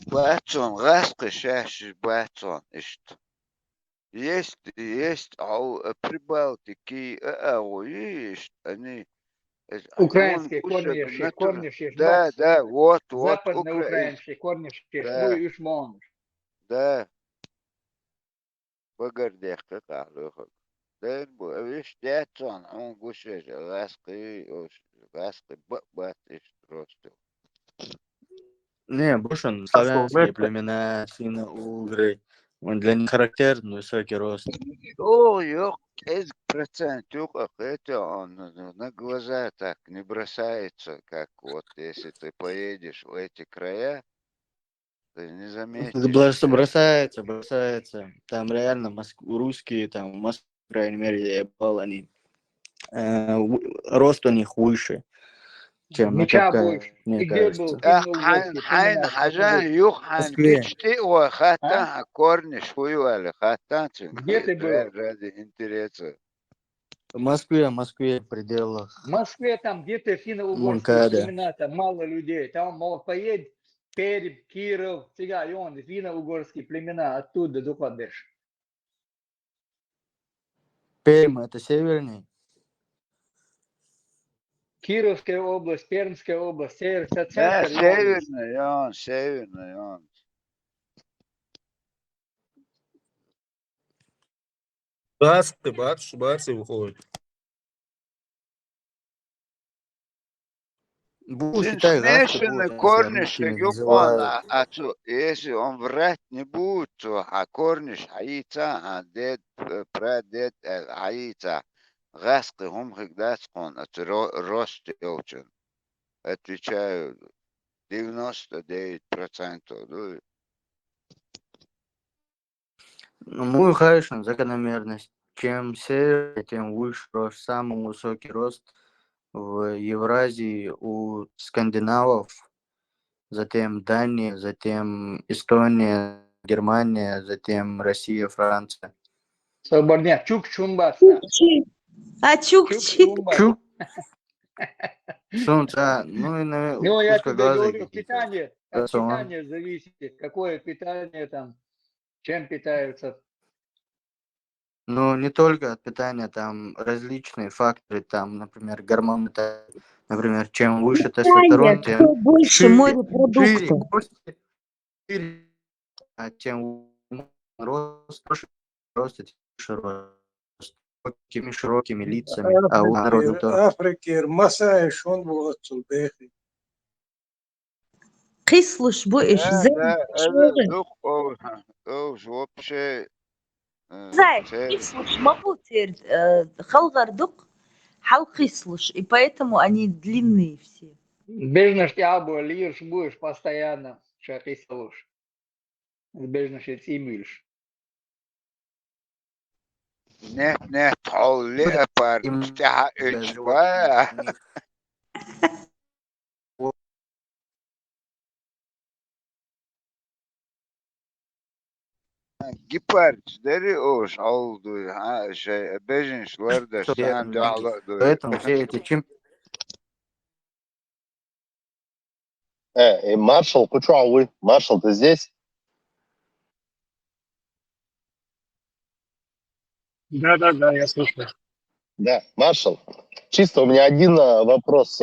Батон, раска чаще батон, ищет. Есть Прибалтики, есть они. Украинские, корниши, Да, вот. западноукраинские, корниши, швуй ишмон. Да. Погордех как лохок. Да, видишь, дятон, он гушет, раска, бат, ищет ростил. Не, Бушин, славянские племена, финно-угры. Для них характерен высокий рост. Ёк, 1% это он на глаза так не бросается, как вот если ты поедешь в эти края, ты не заметишь. Бросается. Там реально русские, там в Москве, по крайней мере, я ебал, они рост у них выше, чем на Меча Кавказе, больше. мне И где кажется. был финно-угорский حين племена? حاجة يوحنا Москве. تشتي وخاتها كورني شوي ولا خاتها Где ты был? ради интереса. В Москве, в пределах В Москве там где-то финно-угорские Монкада. племена, там мало людей. Там мол поедет Пермь, Киров, Цигайон, финно-угорские племена, оттуда доходишь. Пермь, это севернее. Кировская область, Пермская область, Да, центр. северный он. Раски, бац, выходит. Будут Син Китай газ, смешанный будут корниш альтернативы юпан, называют. если он врать не будет, а корниш хаица, а дед прадед хаица, гаски хум хигдацкон, это рост очень. Отвечаю, 99%. Ну, Ну, конечно, закономерность. Чем север, тем выше рост. Самый высокий рост в Евразии у скандинавов, затем Дания, затем Эстония, Германия, затем Россия, Франция. Соборняк, чук-чумбаса. А чукчи. Чук-чумбаса. Чук. Солнце, ну и на Ну, я тебе узкоглазые говорю, какие-то. питание, от Рацион. питания зависит, какое питание там, чем питаются. Но не только от питания, там различные факторы, там, например, гормоны, например, чем выше тестостерон, Питание, тем кто больше шире морепродуктов. кости, шире, а тем рост, тем выше рост, такими широкими лицами, а у народу тоже. Африкер, Масай, шон вот сулбехи. قيسلوش بوش زي ده شغل ذوق أو вообще знаешь, цель. قيسلوش могу теперь خلغر دق حل قيسلوش, и поэтому они длинные все. Бежнаш тябу, лирш будешь постоянно, шахисалуш. Бежнаш и цимюльш. نه تعلق بر افتح اجبار Гепардleri уж oldu ha şey bejinçler de sen de aladı. Поэтому все эти Маршал, Кучуавы. Маршал, ты здесь? Да, я слушаю. Да, маршал. Чисто у меня один вопрос.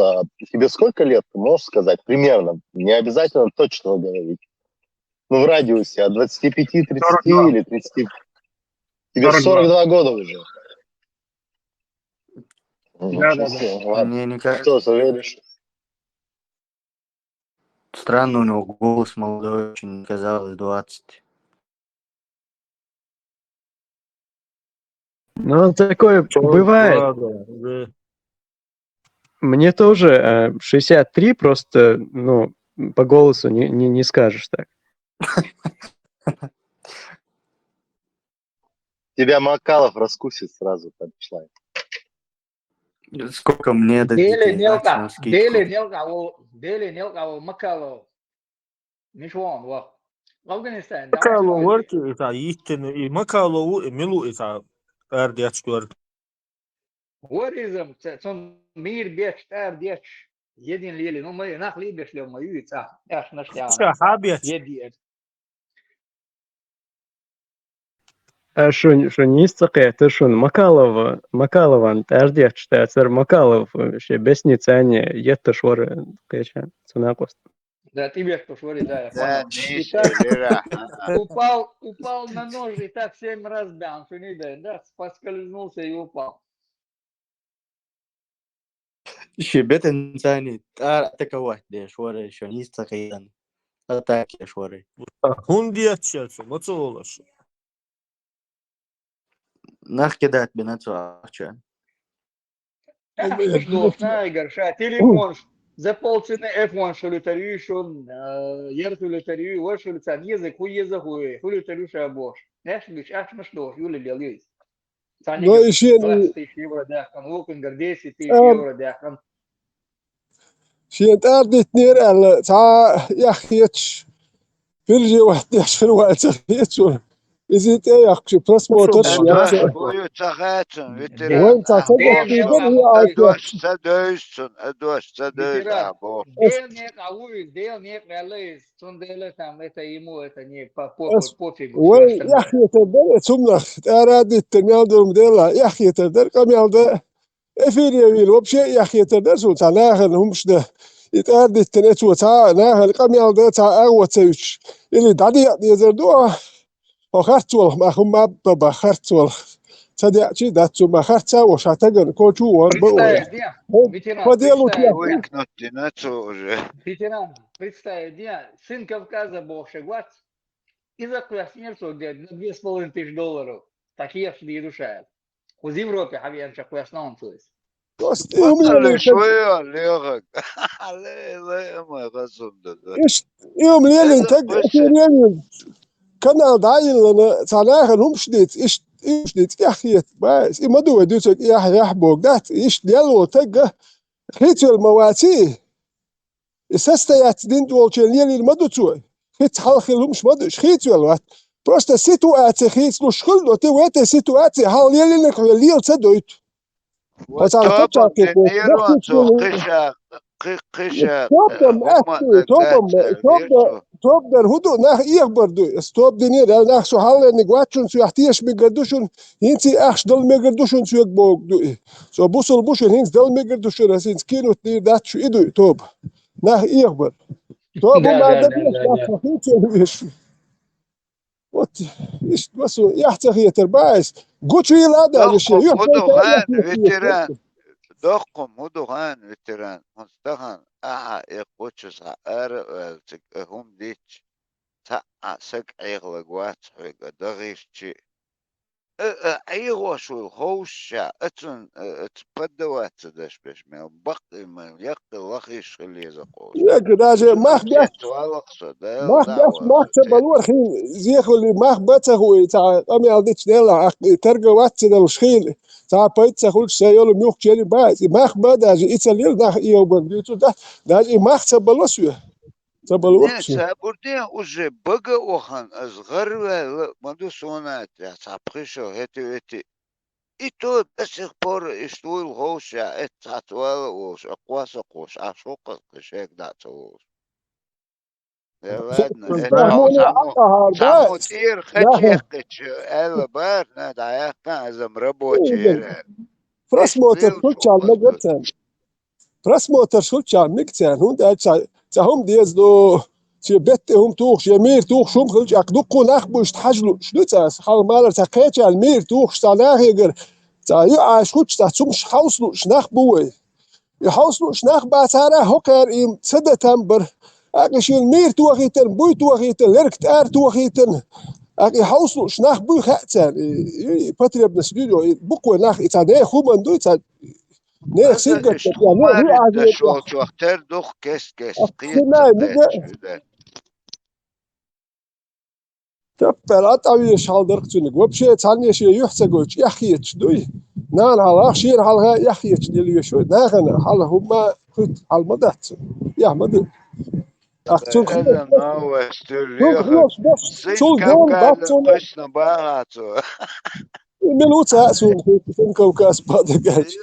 Тебе сколько лет, ты можешь сказать? Примерно. Не обязательно точно говорить. Ну, в радиусе от 25, 30 42. или 30. Тебе 42. 42 года уже. Да. Ладно. мне не кажется. Что, заверишь? Странно, у него голос молодой, очень казалось 20. Ну, такое бывает. Да. Мне тоже 63, просто, ну, по голосу не скажешь так. Тебя Макалов раскусит сразу, подошла. Сколько мне дадите? Дели Иначе на нелка, скидку. дели нелка, макало. Мишван, ва. Афганистан. Макалу варки ita yittini i makalu emilu ita erdiyaç gör. Воризм, сон мир беш, тар деш. Един лили, ну мы нах либеш лё мою ица. Яш наштяна. Ska habiyaç. Един. Шун истақе, ты шун Макалован тәрдият штәцер Макалов ше бесницане етті шоры кеча цунакост. Да, ты беш пошвори, да, я Да, понял. не И так Лера. упал на нож и так 7 раз дан, что не да, поскользнулся и упал. Шибет инсани атаковать швары еще не стакан. Атаки швары. Hundiyaç yalsı, nasıl olasın? Нах кидать бинацу ахча. Что, снайгер, телефон за полцены F1 шулютарю, шон ертулютарю, вот шулютан язык, хулютарю шабош. Знаешь, бич, ах, ну что, Юля Белюсь. Ну, еще 20 тысяч евро дахан, Лукингер 10 тысяч евро дахан. شيء أردت نير على تا يخيتش فرجي واحد يشفر واحد يخيتش إذا يخشى بس موتور Edoş شيء boyu çakatın, وين veteran. تعتقد في بدري Edoş sadöysün, edoş sadöys abo. Дел нет, реализ, сон делает там, это ему, это не пофигу. وين يخي تقدر ثم أردت تنيال دوم ديلا يخي تقدر كم يالده إفيريا ويل وبشيء يخي تقدر سو تناهل همش ده يتأردت تنيتو تا ناهل كم يالده تا أغوى تيوش اللي دادي يزردوه وخرت والله ما هم ما بابا خرت والله صديقتي داتسو ما خرتsa وشاتغن كوچو ور بو Представь, Диан, ветеран, поделу представь, Выкнуть на то уже. ветеран, представь, Диан, сын Кавказа был шагват, и за квяснерцу где на $2500. Такие шли душают. В Европе хавьян шаквяснан туис. Dost بطل شوية عليك عليه ما غصب ده إيش يوم ليلين هذا تق قصة ليلين كان دايل لنا صناعة نمشدت إيش ديت يحيت بس ما دو دوتك يحبوك دات إيش ديالو تق خيتو المواتي استيات دين دولشين ليلين ما دوتوي خيت حالخي مش ما دوش خيتو الوقت просто ситуация خيت لو شغل دو تي سитуация حال ليلين ليل تدويت وطبعا دنيرون قشة توب در هدو نخ ایخ بردو استوب دنیر نخ سو حال نگواتشون سو احتیاش میگردوشون هینسی اخش دل میگردوشون سو یک بوگ دوی سو بوسل بوشون هینس دل میگردوشون از هینس کینو تیر دات شو ایدوی توب نخ ایخ بر توب Да, ما да, دبیش да, да, نخ да. هینسی ویش وات ایش بسو يحتخي تربايس قوتشو يلادا لشي دقم يحتخي هدوغان يحتخي فيتران دقم هدوغان فيتران مستخن يقوتشس هم ديتش سك عيغلق واتحوك دغيشتي عيغوش والخوشة اتن اتبدوات تدش بش من بقي من يقي لخيش اللي زقوش ياك داجي ما خداش والقصة ما خداش ما احتبلوا الحين زيخو اللي ما خبته تاع امي عديتش ديلا ترقى واتس دل الشخيل تاع بايت خلش سيولو ميوخ جيلي باز ما خبا داجي ايتاليل داخ ايو بنديتو داجي ما احتبلوا سوى تبلوا Не, сабурдия уже бага охан азгарва мадусонат я сапришо эти и то до сих пор иштуил гоша это отвал уж акваса кош а шока кшек дату ладно это саму тир хачекч эла бар на даяка азам рабочий просмотр шучал мегцен просмотр шучал мегцен хунда هم ديز دو تي بيت هم توخ يمير توخ شوم خلج اقدقو ناخ بوش تحجلو شنو تاس حال مالر تاقيتش المير توخ شتاناخ يقر تا يعاش خوش تاعتسوم شحوصلو شناخ بوي يحوصلو شناخ باتارا هوكر إيم سدة تنبر أقشي المير توخيتن بوي توخيتن لرك تار توخيتن أقي حوصلو شناخ بوي خاتن باتري ابن سبيلو بقوة ناخ إتانيه خومن دو إتان نيخ سيقر مارد شو وقتر دوخ كس قيت تبر أطعوي شالدرك تنق وبشي تاني شي يحتاجوش يحيتش دوي نان على شير على يحيتش اللي يشوي ناخنا على هما خد على المدات يا مدد أختون هذا ما هو استريح سين كم كان قشنا باعته ملوتا سون سون كوكاس بادقاش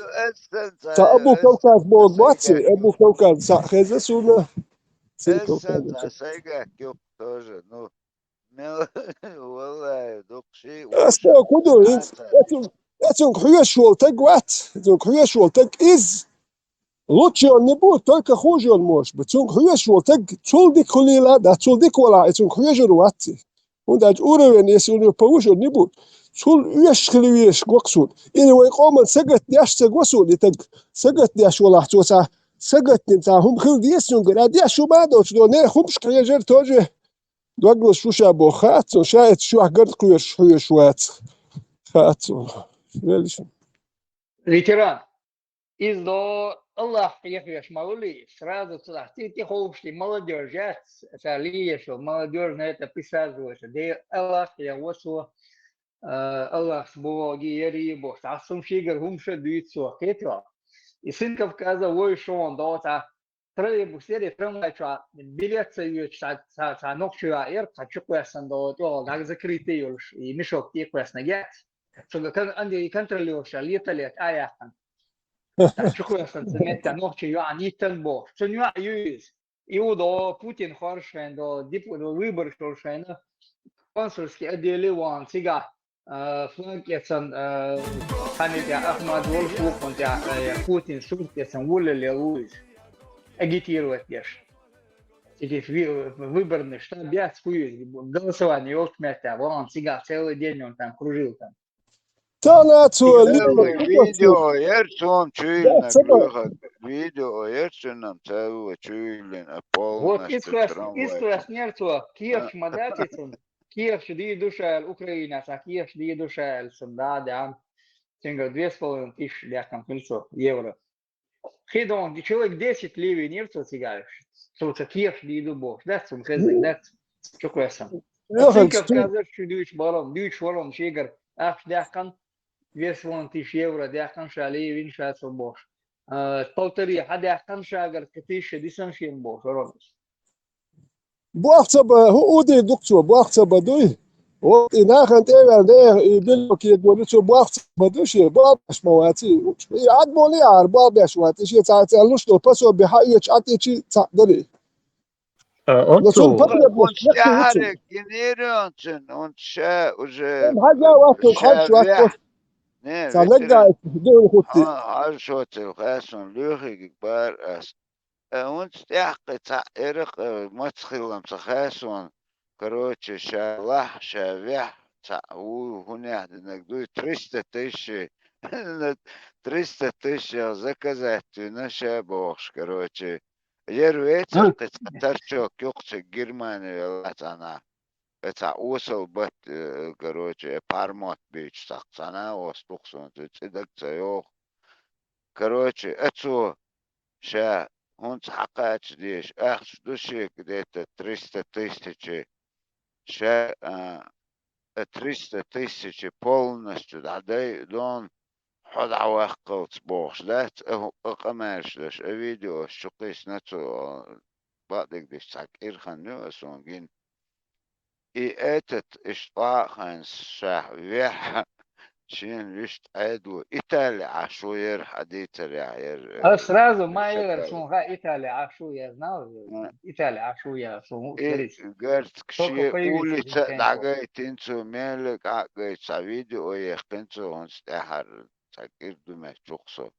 تا أبو كوكاس بود واتسي أبو كوكاس خذ سون سين كوكاس سيجا كيو тоже ну والله دوك شيء أستوى كدو أتون خيوش شولتك وات أتون خيوش شولتك إز лучше он не будет, только хуже он может быть. Он хуже, так цулдик хулила, да цулдик вала, это он хуже руатти. Он даже уровень, если у него повыше, он не будет. Цул уешь хливиешь гоксун. Или вы коман сагат няш сагвасун, и так сагат няш вала, цоса сагат немца, хум хил диес, он говорит, а няш умадо, что не хум шкрежер тоже. Доглас шуша бохат, он шает шуах гард хуеш хуат. Хат, велишь. Ветеран, из-за الله يخيش مولي сразу сюда ты хоупшти молодежь это лишь молодежь на это присаживается да Аллах я вот что Аллах боги ери бог а сум шигер хумше дуицо кетро и сын Кавказа ой что он да трое бусери трамвай что билет союз са нокчуа эр качуквасан да то так закрытый уж и мешок теквас нагет что как анди контролируешь леталет аяхан شكرا سنتمتع نوحي يعني تنبو شنو يعيز يودو بوتين خارشين دو ديبو دو ويبر خارشين كونسولسكي اديلي وان سيغا فلانك يسن خانيت يا احمد ولفوق كنت يا بوتين شوت يسن ولا لويز агитировать ешь эти выборные штаб я свою голосование его кметя вон сига целый день он там кружил там Sana söyleyeyim. Video Erson Чуйлина Sabah. Глюха. Видео Эрсоном целого Чуйлина Вот полностью трамвай. искрас нерцо, Киев шмадатицун, Киев шди душаль Украина, а Киев шди душаль сында дам. Тенга 2500 лякам кольцо евро. Хидон, человек 10 ливий нерцо сигариш. Соца Киев шди дубо. Датсун хезек, датс. Чуквесам. Оценка вказывает, что дюйч ворон шигар. Ах, дякан. 2500 евро, дякан шали, вин шацу бош. Полтори, а дякан шагар, 1200 бош, ромис. Bu akçaba udi dukçu bu akçaba duy. O inahan tevel de bil ki bu akçaba duy şey bu abaş mawati. Ad boli ar bu abaş mawati şey tsaluş to paso bihaye çati çi tsadali. Nasıl patla bu? Он старый генерион, он ше уже Haja vakti kaç vakti не sanıga ветеран. dön hutti. عارشو تلقاسون لوخي كبار اس он стяхкы تعرق متخلم تخاسون короче шалах шавях у гунях нагдуй 300 тысяч 300 тысяч заказать на шабош короче Ервецер катарчок юкче Германия латана это усел бат короче пармот бич саксана остуксон цедак цаёх короче это ша он حقاش ديش اخش دوشي где-то 300 тысяч ша 300 тысяч полностью да дон حد عواقل بوش لا قماش لش فيديو شقيس نتو بعدك ديش تاكير خنو اسونجين اي اتت اشطاع خان شاح ويح شين ويشت عدو ايطالي عشوير حديث رعير Сразу майер сунга Италия, а что я знал? Италия, а что я суму и говорит кши улица дагайт инцу мелек агайт са видео ехкенцу он стахар تاكير دوما شخصه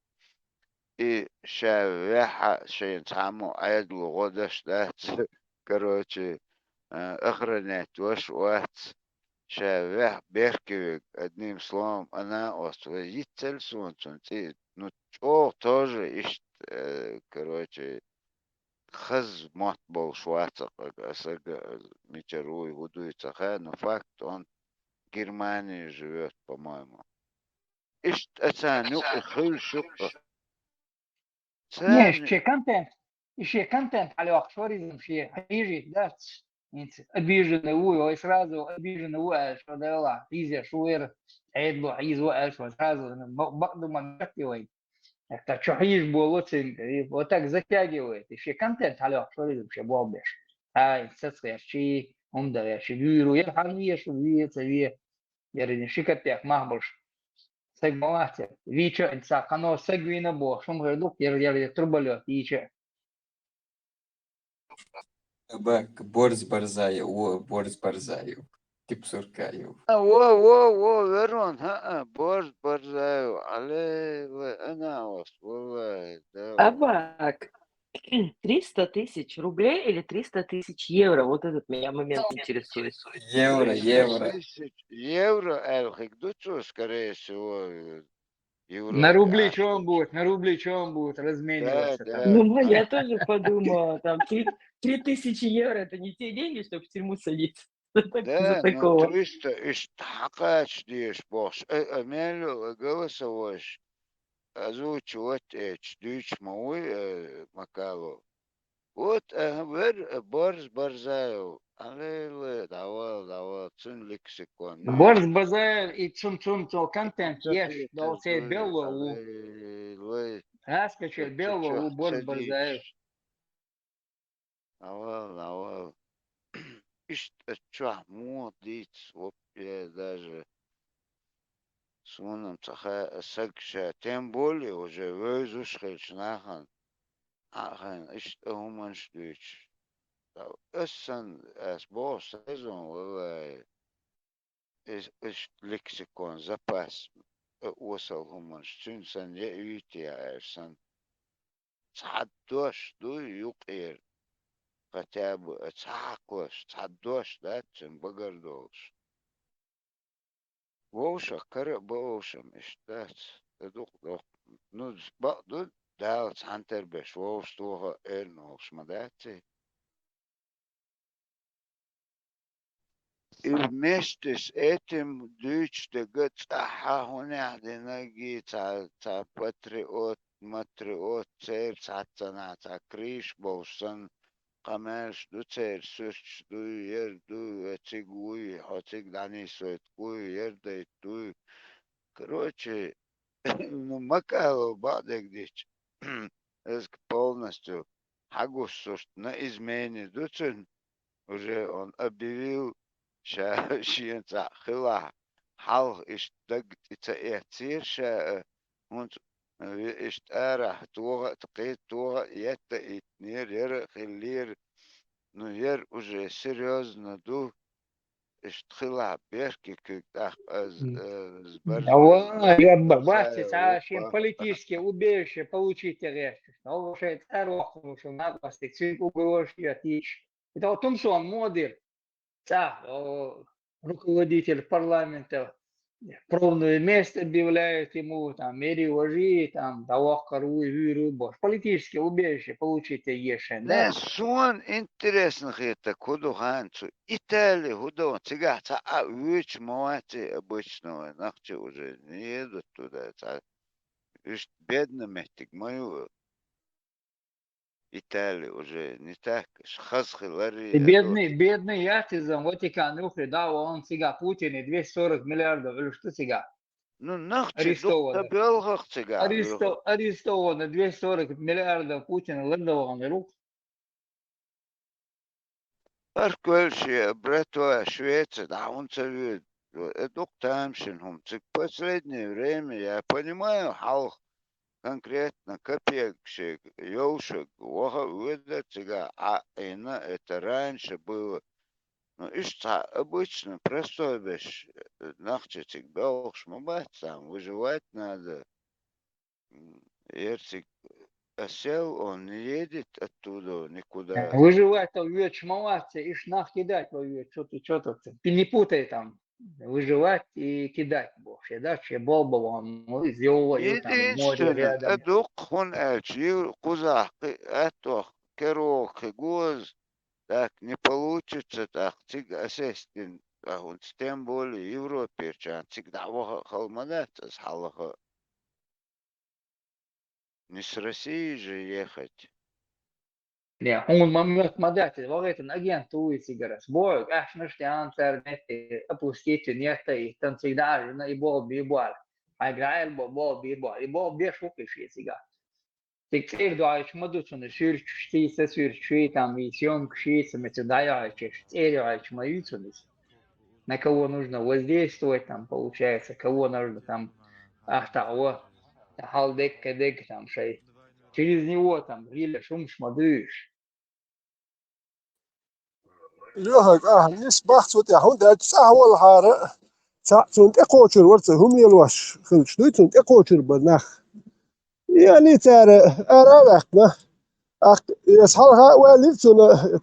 и شاوحة شين تعمو عيد وغدش دات كروتشي اخرنات وش وات شاوح بيركي одним словом она освоит цельсун цунти ну чё тоже ишт короче خز مات بول شواتق اسق мичаруй гудуется но факт он в Германии живет по-моему اشت اتانو اخل شقه Не, еще контент, але акшоризм, ще хижи, да, обиженный уй, сразу обиженный уй, что дала, изи шуер, эдло, изо, что сразу, бакду мамертивай. Это что хиж было, вот так затягивает, еще контент, але акшоризм, ще бобеш. Ай, сецкающий, он да, еще виру, я ханвия, что виется, я не шикатех, махбольш. Сегмалате, вича, это кано сегвина бо, шум гердук, я трубалет, ича. Бак, Борис Барзаев, Борис Барзаев, тип Суркаев. во верон борт барзаю але она вас والله Абак, 300 тысяч рублей или 300 тысяч евро? Вот этот меня момент интересует. Евро. евро элхик дучу скорее всего На рубли что он будет? На рубли что он будет размениваться? Ну, я тоже подумала, там 3000 евро это не те деньги, чтобы в тюрьму садиться. Да, За такого. 300 اشتحقاش ديش بوش امالو голосовоش озвучивать дюч мой макалу вот борс барзаю але давал цин лексикон Борс базар и цум контент ешь, да все бело у раскачал бело у борс базар. давал что модить вот я даже Сунам цаха сагша, тем более уже вызушхельч нахан. Ахан, ишт уманш дюч. Эссан, эс бо сезон, валай. Ишт лексикон, запас. Осал уманш, цюнсан я уйти, эсан. Цаддош, ду юкир. Хотя бы цаклаш, цаддош, да, чем багардолш. Вовша кара бовшам иштац. Дух. Ну, да, цантер беш вовш туха нолш мадаци. И вместе с этим дичь год ахахуня денаги ца патриот, матриот, цер цацана, ца криш болсан. Камеш ду цер сюрч ду ер ду эцигуй, хоциг данисует куй, ердает ду. Короче, ну, Макайло Бадек дичь. Полностью Агусус на измене дуцин уже он объявил, что хила хал иштаг ица ша он иштара туга тقيت туга يتا اتنير ير خلير ну ер уже серьезно ду اشتخلع بيحكي كده Давай, я бабахте, чем политические убежища получить решишь. Но уже это рухнул, что надо стекцию угрожи отечь. Это о том, что он модель, руководитель парламента, пробное место объявляют ему, там, мери ложи, там, давахкару и виру, политические убежища получите ешен, да? Не, сон интересных это куду ханцу. Италия, худо, цыга, уч мовати обычного, нахче уже не едут туда. Бедно местик, мою Италию уже не так. Хасхилари. И бедный ятизм, Ватикан, да, он цыга Путин, 240 миллиардов, или что цыга? Ну, нахче, Арестовано. белгах цыга. Арестовано 240 миллиардов Путина, ландован, рук. Парквельши, братва, Швеция, да, он совет. Это тамшинхум. Последнее время я понимаю, халх конкретно копейщик, ёлшик, вога выдать цыга, а ино это раньше было. Ну, и что обычно простой вещь. Нахче цыг белш мабать, там выживать надо. Ерцик осел, он не едет оттуда никуда. Выживать-то вьет молодцы, ишь нах кидать воюет, что ты, ты не путай там, выживать и кидать больше, да, че болбово, ну, сделал там в море рядом. Эдук хон элчи, кузах, это, керох, гоз, так не получится, так, цыг осестин, а он тем более Европе, всегда холмадать с халаха. Не с России же ехать. Не, он момент модатель, вот этот агент улицы говорит, бой, аж на интернет, опустите, нет, и там всегда и бол бибал, а играет бол бибал, и бол беш укиши сега. Теперь дальше модуцу сюрчи, там и съемки шиится, мы сюда яичешь, дальше моются, на кого нужно воздействовать, там получается, кого нужно там, того, халдек, кедек, там шей. Через него там рили шум шмадыш. يوهك نسبح صوت يحون ده تسعة ولا حارة سنت إقوشر ورثة هم يلوش خلش دوت سنت إقوشر بناخ يعني ترى أراك ما يسحلها والد سنة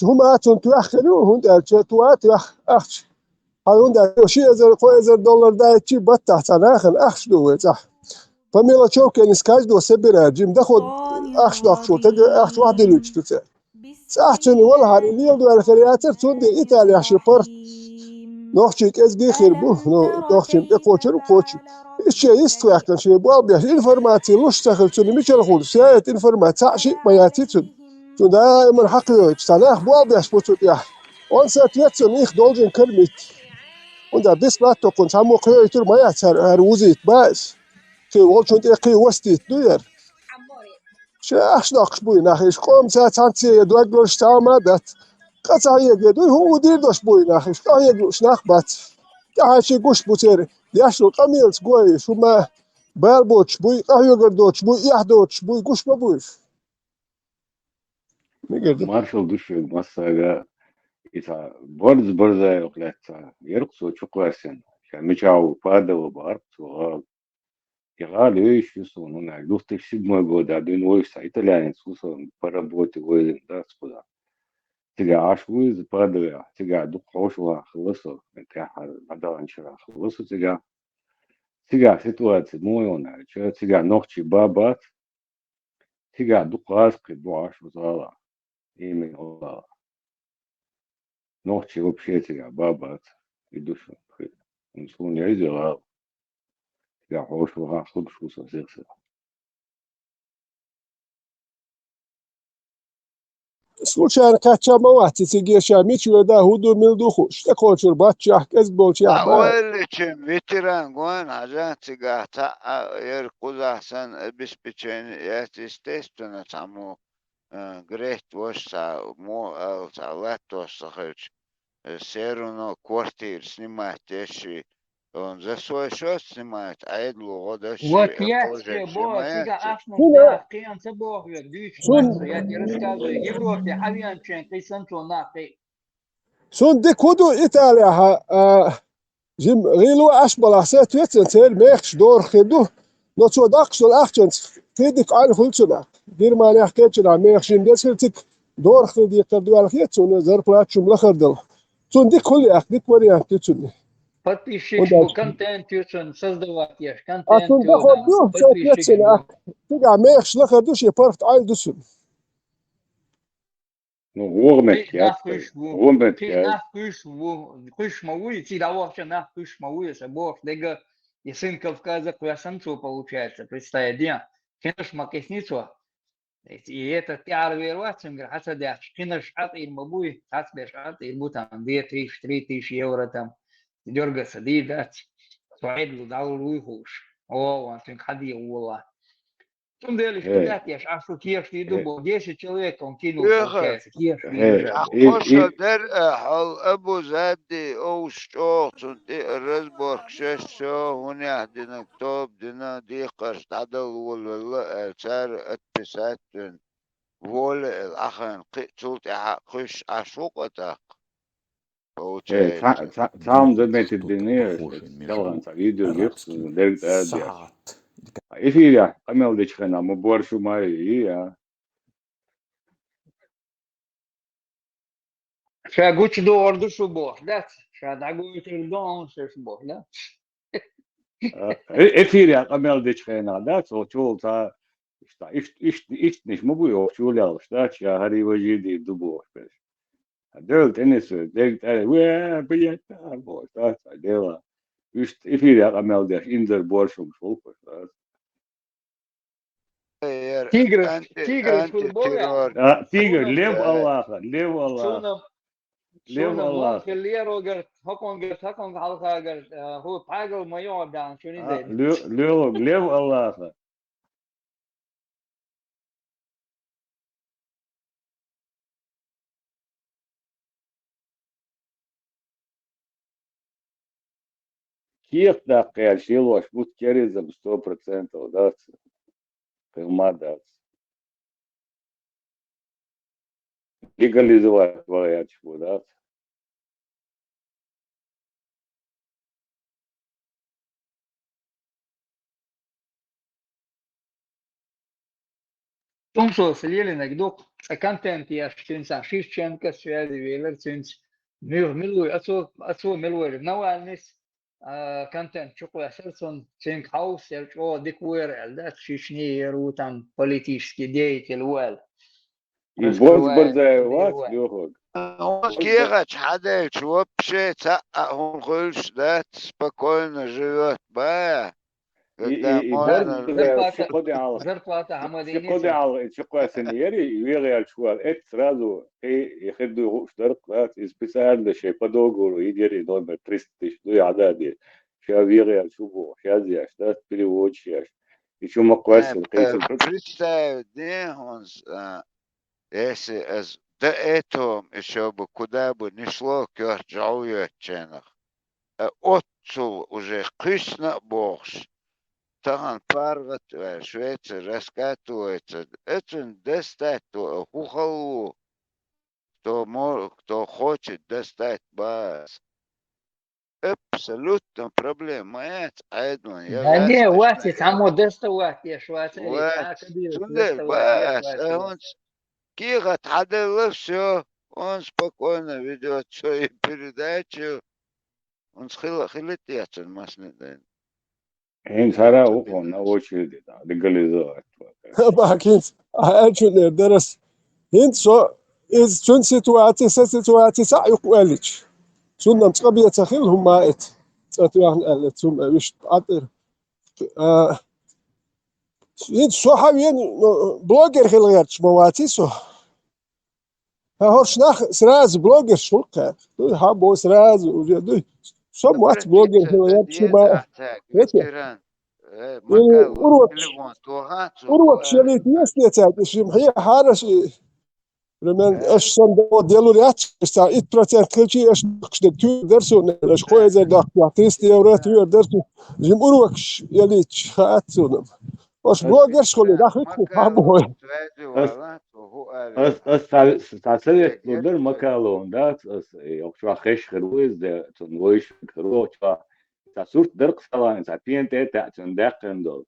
هم سنت يأخذوا هم ده توات يأخذ هذون ده شيء إذا $1 ده شيء بتاع تناخن أخذوا صح فميلا شوك نسكاج دو سبيرا جيم دخل أخذ شو تجي أخذ واحد لوش تسع ساحتني والله هاري نيل دو الكرياتر تودي إيطاليا شبرت نوخشيك إزجي خيربو نوخشيم إقوشر وقوشي الشيء يستوى كان شيء بوابيش إنفورماتي لوش تخل توني مش الخول سيات إنفورماتي عشي ما ياتيتون تو دائما حقي تستناخ بوابيش بوتو يا وانسات يتسون إخ دولجن كلمت وندا بس باتو كنت عمو قيوتر ما ياتر هروزيت باس كي والشون إقي وستيت دوير شاخش بوي ناخيش قوم تانتي يدوك لوش تعمدت قطع يقدر هو دير دوش بوي ناخيش قا يقلوش ناخبات كاحشي قوش بوتير ياشو قميلت قوي شو ما بالبوتش بوي قا يقدوش بوي يحدوش بوي قوش بويش Marshall düşüyor masaya ita borza yoklatsa yarıkso çok varsen miçao padalo bar so Ягали еще ну на 2007 года один ойса итальянец усон по работе воин да спуда تيجا عشوي زبادة تيجا دق خوشوا خلصوا انت هذا انشرا خلصوا تيجا سيتوات مويونا تيجا نوختي بابات تيجا دق راسك دعاش وزارة إيمن الله نوختي وبشي تيجا بابات يدوشون نسون يعيزي غاب تيجا خوشوا خلصوا سيرسل Случайно кача мавати тигеша мичу да худу милду хуш. Так чур батчах эс болчах ба. أول شيء فيتران قوان عجان تيجا تا يركض أحسن بسبتشين ياتيستيستونا تعمو جريت وش مو تعلاتوش صخيش سيرونو كوارتير سنمات يشي он за свой счет снимает, а Эдлу годащи Вот я тоже тебе, Бог, тебя снимается. ашму да, киянца Бог, дичь, я тебе рассказываю, в Европе, авианчен, ты санчо нахуй. Sun de kudu Italia ha jim rilu ashbal set wetsen tel mechs dor khidu. No so daxol achens kedik al hultsuna. Germania ketchna mechsin desertik dor khidi qadu al khitsun zar platchum la khardal. Sun dik kul yak dik variant tsun. Подписчик, контент тюрчен, создавать ешь, А контент sun da khodu set wetsen ak. Tiga mechs la khadu she part al dusun. Ну, вормет Ты я, нахуй вормет ты я. нахуй мауи, ты да вообще нахуй мауи, Бог, дега, и сын Кавказа, я санчо получается, представь, день, кинешь макесницу, и это тяр верваться, хаса дяч, кинешь ат и мабуи, хас беш ат и бутам, 2-3 тысячи евро там, дергаться, дать, свайдлу дал руйхуш, о, он тем ходи ула. Тем деле, что дать ешь, а что кеш, ты думал, 10 человек он кинул, получается, кеш, عقوشة درقة حل أبو زادي أو شوط دي الرزبورك شاشو هنا دينا كتاب دينا دي قرش تعدل ولا سار اتساتن ولا الأخن قيتوت قش عشوقتك Там заметит дневные, сказал видео есть, дерг адиаш. Эфиря, камел дичхена, мы борщу мои, я. Шагуч до орду шубох, да? Шадагуч до шубох, да? Эфиря, камел дичхена, да? Чул та, ишт ниш могу его чулял, что я хари вожиди дубов, дел теннис, дерг блядь, вот, да, дело. Эфиря, камел дич, инзер борщум шулпа, да. Тигр футбола. Тигр, лев Аллаха, лев Аллаха. ليه والله خليه قلت حكم حلقة قلت هو طاقل ما يقعد عن شنو زي ليه والله كيف دقيقة شيلوش بوت كاريزم 100% داتس فيلما داتس легализовать воячку, да? том что слили нагдок контент я штинса шишченко связи велер цинс милуй отцо милуй навальность контент чукла серсон цинк хаус о дикуэр да шишни рутан политический деятель уэл и борзборзаевать лёгок Кирач хадеч вообще он хочешь да спокойно живет ба зарплата хамадини شقة سنيري يغير شوال إت سرادو يخدو شترق специально شيء подогору يدير номер 300 ну عدادي شو يغير شو بو شو زي штат переводчик еще маквасил представь он если до этого еще бы куда бы ни шло кёрджауя ченах отцул уже кышна богш Таган паргат Швеция раскатывается. Это достать хухалу, кто хочет достать бас. Абсолютно проблема. Да не, хватит, само доставать, я Швейцарии. Он Кира تعدل все Он спокойно ведет свои передачи. Он хилит масны. Сара он на очереди, да, легализовать. Bak hint, elçiler deres. Hint so iz çün situatie sa yok eliç. Çün çıkabilir takhil hum maet. Tsatuyan elet sum eviş adır. Hint so haviyen blogger khilgert mawati so. Ha horş nach sraz blogger shulqa. Du ha bo sraz u so muat blogger khilgert shuma. Ветеран. Макал. Urwak Телефон. Тугат. urwak şelit yesniyet şim hiya haraş لمن اش صندوق ديالو ريات تاع 8% كلشي اش نقشد تو درسو اش خويا زاد داك 30 يورو تو درسو جمهور وكش يلي تشخاتو واش بلوغر شغل داخل فهموا Стацелет нудер макалон, да, окчва хеш хруиz de tungoish хруочва. Сасурт дерк салан, сапиенте тацун дакендол.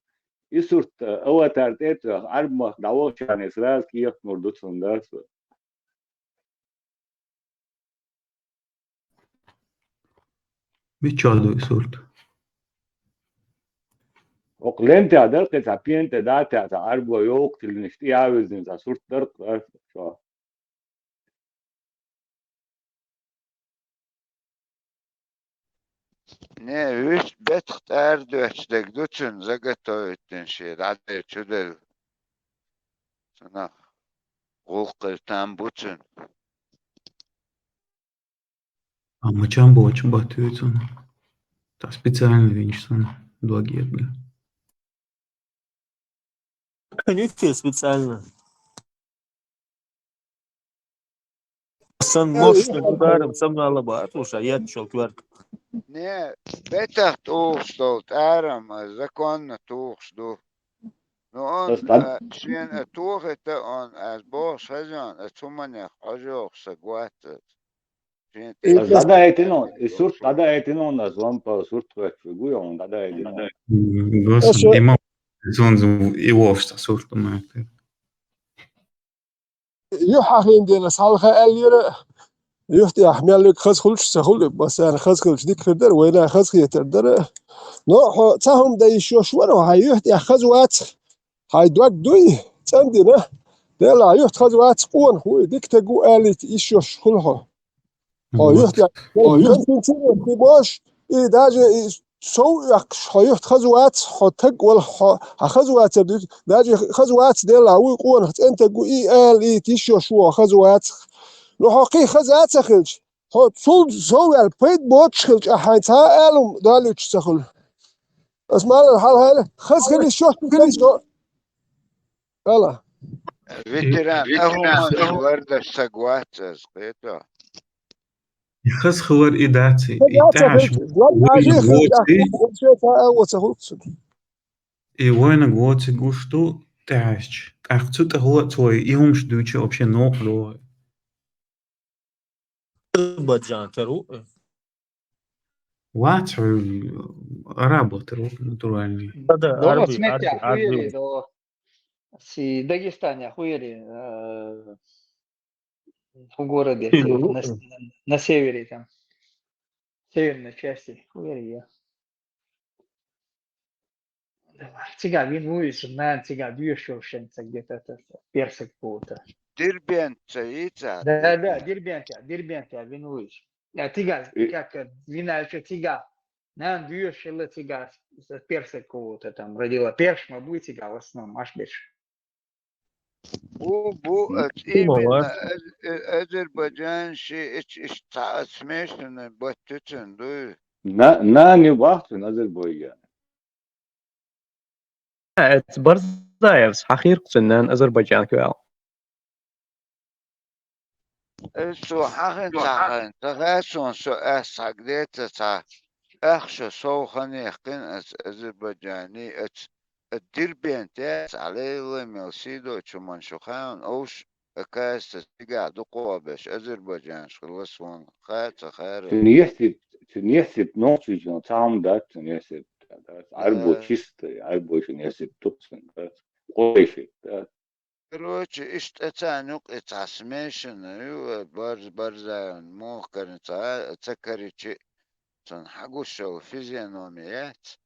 Исурт аватартет арбмах давочан эсраз киев нурдутун дас. Bichado sort. Oklente adar ke sapiente data ta arbo yok tilnishti avizin sasurt derk şo. Ne, üst betcht erdöçtek duçun zagatoytun şey. Radde çudel. Sana gulqırtan buçun. А мочамбо очень батуется. Так специально венчсон благие. Конечно, специально. Сан мощным ударом сам на лоба. Слушай, я чел кверк. Ne, betcht toogstoot aram, законно toogstoot. Nu on zien het toegete on as boos hajan, het sommige ajoog sagwatet. Dada etinon, surt dada etinon da zvampa surt figujon, dada etinon. Gosam, imam zonzu i uopšte surtu mājā. يحاخين ديال صالحة اليرا يفتي أحمل لك خز خلش سخول بس أنا خز خلش ديك فدر وين خز خيتر در نو تهم دا يشوش ورا هاي يفتي خز وات هاي دوك دوي تندنا دلا يفت خز وات قون هو ديك تقو آلت يشوش خلها هاي يفتي يفتي باش إيه داجي سو يفت خز وات حتق ولا خز وات داجي خز وات دلا هو قون أنت قو إيه آلت يشوش هو خز وات لو حقي خزات سخلش هو صول سوي البيت بوتش خلش أحيتها ألم داليش سخل اسمع الحال هذا خلي شو خلي يلا Veteran, أهم ورد sagwat زقيته. خز خور إداتي إتاش и война гвоци гушту тащ. Ах цута хуа твой и умш дучи вообще нохло. Азербайджан теру. Ват работа натуральный. Да, Дома арби, смерти арби, охуели, арби. до си Дагестане охуели в городе, на севере там, северной части, охуели я. Цыга, вин улицу, на цыга, бьешься где-то, персик какого-то. Дербент, яйца. Да, Дербент, вин улицу. Я цыга, как вина еще цыга. На бьешься цыга, персик какого-то там, родила першма, будет цыга в основном, аж больше. Bu именно Azerbaycan şey iş tasmeşten battıçın du. Na ne vaxtın Azerbaycan. Барзаевс حقير قصنان أذربيجان كوال Su hagen tagen, tagason su sagdete ta اخشى صوخني قن Azerbaycani الدربين تاس عليه ميلسيدو تشمان شخان اوش كاس تيجا دقوا باش أذربيجان شغلسون خات خير تنيحسب نوتي جون تعم دات تنيحسب عربو تشيست عربو تنيحسب توكسن قويشي Короче, ишт это смешно, барзаун, мохкарн, цакаричи, сон хагушо физиономият,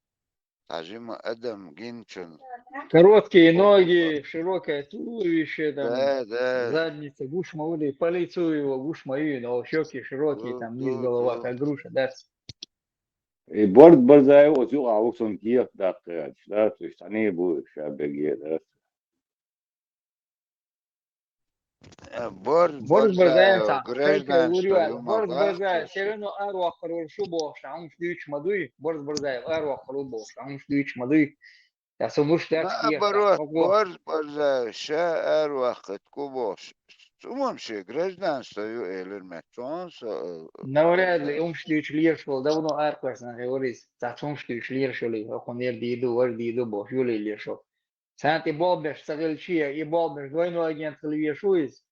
тажима адам гинчун. Короткие ноги, широкое туловище, там, Да, задница, гуш маули, по лицу его, гуш мою, но щеки широкие, там, низ голова, как груша, да. И борт барзай вот ю ауксон киев да, то есть они будут шабеги, да. борз Борс барзаем барзаю, са, только гражданство, урюал, юма борс барзаем, бахча. все равно аруах парол шубо, шам штуч мадуй, борс барзаем, аруах парол бо, шам штуч мадуй, я сумуш так киев, так, Наоборот, ого. борз барзаю, ша арвахат кубош. Сумамши, гражданство, ю элер метронса. Навряд ли умштуч лиршвал, давно арквас на говорис, так умштуч лиршвали, охонер диду, вар диду бо, юли лиршвал. Санти болбеш, сагельчия, и болбеш, двойной агент хливешуис,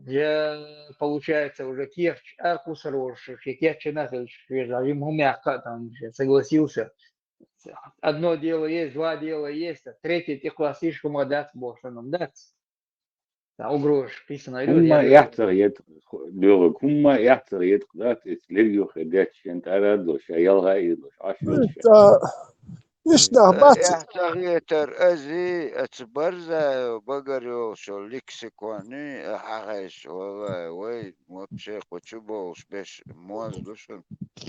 я, получается, уже Керчь, Аркус Рорших, и Керчь Анатольевич, ему мягко там согласился. Одно дело есть, два дела есть, а третье ты классишь мадат бошаном, да? Угрош, писано, Кумма яхтарет, дёры, кумма яхтарет, да, то есть легио ходят, чентара дош, ялга идош, ашвилш. إيش بات احتاجيتر ازي اتبرزا بقريو شو ليكسيكوني حاجش والله وي مبشي قوتشبوش بش موز دوشن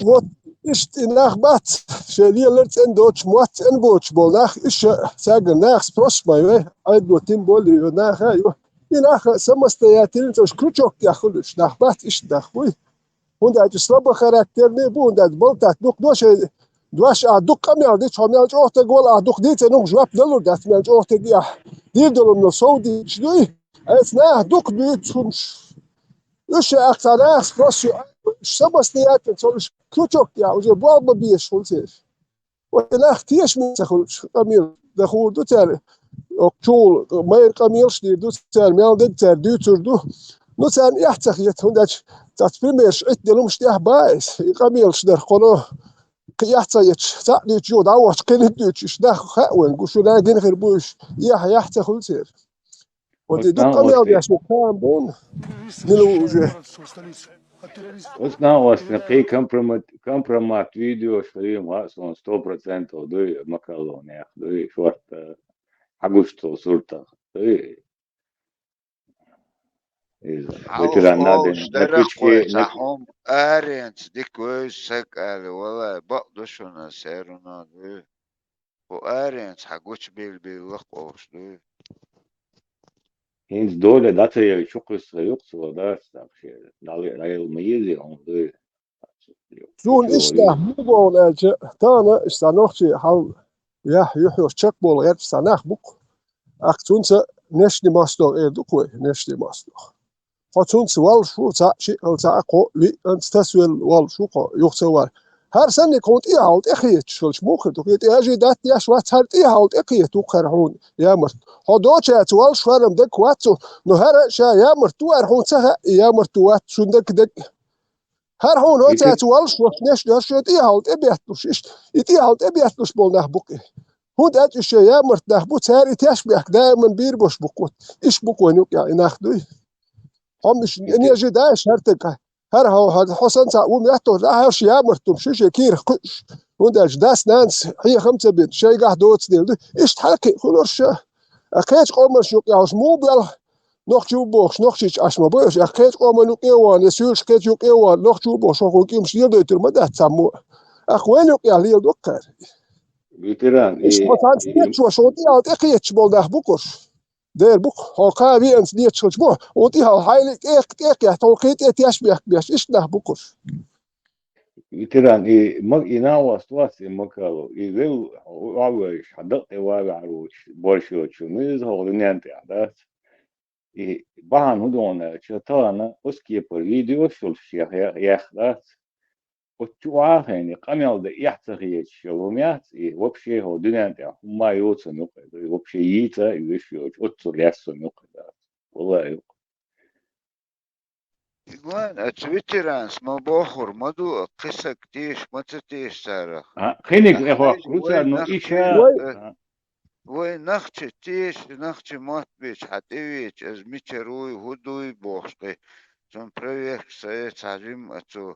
вот ist nach bat شليلت ان دوتش موات ان بوتش بول nach is sagen nach sprost mal ein do tim bol nach ayo nach самостоятельно то крючок я ходишь nach bat ist nach вы und это слабо характерный бун да болтат дук дош دوش ادوق کمیال دی چمیال جوت گل ادوق دی تنو جواب دلور دست میال جوت دی دی دلور نو سعودی شدی اس نه ادوق دی چونش ايش اقتناع اختصاصي سبستيات تقولش كوتشوك يا وجه بواب بيش قلتش ولا اختيش من تخلش كميل دخول دو تر اوكول ما كميلش دي دو تر ميال دي تر دي تردو نو سان يحتخيت هندش تتبرمش اتدلومش تيح بايس كميلش در قنو يحتاج تعني جو دعوة كنت دوتش ده خاون قشو لا جن غير بوش يحتاج خلصير ودي دو كميل دي اسمه كام بون نلو وجه Osna osnaqi compromat video shlim son 100% do makalone do short agusto surta veteranada اشترق تاعهم ارينت ديك ويش سكال والله بقدشون سيرنا دي وارينت حقوش باللقوش دي hins dole data je čukus juks da stakše da je umizi on do زون إسنا مو ناجي تانا استنوختي حال يحيو تشك بول غير استناخ بوك أكتونسا نشني ماستو إيدوكوي نشني ماستو فتونس والشو تا شيء تا قو لي أنت تسويل والشو قو يختوال هر سنة كنت إيهالت إخيت شلش موخد وكيت إيجي دات ياش وات هر إيهالت إخيت وخرحون يامر هدوشة والش فرم دك واتسو نو هر شا يامر تو أرحون سها يامر تو وات شندك دك هر هون هو تاعت والش وخناش داش إيهالت إبيحتوش إيش إيهالت إبيحتوش بول نحبوك هون دات إيش يامر نحبوت هر إتياش بيك دائما بيربوش بوكوت إيش بوكو نيوك يعني ناخدوي هم مش إني أجي داش هرتك هر هو حسن تعوم يحتو لا هرش يامر تمشيش كير قش هون داش داس نانس هي 5 بنت شيء قاعد دوت ديل إيش تحكي خلورش أكيد قوم شوك يا مو بيل nog tjubos nog iets als maar boos ik geet komen ook eeuwen de zuur skeet ook eeuwen nog tjubos ook ik zie dat er maar dat samen ik weet ook ja heel dokker veteran is wat aan het zo zo die had ik het bol dag boekers der boek hoka wie eens die het zo en die al heilig ik ja toch het is bias is dag boekers veteran mag inawa situatie makalo wil always hadat ewa aruch bolsho chumiz hognente adat и бахан худона чатана оские по видео шулшия яхдат отчуахени камел да яхтахиет шолумят и вообще ходинанте хума йоцу нука и вообще yiта и вешиоч отцу лясу нука да والله يقول اتويترانس ما باخر مدو قصة كتيش ما تتيش سارة خينك اخو كروتا نو ايشا وي نخشي تيش نخشي موت بيش حتيويش از ميتروي هدوي بوخشقي ثم проверка сажим отцу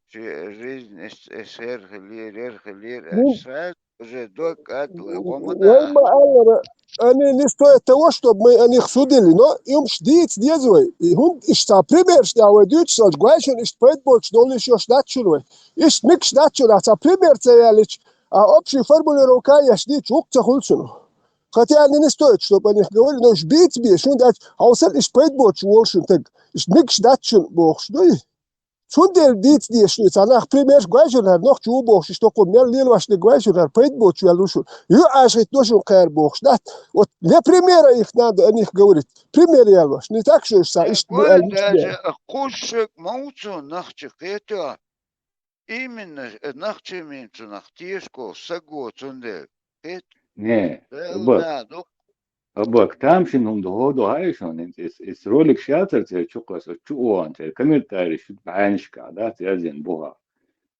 жизнь эсэр хлир сразу уже док атлы والله гомода أنا не стоит того, чтобы мы о них судили, но им ждет дезвой. И он ist пример, что в Deutschland гуайшен ist предбольш, но лишь штатчуной. Ist мик штатчуна, а пример цеялич, а общая формулировка я ждет чукца хулчуну. Хотя они не стоит, чтобы о них говорили, но ждет беш, он дать, а он ist предбольш волшен, так, ist мик штатчун бохш, ну и Сундель дит дешница, она пример гуайшен, noch чу бохш, что ком мер лил ваш не гуайшен, предбольш велушу. Ю ажит тоже кэр бохш, да? Вот для примера их надо о них говорить. Пример я ваш, не так что قول даже кушек маучу нахчикетя именно нахчи минцу нахтишко саго цундель. Не, Да, أبوك تامشين هم دهودو هايشون انت اس رولك شاتر تي تشوقس تشوو انت كمين تاريش بعانشكا دات يزين بوها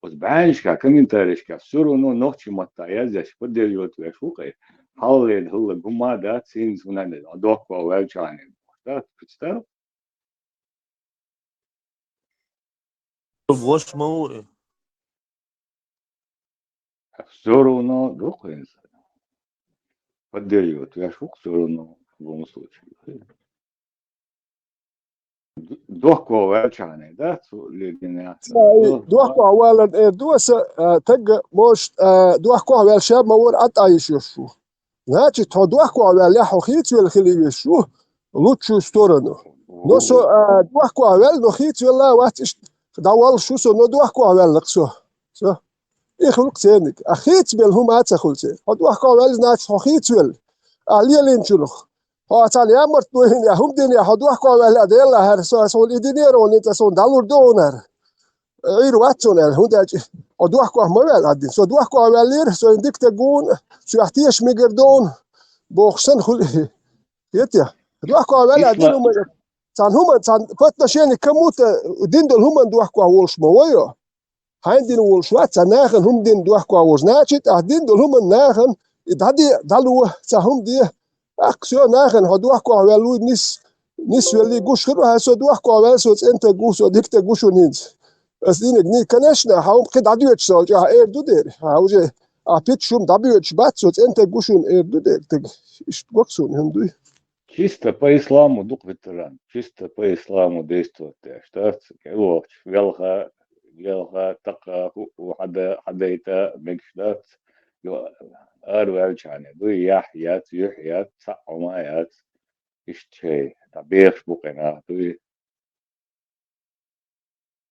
بس بعانشكا كمين تاريشكا سورو نو نوتشي متا يزش بدل يوت وشوقي حاول هلا قما دات سينز ونان دوكو ويلشاني دات بتستر وش مو سورو نو دوكو بدل يوت وشوق سورو نو в любом случае. دوكو ويلشاني دات دوكو أولا دوسة تج موش دوكو أول شاب مور أتعيش يشوف. Значит, دوكو أول يحوخيت والخلي يشوف لوتشو ستورنو. نوسو دوكو أول نخيت ولا واتش داول شو سو نو دوكو أول لقسو. سو يخلق سينك أخيت بالهم أتخلصه. دوكو أول ناتش خيت وال عليه لينشلوخ. هاتان يا مرتوين يا هم دنيا هدوح قوال أديلا هر سول إدينير ونيت سون دالور دونر غير واتسونر هداج هدوح قوال موال عدين سو دوح قوال لير سو إنديك تجون سو يحتيش ميجردون بوخسن خل يتيا هدوح قوال عدين هم تان فتنا شيء كموت دين دول هم دوح قوالش مويا هاين دين والشوات تناخن هم دين دوح قوالش ناتشت عدين دول هم ناخن إدهدي دالو تهم دي أكسو ناخن هدوح قوالو نس ولي جوش خلو هسو دوح قوال سو أنت جوش وديك تجوش ونيز أصلين جني كناشنا هاوم قد عديوش سال جا إير دو دير هاوجه أبيت شوم دبيوش بات سو أنت جوشون إير دو دير تج إيش وقصون هم دوي Чисто по исламу дух ветеран, чисто по исламу действует, что كأوه велха така حدا يتا مكشدات أروالشاني دوي يحيات يحيات صعومايات إشتهي تبيخ بقنا دوي